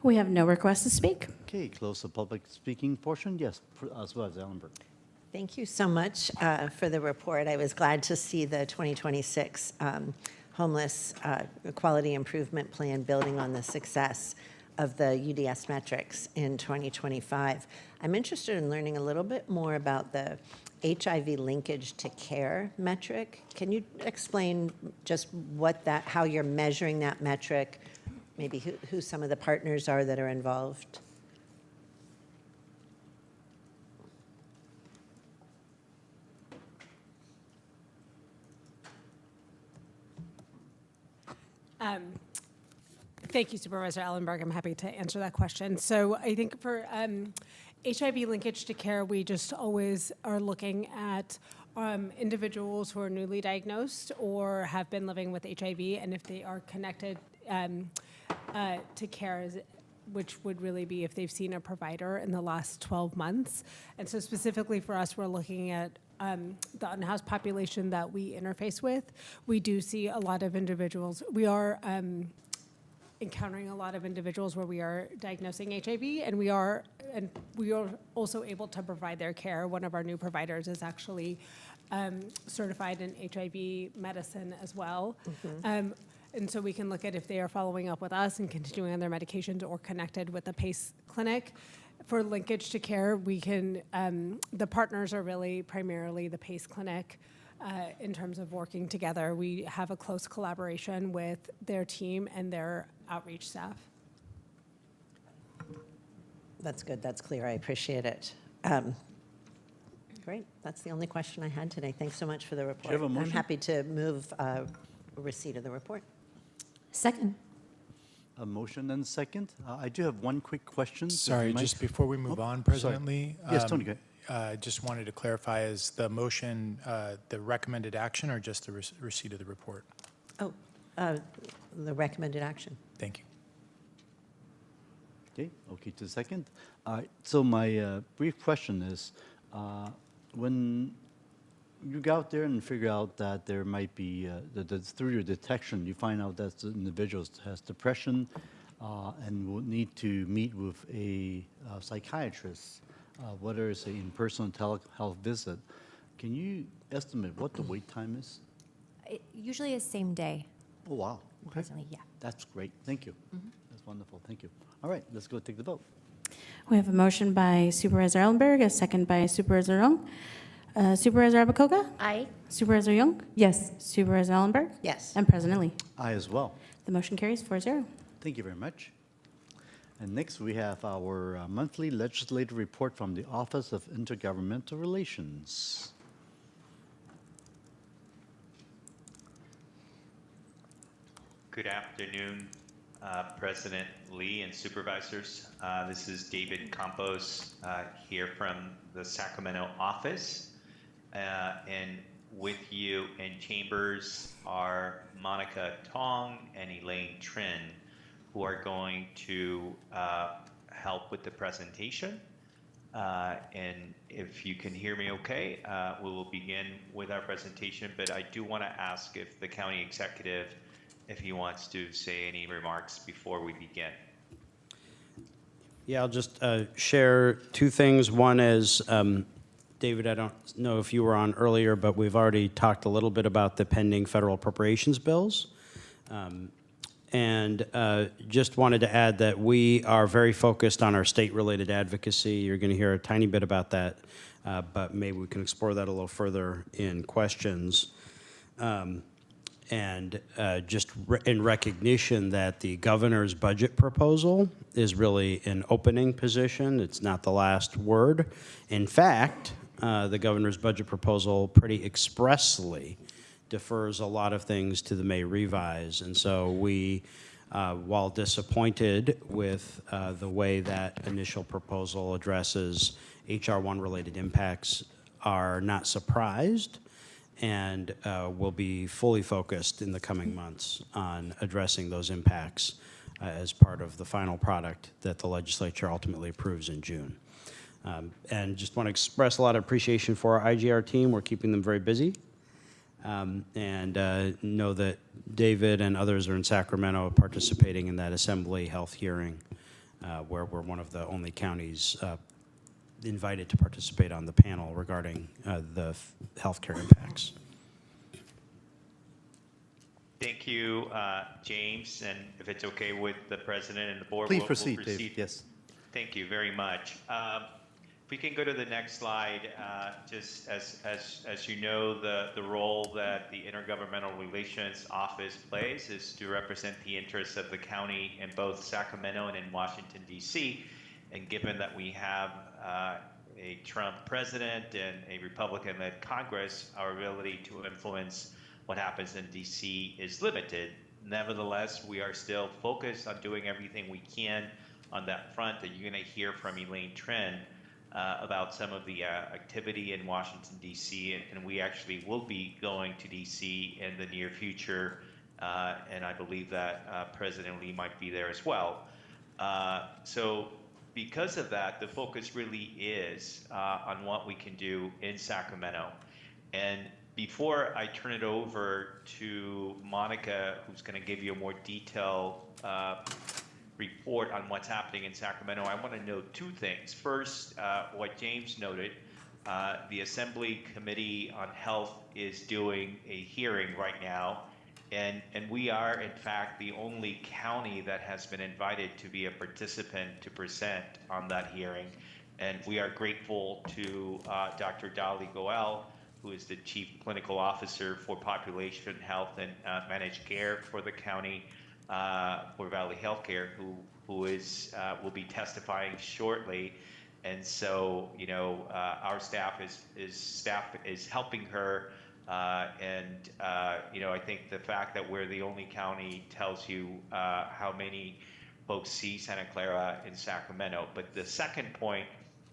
Speaker 12: We have no requests to speak.
Speaker 1: Okay, close the public speaking portion. Yes, as well as Ellenberg.
Speaker 4: Thank you so much for the report. I was glad to see the 2026 Homeless Quality Improvement Plan building on the success of the UDS metrics in 2025. I'm interested in learning a little bit more about the HIV linkage to care metric. Can you explain just how you're measuring that metric, maybe who some of the partners are that are involved?
Speaker 23: Thank you, Supervisor Ellenberg. I'm happy to answer that question. So I think for HIV linkage to care, we just always are looking at individuals who are newly diagnosed or have been living with HIV, and if they are connected to care, which would really be if they've seen a provider in the last 12 months. And so specifically for us, we're looking at the unhoused population that we interface with. We do see a lot of individuals. We are encountering a lot of individuals where we are diagnosing HIV, and we are also able to provide their care. One of our new providers is actually certified in HIV medicine as well. And so we can look at if they are following up with us and continuing on their medications or connected with the PACE clinic. For linkage to care, we can, the partners are really primarily the PACE clinic. In terms of working together, we have a close collaboration with their team and their outreach staff.
Speaker 4: That's good. That's clear. I appreciate it. Great. That's the only question I had today. Thanks so much for the report.
Speaker 1: Do you have a motion?
Speaker 4: I'm happy to move receipt of the report.
Speaker 11: Second.
Speaker 1: A motion and a second. I do have one quick question. if you
Speaker 7: Sorry,
Speaker 1: might.
Speaker 7: just before we move
Speaker 1: Oh,
Speaker 7: on,
Speaker 1: sorry.
Speaker 7: President Lee.
Speaker 1: Yes, Tony, go ahead.
Speaker 7: Just wanted to clarify, is the motion the recommended action or just the receipt of the report?
Speaker 4: Oh, the recommended action.
Speaker 7: Thank you.
Speaker 1: Okay, to the second. So my brief question is, when you go out there and figure out that there might be, through your detection, you find out that the individual has depression and will need to meet with a psychiatrist, whether it's an in-person telehealth visit, can you estimate what the wait time is?
Speaker 15: It usually is same day.
Speaker 1: Oh, wow. Okay.
Speaker 15: Personally, yeah.
Speaker 1: That's great. Thank you. That's wonderful. Thank you. All right, let's go take the vote.
Speaker 12: We have a motion by Supervisor Ellenberg, a second by Supervisor Young. Supervisor Abakoga?
Speaker 2: Aye.
Speaker 12: Supervisor Young?
Speaker 11: Yes.
Speaker 12: Supervisor Ellenberg?
Speaker 4: Yes.
Speaker 12: And President Lee.
Speaker 1: Aye as well.
Speaker 12: The motion carries 4-0.
Speaker 1: Thank you very much. And next, we have our monthly legislative report from the Office of Intergovernmental Relations.
Speaker 24: Good afternoon, President Lee and Supervisors. This is David Campos here from the Sacramento office. And with you in chambers are Monica Tong and Elaine Trin who are going to help with the presentation. And if you can hear me okay, we will begin with our presentation, but I do want to ask if the county executive, if he wants to say any remarks before we begin.
Speaker 6: Yeah, I'll just share two things. One is, David, I don't know if you were on earlier, but we've already talked a little bit about the pending federal appropriations bills. And just wanted to add that we are very focused on our state-related advocacy. You're going to hear a tiny bit about that, but maybe we can explore that a little further in questions. And just in recognition that the governor's budget proposal is really an opening position. It's not the last word. In fact, the governor's budget proposal pretty expressly defers a lot of things to the May revise. And so we, while disappointed with the way that initial proposal addresses HR 1 related impacts, are not surprised and will be fully focused in the coming months on addressing those impacts as part of the final product that the legislature ultimately approves in June. And just want to express a lot of appreciation for our IGR team. We're keeping them very busy. And know that David and others are in Sacramento participating in that assembly health hearing where we're one of the only counties invited to participate on the panel regarding the healthcare impacts.
Speaker 24: Thank you, James, and if it's okay with the president and the board,
Speaker 1: Please
Speaker 24: we'll
Speaker 1: proceed,
Speaker 24: proceed.
Speaker 1: Dave. Yes.
Speaker 24: Thank you very much. If we can go to the next slide, just as you know, the role that the Intergovernmental Relations Office plays is to represent the interests of the county in both Sacramento and in Washington, D.C. And given that we have a Trump president and a Republican-led Congress, our ability to influence what happens in D.C. is limited. Nevertheless, we are still focused on doing everything we can on that front. That you're going to hear from Elaine Tren about some of the activity in Washington, D.C., and we actually will be going to D.C. in the near future, and I believe that President Lee might be there as well. So because of that, the focus really is on what we can do in Sacramento. And before I turn it over to Monica, who's going to give you a more detailed report on what's happening in Sacramento, I want to note two things. First, what James noted, the Assembly Committee on Health is doing a hearing right now, and we are, in fact, the only county that has been invited to be a participant to present on that hearing. And we are grateful to Dr. Dali Goel, who is the Chief Clinical Officer for Population Health and Managed Care for the county, for Valley Healthcare, who is will be testifying shortly, and so our staff is helping her, and I think the fact that we're the only county tells you how many folks see Santa Clara in Sacramento. But the second point,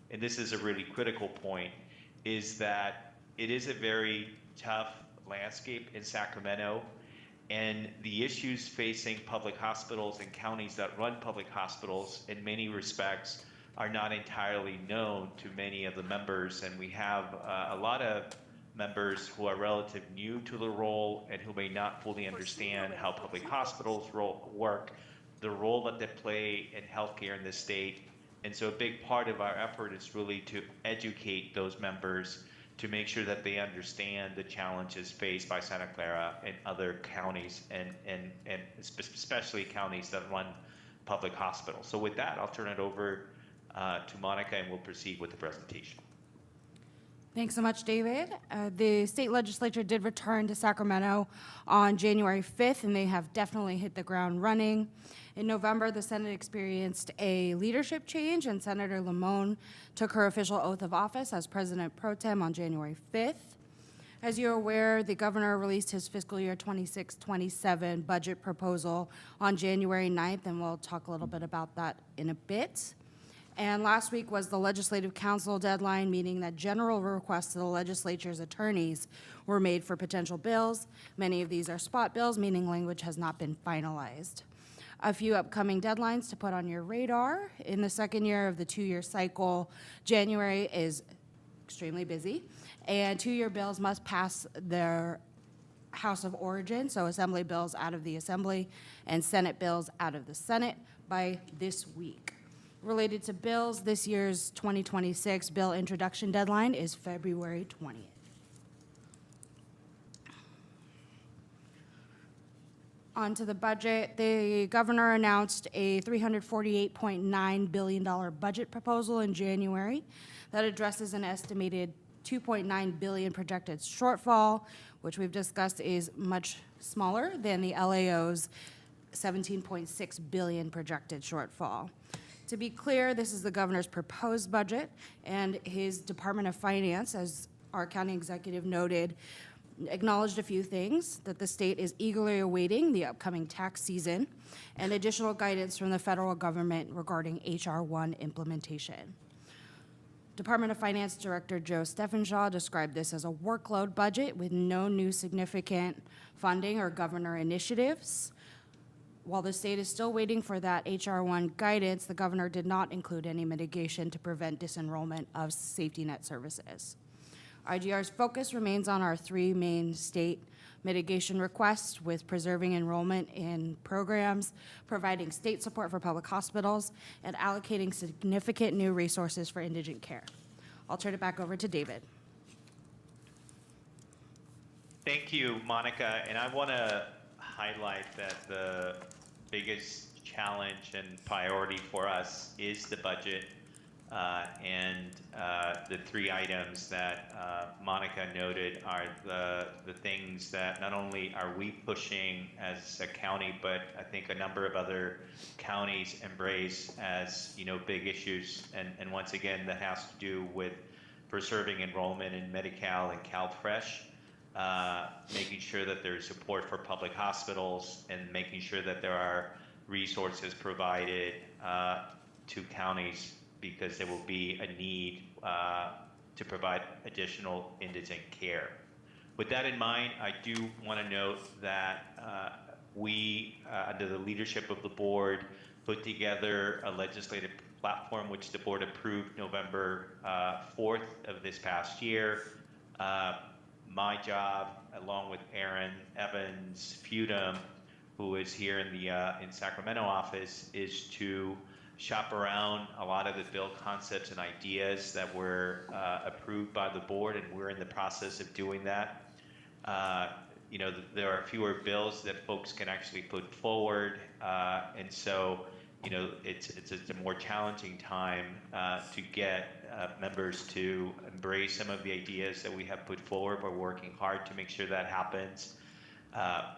Speaker 24: and this is a really critical point, is that it is a very tough landscape in Sacramento. And the issues facing public hospitals and counties that run public hospitals in many respects are not entirely known to many of the members. And we have a lot of members who are relatively new to the role and who may not fully understand how public hospitals work, the role that they play in healthcare in the state. And so a big part of our effort is really to educate those members to make sure that they understand the challenges faced by Santa Clara and other counties, and especially counties that run public hospitals. So with that, I'll turn it over to Monica, and we'll proceed with the presentation.
Speaker 14: Thanks so much, David. The state legislature did return to Sacramento on January 5th, and they have definitely hit the ground running. In November, the Senate experienced a leadership change, and Senator Limon took her official oath of office as President Pro Tem on January 5th. As you're aware, the governor released his fiscal year 26-27 budget proposal on January 9th, and we'll talk a little bit about that in a bit. And last week was the Legislative Council deadline, meaning that general requests to the legislature's attorneys were made for potential bills. Many of these are spot bills, meaning language has not been finalized. A few upcoming deadlines to put on your radar. In the second year of the two-year cycle, January is extremely busy, and two-year bills must pass their House of Origin, so Assembly bills out of the Assembly and Senate bills out of the Senate by this week. Related to bills, this year's 2026 bill introduction deadline is February 20th. On to the budget. The governor announced a $348.9 billion budget proposal in January that addresses an estimated $2.9 billion projected shortfall, which we've discussed is much smaller than the LAO's $17.6 billion projected shortfall. To be clear, this is the governor's proposed budget, and his Department of Finance, as our county executive noted, acknowledged a few things: that the state is eagerly awaiting the upcoming tax season and additional guidance from the federal government regarding H.R. 1 implementation. Department of Finance Director Joe Steffenshaw described this as a workload budget with no new significant funding or governor initiatives. While the state is still waiting for that H.R. 1 guidance, the governor did not include any mitigation to prevent disenrollment of safety net services. IGR's focus remains on our three main state mitigation requests, with preserving enrollment in programs, providing state support for public hospitals, and allocating significant new resources for indigent care. I'll turn it back over to David.
Speaker 24: Thank you, Monica. And I want to highlight that the biggest challenge and priority for us is the budget. The three items that Monica noted are the things that not only are we pushing as a county, but I think a number of other counties embrace as, big issues. And once again, that has to do with preserving enrollment in Medi-Cal and CalFresh, making sure that there's support for public hospitals, and making sure that there are resources provided to counties, because there will be a need to provide additional indigent care. With that in mind, I do want to note that we, under the leadership of the board, put together a legislative platform which the board approved November 4th of this past year. My job, along with Aaron Evans Feudum, who is here in the in Sacramento office, is to shop around a lot of the bill concepts and ideas that were approved by the board, and we're in the process of doing that. There are fewer bills that folks can actually put forward, and so it's a more challenging time to get members to embrace some of the ideas that we have put forward. We're working hard to make sure that happens.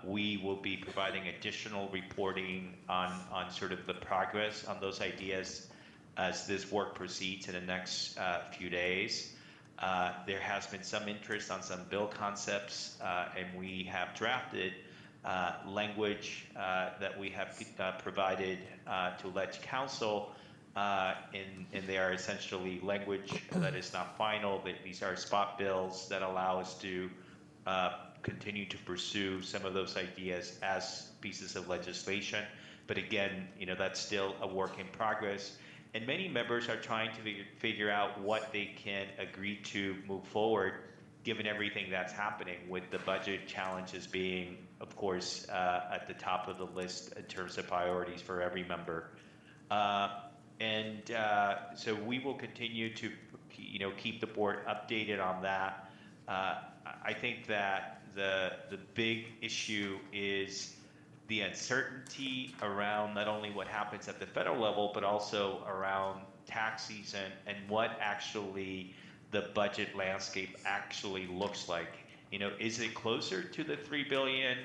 Speaker 24: We will be providing additional reporting on sort of the progress on those ideas as this work proceeds in the next few days. There has been some interest on some bill concepts, and we have drafted language that we have provided to Ledge Council, and they are essentially language that is not final. These are spot bills that allow us to continue to pursue some of those ideas as pieces of legislation. But again, that's still a work in progress. And many members are trying to figure out what they can agree to move forward, given everything that's happening, with the budget challenges being, of course, at the top of the list in terms of priorities for every member. So we will continue to, keep the board updated on that. I think that the big issue is the uncertainty around not only what happens at the federal level, but also around tax season and what actually the budget landscape actually looks like. Is it closer to the $3 billion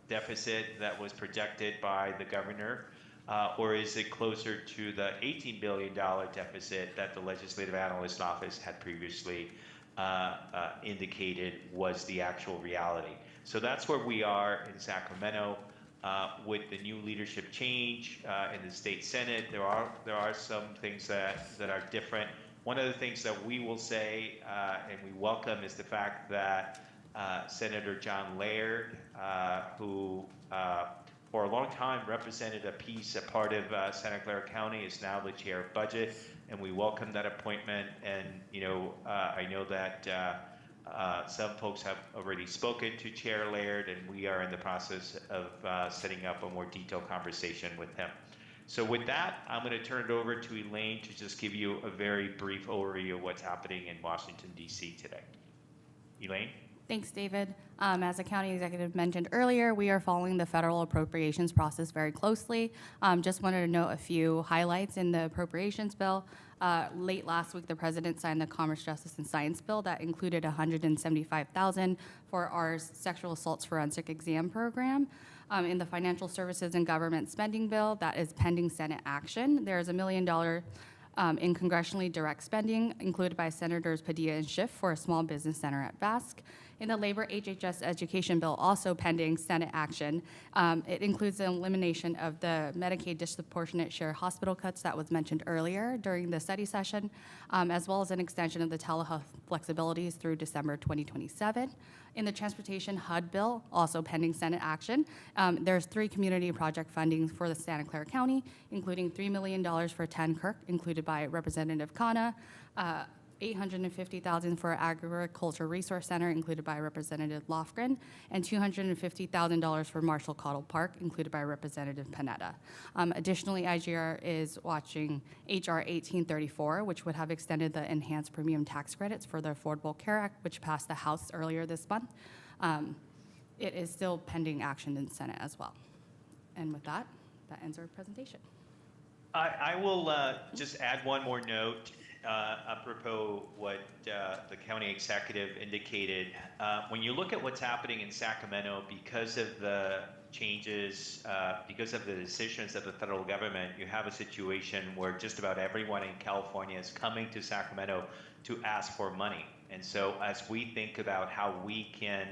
Speaker 24: deficit that was projected by the governor, or is it closer to the $18 billion deficit that the Legislative Analyst Office had previously indicated was the actual reality? So that's where we are in Sacramento. With the new leadership change in the state Senate, there are some things that are different. One of the things that we will say and we welcome is the fact that Senator John Laird, who for a long time represented a piece, a part of Santa Clara County, is now the chair of budget, and we welcome that appointment. And I know that some folks have already spoken to Chair Laird, and we are in the process of setting up a more detailed conversation with him. So with that, I'm going to turn it over to Elaine to just give you a very brief overview of what's happening in Washington, D.C. today. Elaine?
Speaker 18: Thanks, David. As the county executive mentioned earlier, we are following the federal appropriations process very closely. Just wanted to note a few highlights in the appropriations bill. Late last week, the president signed the Commerce, Justice, and Science bill that included $175,000 for our sexual assaults forensic exam program. In the financial services and government spending bill that is pending Senate action, there is $1 million in congressionally direct spending included by Senators Padilla and Schiff for a small business center at Vasc. In the labor HHS education bill, also pending Senate action, it includes the elimination of the Medicaid disproportionate share hospital cuts that was mentioned earlier during the study session, as well as an extension of the telehealth flexibilities through December 2027. In the transportation HUD bill, also pending Senate action, there's 3 community project fundings for the Santa Clara County, including $3 million for 10 Kirk, included by Representative Khanna, $850,000 for Agriculture Resource Center, included by Representative Lofgren, and $250,000 for Marshall Cottle Park, included by Representative Panetta. Additionally, IGR is watching HR 1834, which would have extended the enhanced premium tax credits for the Affordable Care Act, which passed the House earlier this month. It is still pending action in the Senate as well. And with that, that ends our presentation.
Speaker 24: I will just add one more note. Apropos what the county executive indicated, when you look at what's happening in Sacramento, because of the changes, because of the decisions of the federal government, you have a situation where just about everyone in California is coming to Sacramento to ask for money. And so as we think about how we can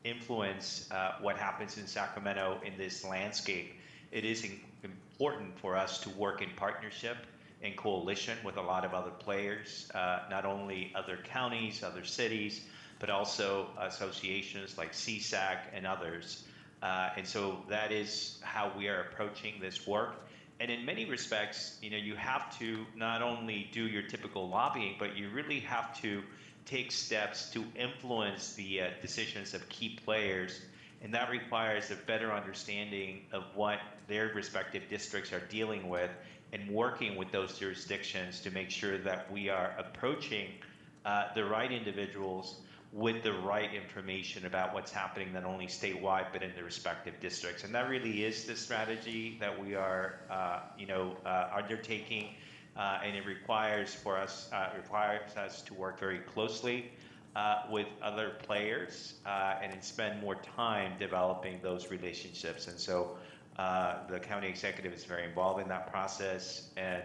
Speaker 24: influence what happens in Sacramento in this landscape, it is important for us to work in partnership, in coalition with a lot of other players, not only other counties, other cities, but also associations like CSAC and others. And so that is how we are approaching this work. And in many respects, you have to not only do your typical lobbying, but you really have to take steps to influence the decisions of key players. And that requires a better understanding of what their respective districts are dealing with, and working with those jurisdictions to make sure that we are approaching the right individuals with the right information about what's happening not only statewide but in the respective districts. And that really is the strategy that we are undertaking, and it requires us to work very closely with other players and spend more time developing those relationships. And so the county executive is very involved in that process. And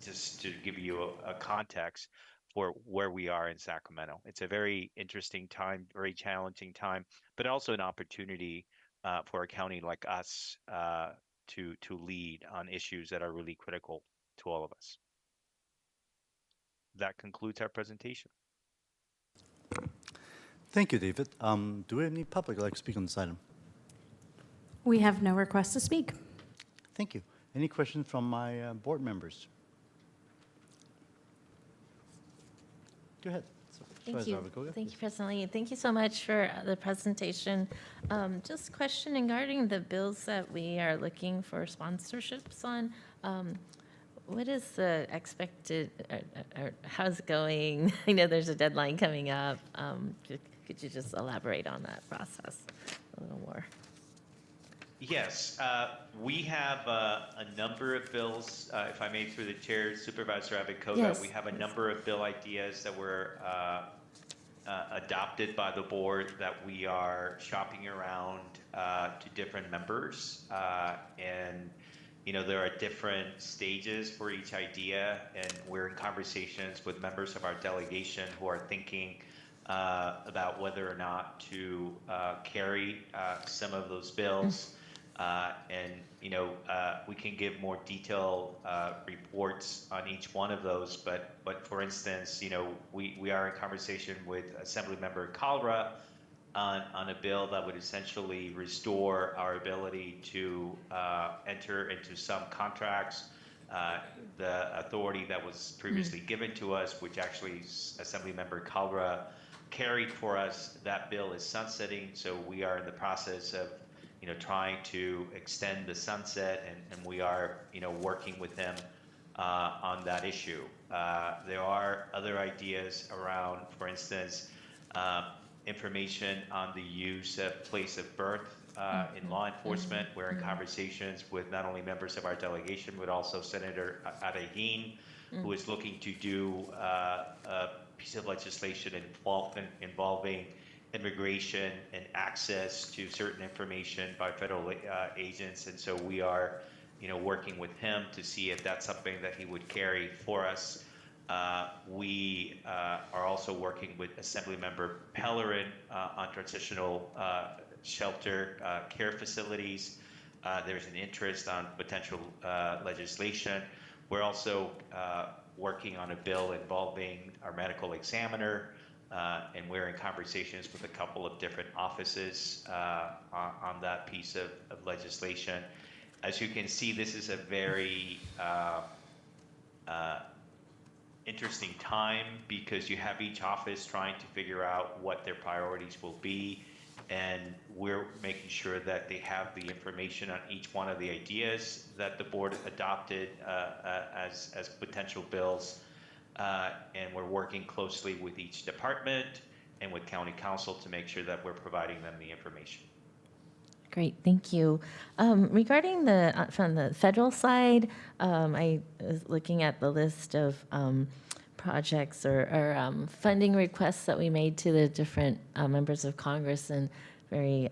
Speaker 24: just to give you a context for where we are in Sacramento, it's a very interesting time, very challenging time, but also an opportunity for a county like us to lead on issues that are really critical to all of us. That concludes our presentation.
Speaker 1: Thank you, David. Do we have any public who would like to speak on this item?
Speaker 12: We have no requests to speak.
Speaker 1: Thank you. Any questions from my board members? Go ahead.
Speaker 19: Thank you.
Speaker 1: Supervisor Abacoga,
Speaker 19: Thank you, President Lee. Thank you so much for the presentation. Just questioning regarding the bills that we are looking for sponsorships on. What is the expected, or how's it going? I know there's a deadline coming up. Could you just elaborate on that process a little more?
Speaker 24: Yes, we have a number of bills, if I may, through the chair, Supervisor Abacoga.
Speaker 19: Yes.
Speaker 24: We have a number of bill ideas that were adopted by the board that we are shopping around to different members. And there are different stages for each idea, and we're in conversations with members of our delegation who are thinking about whether or not to carry some of those bills. And we can give more detailed reports on each one of those. But for instance, we are in conversation with Assemblymember Clara on a bill that would essentially restore our ability to enter into some contracts. The authority that was previously given to us, which actually Assemblymember Clara carried for us, that bill is sunsetting. So we are in the process of, trying to extend the sunset, and we are, working with them on that issue. There are other ideas around, for instance, information on the use of place of birth in law enforcement. We're in conversations with not only members of our delegation, but also Senator Arahin, who is looking to do a piece of legislation involving immigration and access to certain information by federal agents. And so we are, working with him to see if that's something that he would carry for us. We are also working with Assemblymember Pellerin on transitional shelter care facilities. There's an interest on potential legislation. We're also working on a bill involving our medical examiner, and we're in conversations with a couple of different offices on that piece of legislation. As you can see, this is a very interesting time because you have each office trying to figure out what their priorities will be, and we're making sure that they have the information on each one of the ideas that the board adopted as potential bills, and we're working closely with each department and with county council to make sure that we're providing them the information.
Speaker 19: Great, thank you. Regarding from the federal side, I was looking at the list of projects or funding requests that we made to the different members of Congress, and very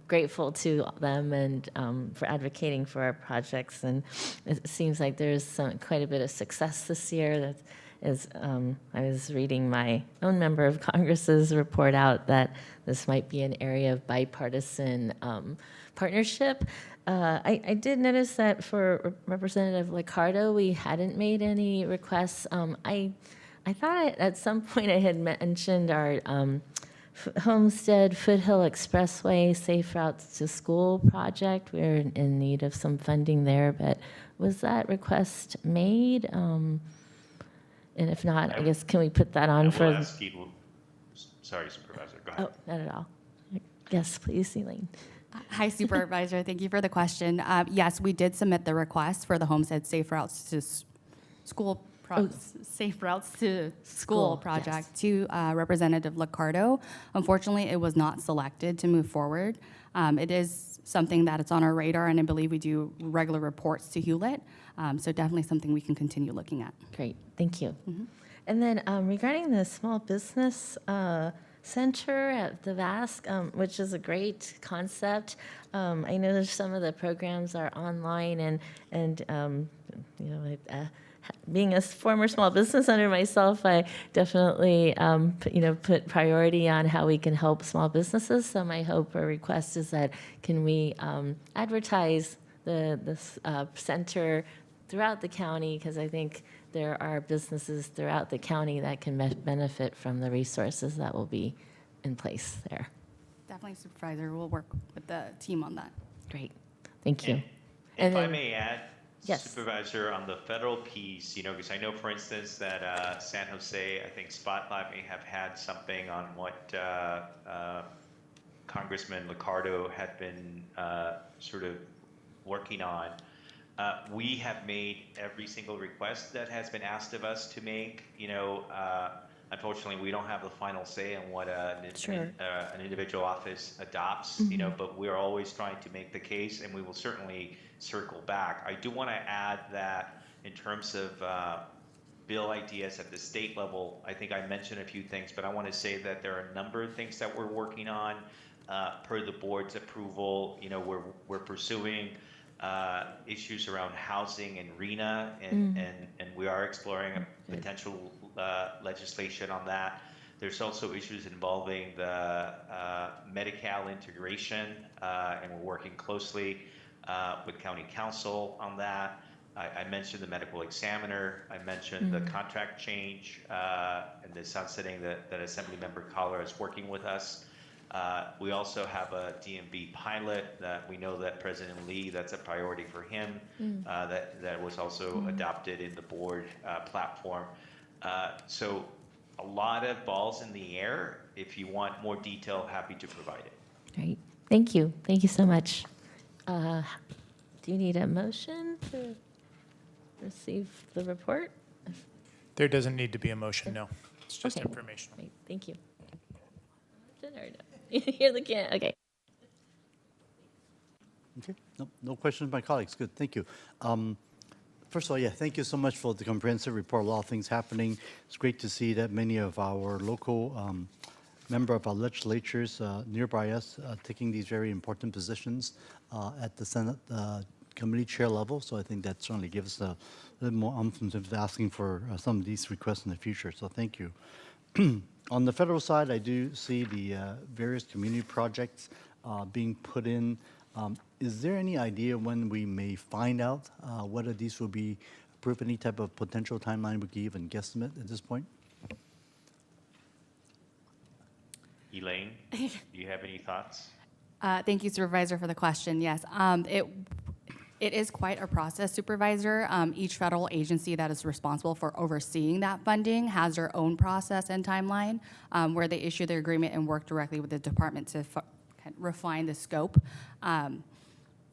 Speaker 19: grateful to them and for advocating for our projects. And it seems like there's quite a bit of success this year. That is, I was reading my own member of Congress's report out that this might be an area of bipartisan partnership. I did notice that for Representative Liccardo, we hadn't made any requests. I thought at some point I had mentioned our Homestead Foothill Expressway Safe Routes to School project. We're in need of some funding there, but was that request made? And if not, I guess, can we put that on for?
Speaker 24: Sorry, Supervisor, go ahead.
Speaker 19: Oh, not at all. Yes, please, Elaine.
Speaker 18: Hi, Supervisor. Thank you for the question. Yes, we did submit the request for the Homestead Safe Routes to School Safe Routes to School project to Representative Liccardo. Unfortunately, it was not selected to move forward. It is something that it's on our radar, and I believe we do regular reports to Hewlett. So definitely something we can continue looking at.
Speaker 19: Great, thank you. And then regarding the small business center at the VASC, which is a great concept. I know there's some of the programs are online, and being a former small business owner myself, I definitely put priority on how we can help small businesses. So my hope or request is that can we advertise this center throughout the county, because I think there are businesses throughout the county that can benefit from the resources that will be in place there.
Speaker 18: Definitely, Supervisor. We'll work with the team on that.
Speaker 19: Great. Thank you.
Speaker 24: And if I may add, yes. Supervisor, on the federal piece, because I know, for instance, that San Jose, I think Spotlight may have had something on what Congressman Liccardo had been sort of working on. We have made every single request that has been asked of us to make. Unfortunately, we don't have the final say on what an individual office adopts. But we're always trying to make the case, and we will certainly circle back. I do want to add that in terms of bill ideas at the state level, I think I mentioned a few things, but I want to say that there are a number of things that we're working on per the board's approval. We're pursuing issues around housing and RENA, and we are exploring a potential legislation on that. There's also issues involving the Medi-Cal integration, and we're working closely with county council on that. I mentioned the medical examiner. I mentioned the contract change and the sunsetting that Assemblymember Clara is working with us We also have a DMV pilot that we know that President Lee, that's a priority for him. That was also adopted in the board platform. So a lot of balls in the air. If you want more detail, happy to provide it.
Speaker 19: Great. Thank you. Thank you so much. Do you need a motion to receive the report?
Speaker 7: There doesn't need to be a motion, no. It's just
Speaker 19: Okay.
Speaker 7: informational.
Speaker 19: Great. Thank you. You're looking at, okay.
Speaker 1: Okay, no questions, my colleagues. Good, thank you. First of all, yeah, thank you so much for the comprehensive report. A lot of things happening. It's great to see that many of our local member of our legislatures nearby us taking these very important positions at the Senate committee chair level. So I think that certainly gives us a little more oomph in terms of asking for some of these requests in the future. So thank you. On the federal side, I do see the various community projects being put in. Is there any idea when we may find out whether these will be approved? Any type of potential timeline we can even guesstimate at this point?
Speaker 24: Elaine, do you have any thoughts?
Speaker 18: Thank you, Supervisor, for the question. Yes, it is quite a process, Supervisor. Each federal agency that is responsible for overseeing that funding has their own process and timeline where they issue their agreement and work directly with the department to refine the scope.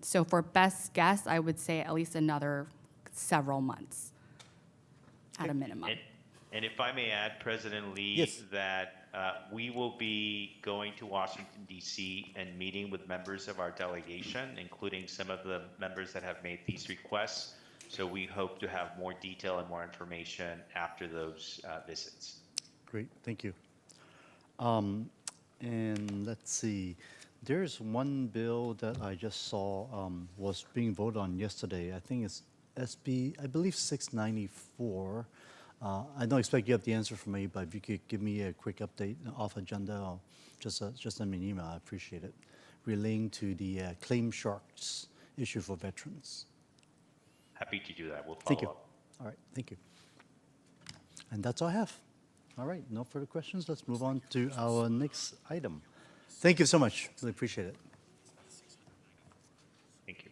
Speaker 18: So for best guess, I would say at least another several months at a minimum.
Speaker 24: And if I may add, President Lee,
Speaker 1: Yes.
Speaker 24: that we will be going to Washington, D.C. and meeting with members of our delegation, including some of the members that have made these requests. So we hope to have more detail and more information after those visits.
Speaker 1: Great, thank you. And let's see, there's one bill that I just saw was being voted on yesterday. I think it's SB, I believe 694. I don't expect you have the answer for me, but if you could give me a quick update off agenda, or just send me an email, I appreciate it. Relating to the claim sharks issue for veterans.
Speaker 24: Happy to do that. We'll follow
Speaker 1: Thank you.
Speaker 24: up.
Speaker 1: All right, thank you. And that's all I have. All right, no further questions. Let's move on to our next item. Thank you so much. Really appreciate it.
Speaker 24: Thank you.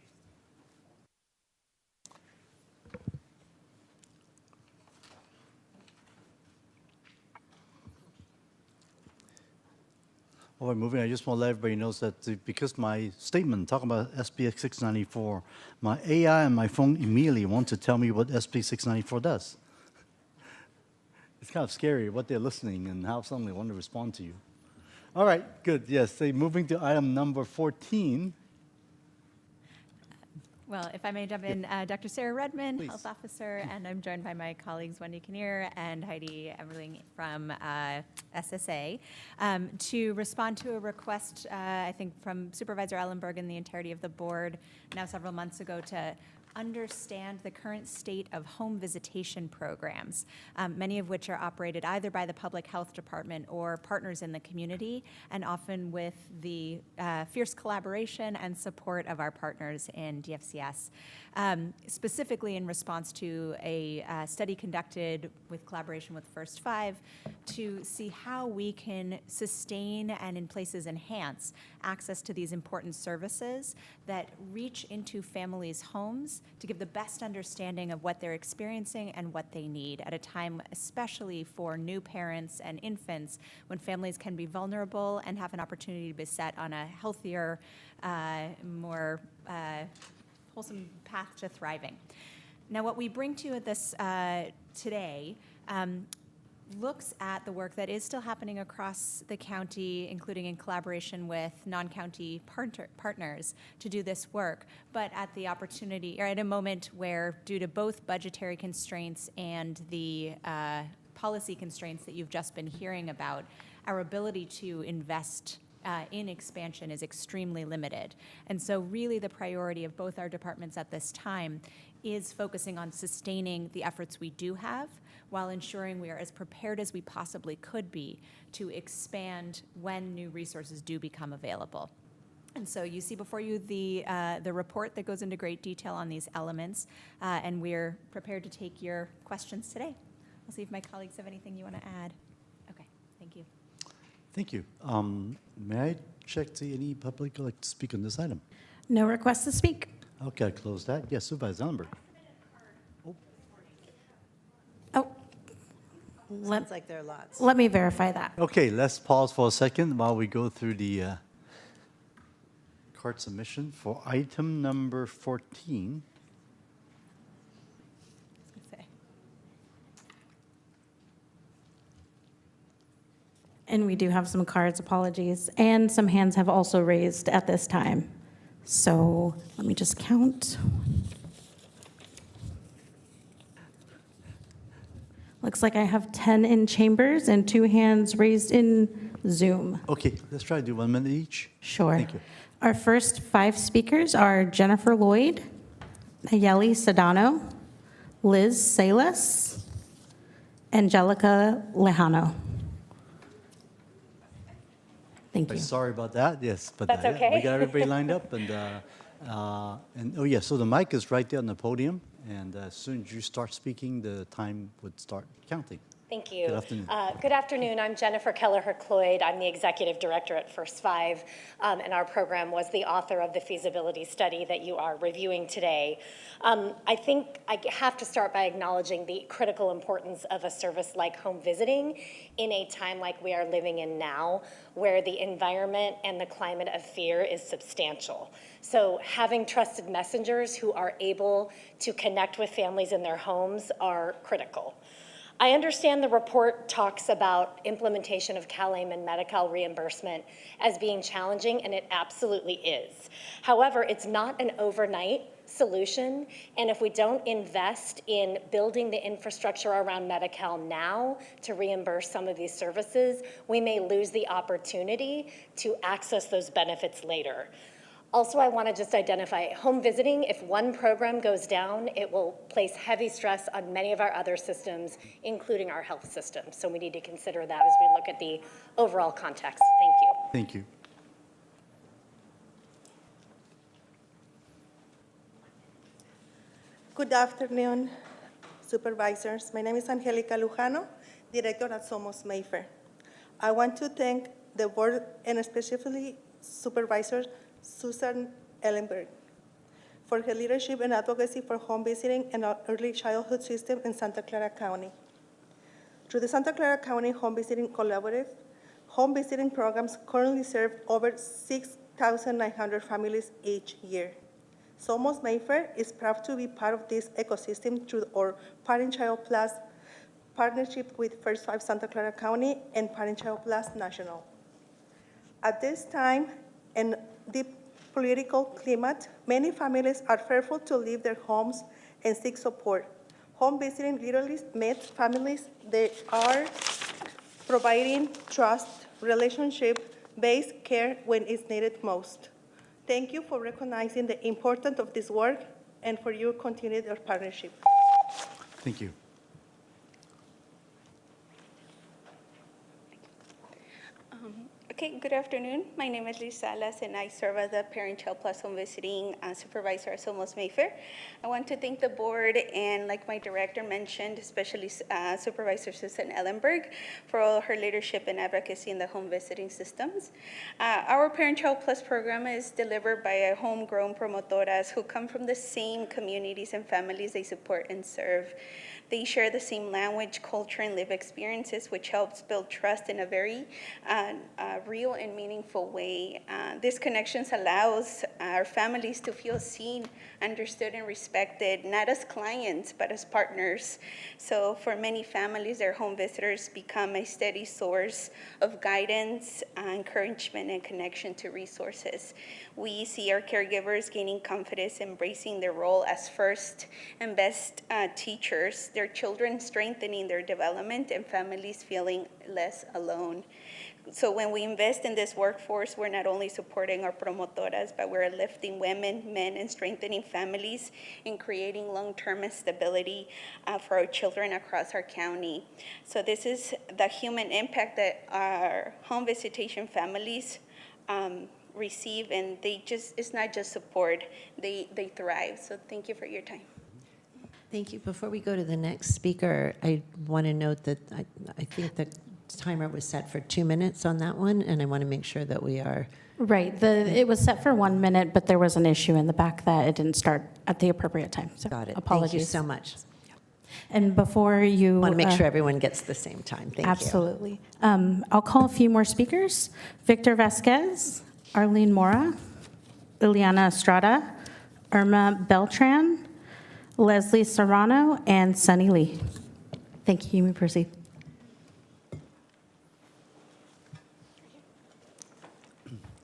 Speaker 1: While we're moving, I just want to let everybody know that because my statement talking about SB 694, my AI and my phone immediately want to tell me what SB 694 does. It's kind of scary what they're listening and how suddenly they want to respond to you. All right, good. Yes, so moving to item number 14.
Speaker 16: Well, if I may jump in, Dr. Sarah Redmond,
Speaker 1: Please.
Speaker 16: Health Officer, and I'm joined by my colleagues Wendy Kinnear and Heidi Everling from SSA to respond to a request, I think, from Supervisor Ellenberg and the entirety of the board now several months ago to understand the current state of home visitation programs, many of which are operated either by the Public Health Department or partners in the community, and often with the fierce collaboration and support of our partners in DFCS. Specifically in response to a study conducted with collaboration with First Five to see how we can sustain and in places enhance access to these important services that reach into families' homes to give the best understanding of what they're experiencing and what they need at a time, especially for new parents and infants, when families can be vulnerable and have an opportunity to be set on a healthier, more wholesome path to thriving. Now, what we bring to you this today looks at the work that is still happening across the county, including in collaboration with non-county partners to do this work, but at the opportunity, or at a moment where, due to both budgetary constraints and the policy constraints that you've just been hearing about, our ability to invest in expansion is extremely limited. And so really the priority of both our departments at this time is focusing on sustaining the efforts we do have while ensuring we are as prepared as we possibly could be to expand when new resources do become available. And so you see before you the report that goes into great detail on these elements, and we're prepared to take your questions today. I'll see if my colleagues have anything you want to add. Okay, thank you.
Speaker 1: Thank you. May I check to any public who would like to speak on this item?
Speaker 12: No request to speak.
Speaker 1: Okay, I close that. Yes, Supervisor Ellenberg.
Speaker 12: Oh,
Speaker 4: Sounds like there are lots.
Speaker 12: let me verify that.
Speaker 1: Okay, let's pause for a second while we go through the card submission for item number 14.
Speaker 12: And we do have some cards, apologies, and some hands have also raised at this time. So let me just count. Looks like I have 10 in chambers and 2 hands raised in Zoom.
Speaker 1: Okay, let's try to do 1 minute each.
Speaker 12: Sure.
Speaker 1: Thank you.
Speaker 12: Our first 5 speakers are Jennifer Lloyd, Nayeli Sedano, Liz Salas, Angelica Lejano. Thank you.
Speaker 1: Sorry about that, yes, but
Speaker 3: That's okay.
Speaker 1: we got everybody lined up, and oh yeah, so the mic is right there on the podium, and as soon as you start speaking, the time would start counting.
Speaker 3: Thank you.
Speaker 1: Good afternoon.
Speaker 3: Good afternoon. I'm Jennifer Kelleher-Cloyd. I'm the executive director at First Five, and our program was the author of the feasibility study that you are reviewing today. I think I have to start by acknowledging the critical importance of a service like home visiting in a time like we are living in now, where the environment and the climate of fear is substantial. So having trusted messengers who are able to connect with families in their homes are critical. I understand the report talks about implementation of CalAIM and Medi-Cal reimbursement as being challenging, and it absolutely is. However, it's not an overnight solution, and if we don't invest in building the infrastructure around Medi-Cal now to reimburse some of these services, we may lose the opportunity to access those benefits later. Also, I want to just identify home visiting. If one program goes down, it will place heavy stress on many of our other systems, including our health system. So we need to consider that as we look at the overall context. Thank you.
Speaker 1: Thank you.
Speaker 20: Good afternoon, supervisors. My name is Angelica Lujano, director at Somos Mayfair. I want to thank the board and especially Supervisor Susan Ellenberg for her leadership and advocacy for home visiting and our early childhood system in Santa Clara County. Through the Santa Clara County Home Visiting Collaborative, home visiting programs currently serve over 6,900 families each year. Somos Mayfair is proud to be part of this ecosystem through our Parent Child Plus partnership with First Five Santa Clara County and Parent Child Plus National. At this time, in the political climate, many families are fearful to leave their homes and seek support. Home visiting literally meets families that are providing trust, relationship-based care when it's needed most. Thank you for recognizing the importance of this work and for your continued partnership.
Speaker 1: Thank you.
Speaker 21: Okay, good afternoon. My name is Liz Salas, and I serve as the Parent Child Plus Home Visiting Supervisor at Somos Mayfair. I want to thank the board and, like my director mentioned, especially Supervisor Susan Ellenberg for all her leadership and advocacy in the home visiting systems. Our Parent Child Plus program is delivered by a homegrown promotoras who come from the same communities and families they support and serve. They share the same language, culture, and live experiences, which helps build trust in a very real and meaningful way. This connections allows our families to feel seen, understood, and respected, not as clients, but as partners. So for many families, their home visitors become a steady source of guidance, encouragement, and connection to resources. We see our caregivers gaining confidence, embracing their role as first and best teachers, their children strengthening their development, and families feeling less alone. So when we invest in this workforce, we're not only supporting our promotoras, but we're lifting women, men, and strengthening families and creating long-term stability for our children across our county. So this is the human impact that our home visitation families receive, and it's not just support, they thrive. So thank you for your time.
Speaker 4: Thank you. Before we go to the next speaker, I want to note that I think that timer was set for 2 minutes on that one, and I want to make sure that we are.
Speaker 12: Right, it was set for 1 minute, but there was an issue in the back that it didn't start at the appropriate time. So
Speaker 4: Got it.
Speaker 12: apologies.
Speaker 4: Thank you so much.
Speaker 12: And before you...
Speaker 4: I want to make sure everyone gets the same time. Thank you.
Speaker 12: Absolutely. I'll call a few more speakers. Victor Vasquez, Arlene Mora, Ileana Estrada, Irma Beltran, Leslie Serrano, and Sunny Lee. Thank you. You may proceed.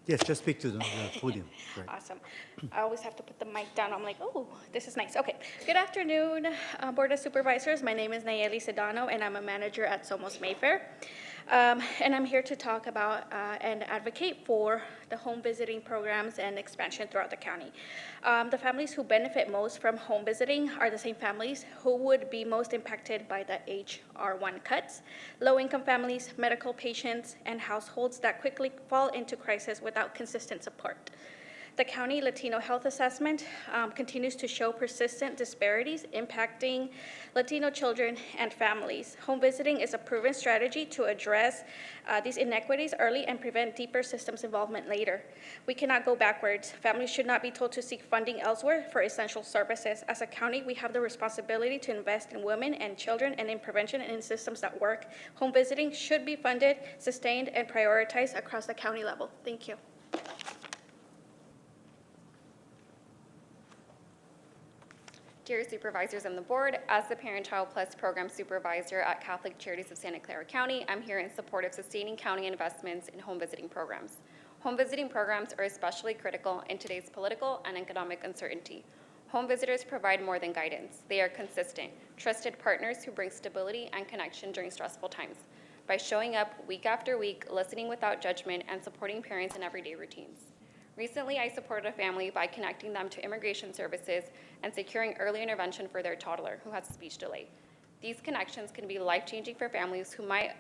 Speaker 1: Yes, just speak to the podium. Right.
Speaker 10: Awesome. I always have to put the mic down. I'm like, oh, this is nice. Okay. Good afternoon, Board of Supervisors. My name is Nayeli Sedano, and I'm a manager at Somos Mayfair. And I'm here to talk about and advocate for the home visiting programs and expansion throughout the county. The families who benefit most from home visiting are the same families who would be most impacted by the HR1 cuts: low-income families, medical patients, and households that quickly fall into crisis without consistent support. The County Latino Health Assessment continues to show persistent disparities impacting Latino children and families. Home visiting is a proven strategy to address these inequities early and prevent deeper systems involvement later. We cannot go backwards. Families should not be told to seek funding elsewhere for essential services. As a county, we have the responsibility to invest in women and children and in prevention and in systems that work. Home visiting should be funded, sustained, and prioritized across the county level. Thank you.
Speaker 5: Dear Supervisors and the Board, as the Parent Child Plus Program Supervisor at Catholic Charities of Santa Clara County, I'm here in support of sustaining county investments in home visiting programs. Home visiting programs are especially critical in today's political and economic uncertainty. Home visitors provide more than guidance. They are consistent, trusted partners who bring stability and connection during stressful times. By showing up week after week, listening without judgment, and supporting parents in everyday routines. Recently, I supported a family by connecting them to immigration services and securing early intervention for their toddler who has a speech delay. These connections can be life-changing for families who might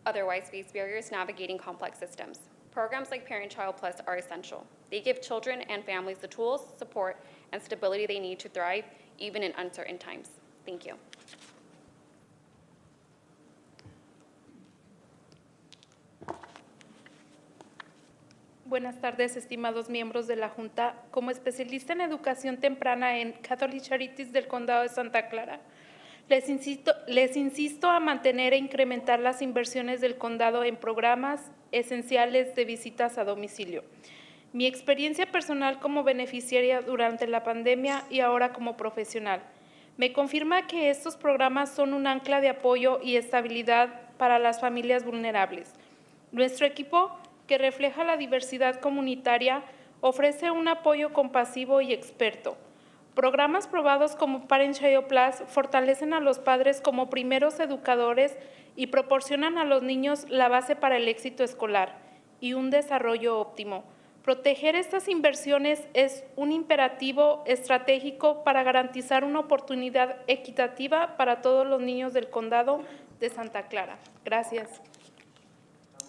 Speaker 5: otherwise face barriers navigating complex systems. Programs like Parent Child Plus are essential. They give children and families the tools, support, and stability they need to thrive, even in uncertain times. Thank you.
Speaker 8: Buenas tardes, estimados miembros de la Junta. Como especialista en educación temprana en Catholic Charities del Condado de Santa Clara, les insisto a mantener e incrementar las inversiones del condado en programas esenciales de visitas a domicilio. Mi experiencia personal como beneficiaria durante la pandemia y ahora como profesional me confirma que estos programas son un ancla de apoyo y estabilidad para las familias vulnerables. Nuestro equipo, que refleja la diversidad comunitaria, ofrece un apoyo compasivo y experto. Programas probados como Parent Child Plus fortalecen a los padres como primeros educadores y proporcionan a los niños la base para el éxito escolar y un desarrollo óptimo. Proteger estas inversiones es un imperativo estratégico para garantizar una oportunidad equitativa para todos los niños del condado de Santa Clara. Gracias.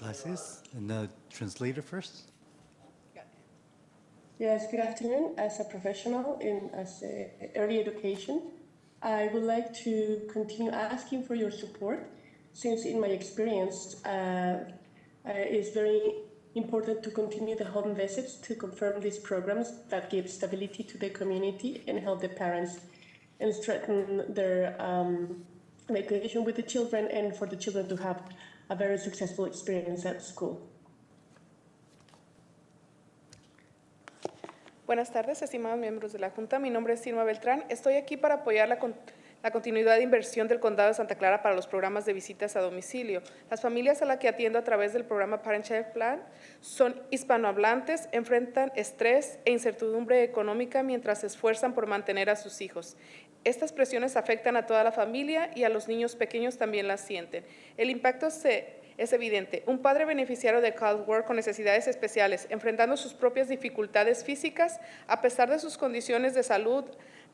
Speaker 1: Gracias. And the translator first.
Speaker 9: Yes, good afternoon. As a professional in early education, I would like to continue asking for your support, since in my experience, it's very important to continue the home visits to confirm these programs that give stability to the community and help the parents and strengthen their education with the children, and for the children to have a very successful experience at school.
Speaker 8: Buenas tardes, estimados miembros de la Junta. Mi nombre es Irma Beltrán. Estoy aquí para apoyar la continuidad de inversión del Condado de Santa Clara para los programas de visitas a domicilio. Las familias a las que atiendo a través del programa Parent Child Plan son hispanohablantes, enfrentan estrés e incertidumbre económica mientras se esfuerzan por mantener a sus hijos. Estas presiones afectan a toda la familia y a los niños pequeños también las sienten. El impacto es evidente. Un padre beneficiario de CalWORK con necesidades especiales, enfrentando sus propias dificultades físicas, a pesar de sus condiciones de salud,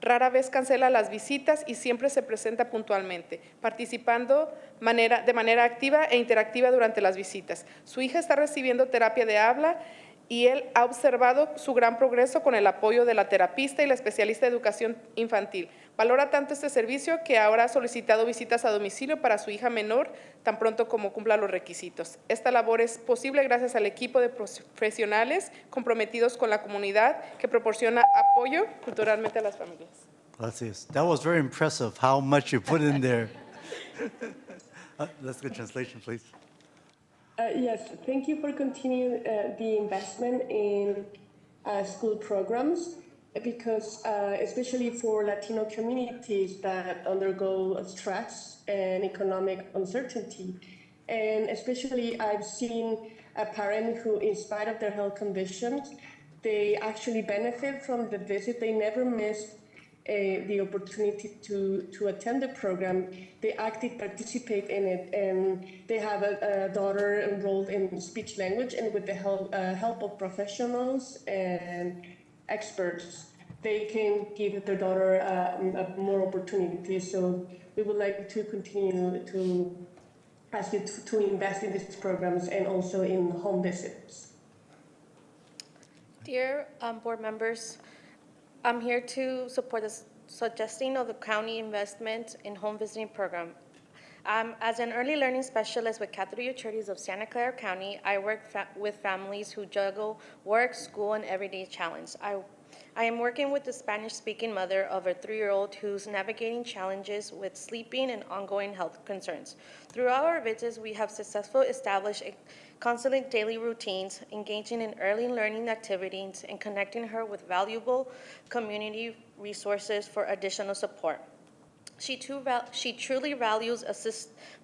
Speaker 8: rara vez cancela las visitas y siempre se presenta puntualmente, participando de manera activa e interactiva durante las visitas. Su hija está recibiendo terapia de habla y él ha observado su gran progreso con el apoyo de la terapista y la especialista de educación infantil. Valora tanto este servicio que ahora ha solicitado visitas a domicilio para su hija menor tan pronto como cumpla los requisitos. Esta labor es posible gracias al equipo de profesionales comprometidos con la comunidad que proporciona apoyo culturalmente a las familias.
Speaker 1: Gracias. That was very impressive how much you put in there. Let's get translation, please.
Speaker 9: Yes, thank you for continuing the investment in school programs because especially for Latino communities that undergo stress and economic uncertainty. And especially I've seen a parent who, in spite of their health conditions, they actually benefit from the visit. They never missed the opportunity to attend the program. They actively participate in it, and they have a daughter enrolled in speech language, and with the help of professionals and experts, they can give their daughter more opportunities. So we would like to continue to ask you to invest in these programs and also in home visits.
Speaker 13: Dear board members, I'm here to support the suggesting of the county investment in home visiting program. As an early learning specialist with Catholic Charities of Santa Clara County, I work with families who juggle work, school, and everyday challenge. I am working with the Spanish-speaking mother of a 3-year-old who's navigating challenges with sleeping and ongoing health concerns. Throughout our visits, we have successfully established constant daily routines, engaging in early learning activities, and connecting her with valuable community resources for additional support. She truly values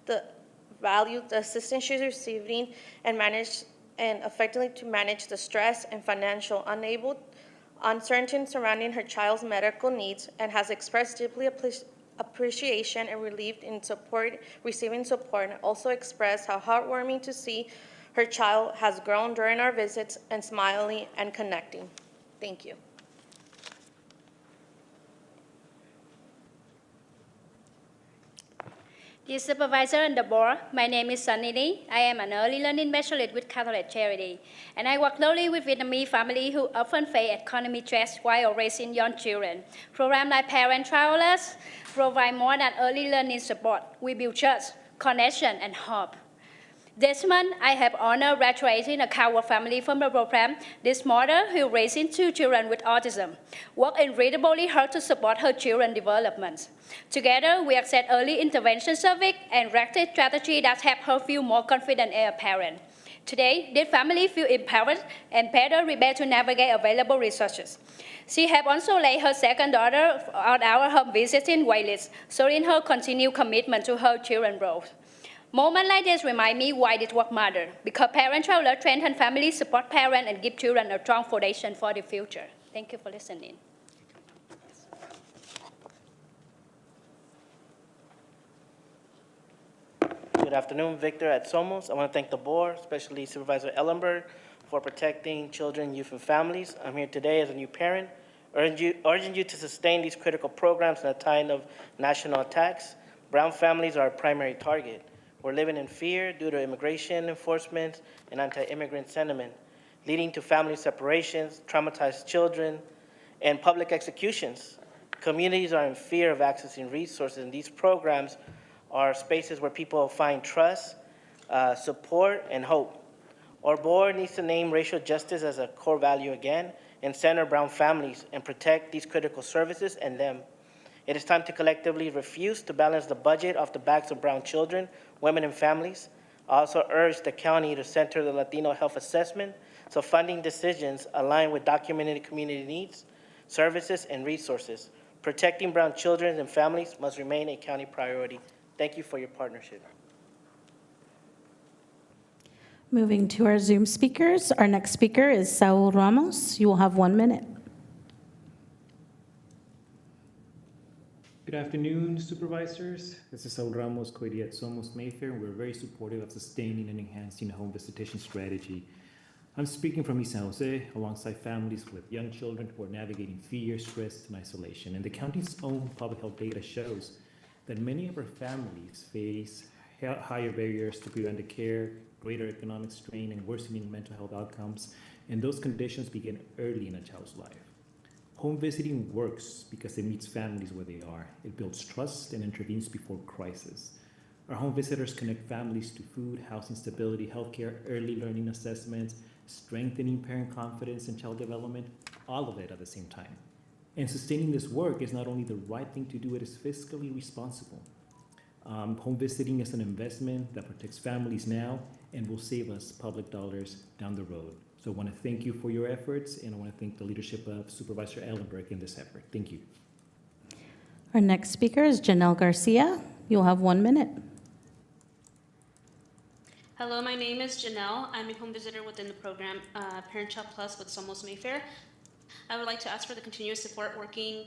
Speaker 13: the assistance she's receiving and effectively to manage the stress and financial uncertainty surrounding her child's medical needs, and has expressed deeply appreciation and relief in receiving support, and also expressed how heartwarming to see her child has grown during our visits and smiling and connecting. Thank you.
Speaker 17: Dear Supervisor and the Board, my name is Sunny Lee. I am an early learning specialist with Catholic Charity, and I work closely with Vietnamese families who often face economic stress while raising young children. Programs like Parent Travelers provide more than early learning support. We build trust, connection, and hope. This month, I have honored graduating a Clara family from the program. This mother, who raising 2 children with autism, worked incredibly hard to support her children's development. Together, we have set early intervention service and directed strategy that help her feel more confident as a parent. Today, this family feel empowered and better prepared to navigate available resources. She has also laid her second daughter on our home visiting waitlist, showing her continued commitment to her children's growth. Moments like this remind me why this work matters, because Parent Traveler strengthen families, support parents, and give children a strong foundation for the future. Thank you for listening.
Speaker 22: Good afternoon, Victor at Somos. I want to thank the board, especially Supervisor Ellenberg, for protecting children, youth, and families. I'm here today as a new parent, urging you to sustain these critical programs in a time of national attacks. Brown families are our primary target. We're living in fear due to immigration enforcement and anti-immigrant sentiment, leading to family separations, traumatized children, and public executions. Communities are in fear of accessing resources, and these programs are spaces where people find trust, support, and hope. Our board needs to name racial justice as a core value again and center brown families and protect these critical services and them. It is time to collectively refuse to balance the budget off the backs of brown children, women, and families. I also urge the county to center the Latino health assessment so funding decisions align with documented community needs, services, and resources. Protecting brown children and families must remain a county priority. Thank you for your partnership.
Speaker 12: Moving to our Zoom speakers, our next speaker is Saul Ramos. You will have 1 minute.
Speaker 23: Good afternoon, Supervisors. This is Saul Ramos, Coedy at Somos Mayfair, and we're very supportive of sustaining and enhancing the home visitation strategy. I'm speaking from East San Jose alongside families with young children who are navigating fear, stress, and isolation. And the county's own public health data shows that many of our families face higher barriers to preventive care, greater economic strain, and worsening mental health outcomes and those conditions begin early in a child's life. Home visiting works because it meets families where they are. It builds trust and intervenes before crisis. Our home visitors connect families to food, housing stability, healthcare, early learning assessments, strengthening parent confidence and child development, all of it at the same time. And sustaining this work is not only the right thing to do, it is fiscally responsible. Home visiting is an investment that protects families now and will save us public dollars down the road. So I want to thank you for your efforts, and I want to thank the leadership of Supervisor Ellenberg in this effort. Thank you.
Speaker 12: Our next speaker is Janelle Garcia. You'll have 1 minute.
Speaker 2: Hello, my name is Janelle. I'm a home visitor within the program Parent Child Plus with Somos Mayfair. I would like to ask for the continuous support working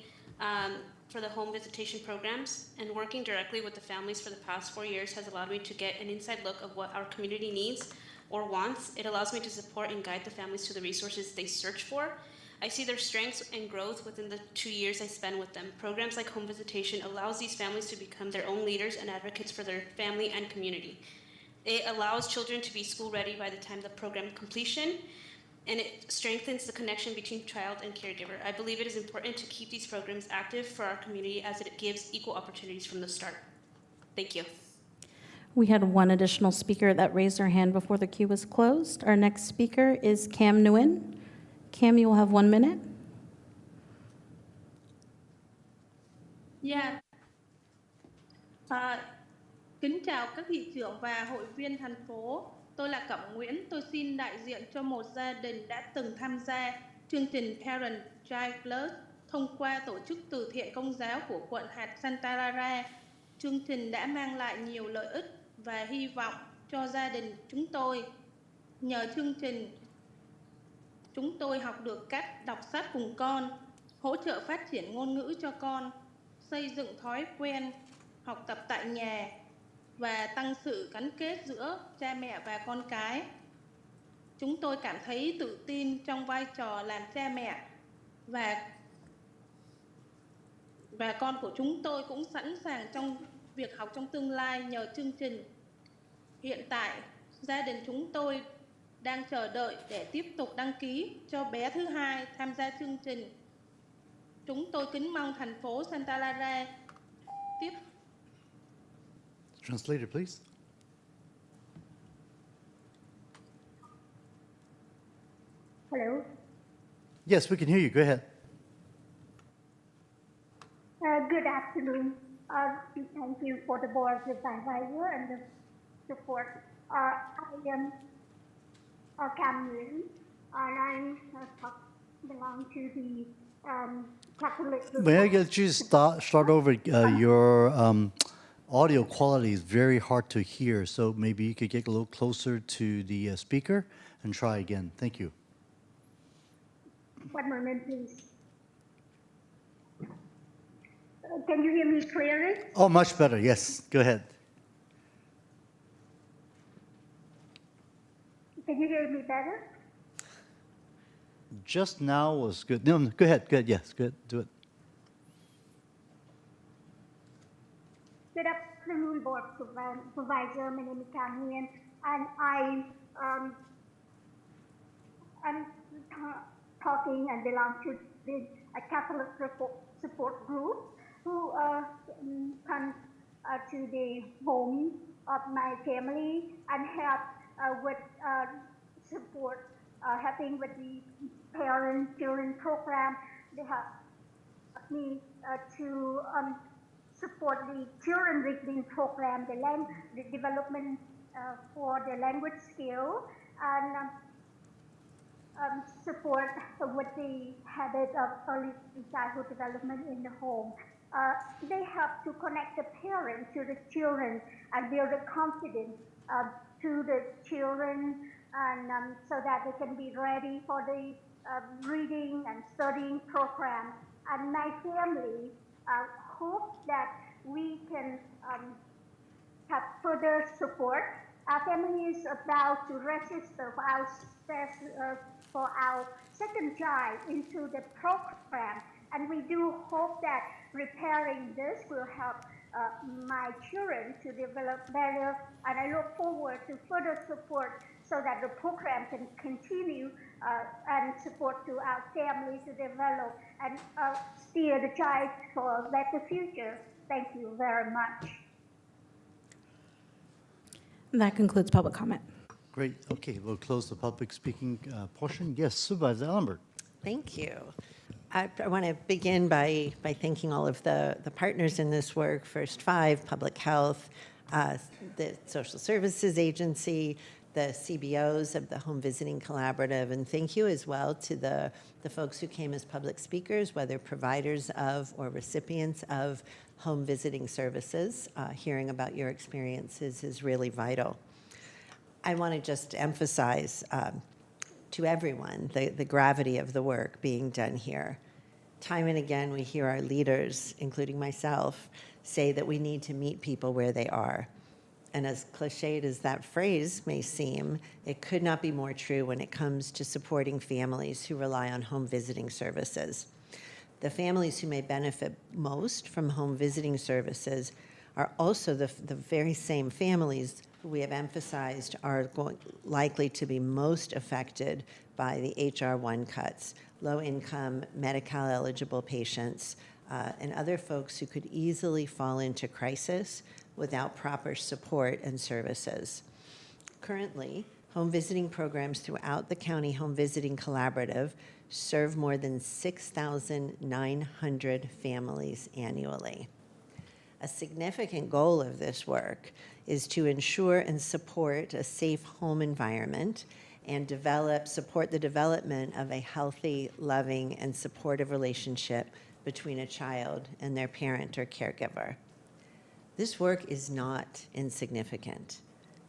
Speaker 2: for the home visitation programs, and working directly with the families for the past 4 years has allowed me to get an inside look of what our community needs or wants. It allows me to support and guide the families to the resources they search for. I see their strengths and growth within the 2 years I spend with them. Programs like home visitation allows these families to become their own leaders and advocates for their family and community. It allows children to be school ready by the time the program completion, and it strengthens the connection between child and caregiver. I believe it is important to keep these programs active for our community as it gives equal opportunities from the start. Thank you.
Speaker 12: We had one additional speaker that raised their hand before the queue was closed. Our next speaker is Cam Nguyen. Cam, you will have 1 minute.
Speaker 6: Yeah. Kính chào các thị trưởng và hội viên thành phố. Tôi là Cẩm Nguyễn. Tôi xin đại diện cho một gia đình đã từng tham gia chương trình Parent Child Plus thông qua tổ chức từ thiện công giáo của quận hạt Santa Clara. Chương trình đã mang lại nhiều lợi ích và hy vọng cho gia đình chúng tôi. Nhờ chương trình, chúng tôi học được cách đọc sách cùng con, hỗ trợ phát triển ngôn ngữ cho con, xây dựng thói quen học tập tại nhà và tăng sự gắn kết giữa cha mẹ và con cái. Chúng tôi cảm thấy tự tin trong vai trò làm cha mẹ và con của chúng tôi cũng sẵn sàng trong việc học trong tương lai nhờ chương trình. Hiện tại, gia đình chúng tôi đang chờ đợi để tiếp tục đăng ký cho bé thứ hai tham gia chương trình. Chúng tôi kính mong thành phố Santa Clara tiếp.
Speaker 1: Translator, please.
Speaker 11: Hello.
Speaker 1: Yes, we can hear you. Go ahead.
Speaker 11: Good afternoon. Thank you for the board of advisor and the support. I am Cam Nguyen, and I belong to the Catholic.
Speaker 1: May I get you to start over? Your audio quality is very hard to hear, so maybe you could get a little closer to the speaker and try again. Thank you.
Speaker 11: 1 moment, please. Can you hear me clearly?
Speaker 1: Oh, much better. Yes, go ahead.
Speaker 11: Can you hear me better?
Speaker 1: Just now was good. No, go ahead. Good. Yes, good. Do it.
Speaker 11: Good afternoon, Board Supervisor. My name is Cam Nguyen, and I'm talking and belong to the Catholic support group who come to the home of my family and help with support, helping with the parent-children program. They help me to support the children reading program, the development for the language skill, and support with the habit of early childhood development in the home. They help to connect the parents to the children and build the confidence to the children, and so that they can be ready for the reading and studying program. And my family hope that we can have further support. Our family is about to register for our second child into the program, and we do hope that preparing this will help my children to develop better, and I look forward to further support so that the program can continue and support to our family to develop and steer the child for a better future. Thank you very much.
Speaker 12: That concludes public comment.
Speaker 1: Great. Okay, we'll close the public speaking portion. Yes, Supervisor Ellenberg.
Speaker 4: Thank you. I want to begin by thanking all of the partners in this work, First Five, Public Health, the Social Services Agency, the CBOs of the Home Visiting Collaborative, and thank you as well to the folks who came as public speakers, whether providers of or recipients of home visiting services. Hearing about your experiences is really vital. I want to just emphasize to everyone the gravity of the work being done here. Time and again, we hear our leaders, including myself, say that we need to meet people where they are. And as cliched as that phrase may seem, it could not be more true when it comes to supporting families who rely on home visiting services. The families who may benefit most from home visiting services are also the very same families who we have emphasized are likely to be most affected by the HR 1 cuts, low-income, Medi-Cal-eligible patients, and other folks who could easily fall into crisis without proper support and services. Currently, home visiting programs throughout the County Home Visiting Collaborative serve more than 6,900 families annually. A significant goal of this work is to ensure and support a safe home environment and support the development of a healthy, loving, and supportive relationship between a child and their parent or caregiver. This work is not insignificant.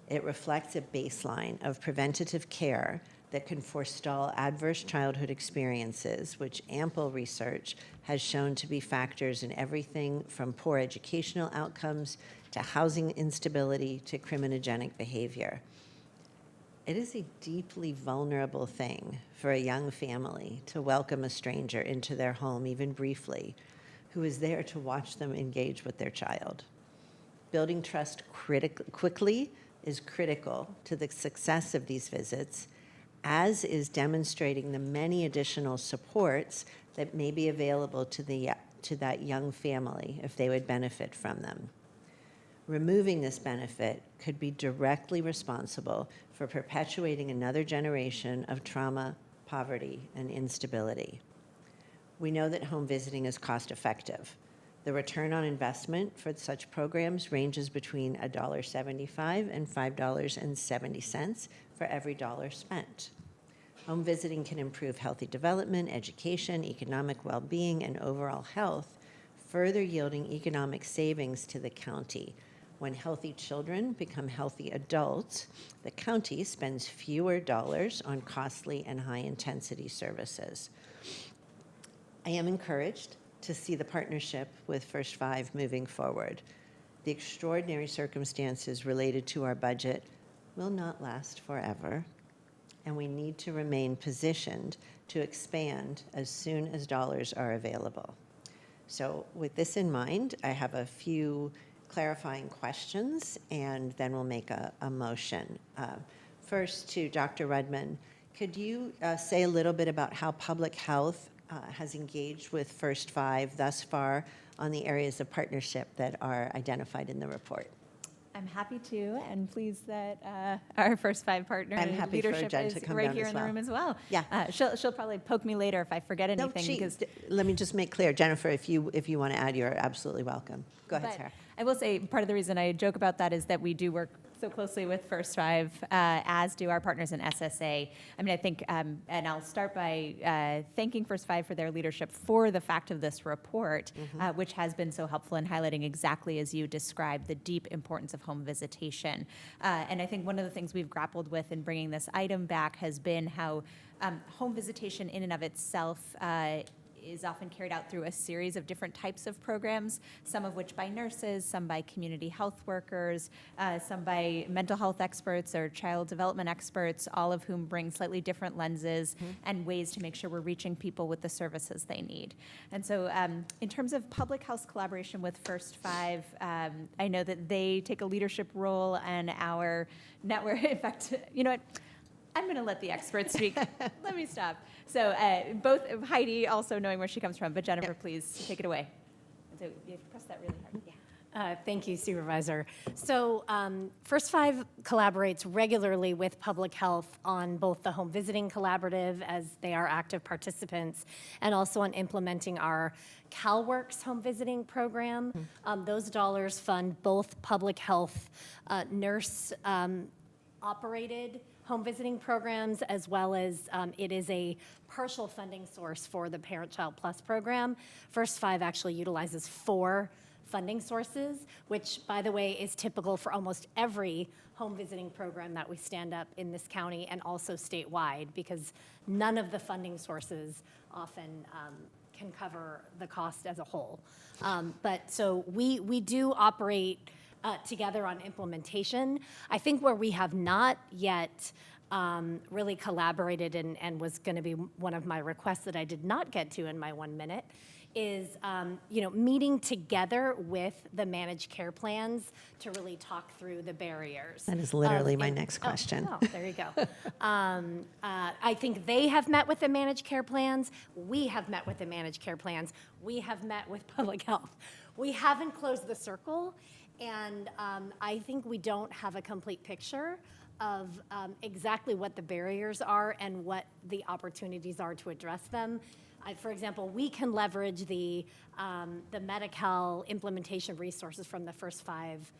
Speaker 4: It reflects a baseline of preventative care that can forestall adverse childhood experiences, which ample research has shown to be factors in everything from poor educational outcomes to housing instability to criminogenic behavior. It is a deeply vulnerable thing for a young family to welcome a stranger into their home, even briefly, who is there to watch them engage with their child. Building trust quickly is critical to the success of these visits, as is demonstrating the many additional supports that may be available to that young family if they would benefit from them. Removing this benefit could be directly responsible for perpetuating another generation of trauma, poverty, and instability. We know that home visiting is cost-effective. The return on investment for such programs ranges between $1.75 and $5.70 for every dollar spent. Home visiting can improve healthy development, education, economic well-being, and overall health, further yielding economic savings to the county. When healthy children become healthy adults, the county spends fewer dollars on costly and high-intensity services. I am encouraged to see the partnership with First Five moving forward. The extraordinary circumstances related to our budget will not last forever, and we need to remain positioned to expand as soon as dollars are available. So with this in mind, I have a few clarifying questions, and then we'll make a motion. First, to Dr. Rudman, could you say a little bit about how public health has engaged with First Five thus far on the areas of partnership that are identified in the report?
Speaker 16: I'm happy to, and pleased that our First Five partner
Speaker 4: I'm happy for
Speaker 16: leadership
Speaker 4: Jen
Speaker 16: is
Speaker 4: to come
Speaker 16: right
Speaker 4: down
Speaker 16: here
Speaker 4: as
Speaker 16: in the
Speaker 4: well.
Speaker 16: room as well.
Speaker 4: Yeah.
Speaker 16: She'll probably poke me later if I forget anything.
Speaker 4: Let me just make clear, Jennifer, if you want to add, you're absolutely welcome. Go ahead,
Speaker 16: But
Speaker 4: Sarah.
Speaker 16: I will say part of the reason I joke about that is that we do work so closely with First Five, as do our partners in SSA. I mean, I think, and I'll start by thanking First Five for their leadership for the fact of this report, which has been so helpful in highlighting exactly as you described the deep importance of home visitation. And I think one of the things we've grappled with in bringing this item back has been how home visitation in and of itself is often carried out through a series of different types of programs, some of which by nurses, some by community health workers, some by mental health experts or child development experts, all of whom bring slightly different lenses and ways to make sure we're reaching people with the services they need. And so in terms of public health collaboration with First Five, I know that they take a leadership role in our network. In fact, you know what? I'm going to let the experts speak. Let me stop. So both Heidi, also knowing where she comes from, but Jennifer, please take it away. So you have to press that really hard. Yeah.
Speaker 3: Thank you, Supervisor. So First Five collaborates regularly with public health on both the home visiting collaborative, as they are active participants, and also on implementing our CalWorks home visiting program. Those dollars fund both public health nurse operated home visiting programs, as well as it is a partial funding source for the Parent Child Plus program. First Five actually utilizes 4 funding sources, which, by the way, is typical for almost every home visiting program that we stand up in this county and also statewide, because none of the funding sources often can cover the cost as a whole. But so we do operate together on implementation. I think where we have not yet really collaborated, and was going to be one of my requests that I did not get to in my 1 minute, is meeting together with the managed care plans to really talk through the barriers.
Speaker 4: That is literally my next question.
Speaker 3: Oh, there you go. I think they have met with the managed care plans. We have met with the managed care plans. We have met with public health. We haven't closed the circle, and I think we don't have a complete picture of exactly what the barriers are and what the opportunities are to address them. For example, we can leverage the Medi-Cal implementation resources from the First Five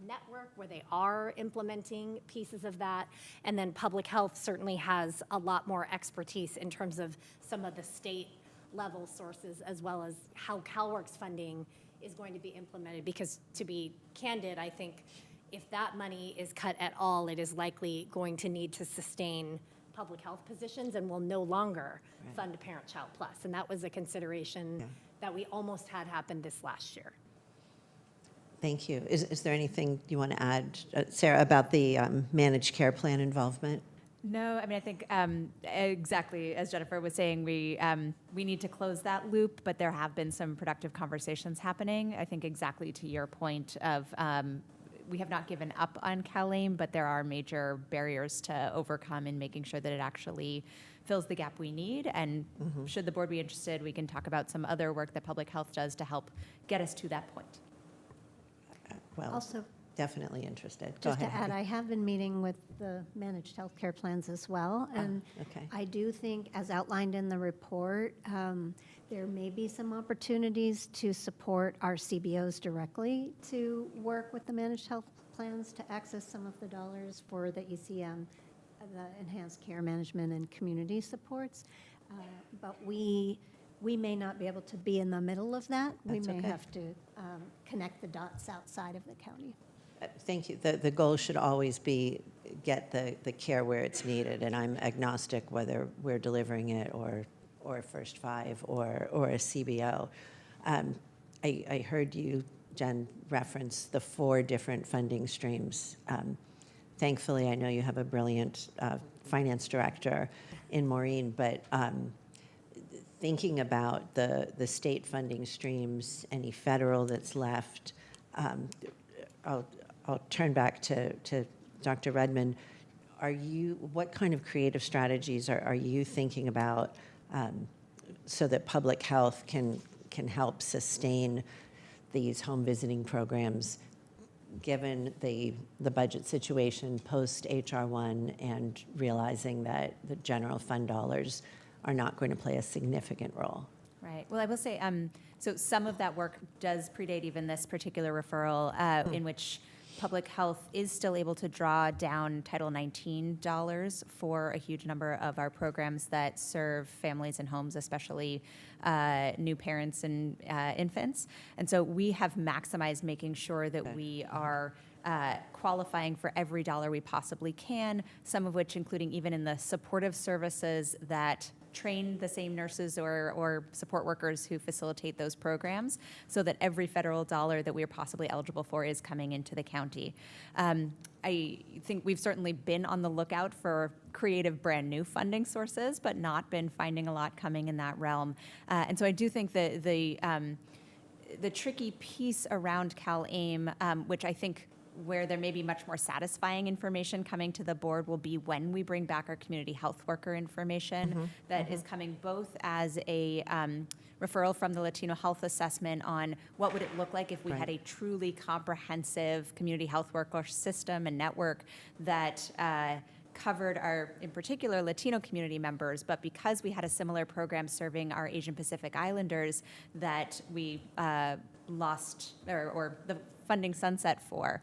Speaker 3: network, where they are implementing pieces of that. And then public health certainly has a lot more expertise in terms of some of the state level sources, as well as how CalWorks funding is going to be implemented. Because to be candid, I think if that money is cut at all, it is likely going to need to sustain public health positions and will no longer fund Parent Child Plus. And that was a consideration that we almost had happen this last year.
Speaker 4: Thank you. Is there anything you want to add, Sarah, about the managed care plan involvement?
Speaker 16: No, I mean, I think exactly as Jennifer was saying, we need to close that loop, but there have been some productive conversations happening. I think exactly to your point of we have not given up on CalAIM, but there are major barriers to overcome in making sure that it actually fills the gap we need. And should the board be interested, we can talk about some other work that public health does to help get us to that point.
Speaker 4: Well,
Speaker 7: Also,
Speaker 4: definitely interested.
Speaker 7: just
Speaker 4: Go
Speaker 7: to
Speaker 4: ahead.
Speaker 7: add, I have been meeting with the managed healthcare plans as well, and
Speaker 4: okay.
Speaker 7: I do think, as outlined in the report, there may be some opportunities to support our CBOs directly to work with the managed health plans to access some of the dollars for the ECM, the enhanced care management and community supports. But we may not be able to be in the middle of that.
Speaker 4: That's
Speaker 7: we may
Speaker 4: okay.
Speaker 7: have to connect the dots outside of the county.
Speaker 4: Thank you. The goal should always be get the care where it's needed, and I'm agnostic whether we're delivering it or First Five or a CBO. I heard you, Jen, reference the 4 different funding streams. Thankfully, I know you have a brilliant finance director in Maureen, but thinking about the state funding streams, any federal that's left, I'll turn back to Dr. Redmond. What kind of creative strategies are you thinking about so that public health can help sustain these home visiting programs, given the budget situation post HR1 and realizing that the general fund dollars are not going to play a significant role?
Speaker 16: Right. Well, I will say, so some of that work does predate even this particular referral, in which public health is still able to draw down Title 19 dollars for a huge number of our programs that serve families and homes, especially new parents and infants. And so we have maximized making sure that we are qualifying for every dollar we possibly can, some of which including even in the supportive services that train the same nurses or support workers who facilitate those programs, so that every federal dollar that we are possibly eligible for is coming into the county. I think we've certainly been on the lookout for creative brand new funding sources, but not been finding a lot coming in that realm. And so I do think that the tricky piece around CalAIM, which I think where there may be much more satisfying information coming to the board will be when we bring back our community health worker information that is coming both as a referral from the Latino Health Assessment on what would it look like if we had a truly comprehensive community health worker system and network that covered our, in particular, Latino community members, but because we had a similar program serving our Asian Pacific Islanders that we lost, or the funding sunset for,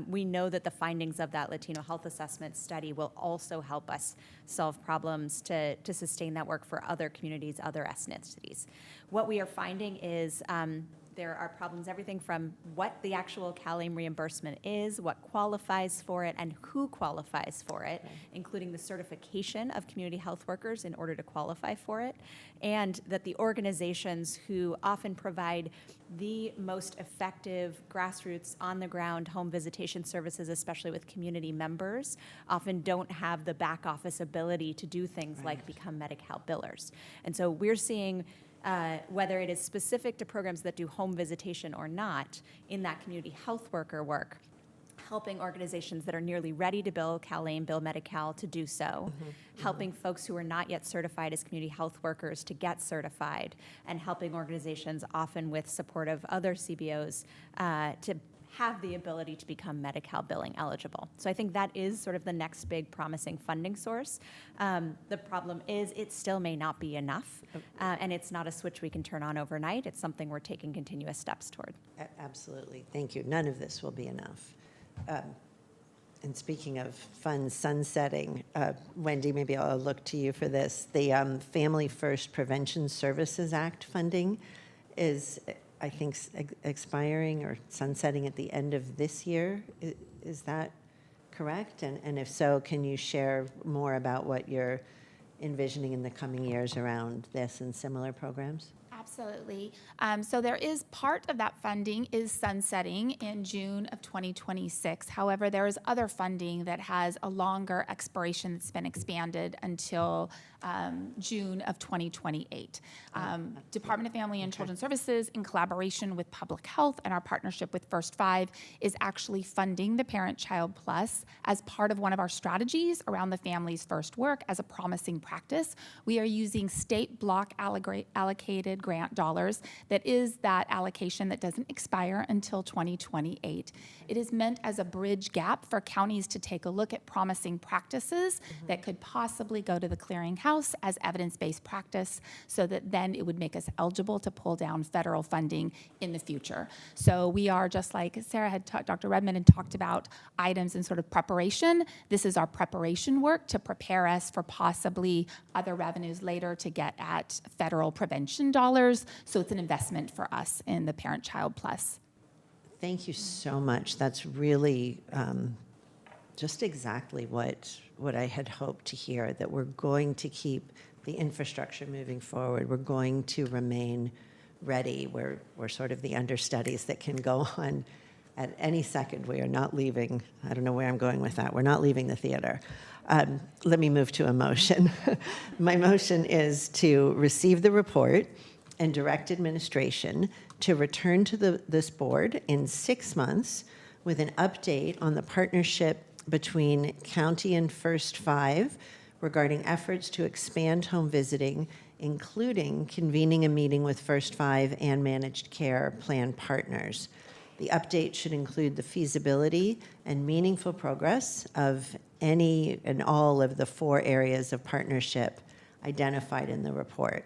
Speaker 16: we know that the findings of that Latino Health Assessment study will also help us solve problems to sustain that work for other communities, other ethnicities. What we are finding is there are problems, everything from what the actual CalAIM reimbursement is, what qualifies for it, and who qualifies for it, including the certification of community health workers in order to qualify for it, and that the organizations who often provide the most effective grassroots, on-the-ground home visitation services, especially with community members, often don't have the back office ability to do things like become Medi-Cal billers. And so we're seeing whether it is specific to programs that do home visitation or not, in that community health worker work, helping organizations that are nearly ready to bill CalAIM, bill Medi-Cal to do so, helping folks who are not yet certified as community health workers to get certified, and helping organizations, often with support of other CBOs, to have the ability to become Medi-Cal billing eligible. So I think that is sort of the next big promising funding source. The problem is it still may not be enough, and it's not a switch we can turn on overnight. It's something we're taking continuous steps toward.
Speaker 4: Absolutely. Thank you. None of this will be enough. And speaking of funds sunsetting, Wendy, maybe I'll look to you for this. The Family First Prevention Services Act funding is, I think, expiring or sunsetting at the end of this year. Is that correct? And if so, can you share more about what you're envisioning in the coming years around this and similar programs?
Speaker 14: Absolutely. So there is part of that funding is sunsetting in June of 2026. However, there is other funding that has a longer expiration that's been expanded until June of 2028. Department of Family and Children Services, in collaboration with Public Health and our partnership with First Five, is actually funding the Parent-Child Plus as part of one of our strategies around the Families First work as a promising practice. We are using state block allocated grant dollars. That is that allocation that doesn't expire until 2028. It is meant as a bridge gap for counties to take a look at promising practices that could possibly go to the clearinghouse as evidence-based practice, so that then it would make us eligible to pull down federal funding in the future. So we are, just like Sarah had Dr. Redmond had talked about items in sort of preparation. This is our preparation work to prepare us for possibly other revenues later to get at federal prevention dollars. So it's an investment for us in the Parent-Child Plus.
Speaker 4: Thank you so much. That's really just exactly what I had hoped to hear, that we're going to keep the infrastructure moving forward. We're going to remain ready. We're sort of the understudies that can go on at any second. We are not leaving. I don't know where I'm going with that. We're not leaving the theater. Let me move to a motion. My motion is to receive the report and direct administration to return to this board in 6 months with an update on the partnership between county and First Five regarding efforts to expand home visiting, including convening a meeting with First Five and managed care plan partners. The update should include the feasibility and meaningful progress of any and all of the 4 areas of partnership identified in the report.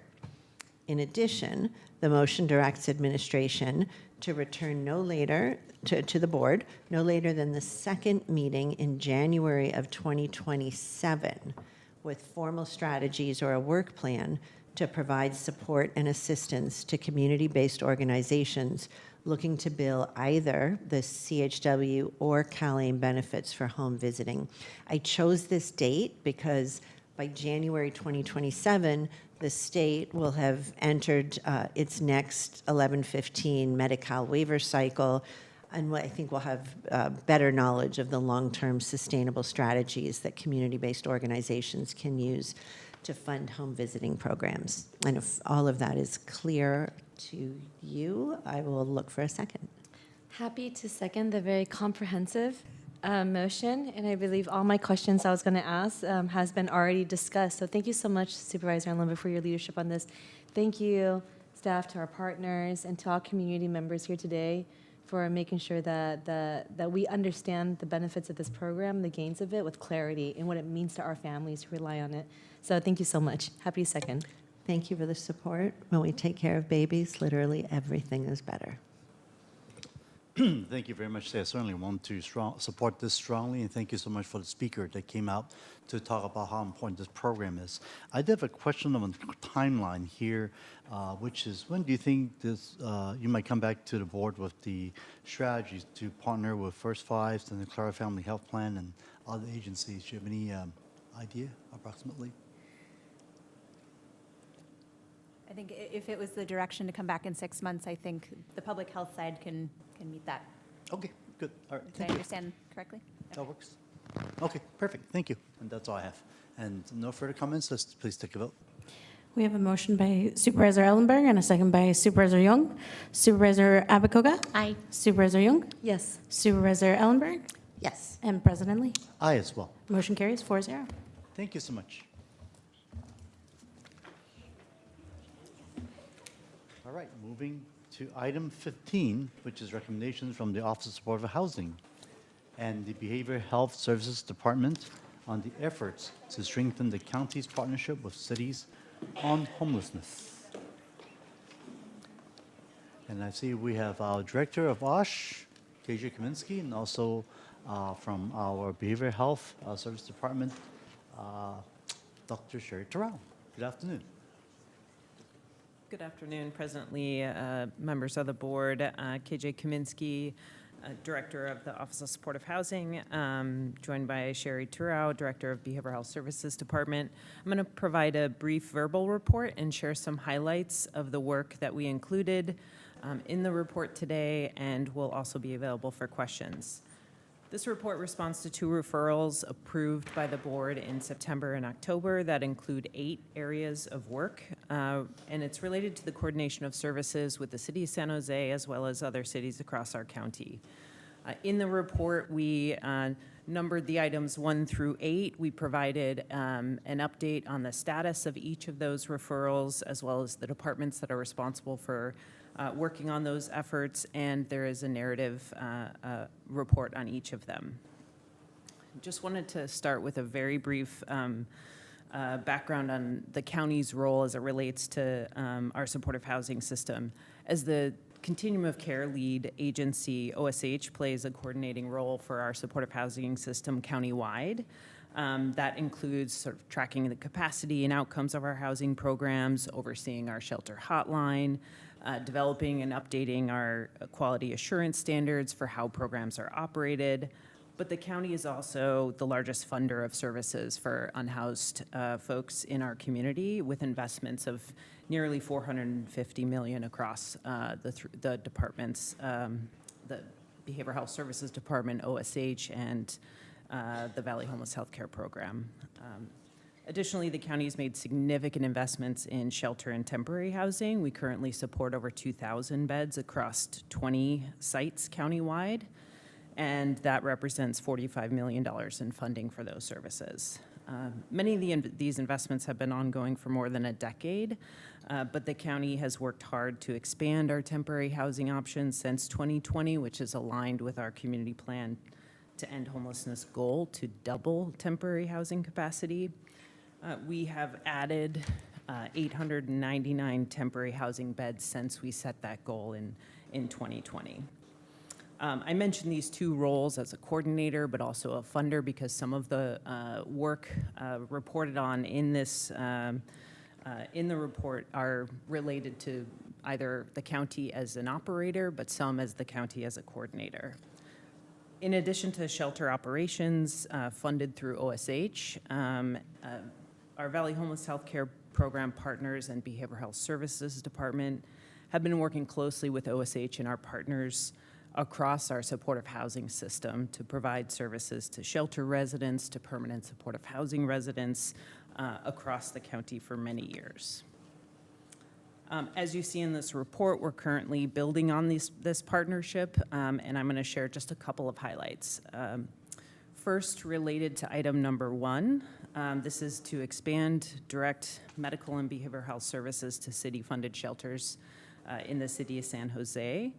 Speaker 4: In addition, the motion directs administration to return no later to the board, no later than the second meeting in January of 2027, with formal strategies or a work plan to provide support and assistance to community-based organizations looking to bill either the CHW or CalAIM benefits for home visiting. I chose this date because by January 2027, the state will have entered its next 1115 Medi-Cal waiver cycle, and I think we'll have better knowledge of the long-term sustainable strategies that community-based organizations can use to fund home visiting programs. And if all of that is clear to you, I will look for a second.
Speaker 15: Happy to second the very comprehensive motion, and I believe all my questions I was going to ask has been already discussed. So thank you so much, Supervisor Lumber, for your leadership on this. Thank you, staff, to our partners, and to all community members here today for making sure that we understand the benefits of this program, the gains of it, with clarity and what it means to our families who rely on it. So thank you so much. Happy to second.
Speaker 4: Thank you for the support. When we take care of babies, literally everything is better.
Speaker 1: Thank you very much. I certainly want to support this strongly, and thank you so much for the speaker that came out to talk about how important this program is. I did have a question on the timeline here, which is, when do you think this you might come back to the board with the strategies to partner with First Fives and the Clara Family Health Plan and other agencies? Do you have any idea, approximately?
Speaker 16: I think if it was the direction to come back in 6 months, I think the public health side can meet that.
Speaker 1: Okay, good. All right.
Speaker 16: Did I understand correctly?
Speaker 1: That works. Okay, perfect. Thank you. And that's all I have. And no further comments. Let's please take a vote.
Speaker 12: We have a motion by Supervisor Ellenberg and a second by Supervisor Young. Supervisor Abakoga?
Speaker 15: Aye.
Speaker 12: Supervisor Young?
Speaker 4: Yes.
Speaker 12: Supervisor Ellenberg?
Speaker 4: Yes.
Speaker 12: And President Lee?
Speaker 1: Aye as well.
Speaker 12: Motion carries 4-0.
Speaker 1: Thank you so much. All right, moving to item 15, which is recommendations from the Office of Supportive Housing and the Behavioral Health Services Department on the efforts to strengthen the county's partnership with cities on homelessness. And I see we have our Director of OSH, KJ Kaminsky, and also from our Behavioral Health Service Department, Dr. Sherry Terrell. Good afternoon.
Speaker 18: Good afternoon, President Lee, members of the board. KJ Kaminsky, Director of the Office of Supportive Housing, joined by Sherry Turau, Director of Behavioral Health Services Department. I'm going to provide a brief verbal report and share some highlights of the work that we included in the report today, and will also be available for questions. This report responds to 2 referrals approved by the board in September and October that include 8 areas of work, and it's related to the coordination of services with the City of San Jose as well as other cities across our county. In the report, we numbered the items 1 through 8. We provided an update on the status of each of those referrals, as well as the departments that are responsible for working on those efforts, and there is a narrative report on each of them. Just wanted to start with a very brief background on the county's role as it relates to our supportive housing system. As the Continuum of Care lead agency, OSH plays a coordinating role for our supportive housing system countywide. That includes sort of tracking the capacity and outcomes of our housing programs, overseeing our shelter hotline, developing and updating our quality assurance standards for how programs are operated. But the county is also the largest funder of services for unhoused folks in our community, with investments of nearly $450 million across the departments, the Behavioral Health Services Department, OSH, and the Valley Homeless Healthcare Program. Additionally, the county has made significant investments in shelter and temporary housing. We currently support over 2,000 beds across 20 sites countywide, and that represents $45 million in funding for those services. Many of these investments have been ongoing for more than a decade, but the county has worked hard to expand our temporary housing options since 2020, which is aligned with our community plan to end homelessness goal to double temporary housing capacity. We have added 899 temporary housing beds since we set that goal in 2020. I mentioned these 2 roles as a coordinator, but also a funder, because some of the work reported on in this in the report are related to either the county as an operator, but some as the county as a coordinator. In addition to shelter operations funded through OSH, our Valley Homeless Healthcare Program partners and Behavioral Health Services Department have been working closely with OSH and our partners across our supportive housing system to provide services to shelter residents, to permanent supportive housing residents across the county for many years. As you see in this report, we're currently building on this partnership, and I'm going to share just a couple of highlights. First, related to item number 1, this is to expand direct medical and behavioral health services to city-funded shelters in the city of San Jose.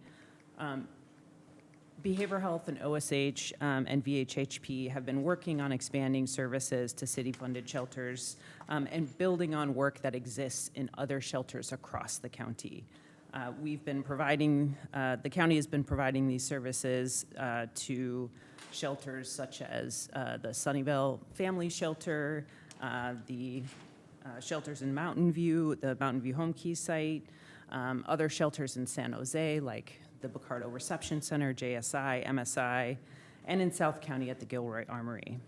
Speaker 18: Behavioral Health and OSH and VHHP have been working on expanding services to city-funded shelters and building on work that exists in other shelters across the county. We've been providing, the county has been providing these services to shelters such as the Sunnyvale Family Shelter, the shelters in Mountain View, the Mountain View Home Key site, other shelters in San Jose like the Picardo Reception Center, JSI, MSI, and in South County at the Gilroy Armory.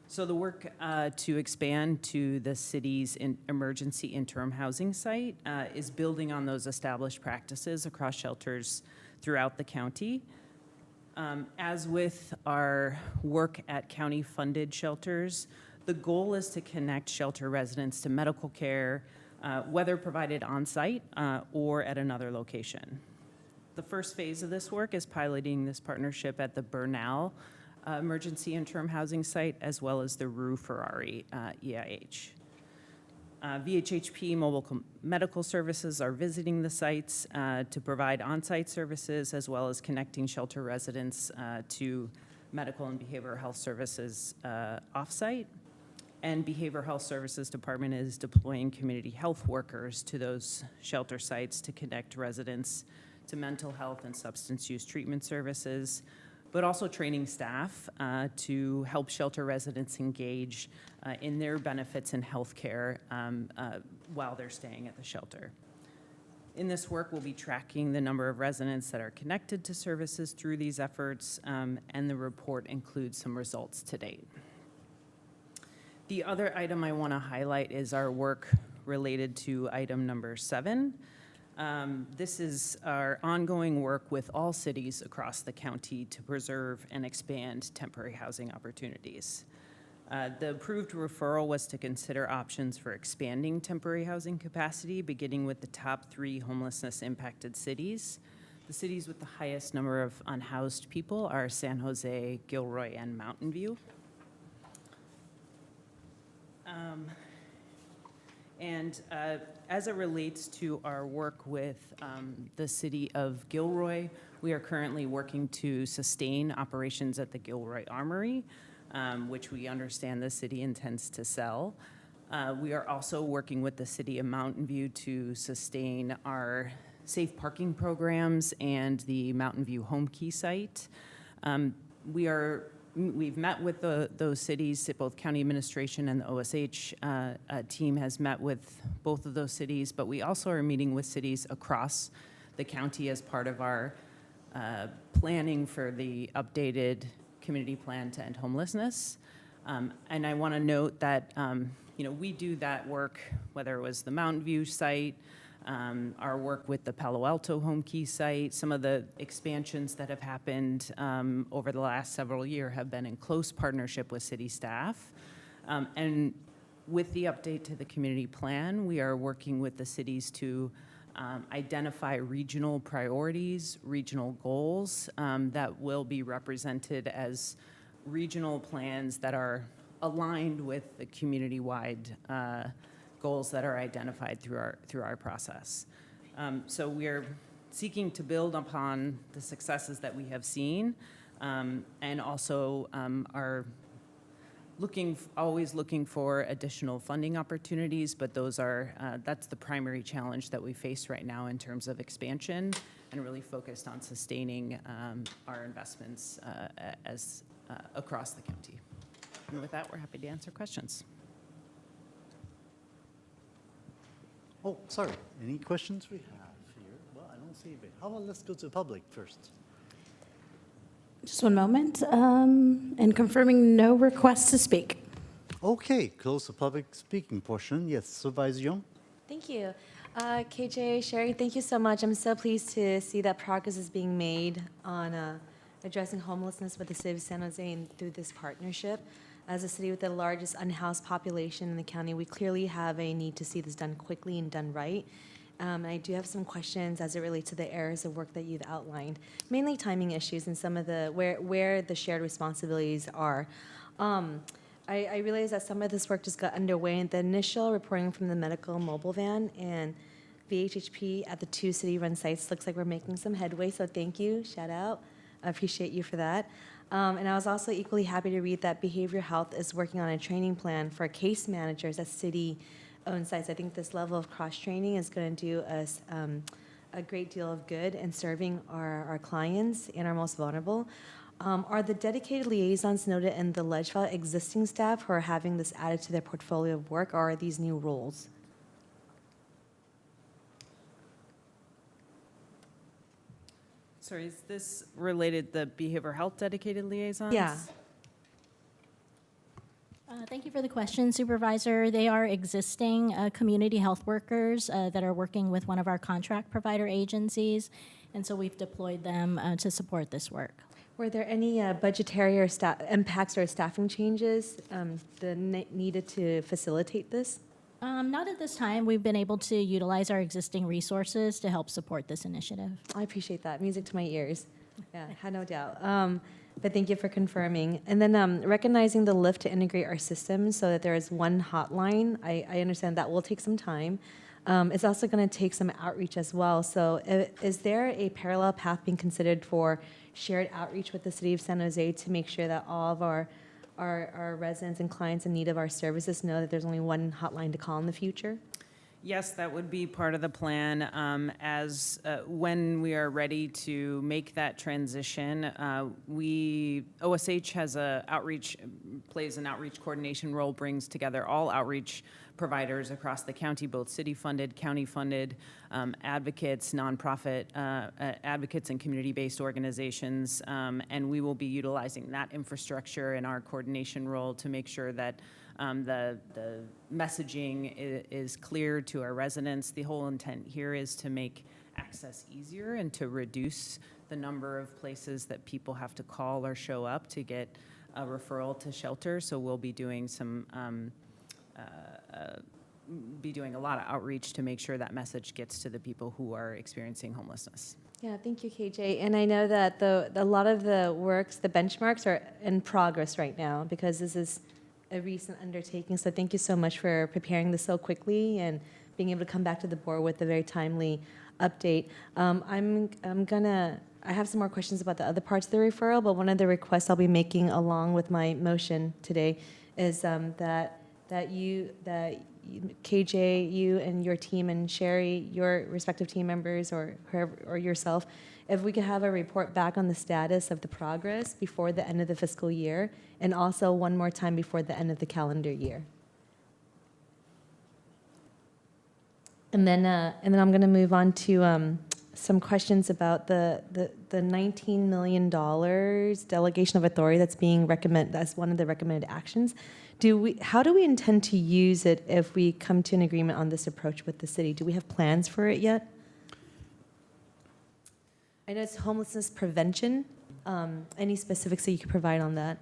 Speaker 18: So the work to expand to the city's emergency interim housing site is building on those established practices across shelters throughout the county. As with our work at county-funded shelters, the goal is to connect shelter residents to medical care, whether provided on-site or at another location. The first phase of this work is piloting this partnership at the Bernal Emergency Interim Housing Site, as well as the Rue Ferrari EIH. VHHP Mobile Medical Services are visiting the sites to provide on-site services, as well as connecting shelter residents to medical and behavioral health services off-site. And Behavioral Health Services Department is deploying community health workers to those shelter sites to connect residents to mental health and substance use treatment services, but also training staff to help shelter residents engage in their benefits and health care while they're staying at the shelter. In this work, we'll be tracking the number of residents that are connected to services through these efforts, and the report includes some results to date. The other item I want to highlight is our work related to item number 7. This is our ongoing work with all cities across the county to preserve and expand temporary housing opportunities. The approved referral was to consider options for expanding temporary housing capacity, beginning with the top 3 homelessness impacted cities. The cities with the highest number of unhoused people are San Jose, Gilroy, and Mountain View. As it relates to our work with the city of Gilroy, we are currently working to sustain operations at the Gilroy Armory, which we understand the city intends to sell. We are also working with the city of Mountain View to sustain our safe parking programs and the Mountain View Home Key site. We've met with those cities, both county administration and the OSH team has met with both of those cities, but we also are meeting with cities across the county as part of our planning for the updated community plan to end homelessness. And I want to note that we do that work, whether it was the Mountain View site, our work with the Palo Alto Home Key site, some of the expansions that have happened over the last several years have been in close partnership with city staff. And with the update to the community plan, we are working with the cities to identify regional priorities, regional goals that will be represented as regional plans that are aligned with the community-wide goals that are identified through our process. So we're seeking to build upon the successes that we have seen, and also are always looking for additional funding opportunities, but that's the primary challenge that we face right now in terms of expansion, and really focused on sustaining our investments across the county. And with that, we're happy to answer questions.
Speaker 1: Oh, sorry. Any questions we have here? Well, I don't see it. How about let's go to the public first?
Speaker 12: Just one moment. And confirming no requests to speak.
Speaker 1: Okay, close the public speaking portion. Yes, Supervisor Young.
Speaker 15: Thank you. KJ, Sherry, thank you so much. I'm so pleased to see that progress is being made on addressing homelessness with the city of San Jose and through this partnership. As a city with the largest unhoused population in the county, we clearly have a need to see this done quickly and done right. I do have some questions as it relates to the areas of work that you've outlined, mainly timing issues and some of the where the shared responsibilities are. I realize that some of this work just got underway, and the initial reporting from the medical mobile van and VHHP at the 2 city-run sites looks like we're making some headway, so thank you, shout out. I appreciate you for that. And I was also equally happy to read that behavioral health is working on a training plan for case managers at city-owned sites. I think this level of cross-training is going to do us a great deal of good in serving our clients and our most vulnerable. Are the dedicated liaisons noted in the ledge file existing staff who are having this added to their portfolio of work, or are these new roles?
Speaker 18: Sorry, is this related the behavioral health dedicated liaisons?
Speaker 15: Yeah.
Speaker 19: Thank you for the question, Supervisor. They are existing community health workers that are working with one of our contract provider agencies, and so we've deployed them to support this work.
Speaker 15: Were there any budgetary or impacts or staffing changes needed to facilitate this?
Speaker 19: Not at this time. We've been able to utilize our existing resources to help support this initiative.
Speaker 15: I appreciate that. Music to my ears. Yeah, I had no doubt. But thank you for confirming. And then recognizing the lift to integrate our systems so that there is one hotline, I understand that will take some time. It's also going to take some outreach as well. So is there a parallel path being considered for shared outreach with the City of San Jose to make sure that all of our residents and clients in need of our services know that there's only one hotline to call in the future?
Speaker 18: Yes, that would be part of the plan. When we are ready to make that transition, OSH has plays an outreach coordination role, brings together all outreach providers across the county, both city-funded, county-funded, advocates, nonprofit advocates, and community-based organizations. And we will be utilizing that infrastructure in our coordination role to make sure that the messaging is clear to our residents. The whole intent here is to make access easier and to reduce the number of places that people have to call or show up to get a referral to shelter. So we'll be doing a lot of outreach to make sure that message gets to the people who are experiencing homelessness.
Speaker 15: Yeah, thank you, KJ. And I know that a lot of the benchmarks are in progress right now because this is a recent undertaking. So thank you so much for preparing this so quickly and being able to come back to the board with a very timely update. I have some more questions about the other parts of the referral, but one of the requests I'll be making along with my motion today is that KJ, you and your team, and Sherry, your respective team members, or whoever, or yourself, if we could have a report back on the status of the progress before the end of the fiscal year, and also one more time before the end of the calendar year. And then I'm going to move on to some questions about the $19 million delegation of authority that's being recommended. That's one of the recommended actions. How do we intend to use it if we come to an agreement on this approach with the city? Do we have plans for it yet? I know it's homelessness prevention. Any specifics that you could provide on that?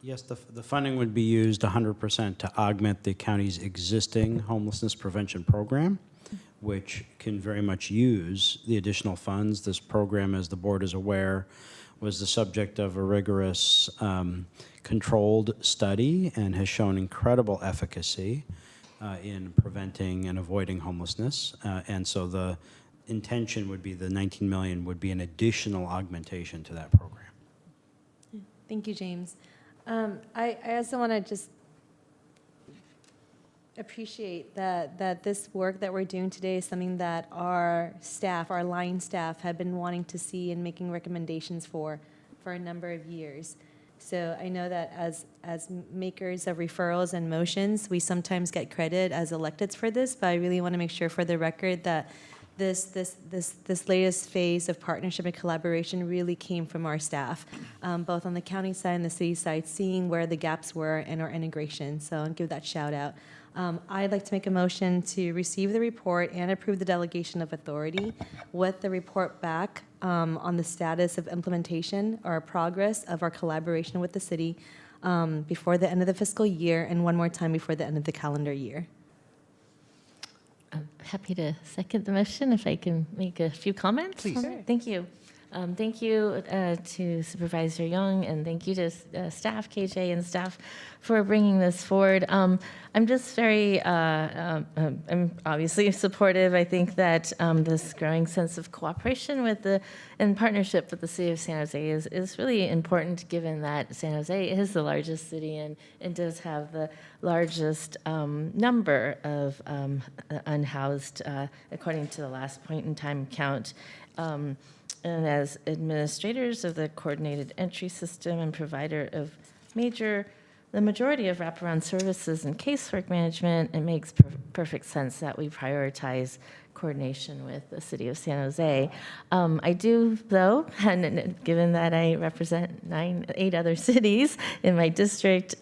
Speaker 20: Yes, the funding would be used 100% to augment the county's existing homelessness prevention program, which can very much use the additional funds. This program, as the board is aware, was the subject of a rigorous controlled study and has shown incredible efficacy in preventing and avoiding homelessness. And so the intention would be the $19 million would be an additional augmentation to that program.
Speaker 15: Thank you, James. I also want to just appreciate that this work that we're doing today is something that our staff, our line staff, have been wanting to see and making recommendations for a number of years. So I know that as makers of referrals and motions, we sometimes get credit as electeds for this, but I really want to make sure for the record that this latest phase of partnership and collaboration really came from our staff, both on the county side and the city side, seeing where the gaps were in our integration. So I'll give that shout out. I'd like to make a motion to receive the report and approve the delegation of authority with the report back on the status of implementation or progress of our collaboration with the city before the end of the fiscal year and one more time before the end of the calendar year.
Speaker 5: I'm happy to second the motion if I can make a few comments.
Speaker 1: Please.
Speaker 5: Sure. Thank you. Thank you to Supervisor Young, and thank you to staff, KJ and staff, for bringing this forward. I'm just very, I'm obviously supportive. I think that this growing sense of cooperation with and partnership with the City of San Jose is really important, given that San Jose is the largest city and does have the largest number of unhoused, according to the last point in time count. And as administrators of the coordinated entry system and provider of the majority of wraparound services and casework management, it makes perfect sense that we prioritize coordination with the City of San Jose. I do, though, and given that I represent 8 other cities in my district,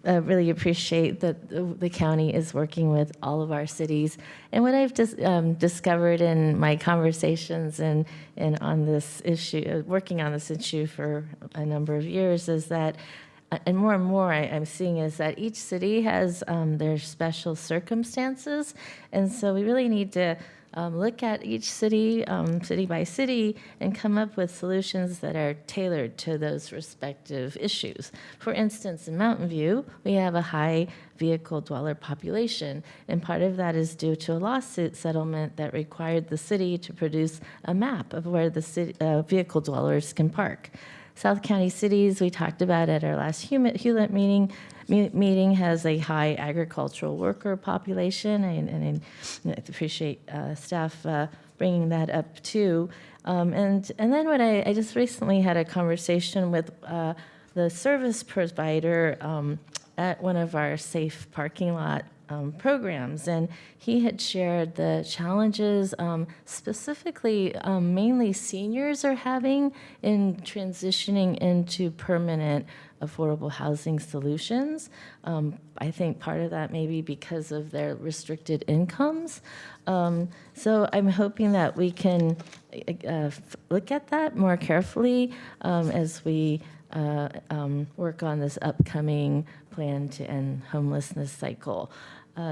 Speaker 5: really appreciate that the county is working with all of our cities. And what I've just discovered in my conversations and on this issue, working on this issue for a number of years, is that, and more I'm seeing, is that each city has their special circumstances. And so we really need to look at each city, city by city, and come up with solutions that are tailored to those respective issues. For instance, in Mountain View, we have a high vehicle dweller population, and part of that is due to a lawsuit settlement that required the city to produce a map of where the vehicle dwellers can park. South County cities, we talked about at our last Hewlett meeting, has a high agricultural worker population, and I appreciate staff bringing that up too. And then what I just recently had a conversation with the service provider at one of our safe parking lot programs, and he had shared the challenges specifically mainly seniors are having in transitioning into permanent affordable housing solutions. I think part of that may be because of their restricted incomes. So I'm hoping that we can look at that more carefully as we work on this upcoming plan to end homelessness cycle.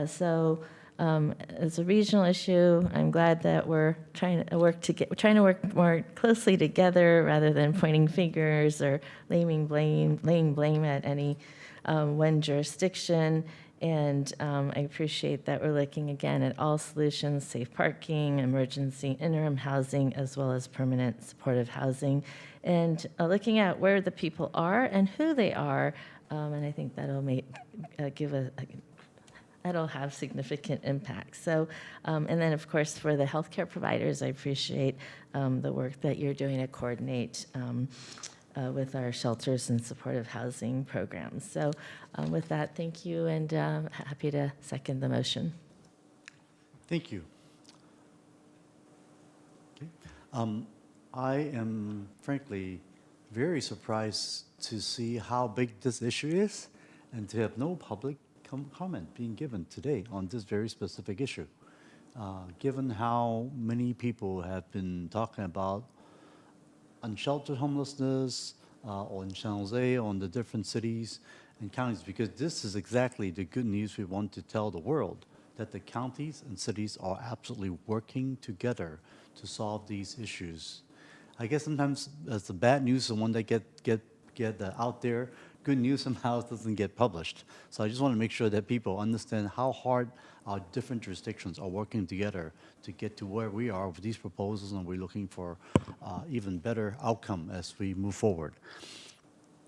Speaker 5: So it's a regional issue. I'm glad that we're trying to work more closely together rather than pointing fingers or laying blame at any one jurisdiction. And I appreciate that we're looking again at all solutions: safe parking, emergency interim housing, as well as permanent supportive housing, and looking at where the people are and who they are. And I think that'll that'll have significant impact. So, and then of course for the healthcare providers, I appreciate the work that you're doing to coordinate with our shelters and supportive housing programs. So with that, thank you, and happy to second the motion.
Speaker 1: Thank you. Okay. I am frankly very surprised to see how big this issue is and to have no public comment being given today on this very specific issue. Given how many people have been talking about unsheltered homelessness or in San Jose, or in the different cities and counties, because this is exactly the good news we want to tell the world, that the counties and cities are absolutely working together to solve these issues. I guess sometimes as the bad news, the one that get out there, good news somehow doesn't get published. So I just want to make sure that people understand how hard our different jurisdictions are working together to get to where we are with these proposals, and we're looking for even better outcome as we move forward.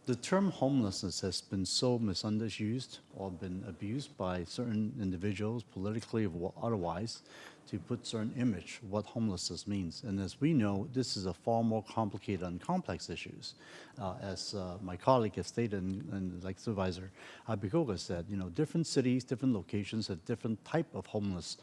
Speaker 1: The term homelessness has been so misunderstood or been abused by certain individuals, politically or otherwise, to put certain image of what homelessness means. And as we know, this is a far more complicated and complex issues. As my colleague has stated, and like Supervisor Abicoga said, different cities, different locations have different type of homeless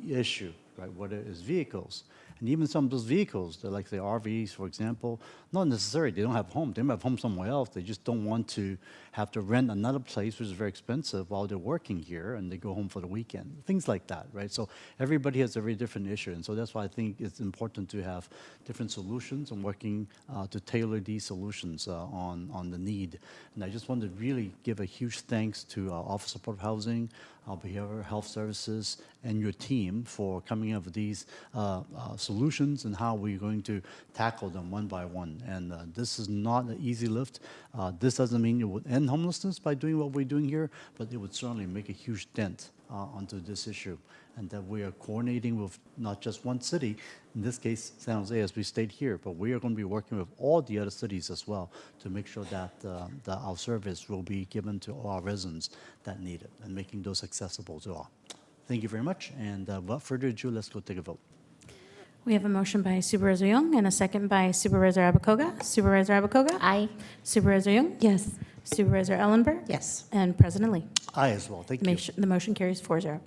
Speaker 1: issue. right? Whether it's vehicles. And even some of those vehicles, they're like the RVs, for example, not necessarily, they don't have home. They might have home somewhere else. They just don't want to have to rent another place, which is very expensive, while they're working here, and they go home for the weekend. Things like that, right? So everybody has a very different issue. And so that's why I think it's important to have different solutions and working to tailor these solutions on the need. And I just want to really give a huge thanks to our Office of Supportive Housing, our Behavioral Health Services, and your team for coming up with these solutions and how we're going to tackle them one by one. And this is not an easy lift. This doesn't mean it would end homelessness by doing what we're doing here, but it would certainly make a huge dent onto this issue. And that we are coordinating with not just one city, in this case, San Jose, as we state here, but we are going to be working with all the other cities as well to make sure that, that our service will be given to all our residents that need it and making those accessible to all. Thank you very much. And without further ado, let's go take a vote.
Speaker 12: We have a motion by Supervisor Young and a second by Supervisor Abacoga. Supervisor Abacoga?
Speaker 5: Aye.
Speaker 12: Supervisor Young?
Speaker 15: Yes.
Speaker 12: Supervisor Ellenberg?
Speaker 4: Yes.
Speaker 12: And President Lee.
Speaker 1: Aye as well. Thank you.
Speaker 12: The motion carries 4-0.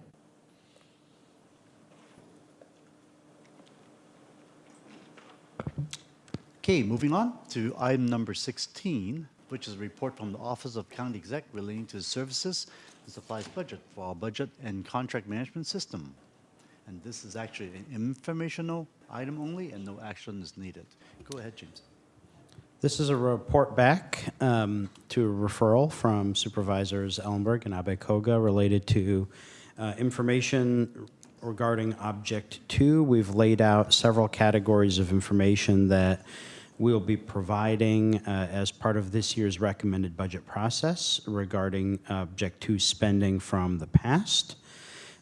Speaker 1: Okay, moving on to item number 16, which is a report from the Office of County Exec relating to the services and supplies budget for our budget and contract management system. And this is actually an informational item only, and no action is needed. Go ahead, James.
Speaker 20: This is a report back to a referral from Supervisors Ellenberg and Abacoga related to information regarding Object 2. We've laid out several categories of information that we'll be providing as part of this year's recommended budget process regarding Object 2 spending from the past.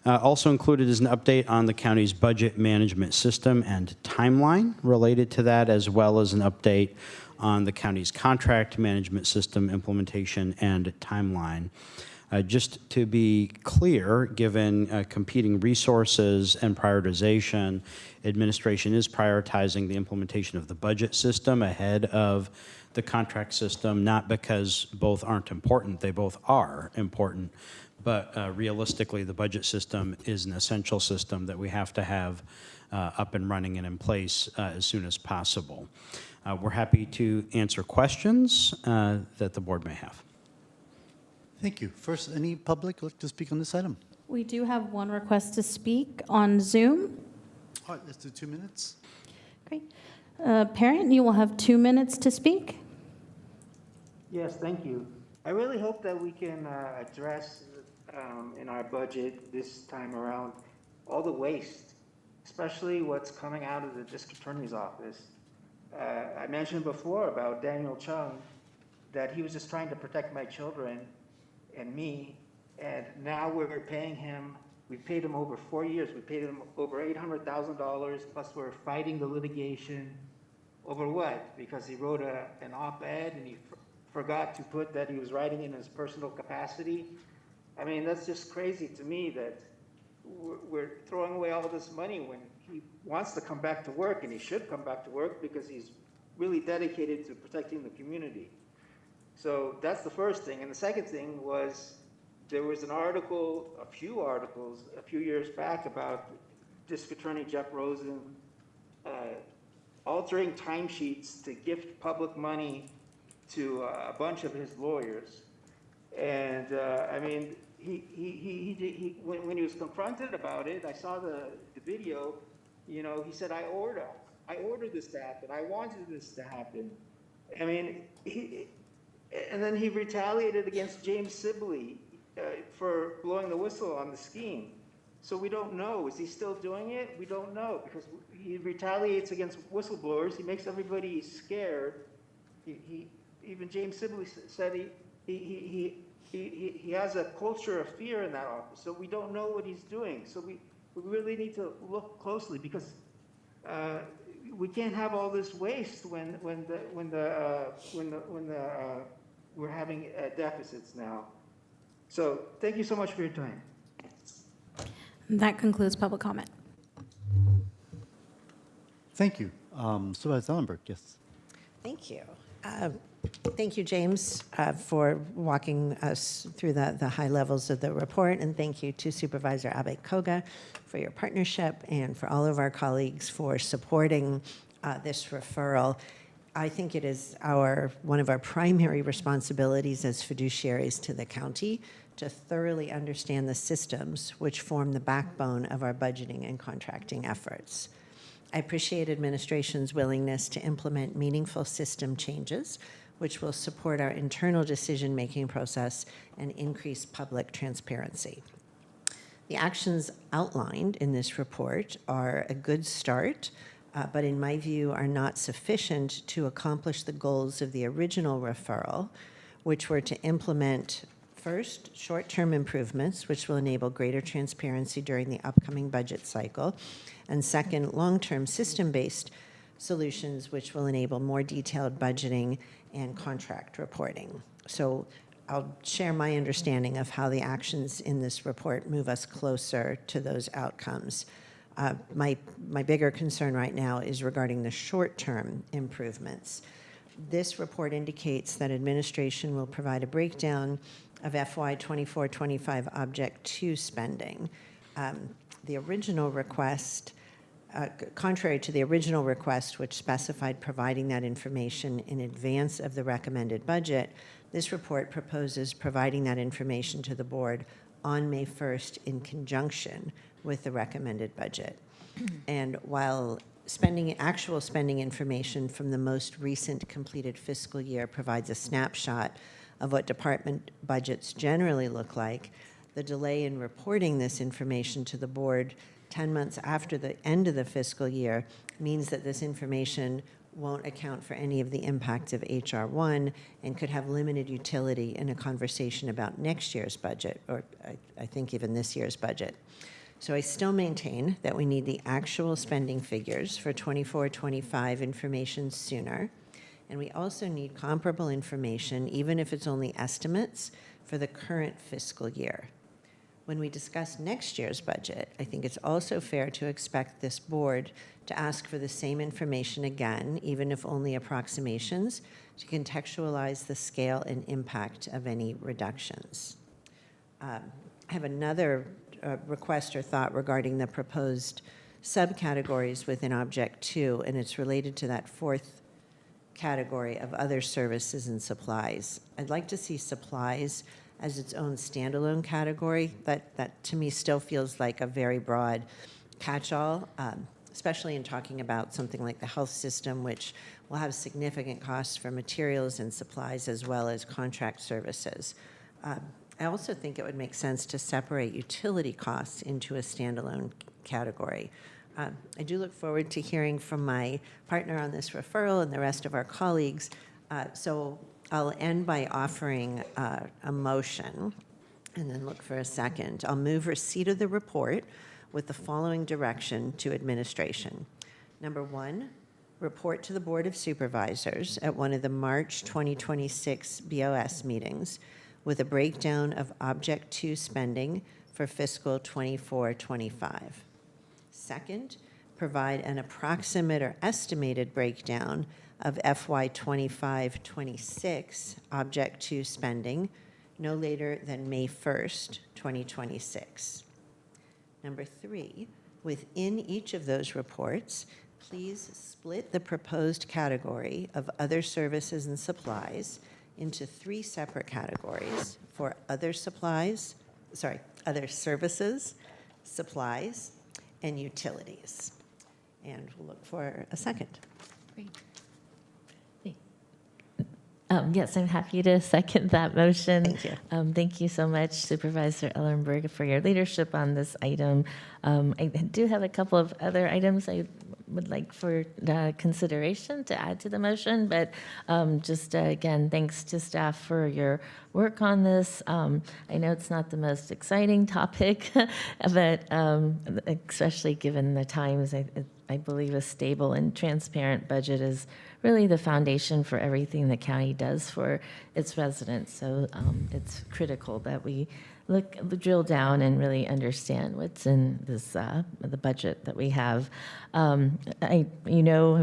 Speaker 20: Also included is an update on the county's budget management system and timeline related to that, as well as an update on the county's contract management system implementation and timeline. Just to be clear, given competing resources and prioritization, administration is prioritizing the implementation of the budget system ahead of the contract system, not because both aren't important, they both are important, but realistically, the budget system is an essential system that we have to have up and running and in place as soon as possible. We're happy to answer questions that the board may have.
Speaker 1: Thank you. First, any public like to speak on this item?
Speaker 12: We do have one request to speak on Zoom.
Speaker 1: All right, let's do 2 minutes.
Speaker 12: Great. Parent, you will have 2 minutes to speak.
Speaker 8: Yes, thank you. I really hope that we can address in our budget this time around all the waste, especially what's coming out of the district attorney's office. I mentioned before about Daniel Chung, that he was just trying to protect my children and me, and now we're paying him, we've paid him over 4 years, we paid him over $800,000, plus we're fighting the litigation over what? Because he wrote an op-ed and he forgot to put that he was writing in his personal capacity. I mean, that's just crazy to me that we're throwing away all this money when he wants to come back to work, and he should come back to work because he's really dedicated to protecting the community. So that's the first thing. And the second thing was there was an article, a few articles, a few years back about District Attorney Jeff Rosen altering timesheets to gift public money to a bunch of his lawyers. And I mean, when he was confronted about it, I saw the video, you know, he said, I ordered this to happen. I wanted this to happen. I mean, and then he retaliated against James Sibley for blowing the whistle on the scheme. So we don't know. Is he still doing it? We don't know, because he retaliates against whistleblowers. He makes everybody scared. Even James Sibley said he has a culture of fear in that office. So we don't know what he's doing. So we really need to look closely, because we can't have all this waste when we're having deficits now. So thank you so much for your time.
Speaker 12: That concludes public comment.
Speaker 1: Thank you. Supervisor Ellenberg, yes.
Speaker 4: Thank you. Thank you, James, for walking us through the high levels of the report, and thank you to Supervisor Abe Koga for your partnership and for all of our colleagues for supporting this referral. I think it is one of our primary responsibilities as fiduciaries to the county to thoroughly understand the systems which form the backbone of our budgeting and contracting efforts. I appreciate administration's willingness to implement meaningful system changes which will support our internal decision-making process and increase public transparency. The actions outlined in this report are a good start, but in my view are not sufficient to accomplish the goals of the original referral, which were to implement, first, short-term improvements, which will enable greater transparency during the upcoming budget cycle, and second, long-term system-based solutions, which will enable more detailed budgeting and contract reporting. So I'll share my understanding of how the actions in this report move us closer to those outcomes. My bigger concern right now is regarding the short-term improvements. This report indicates that administration will provide a breakdown of FY 24-25 Object 2 spending. The original request, contrary to the original request, which specified providing that information in advance of the recommended budget, this report proposes providing that information to the board on May 1st in conjunction with the recommended budget. And while actual spending information from the most recent completed fiscal year provides a snapshot of what department budgets generally look like, the delay in reporting this information to the board 10 months after the end of the fiscal year means that this information won't account for any of the impacts of HR 1 and could have limited utility in a conversation about next year's budget, or I think even this year's budget. So I still maintain that we need the actual spending figures for 24-25 information sooner, and we also need comparable information, even if it's only estimates, for the current fiscal year. When we discuss next year's budget, I think it's also fair to expect this board to ask for the same information again, even if only approximations, to contextualize the scale and impact of any reductions. I have another request or thought regarding the proposed subcategories within Object 2, and it's related to that fourth category of other services and supplies. I'd like to see supplies as its own standalone category. That to me still feels like a very broad catch-all, especially in talking about something like the health system, which will have significant costs for materials and supplies as well as contract services. I also think it would make sense to separate utility costs into a standalone category. I do look forward to hearing from my partner on this referral and the rest of our colleagues. So I'll end by offering a motion and then look for a second. I'll move receipt of the report with the following direction to administration. Number 1, report to the Board of Supervisors at one of the March 2026 BOS meetings with a breakdown of Object 2 spending for fiscal 24-25. Second, provide an approximate or estimated breakdown of FY 25-26 Object 2 spending no later than May 1st, 2026. Number 3, within each of those reports, please split the proposed category of other services and supplies into 3 separate categories for other services, supplies, and utilities. And we'll look for a second.
Speaker 5: Great. Yes, I'm happy to second that motion.
Speaker 4: Thank you.
Speaker 5: Thank you so much, Supervisor Ellenberg, for your leadership on this item. I do have a couple of other items I would like for consideration to add to the motion, but just again, thanks to staff for your work on this. I know it's not the most exciting topic, but especially given the times, I believe a stable and transparent budget is really the foundation for everything the county does for its residents. So it's critical that we drill down and really understand what's in this the budget that we have. I've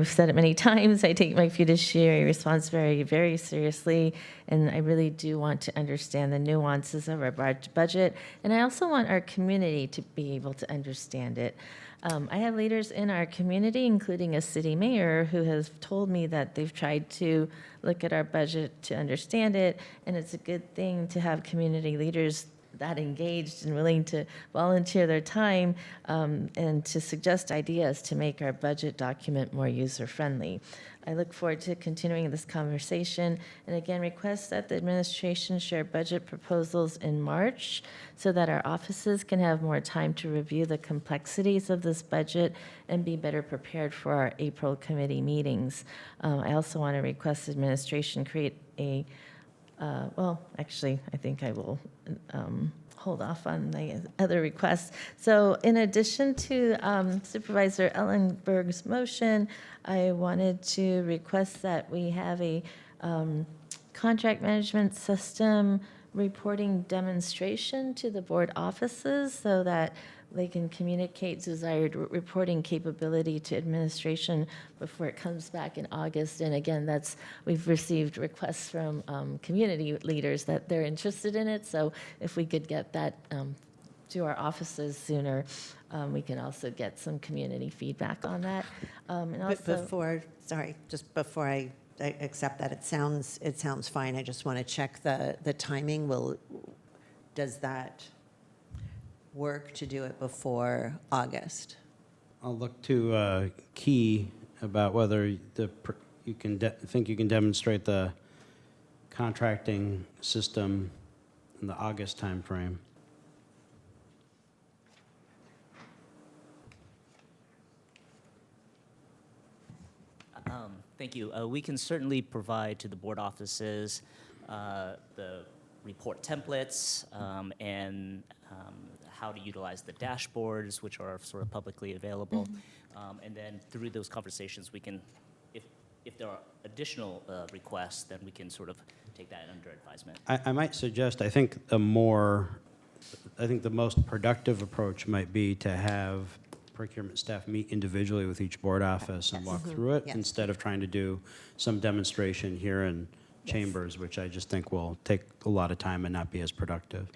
Speaker 5: said it many times, I take my fiduciary response very, very seriously, and I really do want to understand the nuances of our budget, and I also want our community to be able to understand it. I have leaders in our community, including a city mayor, who has told me that they've tried to look at our budget to understand it, and it's a good thing to have community leaders that engaged and willing to volunteer their time and to suggest ideas to make our budget document more user-friendly. I look forward to continuing this conversation and again request that the administration share budget proposals in March so that our offices can have more time to review the complexities of this budget and be better prepared for our April committee meetings. I also want to request administration create a I think I will hold off on the other requests. So in addition to Supervisor Ellenberg's motion, I wanted to request that we have a contract management system reporting demonstration to the board offices so that they can communicate desired reporting capability to administration before it comes back in August. And again, we've received requests from community leaders that they're interested in it. So if we could get that to our offices sooner, we can also get some community feedback on that. And also,
Speaker 4: before I accept that, it sounds fine. I just want to check the timing. Does that work to do it before August?
Speaker 20: I'll look to Key about whether you can demonstrate the contracting system in the August timeframe.
Speaker 9: Thank you. We can certainly provide to the board offices the report templates and how to utilize the dashboards, which are sort of publicly available. And then through those conversations, we can, if there are additional requests, then we can sort of take that under advisement.
Speaker 20: I might suggest, I think the most productive approach might be to have procurement staff meet individually with each board office and walk through it instead of trying to do some demonstration here in chambers, which I just think will take a lot of time and not be as productive.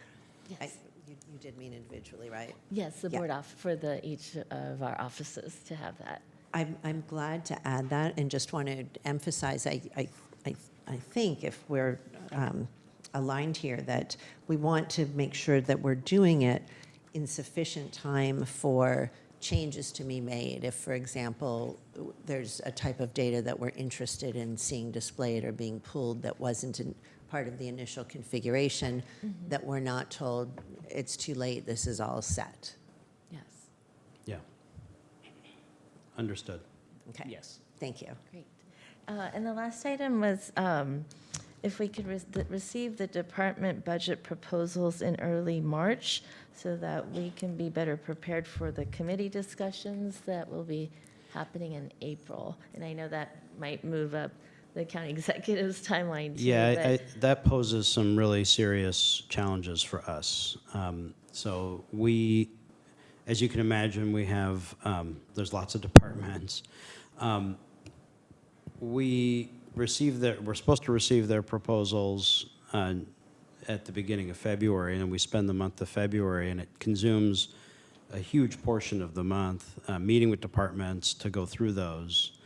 Speaker 4: Yes. You did mean individually, right?
Speaker 5: yes, the board for each of our offices to have that.
Speaker 4: I'm glad to add that and just want to emphasize, I think if we're aligned here, that we want to make sure that we're doing it in sufficient time for changes to be made. If, for example, there's a type of data that we're interested in seeing displayed or being pulled that wasn't part of the initial configuration, that we're not told it's too late, this is all set.
Speaker 5: Yes.
Speaker 20: Yeah. Understood.
Speaker 4: Okay.
Speaker 9: Yes.
Speaker 4: Thank you.
Speaker 5: Great. And the last item was if we could receive the department budget proposals in early March so that we can be better prepared for the committee discussions that will be happening in April. And I know that might move up the county executive's timeline too.
Speaker 20: Yeah, that poses some really serious challenges for us. So we, as you can imagine, we have, there's lots of departments. We're supposed to receive their proposals at the beginning of February, and we spend the month of February, and it consumes a huge portion of the month meeting with departments to go through those,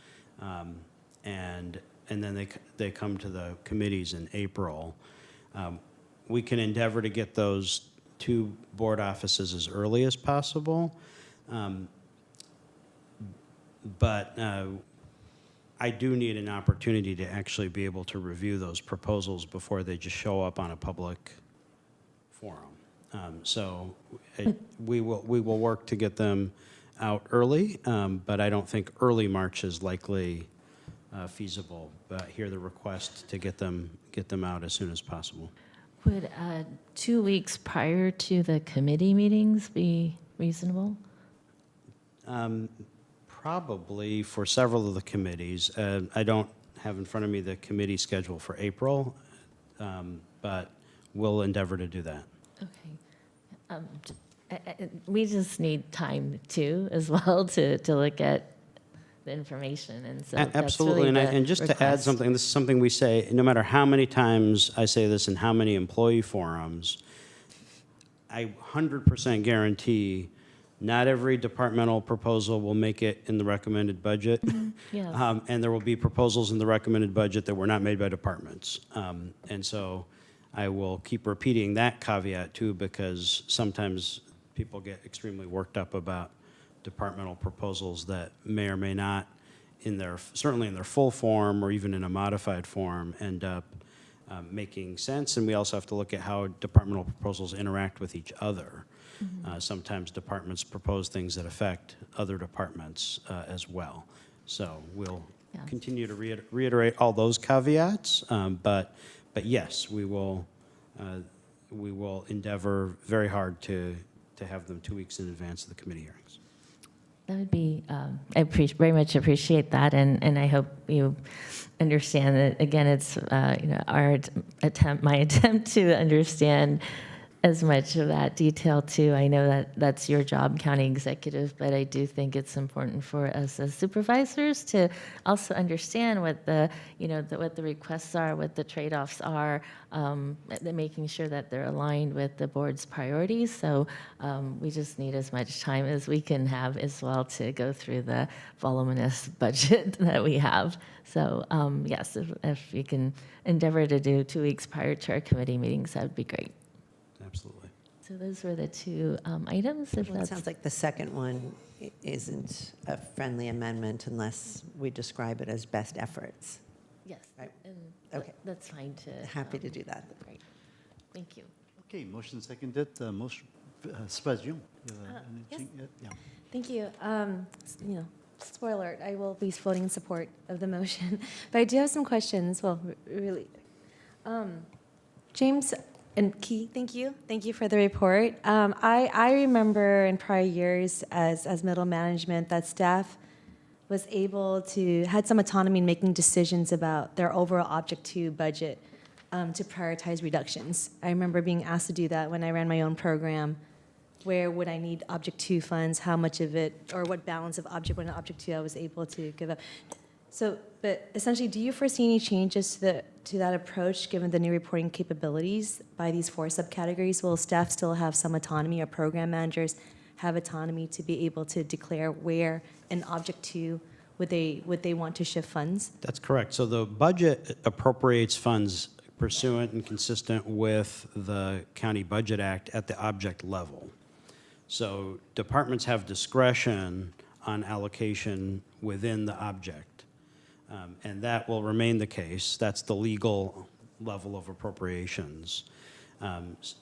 Speaker 20: and then they come to the committees in April. We can endeavor to get those to board offices as early as possible, but I do need an opportunity to actually be able to review those proposals before they just show up on a public forum. So we will work to get them out early, but I don't think early March is likely feasible. But I hear the request to get them out as soon as possible.
Speaker 5: Would 2 weeks prior to the committee meetings be reasonable?
Speaker 20: Probably for several of the committees. I don't have in front of me the committee schedule for April, but we'll endeavor to do that.
Speaker 5: Okay. We just need time too, as well, to look at the information, and so that's
Speaker 20: Absolutely,
Speaker 5: really
Speaker 20: and just to add
Speaker 5: request.
Speaker 20: something, this is something we say, no matter how many times I say this in how many employee forums, I 100% guarantee not every departmental proposal will make it in the recommended budget.
Speaker 5: Yes.
Speaker 20: And there will be proposals in the recommended budget that were not made by departments. And so I will keep repeating that caveat too, because sometimes people get extremely worked up about departmental proposals that may or may not, certainly in their full form or even in a modified form, end up making sense. And we also have to look at how departmental proposals interact with each other. Sometimes departments propose things that affect other departments as well. So we'll continue to reiterate all those caveats, but yes, we will endeavor very hard to have them 2 weeks in advance of the committee hearings.
Speaker 5: That would be, I very much appreciate that, and I hope you understand that, again, it's my attempt to understand as much of that detail too. I know that that's your job, county executive, but I do think it's important for us as supervisors to also understand what what the requests are, what the trade-offs are, making sure that they're aligned with the board's priorities. So we just need as much time as we can have as well to go through the voluminous budget that we have. So yes, if you can endeavor to do 2 weeks prior to our committee meetings, that would be great.
Speaker 20: Absolutely.
Speaker 5: So those were the two items. If
Speaker 4: Well, it
Speaker 5: that's
Speaker 4: sounds like the second one isn't a friendly amendment unless we describe it as best efforts.
Speaker 5: yes,
Speaker 4: Right.
Speaker 5: and
Speaker 4: Okay.
Speaker 5: that's fine to.
Speaker 4: Happy to do that.
Speaker 5: Great, thank you.
Speaker 1: Okay, motion seconded. Supervisor Young.
Speaker 15: Yes.
Speaker 1: Yeah.
Speaker 15: Thank you. Spoiler alert, I will be voting in support of the motion, but I do have some questions. Well, really, James and Key, thank you. Thank you for the report. I remember in prior years as middle management that staff was able to, had some autonomy in making decisions about their overall Object 2 budget to prioritize reductions. I remember being asked to do that when I ran my own program. Where would I need Object 2 funds, how much of it, or what balance of Object 1 and Object 2 I was able to give up. So, but essentially, do you foresee any changes to that approach given the new reporting capabilities by these 4 subcategories? Will staff still have some autonomy, or program managers have autonomy to be able to declare where in Object 2 would they want to shift funds?
Speaker 20: That's correct. So the budget appropriates funds pursuant and consistent with the County Budget Act at the object level. So departments have discretion on allocation within the object. And that will remain the case. That's the legal level of appropriations.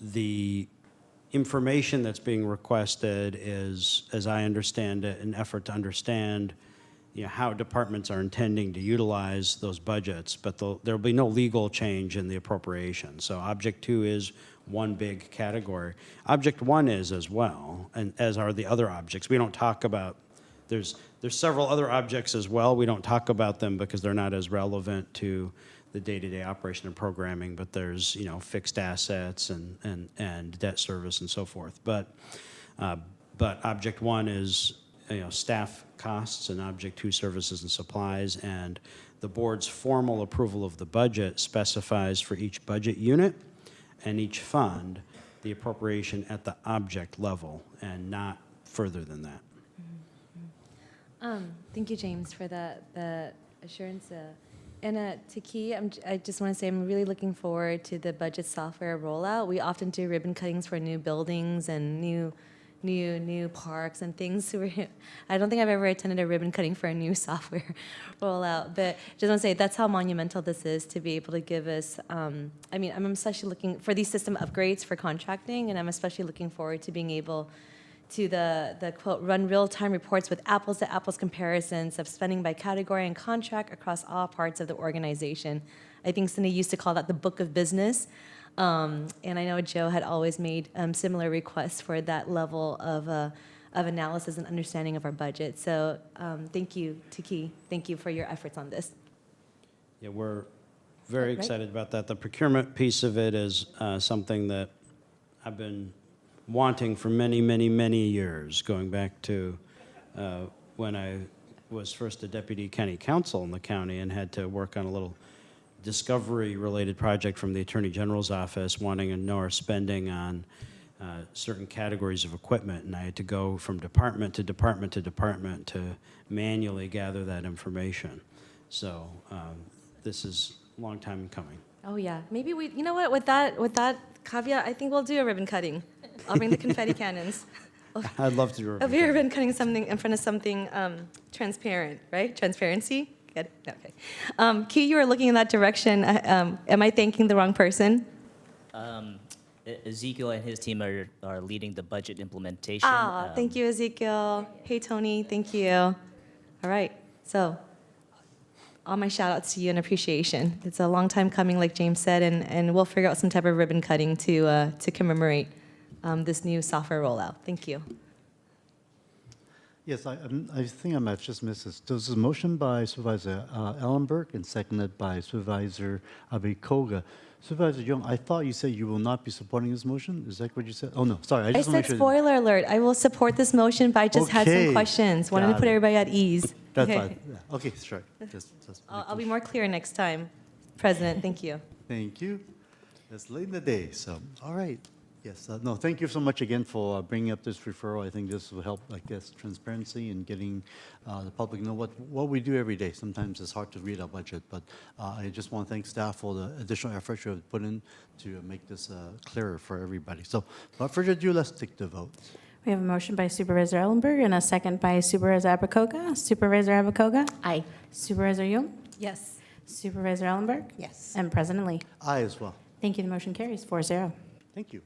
Speaker 20: The information that's being requested is, as I understand it, an effort to understand how departments are intending to utilize those budgets, but there will be no legal change in the appropriation. So Object 2 is one big category. Object 1 is as well, and as are the other objects. We don't talk about, there's several other objects as well. We don't talk about them because they're not as relevant to the day-to-day operation and programming, but there's, fixed assets and debt service and so forth. But Object 1 is, staff costs, and Object 2 services and supplies, and the board's formal approval of the budget specifies for each budget unit and each fund the appropriation at the object level and not further than that.
Speaker 15: Thank you, James, for the assurance. And to Key, I just want to say I'm really looking forward to the budget software rollout. We often do ribbon cuttings for new buildings and new parks and things. I don't think I've ever attended a ribbon cutting for a new software rollout, but just want to say that's how monumental this is to be able to give us. I'm especially looking for these system upgrades for contracting, and I'm especially looking forward to being able to the quote, run real-time reports with apples-to-apples comparisons of spending by category and contract across all parts of the organization. I think Cindy used to call that the book of business. And I know Joe had always made similar requests for that level of analysis and understanding of our budget. So thank you to Key. Thank you for your efforts on this.
Speaker 20: Yeah, we're very
Speaker 15: Right.
Speaker 20: excited about that. The procurement piece of it is something that I've been wanting for many, many, many years, going back to when I was first a deputy county counsel in the county and had to work on a little discovery-related project from the Attorney General's office, wanting to know our spending on certain categories of equipment, and I had to go from department to department to department to manually gather that information. So this is a long time coming.
Speaker 15: Oh yeah, maybe we. You know what? With that caveat, I think we'll do a ribbon cutting. I'll bring the confetti cannons.
Speaker 20: I'd love to do
Speaker 15: I'll be ribbon cutting something in front of something transparent, right? Transparency. Get it? Okay. Key, you were looking in that direction. Am I thanking the wrong person?
Speaker 9: Ezekiel and his team are leading the budget implementation.
Speaker 15: Thank you, Ezekiel. Hey, Tony. Thank you. All right. So, all my shout outs to you and appreciation. It's a long time coming, like James said, and we'll figure out some type of ribbon cutting to commemorate this new software rollout. Thank you.
Speaker 1: Yes, I think I might have just missed this. There was a motion by Supervisor Ellenberg and seconded by Supervisor Abikoga. Supervisor Young, I thought you said you will not be supporting this motion. Is that what you said? Oh, no, sorry.
Speaker 15: I
Speaker 1: just want
Speaker 15: said
Speaker 1: to make sure.
Speaker 15: spoiler alert. I will support this motion, but I just had some
Speaker 1: Okay.
Speaker 15: questions. Wanted to
Speaker 1: Got
Speaker 15: put
Speaker 1: it.
Speaker 15: everybody at ease.
Speaker 1: That's
Speaker 15: Okay.
Speaker 1: fine. Yeah. Okay, sure. Just
Speaker 15: I'll be more clear next time, President. Thank you.
Speaker 1: Thank you. It's late in the day, so, all right. Yes, no, thank you so much again for bringing up this referral. I think this will help, I guess, transparency and getting the public know what we do every day. Sometimes it's hard to read our budget, but I just want to thank staff for the additional effort you have put in to make this clearer for everybody. So, without further ado, let's take the vote.
Speaker 12: We have a motion by Supervisor Ellenberg and a second by Supervisor Abakoga. Supervisor Abakoga?
Speaker 15: Aye.
Speaker 12: Supervisor Young?
Speaker 4: Yes.
Speaker 12: Supervisor Ellenberg?
Speaker 4: Yes.
Speaker 12: And President Lee?
Speaker 1: Aye as well.
Speaker 12: Thank you. The motion carries 4-0.
Speaker 1: Thank you.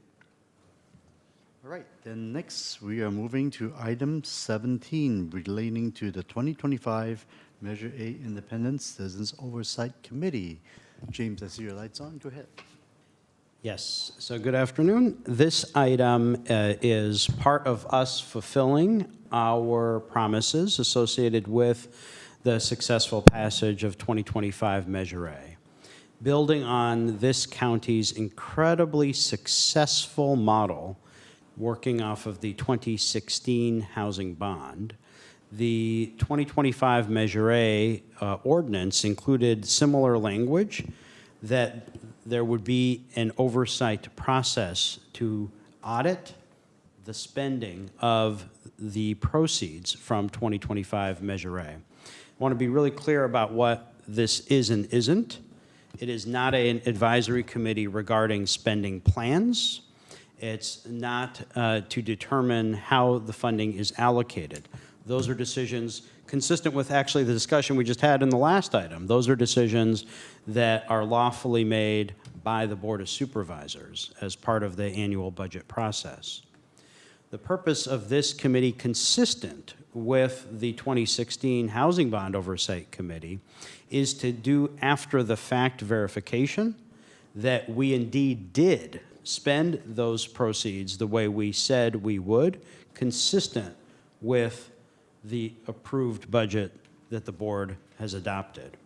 Speaker 1: All right, then next we are moving to item 17 relating to the 2025 Measure A Independent Citizens Oversight Committee. James, I see your lights on. Go ahead.
Speaker 20: Yes, so good afternoon. This item is part of us fulfilling our promises associated with the successful passage of 2025 Measure A. Building on this county's incredibly successful model, working off of the 2016 housing bond, the 2025 Measure A ordinance included similar language that there would be an oversight process to audit the spending of the proceeds from 2025 Measure A. I want to be really clear about what this is and isn't. It is not an advisory committee regarding spending plans. It's not to determine how the funding is allocated. Those are decisions consistent with actually the discussion we just had in the last item. Those are decisions that are lawfully made by the Board of Supervisors as part of the annual budget process. The purpose of this committee, consistent with the 2016 Housing Bond Oversight Committee, is to do after-the-fact verification that we indeed did spend those proceeds the way we said we would, consistent with the approved budget that the board has adopted.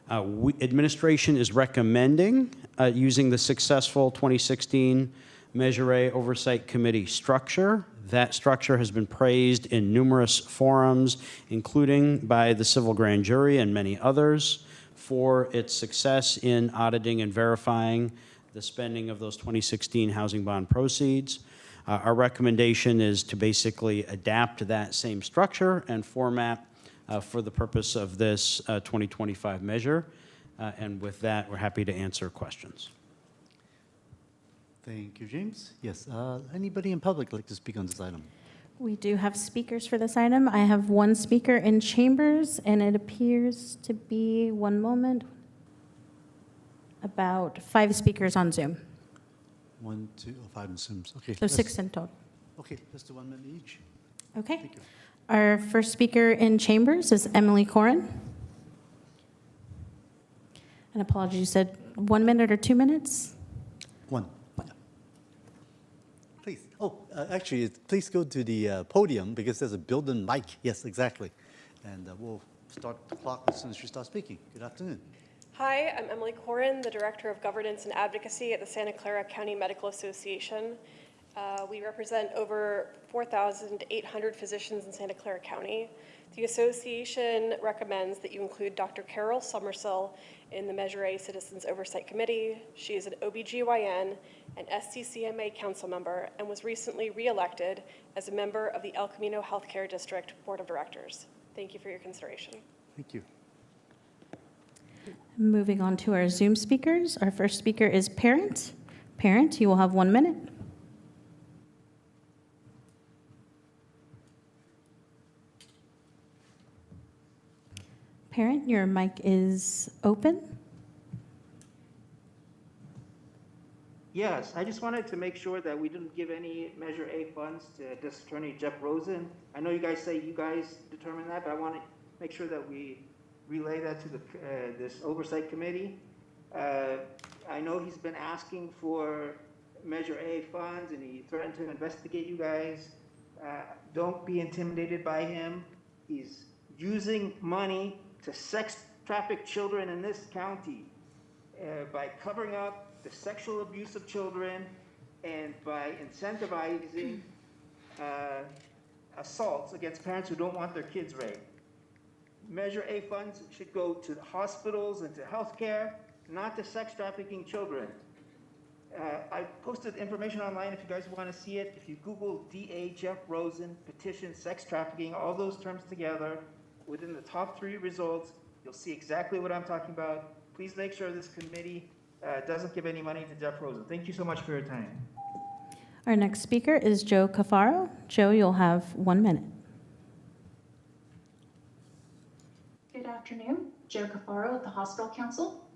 Speaker 20: Administration is recommending using the successful 2016 Measure A Oversight Committee structure. That structure has been praised in numerous forums, including by the civil grand jury and many others, for its success in auditing and verifying the spending of those 2016 housing bond proceeds. Our recommendation is to basically adapt that same structure and format for the purpose of this 2025 measure. And with that, we're happy to answer questions.
Speaker 1: Thank you, James. Yes, anybody in public like to speak on this item?
Speaker 12: We do have speakers for this item. I have one speaker in chambers, and it appears to be, one moment, about 5 speakers on Zoom.
Speaker 1: 1, 2, 5 Zooms. Okay.
Speaker 12: So 6 in total.
Speaker 1: Okay, let's do 1 minute each.
Speaker 12: Okay.
Speaker 1: Thank you.
Speaker 12: Our first speaker in chambers is Emily Corin. And apologies, you said 1 minute or 2 minutes?
Speaker 1: 1. Please. Oh, actually, please go to the podium because there's a built-in mic. Yes, exactly. And we'll start the clock as soon as you start speaking. Good afternoon.
Speaker 10: Hi, I'm Emily Corin, the Director of Governance and Advocacy at the Santa Clara County Medical Association. We represent over 4,800 physicians in Santa Clara County. The association recommends that you include Dr. Carol Summersell in the Measure A Citizens Oversight Committee. She is an OBGYN and SCCMA council member and was recently re-elected as a member of the El Camino Healthcare District Board of Directors. Thank you for your consideration.
Speaker 1: Thank you.
Speaker 12: Moving on to our Zoom speakers. Our first speaker is Parent. Parent, you will have 1 minute. Parent, your mic is open.
Speaker 8: Yes, I just wanted to make sure that we didn't give any Measure A funds to District Attorney Jeff Rosen. I know you guys say you guys determine that, but I want to make sure that we relay that to the this oversight committee. I know he's been asking for Measure A funds, and he threatened to investigate you guys. Don't be intimidated by him. He's using money to sex traffic children in this county by covering up the sexual abuse of children and by incentivizing assaults against parents who don't want their kids raped. Measure A funds should go to the hospitals and to healthcare, not to sex trafficking children. I posted information online if you guys want to see it. If you Google DA Jeff Rosen petition sex trafficking, all those terms together, within the top 3 results, you'll see exactly what I'm talking about. Please make sure this committee doesn't give any money to Jeff Rosen. Thank you so much for your time.
Speaker 12: Our next speaker is Joe Cafaro. Joe, you'll have 1 minute.
Speaker 13: Good afternoon, Joe Cafaro at the Hospital Council.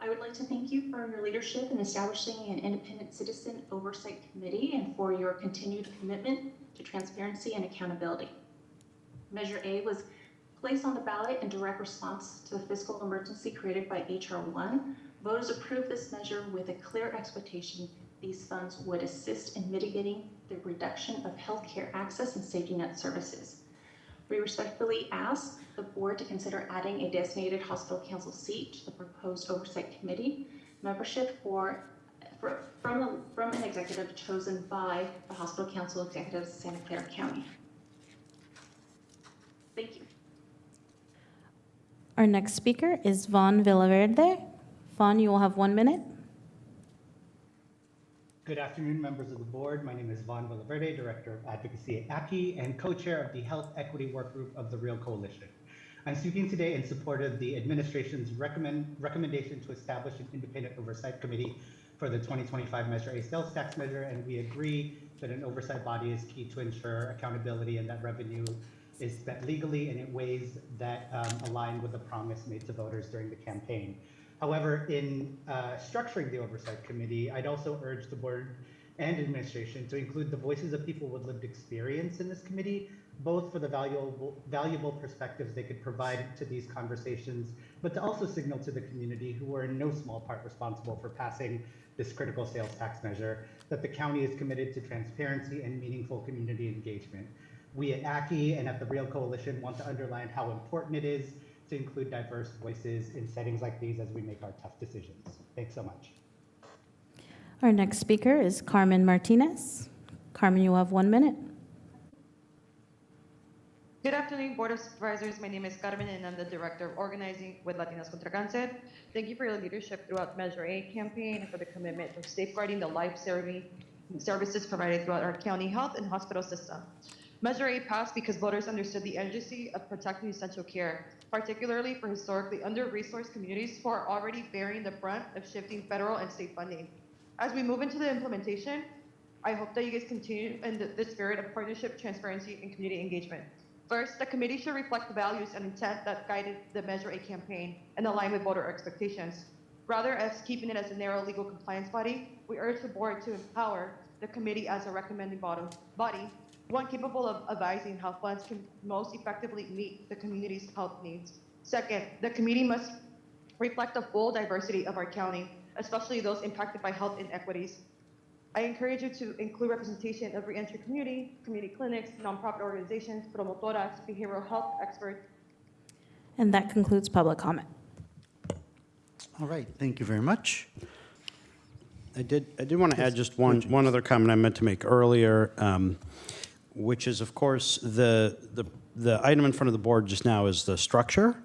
Speaker 13: I would like to thank you for your leadership in establishing an independent citizen oversight committee and for your continued commitment to transparency and accountability. Measure A was placed on the ballot in direct response to the fiscal emergency created by H.R. 1. Voters approved this measure with a clear expectation these funds would assist in mitigating the reduction of healthcare access and safety net services. We respectfully ask the board to consider adding a designated hospital council seat to the proposed oversight committee membership from an executive chosen by the hospital council executives of Santa Clara County. Thank you.
Speaker 12: Our next speaker is Vaughn Villaverde. Vaughn, you will have 1 minute.
Speaker 21: Good afternoon, members of the board. My name is Vaughn Villaverde, Director of Advocacy at ACI and co-chair of the Health Equity Work Group of the Real Coalition. I'm speaking today in support of the administration's recommendation to establish an independent oversight committee for the 2025 Measure A sales tax measure, and we agree that an oversight body is key to ensure accountability and that revenue is spent legally and in ways that align with the promise made to voters during the campaign. However, in structuring the Oversight Committee, I'd also urge the board and administration to include the voices of people with lived experience in this committee, both for the valuable perspectives they could provide to these conversations, but to also signal to the community, who are in no small part responsible for passing this critical sales tax measure, that the county is committed to transparency and meaningful community engagement. We at ACI and at the Real Coalition want to underline how important it is to include diverse voices in settings like these as we make our tough decisions. Thanks so much.
Speaker 12: Our next speaker is Carmen Martinez. Carmen, you will have 1 minute.
Speaker 24: Good afternoon, Board of Supervisors. My name is Carmen, and I'm the Director of Organizing with Latinas Contra Cancer. Thank you for your leadership throughout Measure A campaign and for the commitment to safeguarding the life-saving services provided throughout our county health and hospital system. Measure A passed because voters understood the urgency of protecting essential care, particularly for historically under-resourced communities who are already bearing the brunt of shifting federal and state funding. As we move into the implementation, I hope that you guys continue in the spirit of partnership, transparency, and community engagement. First, the committee should reflect the values and intent that guided the Measure A campaign and align with voter expectations. Rather than keeping it as a narrow legal compliance body, we urge the board to empower the committee as a recommending body, one capable of advising how funds can most effectively meet the community's health needs. Second, the committee must reflect the full diversity of our county, especially those impacted by health inequities. I encourage you to include representation of reentry community clinics, nonprofit organizations, promotoras, behavioral health experts.
Speaker 12: And that concludes public comment.
Speaker 1: All right, thank you very much.
Speaker 20: I did want to add just one other comment I meant to make earlier, which is, of course, the item in front of the board just now is the structure.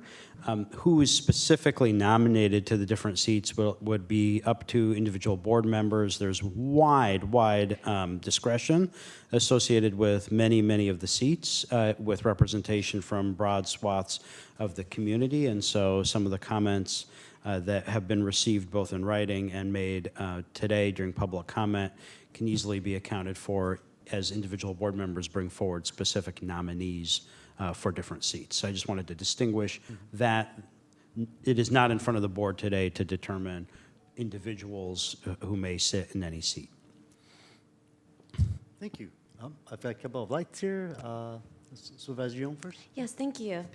Speaker 20: Who is specifically nominated to the different seats would be up to individual board members. There's wide discretion associated with many of the seats with representation from broad swaths of the community. And so some of the comments that have been received both in writing and made today during public comment can easily be accounted for as individual board members bring forward specific nominees for different seats. So I just wanted to distinguish that it is not in front of the board today to determine individuals who may sit in any seat.
Speaker 1: Thank you. I've got a couple of lights here. Supervisor Young first.
Speaker 15: Yes, thank you.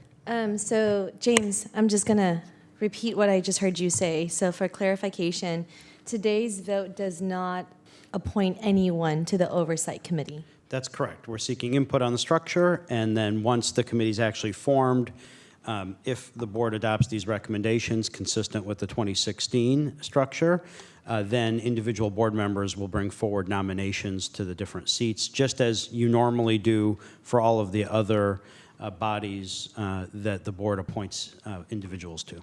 Speaker 15: So, James, I'm just going to repeat what I just heard you say. So, for clarification, today's vote does not appoint anyone to the Oversight Committee.
Speaker 20: That's correct. We're seeking input on the structure, and then once the committee's actually formed, if the board adopts these recommendations consistent with the 2016 structure, then individual board members will bring forward nominations to the different seats, just as you normally do for all of the other bodies that the board appoints individuals to.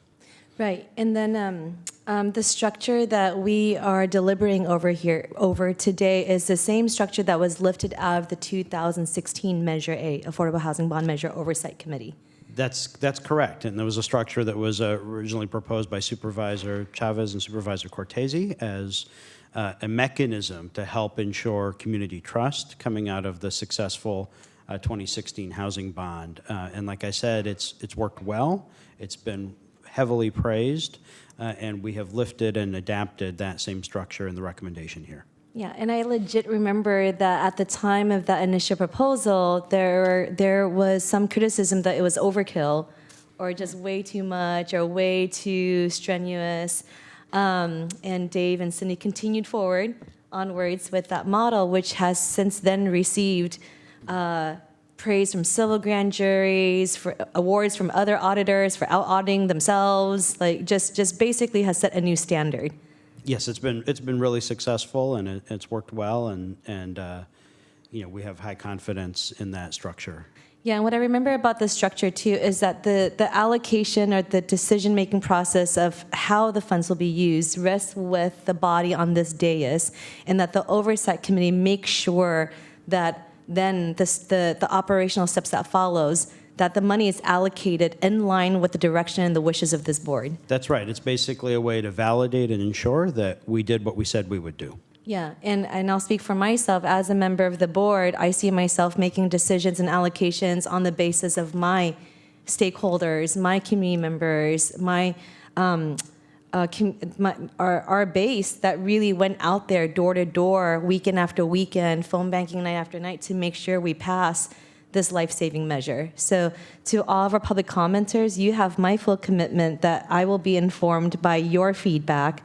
Speaker 15: Right, and then the structure that we are deliberating over today is the same structure that was lifted out of the 2016 Measure A, Affordable Housing Bond Measure Oversight Committee.
Speaker 20: That's correct, and there was a structure that was originally proposed by Supervisor Chavez and Supervisor Cortese as a mechanism to help ensure community trust coming out of the successful 2016 housing bond. And like I said, it's worked well. It's been heavily praised, and we have lifted and adapted that same structure in the recommendation here.
Speaker 15: Yeah, and I legit remember that at the time of that initial proposal, there was some criticism that it was overkill or just way too much or way too strenuous. And Dave and Cindy continued onwards with that model, which has since then received praise from civil grand juries, for awards from other auditors for out-auditing themselves, like just basically has set a new standard.
Speaker 20: Yes, it's been really successful, and it's worked well, and we have high confidence in that structure.
Speaker 15: Yeah, and what I remember about the structure too is that the allocation or the decision-making process of how the funds will be used rests with the body on this dais, and that the Oversight Committee makes sure that then the operational steps that follows, that the money is allocated in line with the direction and the wishes of this board.
Speaker 20: That's right. It's basically a way to validate and ensure that we did what we said we would do.
Speaker 15: Yeah, and I'll speak for myself. As a member of the board, I see myself making decisions and allocations on the basis of my stakeholders, my community members, our base that really went out there door to door, weekend after weekend, phone banking night after night to make sure we pass this life-saving measure. So to all of our public commenters, you have my full commitment that I will be informed by your feedback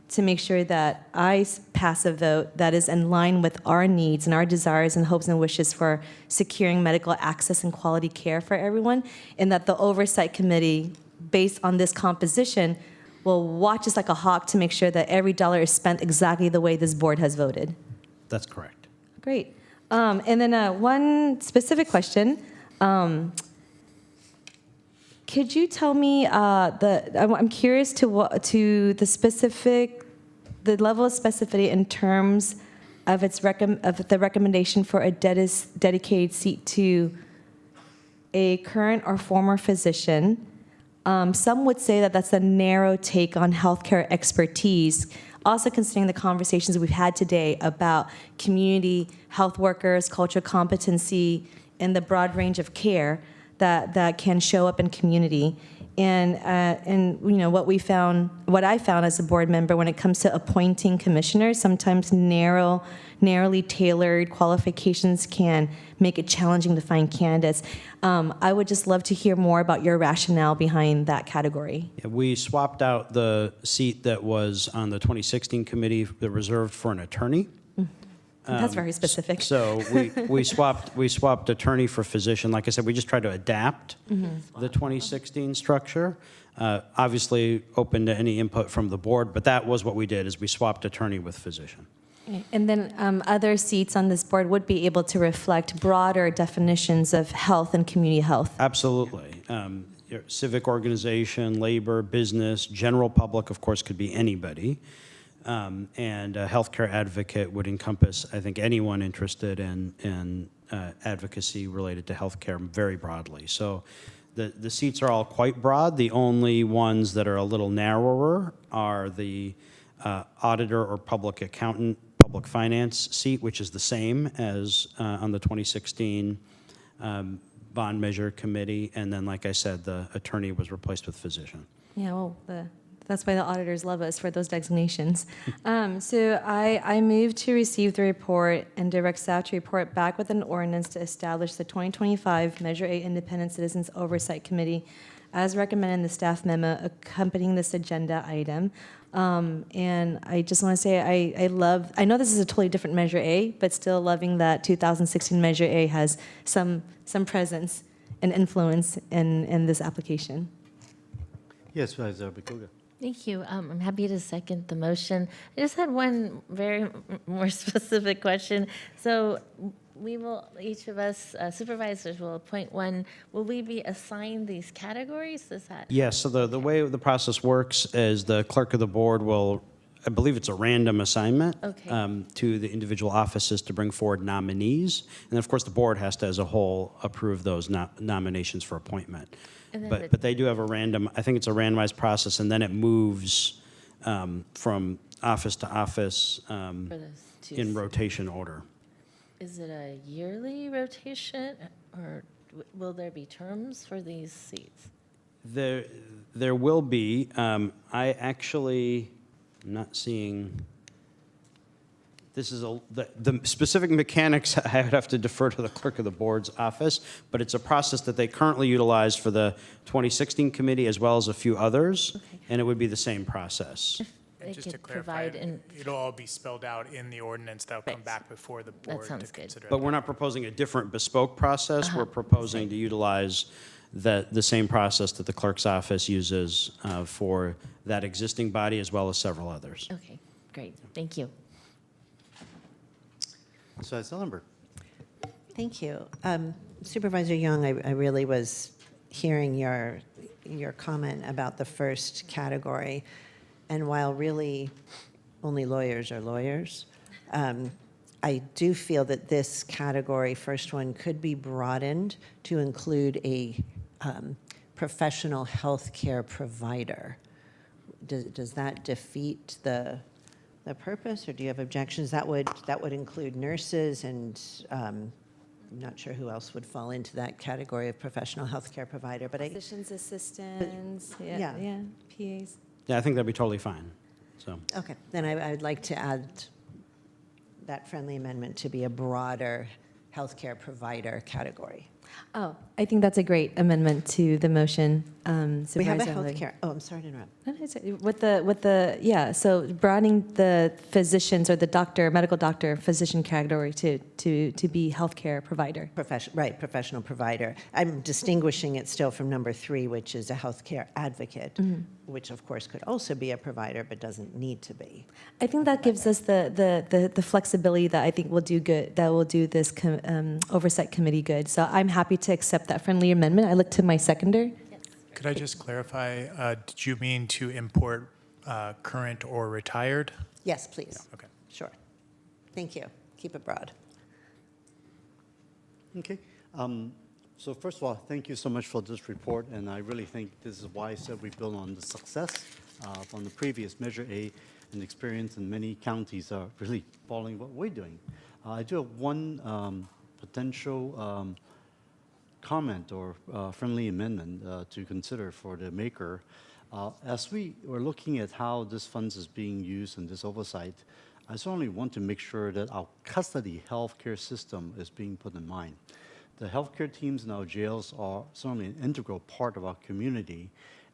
Speaker 15: to make sure that I pass a vote that is in line with our needs and our desires and hopes and wishes for securing medical access and quality care for everyone, and that the Oversight Committee, based on this composition, will watch us like a hawk to make sure that every dollar is spent exactly the way this board has voted.
Speaker 20: That's correct.
Speaker 15: Great. And then one specific question. Could you tell me I'm curious to the level of specificity in terms of the recommendation for a dedicated seat to a current or former physician. Some would say that that's a narrow take on healthcare expertise, also considering the conversations we've had today about community health workers, cultural competency, and the broad range of care that can show up in community. And what I found as a board member when it comes to appointing commissioners, sometimes narrowly tailored qualifications can make it challenging to find candidates. I would just love to hear more about your rationale behind that category.
Speaker 20: Yeah, we swapped out the seat that was on the 2016 committee that reserved for an attorney.
Speaker 15: That's very specific.
Speaker 20: So we swapped attorney for physician. Like I said, we just tried to adapt the 2016 structure. Obviously, open to any input from the board, but that was what we did, is we swapped attorney with physician.
Speaker 15: Okay. And then other seats on this board would be able to reflect broader definitions of health and community health.
Speaker 20: Absolutely. Your civic organization, labor, business, general public, of course, could be anybody. And a healthcare advocate would encompass, I think, anyone interested in advocacy related to healthcare very broadly. So the seats are all quite broad. The only ones that are a little narrower are the auditor or public accountant, public finance seat, which is the same as on the 2016 bond measure committee. And then, like I said, the attorney was replaced with physician.
Speaker 15: Yeah, well, that's why the auditors love us for those designations. So I move to receive the report and direct staff to report back with an ordinance to establish the 2025 Measure A Independent Citizens Oversight Committee as recommended in the staff memo accompanying this agenda item. And I just want to say I know this is a totally different Measure A, but still loving that 2016 Measure A has some presence and influence in this application.
Speaker 1: Yes, Supervisor Bikoga.
Speaker 5: Thank you. I'm happy to second the motion. I just had one very more specific question. So we will, each of us supervisors will appoint one. Will we be assigned these categories? Is that?
Speaker 20: Yes, so the way the process works is the clerk of the board will, I believe it's a random assignment to the individual offices to bring forward nominees. And of course, the board has to, as a whole, approve those nominations for appointment. But they do have a random, I think it's a randomized process, and then it moves from office to office in rotation order.
Speaker 5: Is it a yearly rotation, or will there be terms for these seats?
Speaker 20: There will be. I actually am not seeing. This is the specific mechanics. I would have to defer to the clerk of the board's office, but it's a process that they currently utilize for the 2016 committee as well as a few others, and it would be the same process.
Speaker 2: And just to clarify, it'll all be spelled out in the ordinance that'll come back before the board to consider.
Speaker 20: But we're not proposing a different bespoke process. We're proposing to utilize the same process that the clerk's office uses for that existing body as well as several others.
Speaker 5: Okay, great. Thank you.
Speaker 1: Supervisor Lambert.
Speaker 4: Thank you. Supervisor Young, I really was hearing your comment about the first category. And while really only lawyers are lawyers, I do feel that this category, first one, could be broadened to include a professional health care provider. Does that defeat the purpose, or do you have objections? That would include nurses, and I'm not sure who else would fall into that category of professional health care provider. But
Speaker 15: Physician's assistants, yeah, PAs.
Speaker 20: Yeah, I think that'd be totally fine. So.
Speaker 4: Okay, then I'd like to add that friendly amendment to be a broader healthcare provider category.
Speaker 15: Oh, I think that's a great amendment to the motion.
Speaker 4: We have a
Speaker 15: Supervisor Levy.
Speaker 4: healthcare. Oh, I'm sorry to interrupt.
Speaker 15: No, no, it's- so broadening the physicians or the medical doctor, physician category to be healthcare provider.
Speaker 4: Professional provider. I'm distinguishing it still from number 3, which is a healthcare advocate, which of course could also be a provider, but doesn't need to be.
Speaker 15: I think that gives us the flexibility that I think will do good, that will do this oversight committee good. So I'm happy to accept that friendly amendment. I look to my seconder.
Speaker 2: Could I just clarify, did you mean to import current or retired?
Speaker 4: Yes, please.
Speaker 2: Yeah, okay.
Speaker 4: Sure. Thank you. Keep it broad.
Speaker 1: Okay. So first of all, thank you so much for this report, and I really think this is why I said we build on the success from the previous Measure A and experience, and many counties are really following what we're doing. I do have one potential comment or friendly amendment to consider for the maker. As we were looking at how this funds is being used in this oversight, I certainly want to make sure that our custody healthcare system is being put in mind. The healthcare teams in our jails are certainly an integral part of our community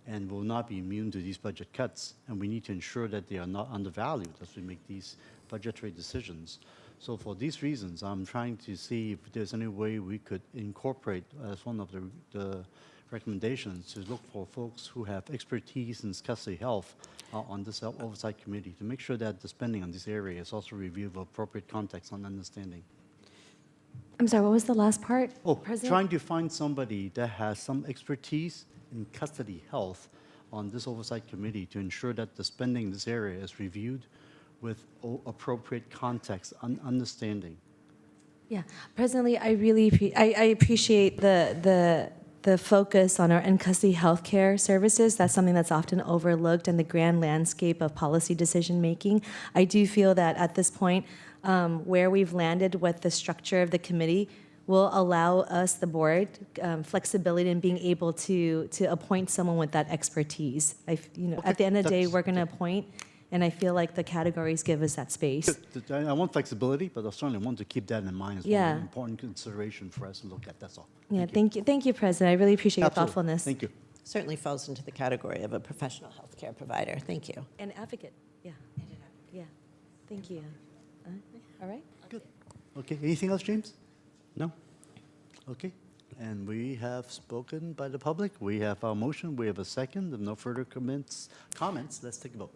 Speaker 1: and will not be immune to these budget cuts, and we need to ensure that they are not undervalued as we make these budgetary decisions. So for these reasons, I'm trying to see if there's any way we could incorporate as one of the recommendations to look for folks who have expertise in custody health on this oversight committee to make sure that the spending on this area is also reviewed with appropriate context and understanding.
Speaker 15: I'm sorry, what was the last part?
Speaker 1: Oh,
Speaker 15: President?
Speaker 1: trying to find somebody that has some expertise in custody health on this oversight committee to ensure that the spending in this area is reviewed with appropriate context and understanding.
Speaker 15: Yeah, presently, I really I appreciate the focus on our in-custody healthcare services. That's something that's often overlooked in the grand landscape of policy decision-making. I do feel that at this point, where we've landed with the structure of the committee will allow us, the board, flexibility in being able to appoint someone with that expertise. At the end of the day, we're going to appoint, and I feel like the categories give us that space.
Speaker 1: I want flexibility, but I certainly want to keep that in mind as one of the important consideration for us to look at. That's all.
Speaker 15: Yeah, thank you, President. I really appreciate your thoughtfulness.
Speaker 1: Thank you.
Speaker 4: Certainly falls into the category of a professional healthcare provider. Thank you.
Speaker 15: An advocate, yeah. Yeah, thank you. All right?
Speaker 1: Good. Okay, anything else, James?
Speaker 20: No.
Speaker 1: Okay, and we have spoken by the public. We have our motion. We have a second. If no further comments, let's take a vote.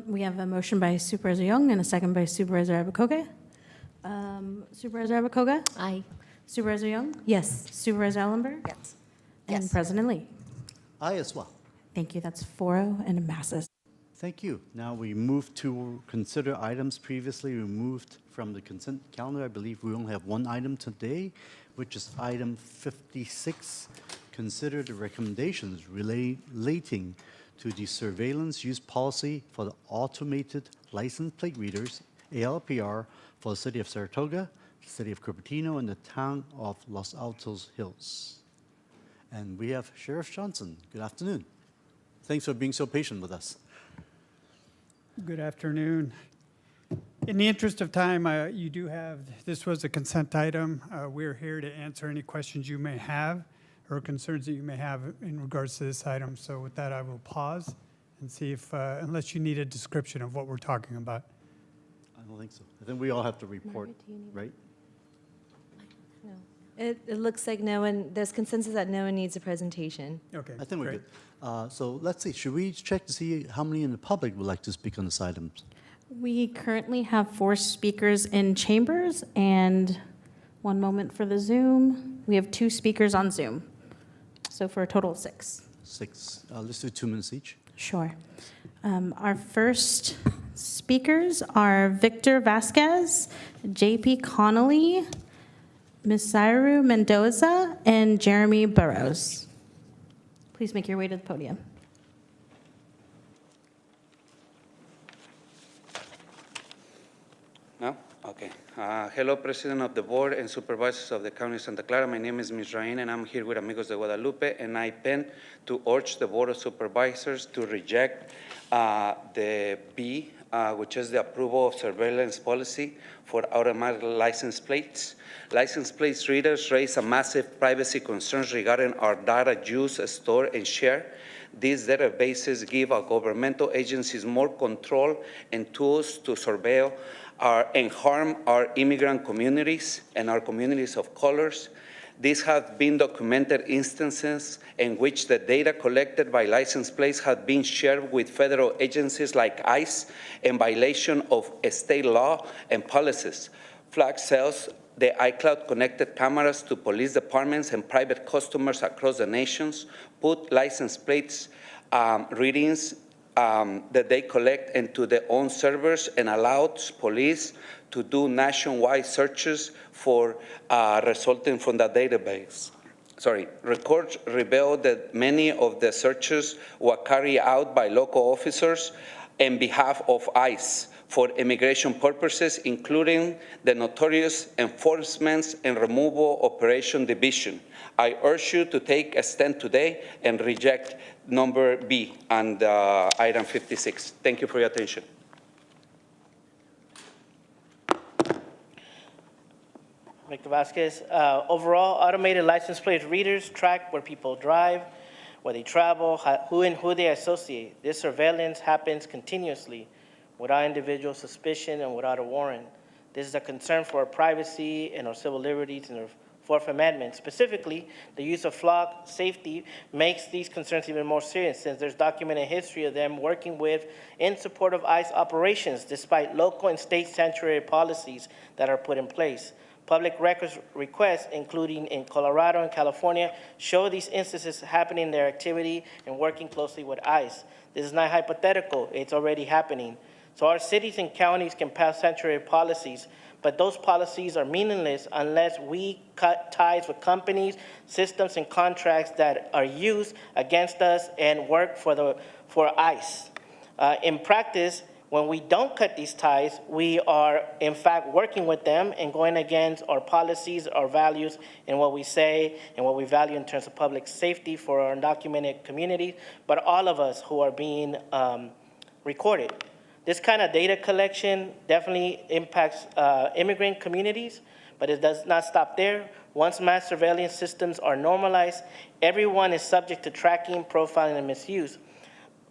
Speaker 12: We have a motion by Supervisor Young and a second by Supervisor Abakoga. Supervisor Abakoga?
Speaker 5: Aye.
Speaker 12: Supervisor Young?
Speaker 15: Yes.
Speaker 12: Supervisor Ellenberg?
Speaker 4: Yes.
Speaker 12: And President Lee?
Speaker 1: Aye as well.
Speaker 12: Thank you. That's 4-0 and it passes.
Speaker 1: Thank you. Now we move to consider items previously removed from the consent calendar. I believe we only have one item today, which is item 56. Consider the recommendations relating to the surveillance use policy for the automated license plate readers, ALPR, for the city of Saratoga, the city of Cupertino, and the town of Los Altos Hills. And we have Sheriff Johnson. Good afternoon. Thanks for being so patient with us.
Speaker 6: Good afternoon. In the interest of time, you do have, this was a consent item. We're here to answer any questions you may have or concerns that you may have in regards to this item. So with that, I will pause and see if, unless you need a description of what we're talking about.
Speaker 1: I don't think so. I think we all have to report, right?
Speaker 15: No. It looks like no one, there's consensus that no one needs a presentation.
Speaker 6: Okay,
Speaker 1: I think we're
Speaker 6: great.
Speaker 1: good. So let's see, should we check to see how many in the public would like to speak on this item?
Speaker 12: We currently have 4 speakers in chambers, and one moment for the Zoom. We have 2 speakers on Zoom, so for a total of 6.
Speaker 1: 6. Let's do 2 minutes each.
Speaker 12: Sure. Our first speakers are Victor Vasquez, JP Connolly, Misairu Mendoza, and Jeremy Burrows. Please make your way to the podium.
Speaker 17: No? Okay. Hello, President of the Board and Supervisors of the County of Santa Clara. My name is Misrain, and I'm here with Amigos de Guadalupe, and I pen to urge the Board of Supervisors to reject the B, which is the approval of surveillance policy for automatic license plates. License plates readers raise a massive privacy concerns regarding our data use, store, and share. These databases give our governmental agencies more control and tools to surveil and harm our immigrant communities and our communities of colors. These have been documented instances in which the data collected by license plates have been shared with federal agencies like ICE in violation of state law and policies. Flag sells the iCloud connected cameras to police departments and private customers across the nations, put license plates readings that they collect into their own servers, and allows police to do nationwide searches for resulting from the database. Records reveal that many of the searches were carried out by local officers on behalf of ICE for immigration purposes, including the notorious Enforcement and Removal Operation Division. I urge you to take a stand today and reject number B and item 56. Thank you for your attention.
Speaker 22: Victor Vasquez. Overall, automated license plate readers track where people drive, where they travel, who and who they associate. This surveillance happens continuously without individual suspicion and without a warrant. This is a concern for our privacy and our civil liberties and our Fourth Amendment. Specifically, the use of flock safety makes these concerns even more serious since there's documented history of them working with in support of ICE operations despite local and state sanctuary policies that are put in place. Public records requests, including in Colorado and California, show these instances happening in their activity and working closely with ICE. This is not hypothetical, it's already happening. So our cities and counties can pass sanctuary policies, but those policies are meaningless unless we cut ties with companies, systems, and contracts that are used against us and work for ICE. In practice, when we don't cut these ties, we are in fact working with them and going against our policies, our values, and what we say and what we value in terms of public safety for our undocumented community, but all of us who are being recorded. This kind of data collection definitely impacts immigrant communities, but it does not stop there. Once mass surveillance systems are normalized, everyone is subject to tracking, profiling, and misuse.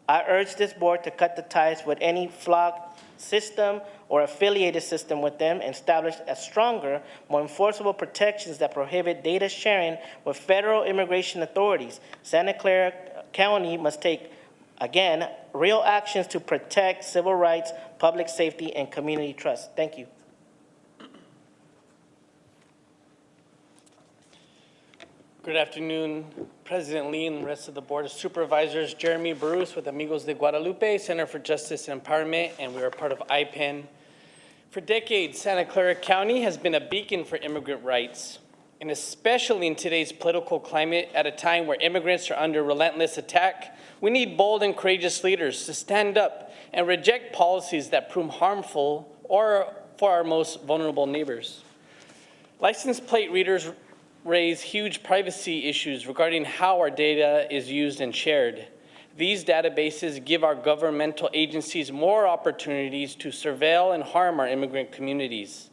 Speaker 22: I urge this board to cut the ties with any flock system or affiliated system with them and establish a stronger, more enforceable protections that prohibit data sharing with federal immigration authorities. Santa Clara County must take, again, real actions to protect civil rights, public safety, and community trust. Thank you.
Speaker 3: Good afternoon, President Lee and the rest of the Board of Supervisors. Jeremy Bruce with Amigos de Guadalupe, Center for Justice and Empowerment, and we are part of IPEN. For decades, Santa Clara County has been a beacon for immigrant rights, and especially in today's political climate, at a time where immigrants are under relentless attack, we need bold and courageous leaders to stand up and reject policies that prove harmful or for our most vulnerable neighbors. License plate readers raise huge privacy issues regarding how our data is used and shared. These databases give our governmental agencies more opportunities to surveil and harm our immigrant communities.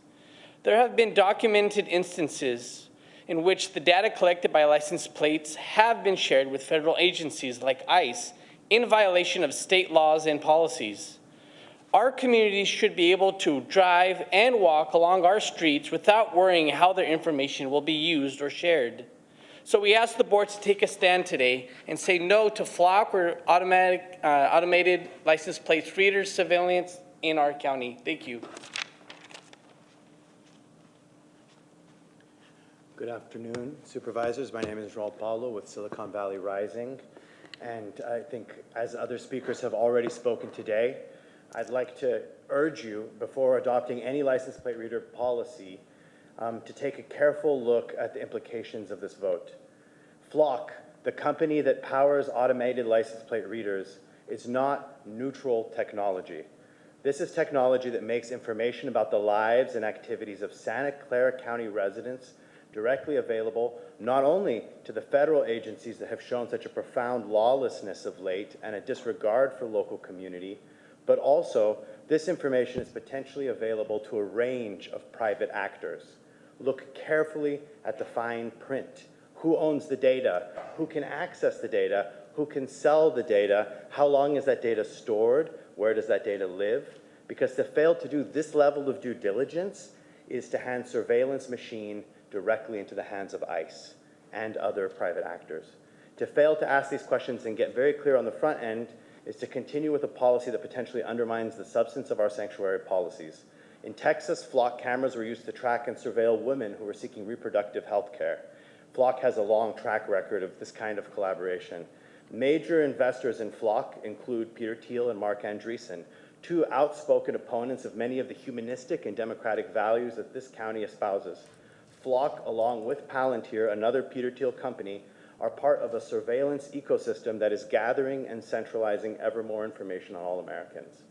Speaker 3: There have been documented instances in which the data collected by license plates have been shared with federal agencies like ICE in violation of state laws and policies. Our communities should be able to drive and walk along our streets without worrying how their information will be used or shared. So we ask the board to take a stand today and say no to flock or automated license plate readers surveillance in our county. Thank you.
Speaker 7: Good afternoon, Supervisors. My name is Raul Paulo with Silicon Valley Rising. And I think, as other speakers have already spoken today, I'd like to urge you, before adopting any license plate reader policy, to take a careful look at the implications of this vote. Flock, the company that powers automated license plate readers, is not neutral technology. This is technology that makes information about the lives and activities of Santa Clara County residents directly available not only to the federal agencies that have shown such a profound lawlessness of late and a disregard for local community, but also this information is potentially available to a range of private actors. Look carefully at the fine print. Who owns the data? Who can access the data? Who can sell the data? How long is that data stored? Where does that data live? Because to fail to do this level of due diligence is to hand surveillance machine directly into the hands of ICE and other private actors. To fail to ask these questions and get very clear on the front end is to continue with a policy that potentially undermines the substance of our sanctuary policies. In Texas, flock cameras were used to track and surveil women who were seeking reproductive health care. Flock has a long track record of this kind of collaboration. Major investors in Flock include Peter Thiel and Mark Andreessen, two outspoken opponents of many of the humanistic and democratic values that this county espouses. Flock, along with Palantir, another Peter Thiel company, are part of a surveillance ecosystem that is gathering and centralizing ever more information on all Americans.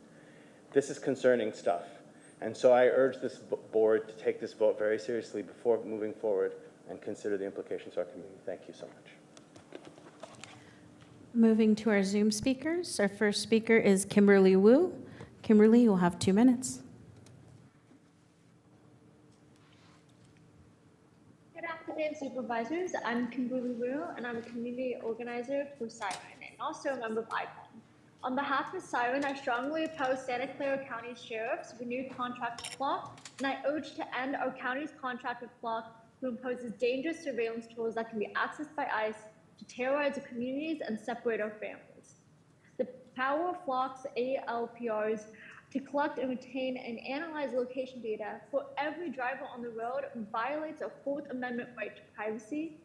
Speaker 7: This is concerning stuff. And so I urge this board to take this vote very seriously before moving forward and consider the implications to our community. Thank you so much.
Speaker 12: Moving to our Zoom speakers, our first speaker is Kimberly Wu. Kimberly, you'll have 2 minutes.
Speaker 11: Good afternoon, Supervisors. I'm Kimberly Wu, and I'm a community organizer for Siren and also a member of IPEN. On behalf of Siren, I strongly oppose Santa Clara County Sheriff's renewed contract with Flock, and I urge to end our county's contract with Flock, who imposes dangerous surveillance tools that can be accessed by ICE to terrorize our communities and separate our families. The power of Flock's ALPRs to collect and retain and analyze location data for every driver on the road violates our Fourth Amendment right to privacy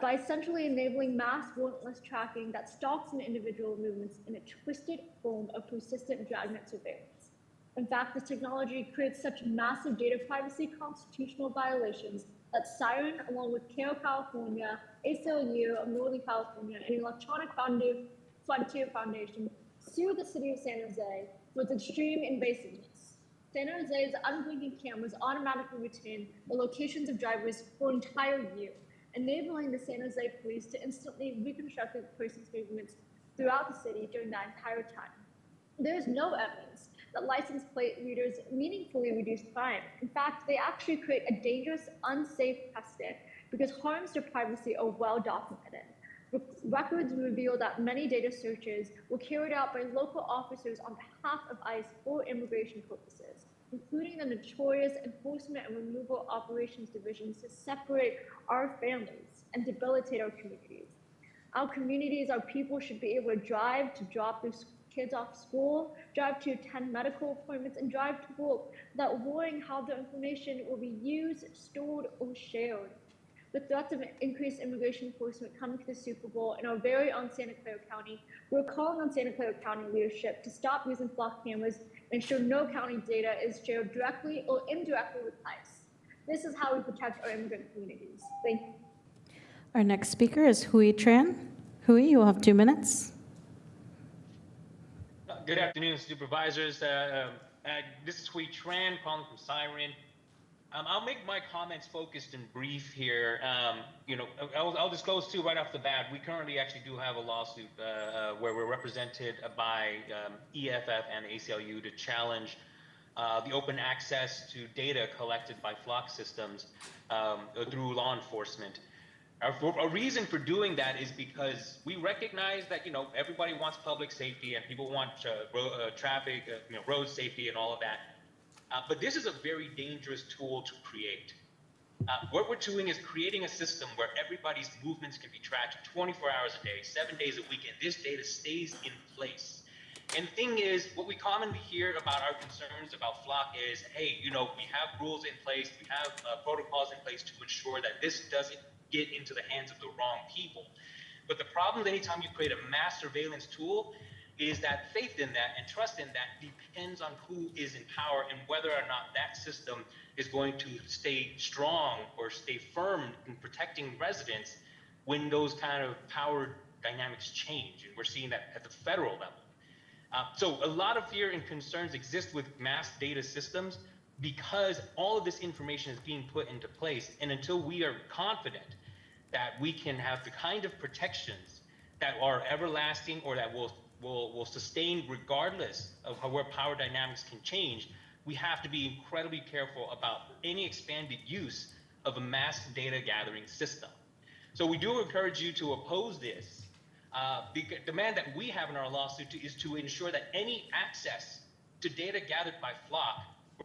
Speaker 11: by essentially enabling mass warrantless tracking that stalks an individual movements in a twisted form of persistent dragnet surveillance. In fact, this technology creates such massive data privacy constitutional violations that Siren, along with CARE California, ACLU of Northern California, and Electronic Frontier Foundation sue the city of San Jose for its extreme invasiveness. San Jose's unblinking cameras automatically retain the locations of drivers for an entire year, enabling the San Jose police to instantly reconstruct the person's movements throughout the city during that entire time. There is no evidence that license plate readers meaningfully reduce crime. In fact, they actually create a dangerous, unsafe precedent because harms to privacy are well documented. Records reveal that many data searches were carried out by local officers on behalf of ICE for immigration purposes, including the notorious Enforcement and Removal Operations Divisions to separate our families and debilitate our communities. Our communities, our people should be able to drive to drop their kids off school, drive to attend medical appointments, and drive to work without worrying how the information will be used, stored, or shared. With threats of increased immigration enforcement coming to the Super Bowl in our very own Santa Clara County, we're calling on Santa Clara County leadership to stop using Flock cameras and ensure no county data is shared directly or indirectly with ICE. This is how we protect our immigrant communities. Thank you.
Speaker 12: Our next speaker is Hui Tran. Hui, you will have 2 minutes.
Speaker 14: Good afternoon, supervisors. This is Hui Tran calling from Siren. I'll make my comments focused and brief here. I'll disclose too right off the bat, we currently actually do have a lawsuit where we're represented by EFF and ACLU to challenge the open access to data collected by Flock systems through law enforcement. A reason for doing that is because we recognize that everybody wants public safety and people want traffic, road safety and all of that. But this is a very dangerous tool to create. What we're doing is creating a system where everybody's movements can be tracked 24 hours a day, 7 days a week, and this data stays in place. And the thing is, what we commonly hear about our concerns about Flock is, hey, we have rules in place, we have protocols in place to ensure that this doesn't get into the hands of the wrong people. But the problem anytime you create a mass surveillance tool is that faith in that and trust in that depends on who is in power and whether or not that system is going to stay strong or stay firm in protecting residents when those kind of power dynamics change. And we're seeing that at the federal level. So a lot of fear and concerns exist with mass data systems because all of this information is being put into place. And until we are confident that we can have the kind of protections that are everlasting or that will sustain regardless of where power dynamics can change, we have to be incredibly careful about any expanded use of a mass data gathering system. So we do encourage you to oppose this. The demand that we have in our lawsuit is to ensure that any access to data gathered by Flock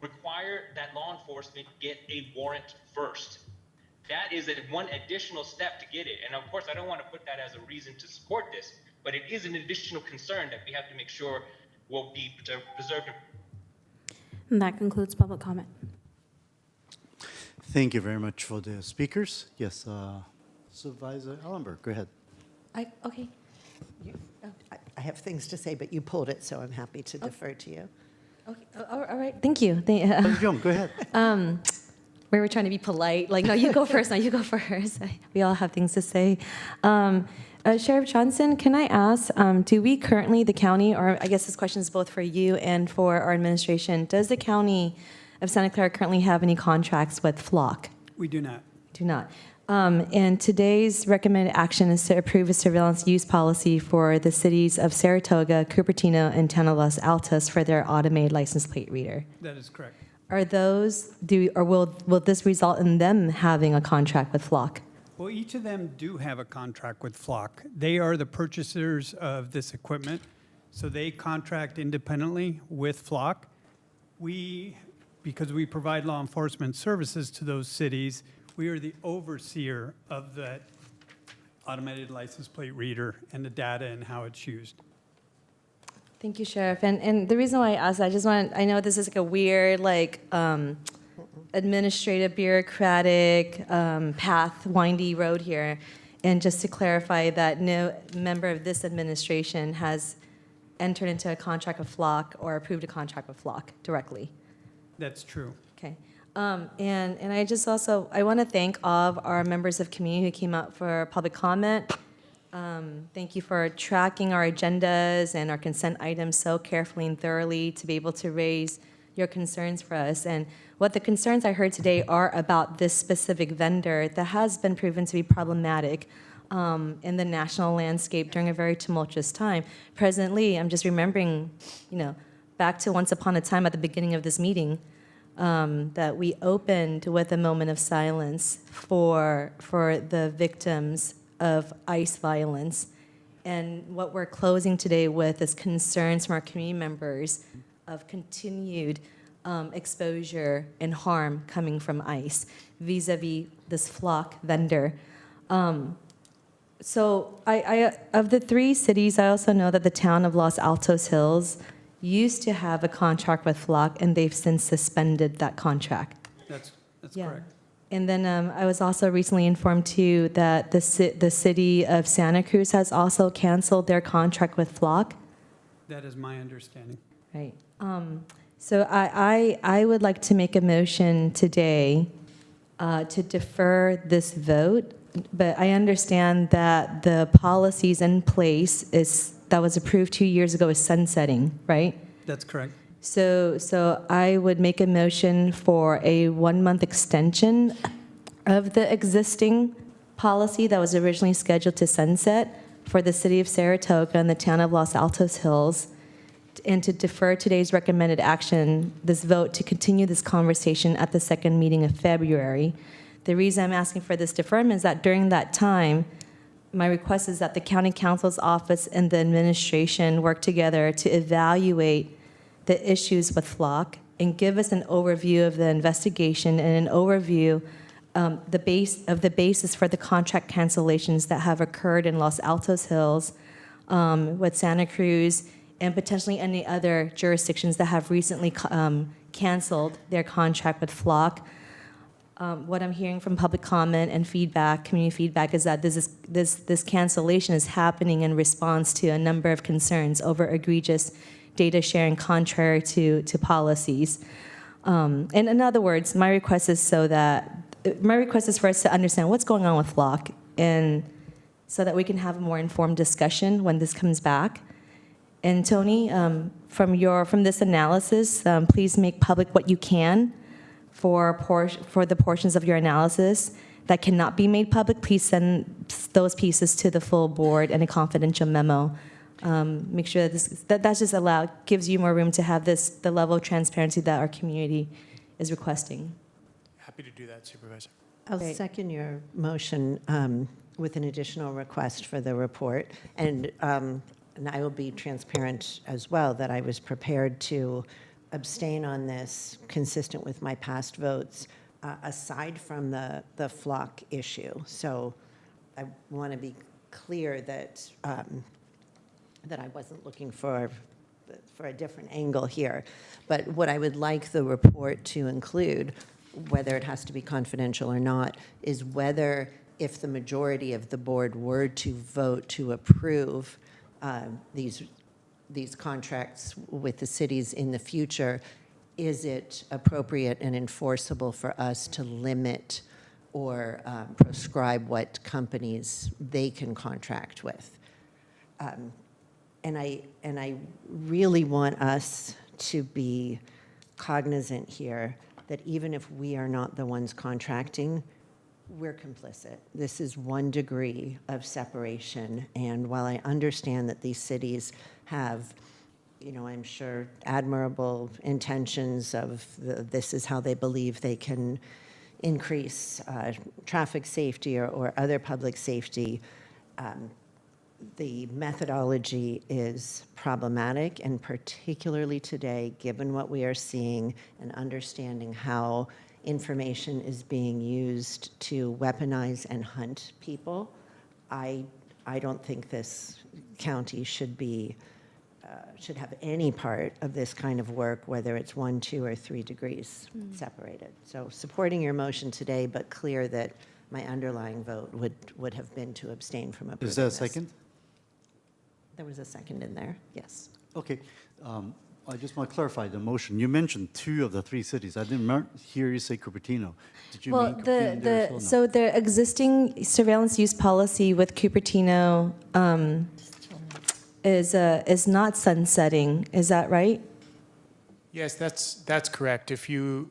Speaker 14: require that law enforcement get a warrant first. That is one additional step to get it. And of course, I don't want to put that as a reason to support this, but it is an additional concern that we have to make sure will be preserved.
Speaker 12: And that concludes public comment.
Speaker 1: Thank you very much for the speakers. Yes, Supervisor Ellenberg, go ahead.
Speaker 4: Okay. I have things to say, but you pulled it, so I'm happy to defer to you.
Speaker 15: Okay. All right. Thank you.
Speaker 1: Go ahead.
Speaker 15: We were trying to be polite. Like, no, you go first. No, you go first. We all have things to say. Sheriff Johnson, can I ask, do we currently, the county, or I guess this question is both for you and for our administration, does the county of Santa Clara currently have any contracts with Flock?
Speaker 6: We do not.
Speaker 15: Do not. And today's recommended action is to approve a surveillance use policy for the cities of Saratoga, Cupertino, and Tantas Altas for their automated license plate reader.
Speaker 6: That is correct.
Speaker 15: Are those, will this result in them having a contract with Flock?
Speaker 6: Well, each of them do have a contract with Flock. They are the purchasers of this equipment. So they contract independently with Flock. We, because we provide law enforcement services to those cities, we are the overseer of that automated license plate reader and the data and how it's used.
Speaker 15: Thank you, Sheriff. And the reason why I asked, I know this is like a weird, administrative, bureaucratic, path, windy road here. And just to clarify that no member of this administration has entered into a contract with Flock or approved a contract with Flock directly.
Speaker 6: That's true.
Speaker 15: Okay. And I just also, I want to thank all of our members of community who came out for public comment. Thank you for tracking our agendas and our consent items so carefully and thoroughly to be able to raise your concerns for us. And what the concerns I heard today are about this specific vendor that has been proven to be problematic in the national landscape during a very tumultuous time. Presently, I'm just remembering, back to once upon a time at the beginning of this meeting, that we opened with a moment of silence for the victims of ICE violence. And what we're closing today with is concerns from our community members of continued exposure and harm coming from ICE vis-a-vis this Flock vendor. So of the three cities, I also know that the town of Los Altos Hills used to have a contract with Flock, and they've since suspended that contract.
Speaker 6: That's
Speaker 15: Yeah.
Speaker 6: correct.
Speaker 15: And then I was also recently informed too that the city of Santa Cruz has also canceled their contract with Flock.
Speaker 6: That is my understanding.
Speaker 15: Right. So I would like to make a motion today to defer this vote, but I understand that the policies in place that was approved 2 years ago is sunsetting, right?
Speaker 6: That's correct.
Speaker 15: So I would make a motion for a 1-month extension of the existing policy that was originally scheduled to sunset for the city of Saratoga and the town of Los Altos Hills, and to defer today's recommended action, this vote, to continue this conversation at the second meeting of February. The reason I'm asking for this deferment is that during that time, my request is that the county counsel's office and the administration work together to evaluate the issues with Flock and give us an overview of the investigation and an overview the basis for the contract cancellations that have occurred in Los Altos Hills, with Santa Cruz, and potentially any other jurisdictions that have recently canceled their contract with Flock. What I'm hearing from public comment and feedback, community feedback, is that this cancellation is happening in response to a number of concerns over egregious data sharing contrary to policies. And in other words, my request is for us to understand what's going on with Flock, and so that we can have a more informed discussion when this comes back. And Tony, from this analysis, please make public what you can for the portions of your analysis that cannot be made public. Please send those pieces to the full board in a confidential memo. Make sure that that's just allowed, gives you more room to have the level of transparency that our community is requesting.
Speaker 2: Happy to do that, Supervisor.
Speaker 4: I'll second your motion with an additional request for the report. And I will be transparent as well that I was prepared to abstain on this, consistent with my past votes, aside from the Flock issue. So I want to be clear that that I wasn't looking for a different angle here. But what I would like the report to include, whether it has to be confidential or not, is whether, if the majority of the board were to vote to approve these contracts with the cities in the future, is it appropriate and enforceable for us to limit or prescribe what companies they can contract with? And I really want us to be cognizant here that even if we are not the ones contracting, we're complicit. This is 1 degree of separation. And while I understand that these cities have, I'm sure, admirable intentions of this is how they believe they can increase traffic safety or other public safety, the methodology is problematic, and particularly today, given what we are seeing and understanding how information is being used to weaponize and hunt people, I don't think this county should have any part of this kind of work, whether it's 1, 2, or 3 degrees separated. So supporting your motion today, but clear that my underlying vote would have been to abstain from approving
Speaker 1: Is there a
Speaker 4: this.
Speaker 1: second?
Speaker 4: There was a second in there, yes.
Speaker 1: Okay. I just want to clarify the motion. You mentioned 2 of the 3 cities. I didn't hear you say Cupertino. Did you mean Cupertino there as well? No.
Speaker 15: So the existing surveillance use policy with Cupertino is not sunsetting. Is that right?
Speaker 2: Yes, that's correct. If you,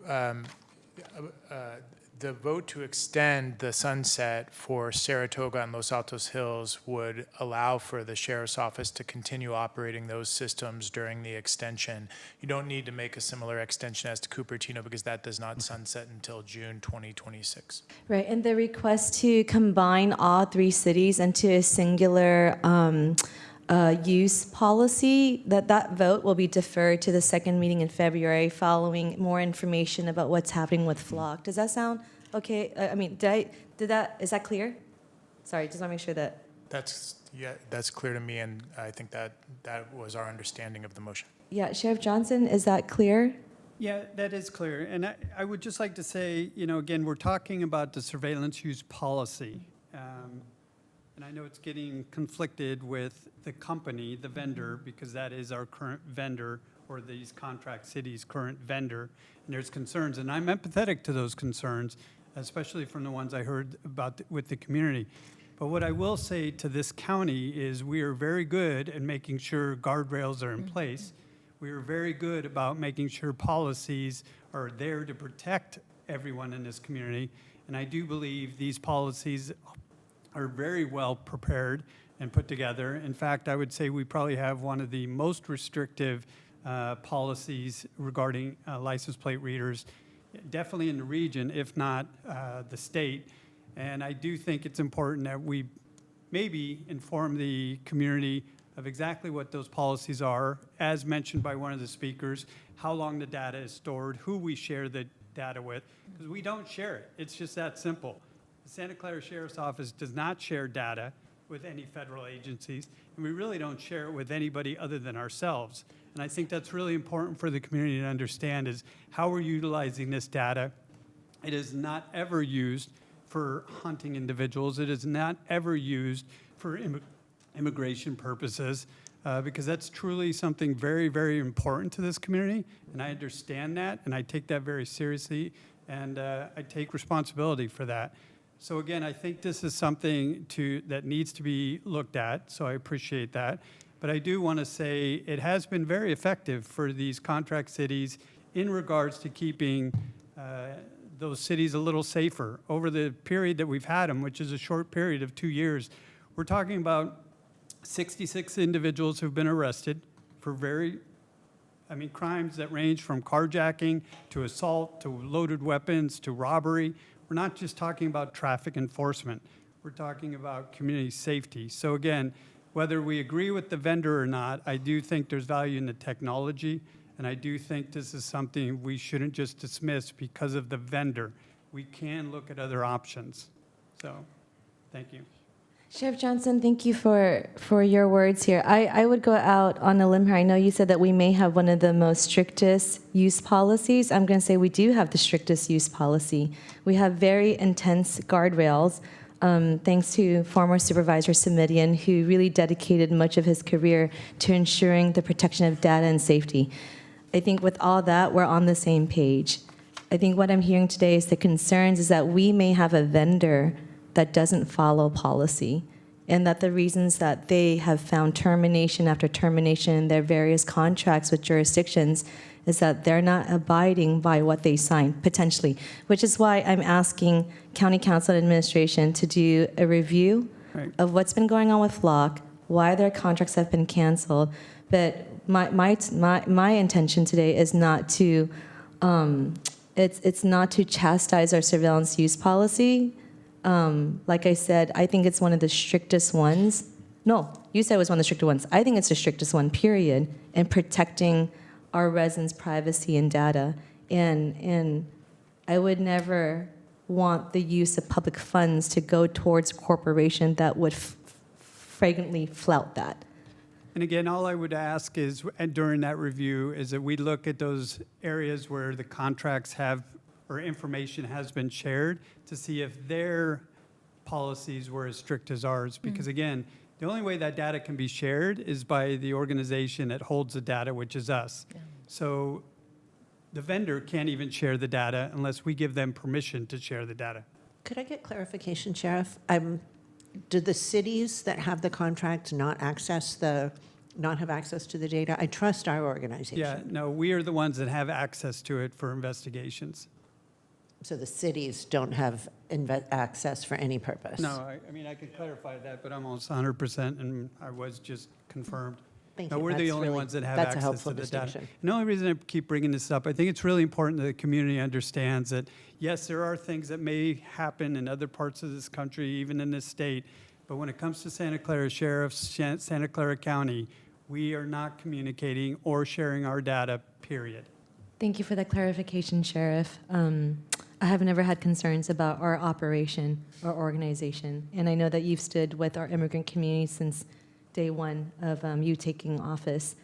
Speaker 2: the vote to extend the sunset for Saratoga and Los Altos Hills would allow for the sheriff's office to continue operating those systems during the extension. You don't need to make a similar extension as to Cupertino because that does not sunset until June 2026.
Speaker 15: Right, and the request to combine all 3 cities into a singular use policy, that vote will be deferred to the second meeting in February following more information about what's happening with Flock. Does that sound okay? I mean, is that clear? Sorry, just want to make sure that.
Speaker 2: That's clear to me, and I think that was our understanding of the motion.
Speaker 15: Yeah, Sheriff Johnson, is that clear?
Speaker 6: Yeah, that is clear. And I would just like to say, again, we're talking about the surveillance use policy. And I know it's getting conflicted with the company, the vendor, because that is our current vendor, or these contract cities' current vendor. And there's concerns, and I'm empathetic to those concerns, especially from the ones I heard about with the community. But what I will say to this county is we are very good at making sure guardrails are in place. We are very good about making sure policies are there to protect everyone in this community. And I do believe these policies are very well prepared and put together. In fact, I would say we probably have one of the most restrictive policies regarding license plate readers, definitely in the region, if not the state. And I do think it's important that we maybe inform the community of exactly what those policies are, as mentioned by one of the speakers, how long the data is stored, who we share the data with, because we don't share it. It's just that simple. The Santa Clara Sheriff's Office does not share data with any federal agencies, and we really don't share it with anybody other than ourselves. And I think that's really important for the community to understand is how we're utilizing this data. It is not ever used for hunting individuals. It is not ever used for immigration purposes, because that's truly something very, very important to this community. And I understand that, and I take that very seriously, and I take responsibility for that. So again, I think this is something that needs to be looked at, so I appreciate that. But I do want to say it has been very effective for these contract cities in regards to keeping those cities a little safer over the period that we've had them, which is a short period of 2 years. We're talking about 66 individuals who've been arrested for crimes that range from carjacking to assault to loaded weapons to robbery. We're not just talking about traffic enforcement. We're talking about community safety. So again, whether we agree with the vendor or not, I do think there's value in the technology, and I do think this is something we shouldn't just dismiss because of the vendor. We can look at other options. So, thank you.
Speaker 15: Sheriff Johnson, thank you for your words here. I would go out on a limb here. I know you said that we may have one of the most strictest use policies. I'm going to say we do have the strictest use policy. We have very intense guardrails, thanks to former Supervisor Simidian, who really dedicated much of his career to ensuring the protection of data and safety. I think with all that, we're on the same page. I think what I'm hearing today is the concerns is that we may have a vendor that doesn't follow policy, and that the reasons that they have found termination after termination in their various contracts with jurisdictions is that they're not abiding by what they signed, potentially, which is why I'm asking County Council and Administration to do a review of what's been going on with Flock, why their contracts have been canceled. But my intention today is not to, it's not to chastise our surveillance use policy. Like I said, I think it's one of the strictest ones. No, you said it was one of the stricter ones. I think it's the strictest one, period, in protecting our residents' privacy and data. And I would never want the use of public funds to go towards a corporation that would flagrantly flout that.
Speaker 6: And again, all I would ask is, and during that review, is that we look at those areas where the contracts have, or information has been shared, to see if their policies were as strict as ours. Because again, the only way that data can be shared is by the organization that holds the data, which is us. So the vendor can't even share the data unless we give them permission to share the data.
Speaker 4: Could I get clarification, Sheriff? Do the cities that have the contract not have access to the data? I trust our organization.
Speaker 6: Yeah, no, we are the ones that have access to it for investigations.
Speaker 4: So the cities don't have access for any purpose?
Speaker 6: No, I mean, I could clarify that, but I'm almost 100%, and I was just confirmed.
Speaker 4: Thank
Speaker 6: No,
Speaker 4: you.
Speaker 6: we're the
Speaker 4: That's
Speaker 6: only
Speaker 4: really-
Speaker 6: ones that have
Speaker 4: that's a
Speaker 6: access
Speaker 4: helpful
Speaker 6: to the data.
Speaker 4: distinction.
Speaker 6: And the only reason I keep bringing this up, I think it's really important that the community understands that, yes, there are things that may happen in other parts of this country, even in this state, but when it comes to Santa Clara Sheriff, Santa Clara County, we are not communicating or sharing our data, period.
Speaker 15: Thank you for that clarification, Sheriff. I have never had concerns about our operation or organization, and I know that you've stood with our immigrant community since day one of you taking office.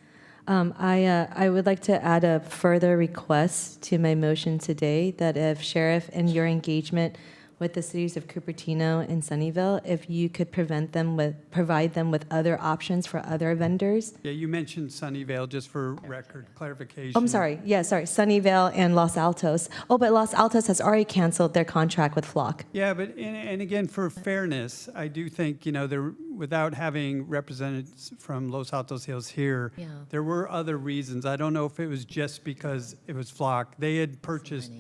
Speaker 15: I would like to add a further request to my motion today that if Sheriff, in your engagement with the cities of Cupertino and Sunnyvale, if you could provide them with other options for other vendors.
Speaker 6: Yeah, you mentioned Sunnyvale, just for record clarification.
Speaker 15: Oh, I'm sorry. Yeah, sorry. Sunnyvale and Los Altos. Oh, but Los Altos has already canceled their contract with Flock.
Speaker 6: Yeah, but, and again, for fairness, I do think, without having representatives from Los Altos Hills here, there were other reasons. I don't know if it was just because it was Flock. They had purchased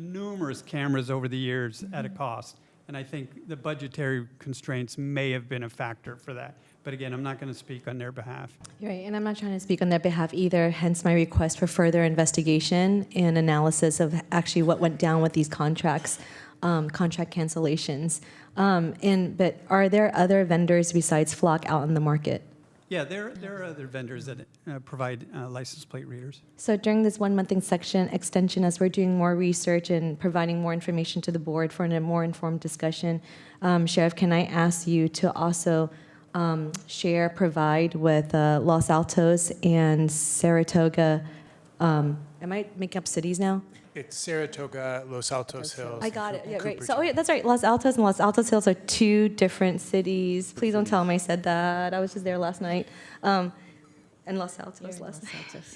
Speaker 6: numerous cameras over the years at a cost, and I think the budgetary constraints may have been a factor for that. But again, I'm not going to speak on their behalf.
Speaker 15: You're right, and I'm not trying to speak on their behalf either, hence my request for further investigation and analysis of actually what went down with these contracts, contract cancellations. But are there other vendors besides Flock out in the market?
Speaker 6: Yeah, there are other vendors that provide license plate readers.
Speaker 15: So during this 1 month extension, as we're doing more research and providing more information to the board for a more informed discussion, Sheriff, can I ask you to also provide with Los Altos and Saratoga? Am I making up cities now?
Speaker 2: It's Saratoga, Los Altos Hills.
Speaker 15: I got it. Yeah, right. So, yeah, that's right. Los Altos and Los Altos Hills are two different cities. Please don't tell them I said that. I was just there last night. And Los Altos last night.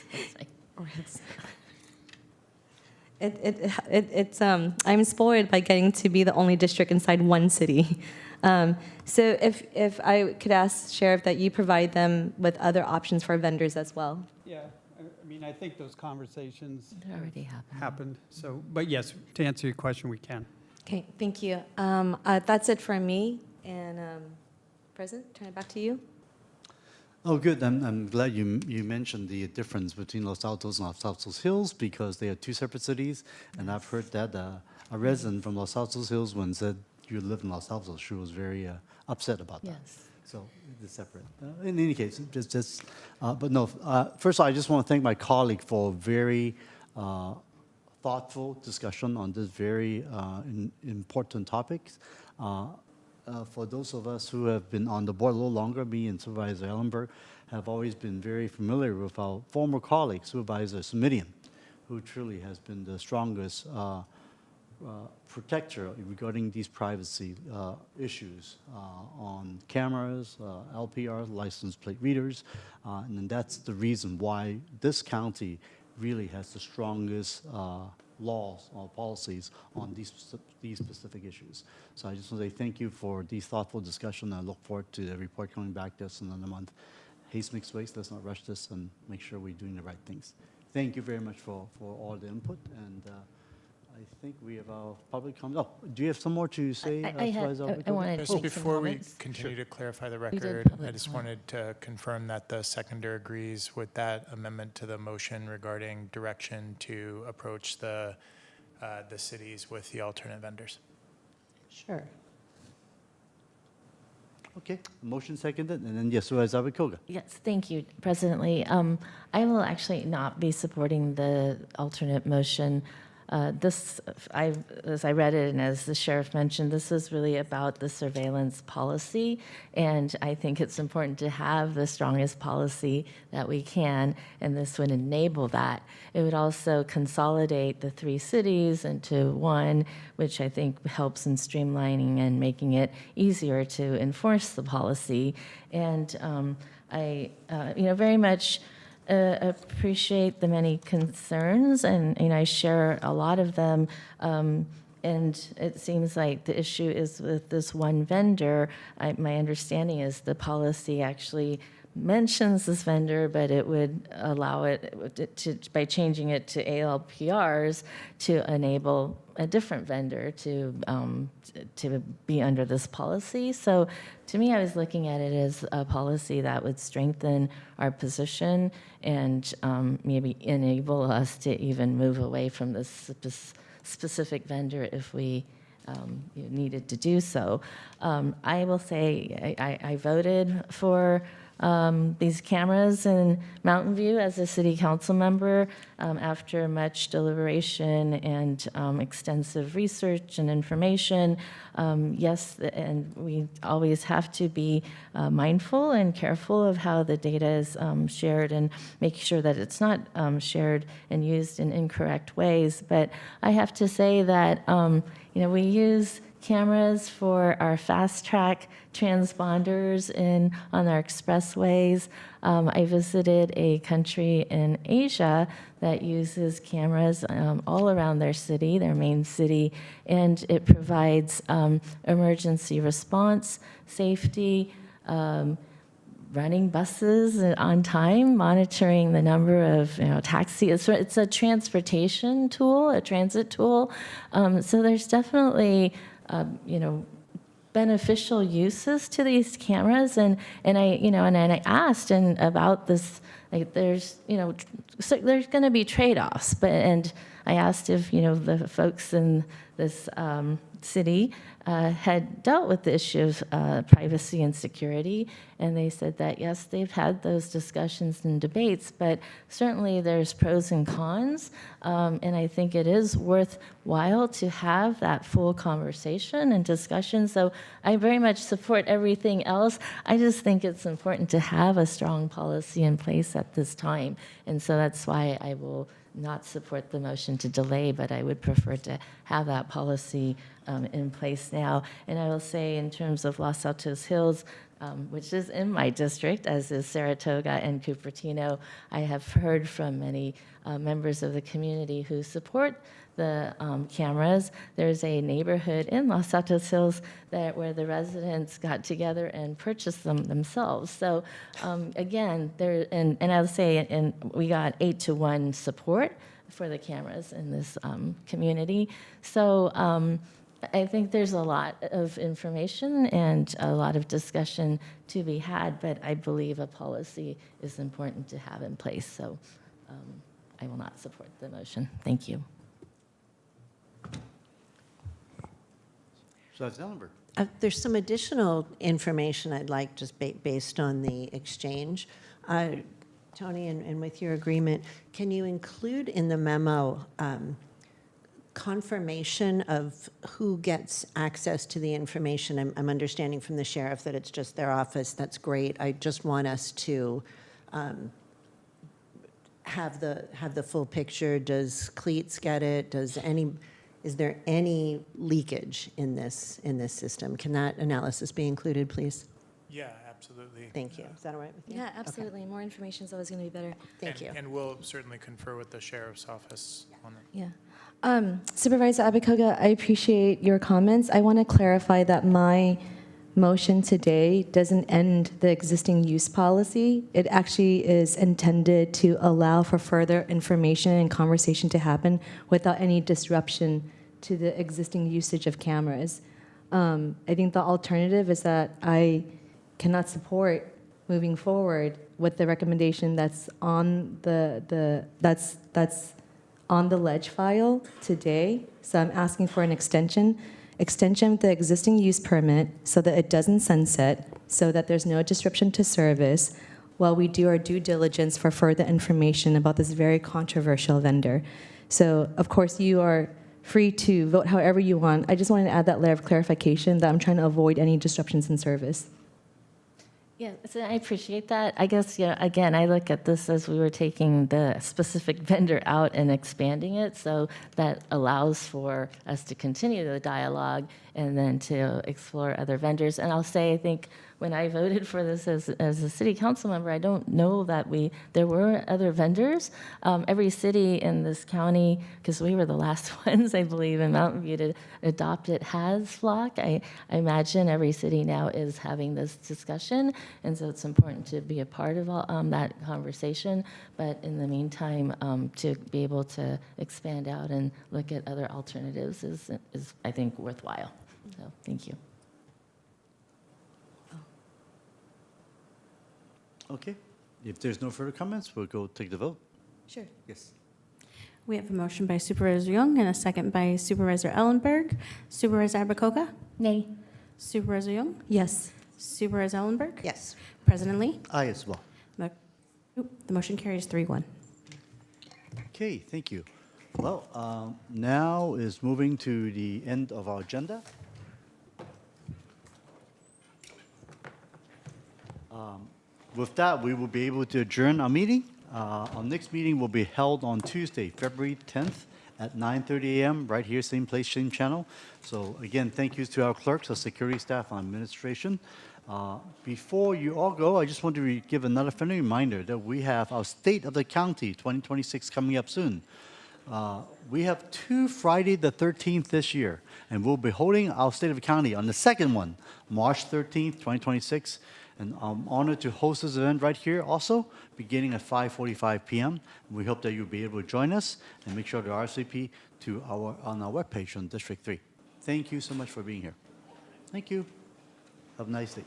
Speaker 15: I'm spoiled by getting to be the only district inside one city. So if I could ask, Sheriff, that you provide them with other options for vendors as well.
Speaker 6: Yeah, I mean, I think those conversations
Speaker 5: already
Speaker 6: happened. So, but yes, to answer your question, we can.
Speaker 15: Okay, thank you. That's it for me. And President, turn it back to you.
Speaker 1: Oh, good. I'm glad you mentioned the difference between Los Altos and Los Altos Hills, because they are two separate cities. And I've heard that a resident from Los Altos Hills, when said you live in Los Altos, she was very upset about that.
Speaker 5: Yes.
Speaker 1: So it's separate. In any case, but no. First of all, I just want to thank my colleague for a very thoughtful discussion on this very important topic. For those of us who have been on the board a little longer, me and Supervisor Ellenberg have always been very familiar with our former colleague, Supervisor Smidian, who truly has been the strongest protector regarding these privacy issues on cameras, LPR, license plate readers, and that's the reason why this county really has the strongest laws or policies on these specific issues. So I just want to say thank you for these thoughtful discussion. I look forward to the report coming back to us in another month. Haste makes waste. Let's not rush this and make sure we're doing the right things. Thank you very much for all the input, and I think we have our public comment. Oh, do you have some more to say?
Speaker 5: I wanted to
Speaker 2: Just
Speaker 5: make
Speaker 2: before
Speaker 5: some
Speaker 2: we
Speaker 5: comments.
Speaker 2: continue to clarify the
Speaker 5: did
Speaker 2: record,
Speaker 5: public
Speaker 2: I just
Speaker 5: comment.
Speaker 2: wanted to confirm that the seconder agrees with that amendment to the motion regarding direction to approach the cities with the alternate vendors.
Speaker 4: Sure.
Speaker 1: Okay, motion seconded, and then yes, Supervisor Abikoga.
Speaker 5: Yes, thank you, President Lee. I will actually not be supporting the alternate motion. As I read it, and as the sheriff mentioned, this is really about the surveillance policy, and I think it's important to have the strongest policy that we can, and this would enable that. It would also consolidate the 3 cities into one, which I think helps in streamlining and making it easier to enforce the policy. And I, very much appreciate the many concerns, and I share a lot of them. And it seems like the issue is with this one vendor. My understanding is the policy actually mentions this vendor, but it would allow it to, by changing it to ALPRs, to enable a different vendor to be under this policy. So to me, I was looking at it as a policy that would strengthen our position and maybe enable us to even move away from this specific vendor if we needed to do so. I will say I voted for these cameras in Mountain View as a city council member after much deliberation and extensive research and information. Yes, and we always have to be mindful and careful of how the data is shared and make sure that it's not shared and used in incorrect ways. But I have to say that we use cameras for our fast track transponders on our expressways. I visited a country in Asia that uses cameras all around their city, their main city, and it provides emergency response, safety, running buses on time, monitoring the number of taxis. It's a transportation tool, a transit tool. So there's definitely beneficial uses to these cameras, and I asked about this. Like there's there's going to be trade-offs, and I asked if the folks in this city had dealt with the issue of privacy and security, and they said that yes, they've had those discussions and debates, but certainly there's pros and cons, and I think it is worthwhile to have that full conversation and discussion. So I very much support everything else. I just think it's important to have a strong policy in place at this time, and so that's why I will not support the motion to delay, but I would prefer to have that policy in place now. And I will say, in terms of Los Altos Hills, which is in my district, as is Saratoga and Cupertino, I have heard from many members of the community who support the cameras. There's a neighborhood in Los Altos Hills where the residents got together and purchased them themselves. So again, and I'll say, and we got 8-to-1 support for the cameras in this community. So I think there's a lot of information and a lot of discussion to be had, but I believe a policy is important to have in place. So I will not support the motion. Thank you.
Speaker 1: So that's Ellenberg.
Speaker 4: There's some additional information I'd like, just based on the exchange. Tony, and with your agreement, can you include in the memo confirmation of who gets access to the information? I'm understanding from the sheriff that it's just their office. That's great. I just want us to have the full picture. Does Cleats get it? Is there any leakage in this system? Can that analysis be included, please?
Speaker 2: Yeah, absolutely.
Speaker 4: Thank you. Is that all right with you?
Speaker 15: Yeah, absolutely. More information is always going to be better.
Speaker 4: Thank you.
Speaker 2: And we'll certainly confer with the sheriff's office on it.
Speaker 15: Yeah. Supervisor Abikoga, I appreciate your comments. I want to clarify that my motion today doesn't end the existing use policy. It actually is intended to allow for further information and conversation to happen without any disruption to the existing usage of cameras. I think the alternative is that I cannot support moving forward with the recommendation that's on that's on the ledge file today. So I'm asking for an extension of the existing use permit so that it doesn't sunset, so that there's no disruption to service while we do our due diligence for further information about this very controversial vendor. So, of course, you are free to vote however you want. I just wanted to add that layer of clarification that I'm trying to avoid any disruptions in service.
Speaker 5: Yeah, so I appreciate that. I guess, again, I look at this as we were taking the specific vendor out and expanding it, so that allows for us to continue the dialogue and then to explore other vendors. And I'll say, I think when I voted for this as a city council member, I don't know that there were other vendors. Every city in this county, because we were the last ones, I believe, in Mountain View to adopt it, has Flock. I imagine every city now is having this discussion, and so it's important to be a part of all, that conversation. But in the meantime, to be able to expand out and look at other alternatives is I think, worthwhile. So, thank you.
Speaker 1: Okay. If there's no further comments, we'll go take the vote.
Speaker 15: Sure.
Speaker 1: Yes.
Speaker 12: We have a motion by Supervisor Young and a second by Supervisor Ellenberg. Supervisor Abacoca?
Speaker 5: Nay.
Speaker 12: Supervisor Young?
Speaker 15: Yes.
Speaker 12: Supervisor Ellenberg?
Speaker 4: Yes.
Speaker 12: President Lee?
Speaker 1: Aye as well.
Speaker 12: The motion carries 3-1.
Speaker 1: Okay, thank you. Well, now is moving to the end of our agenda. With that, we will be able to adjourn our meeting. Our next meeting will be held on Tuesday, February 10th at 9:30 a.m. right here, same place, same channel. So again, thank you to our clerks, our security staff, our administration. Before you all go, I just want to give another friendly reminder that we have our State of the County 2026 coming up soon. We have 2 Friday the 13th this year, and we'll be holding our State of the County on the second one, March 13th, 2026. And I'm honored to host this event right here also, beginning at 5:45 p.m. We hope that you'll be able to join us and make sure to RSVP on our webpage on District 3. Thank you so much for being here. Thank you. Have a nice day.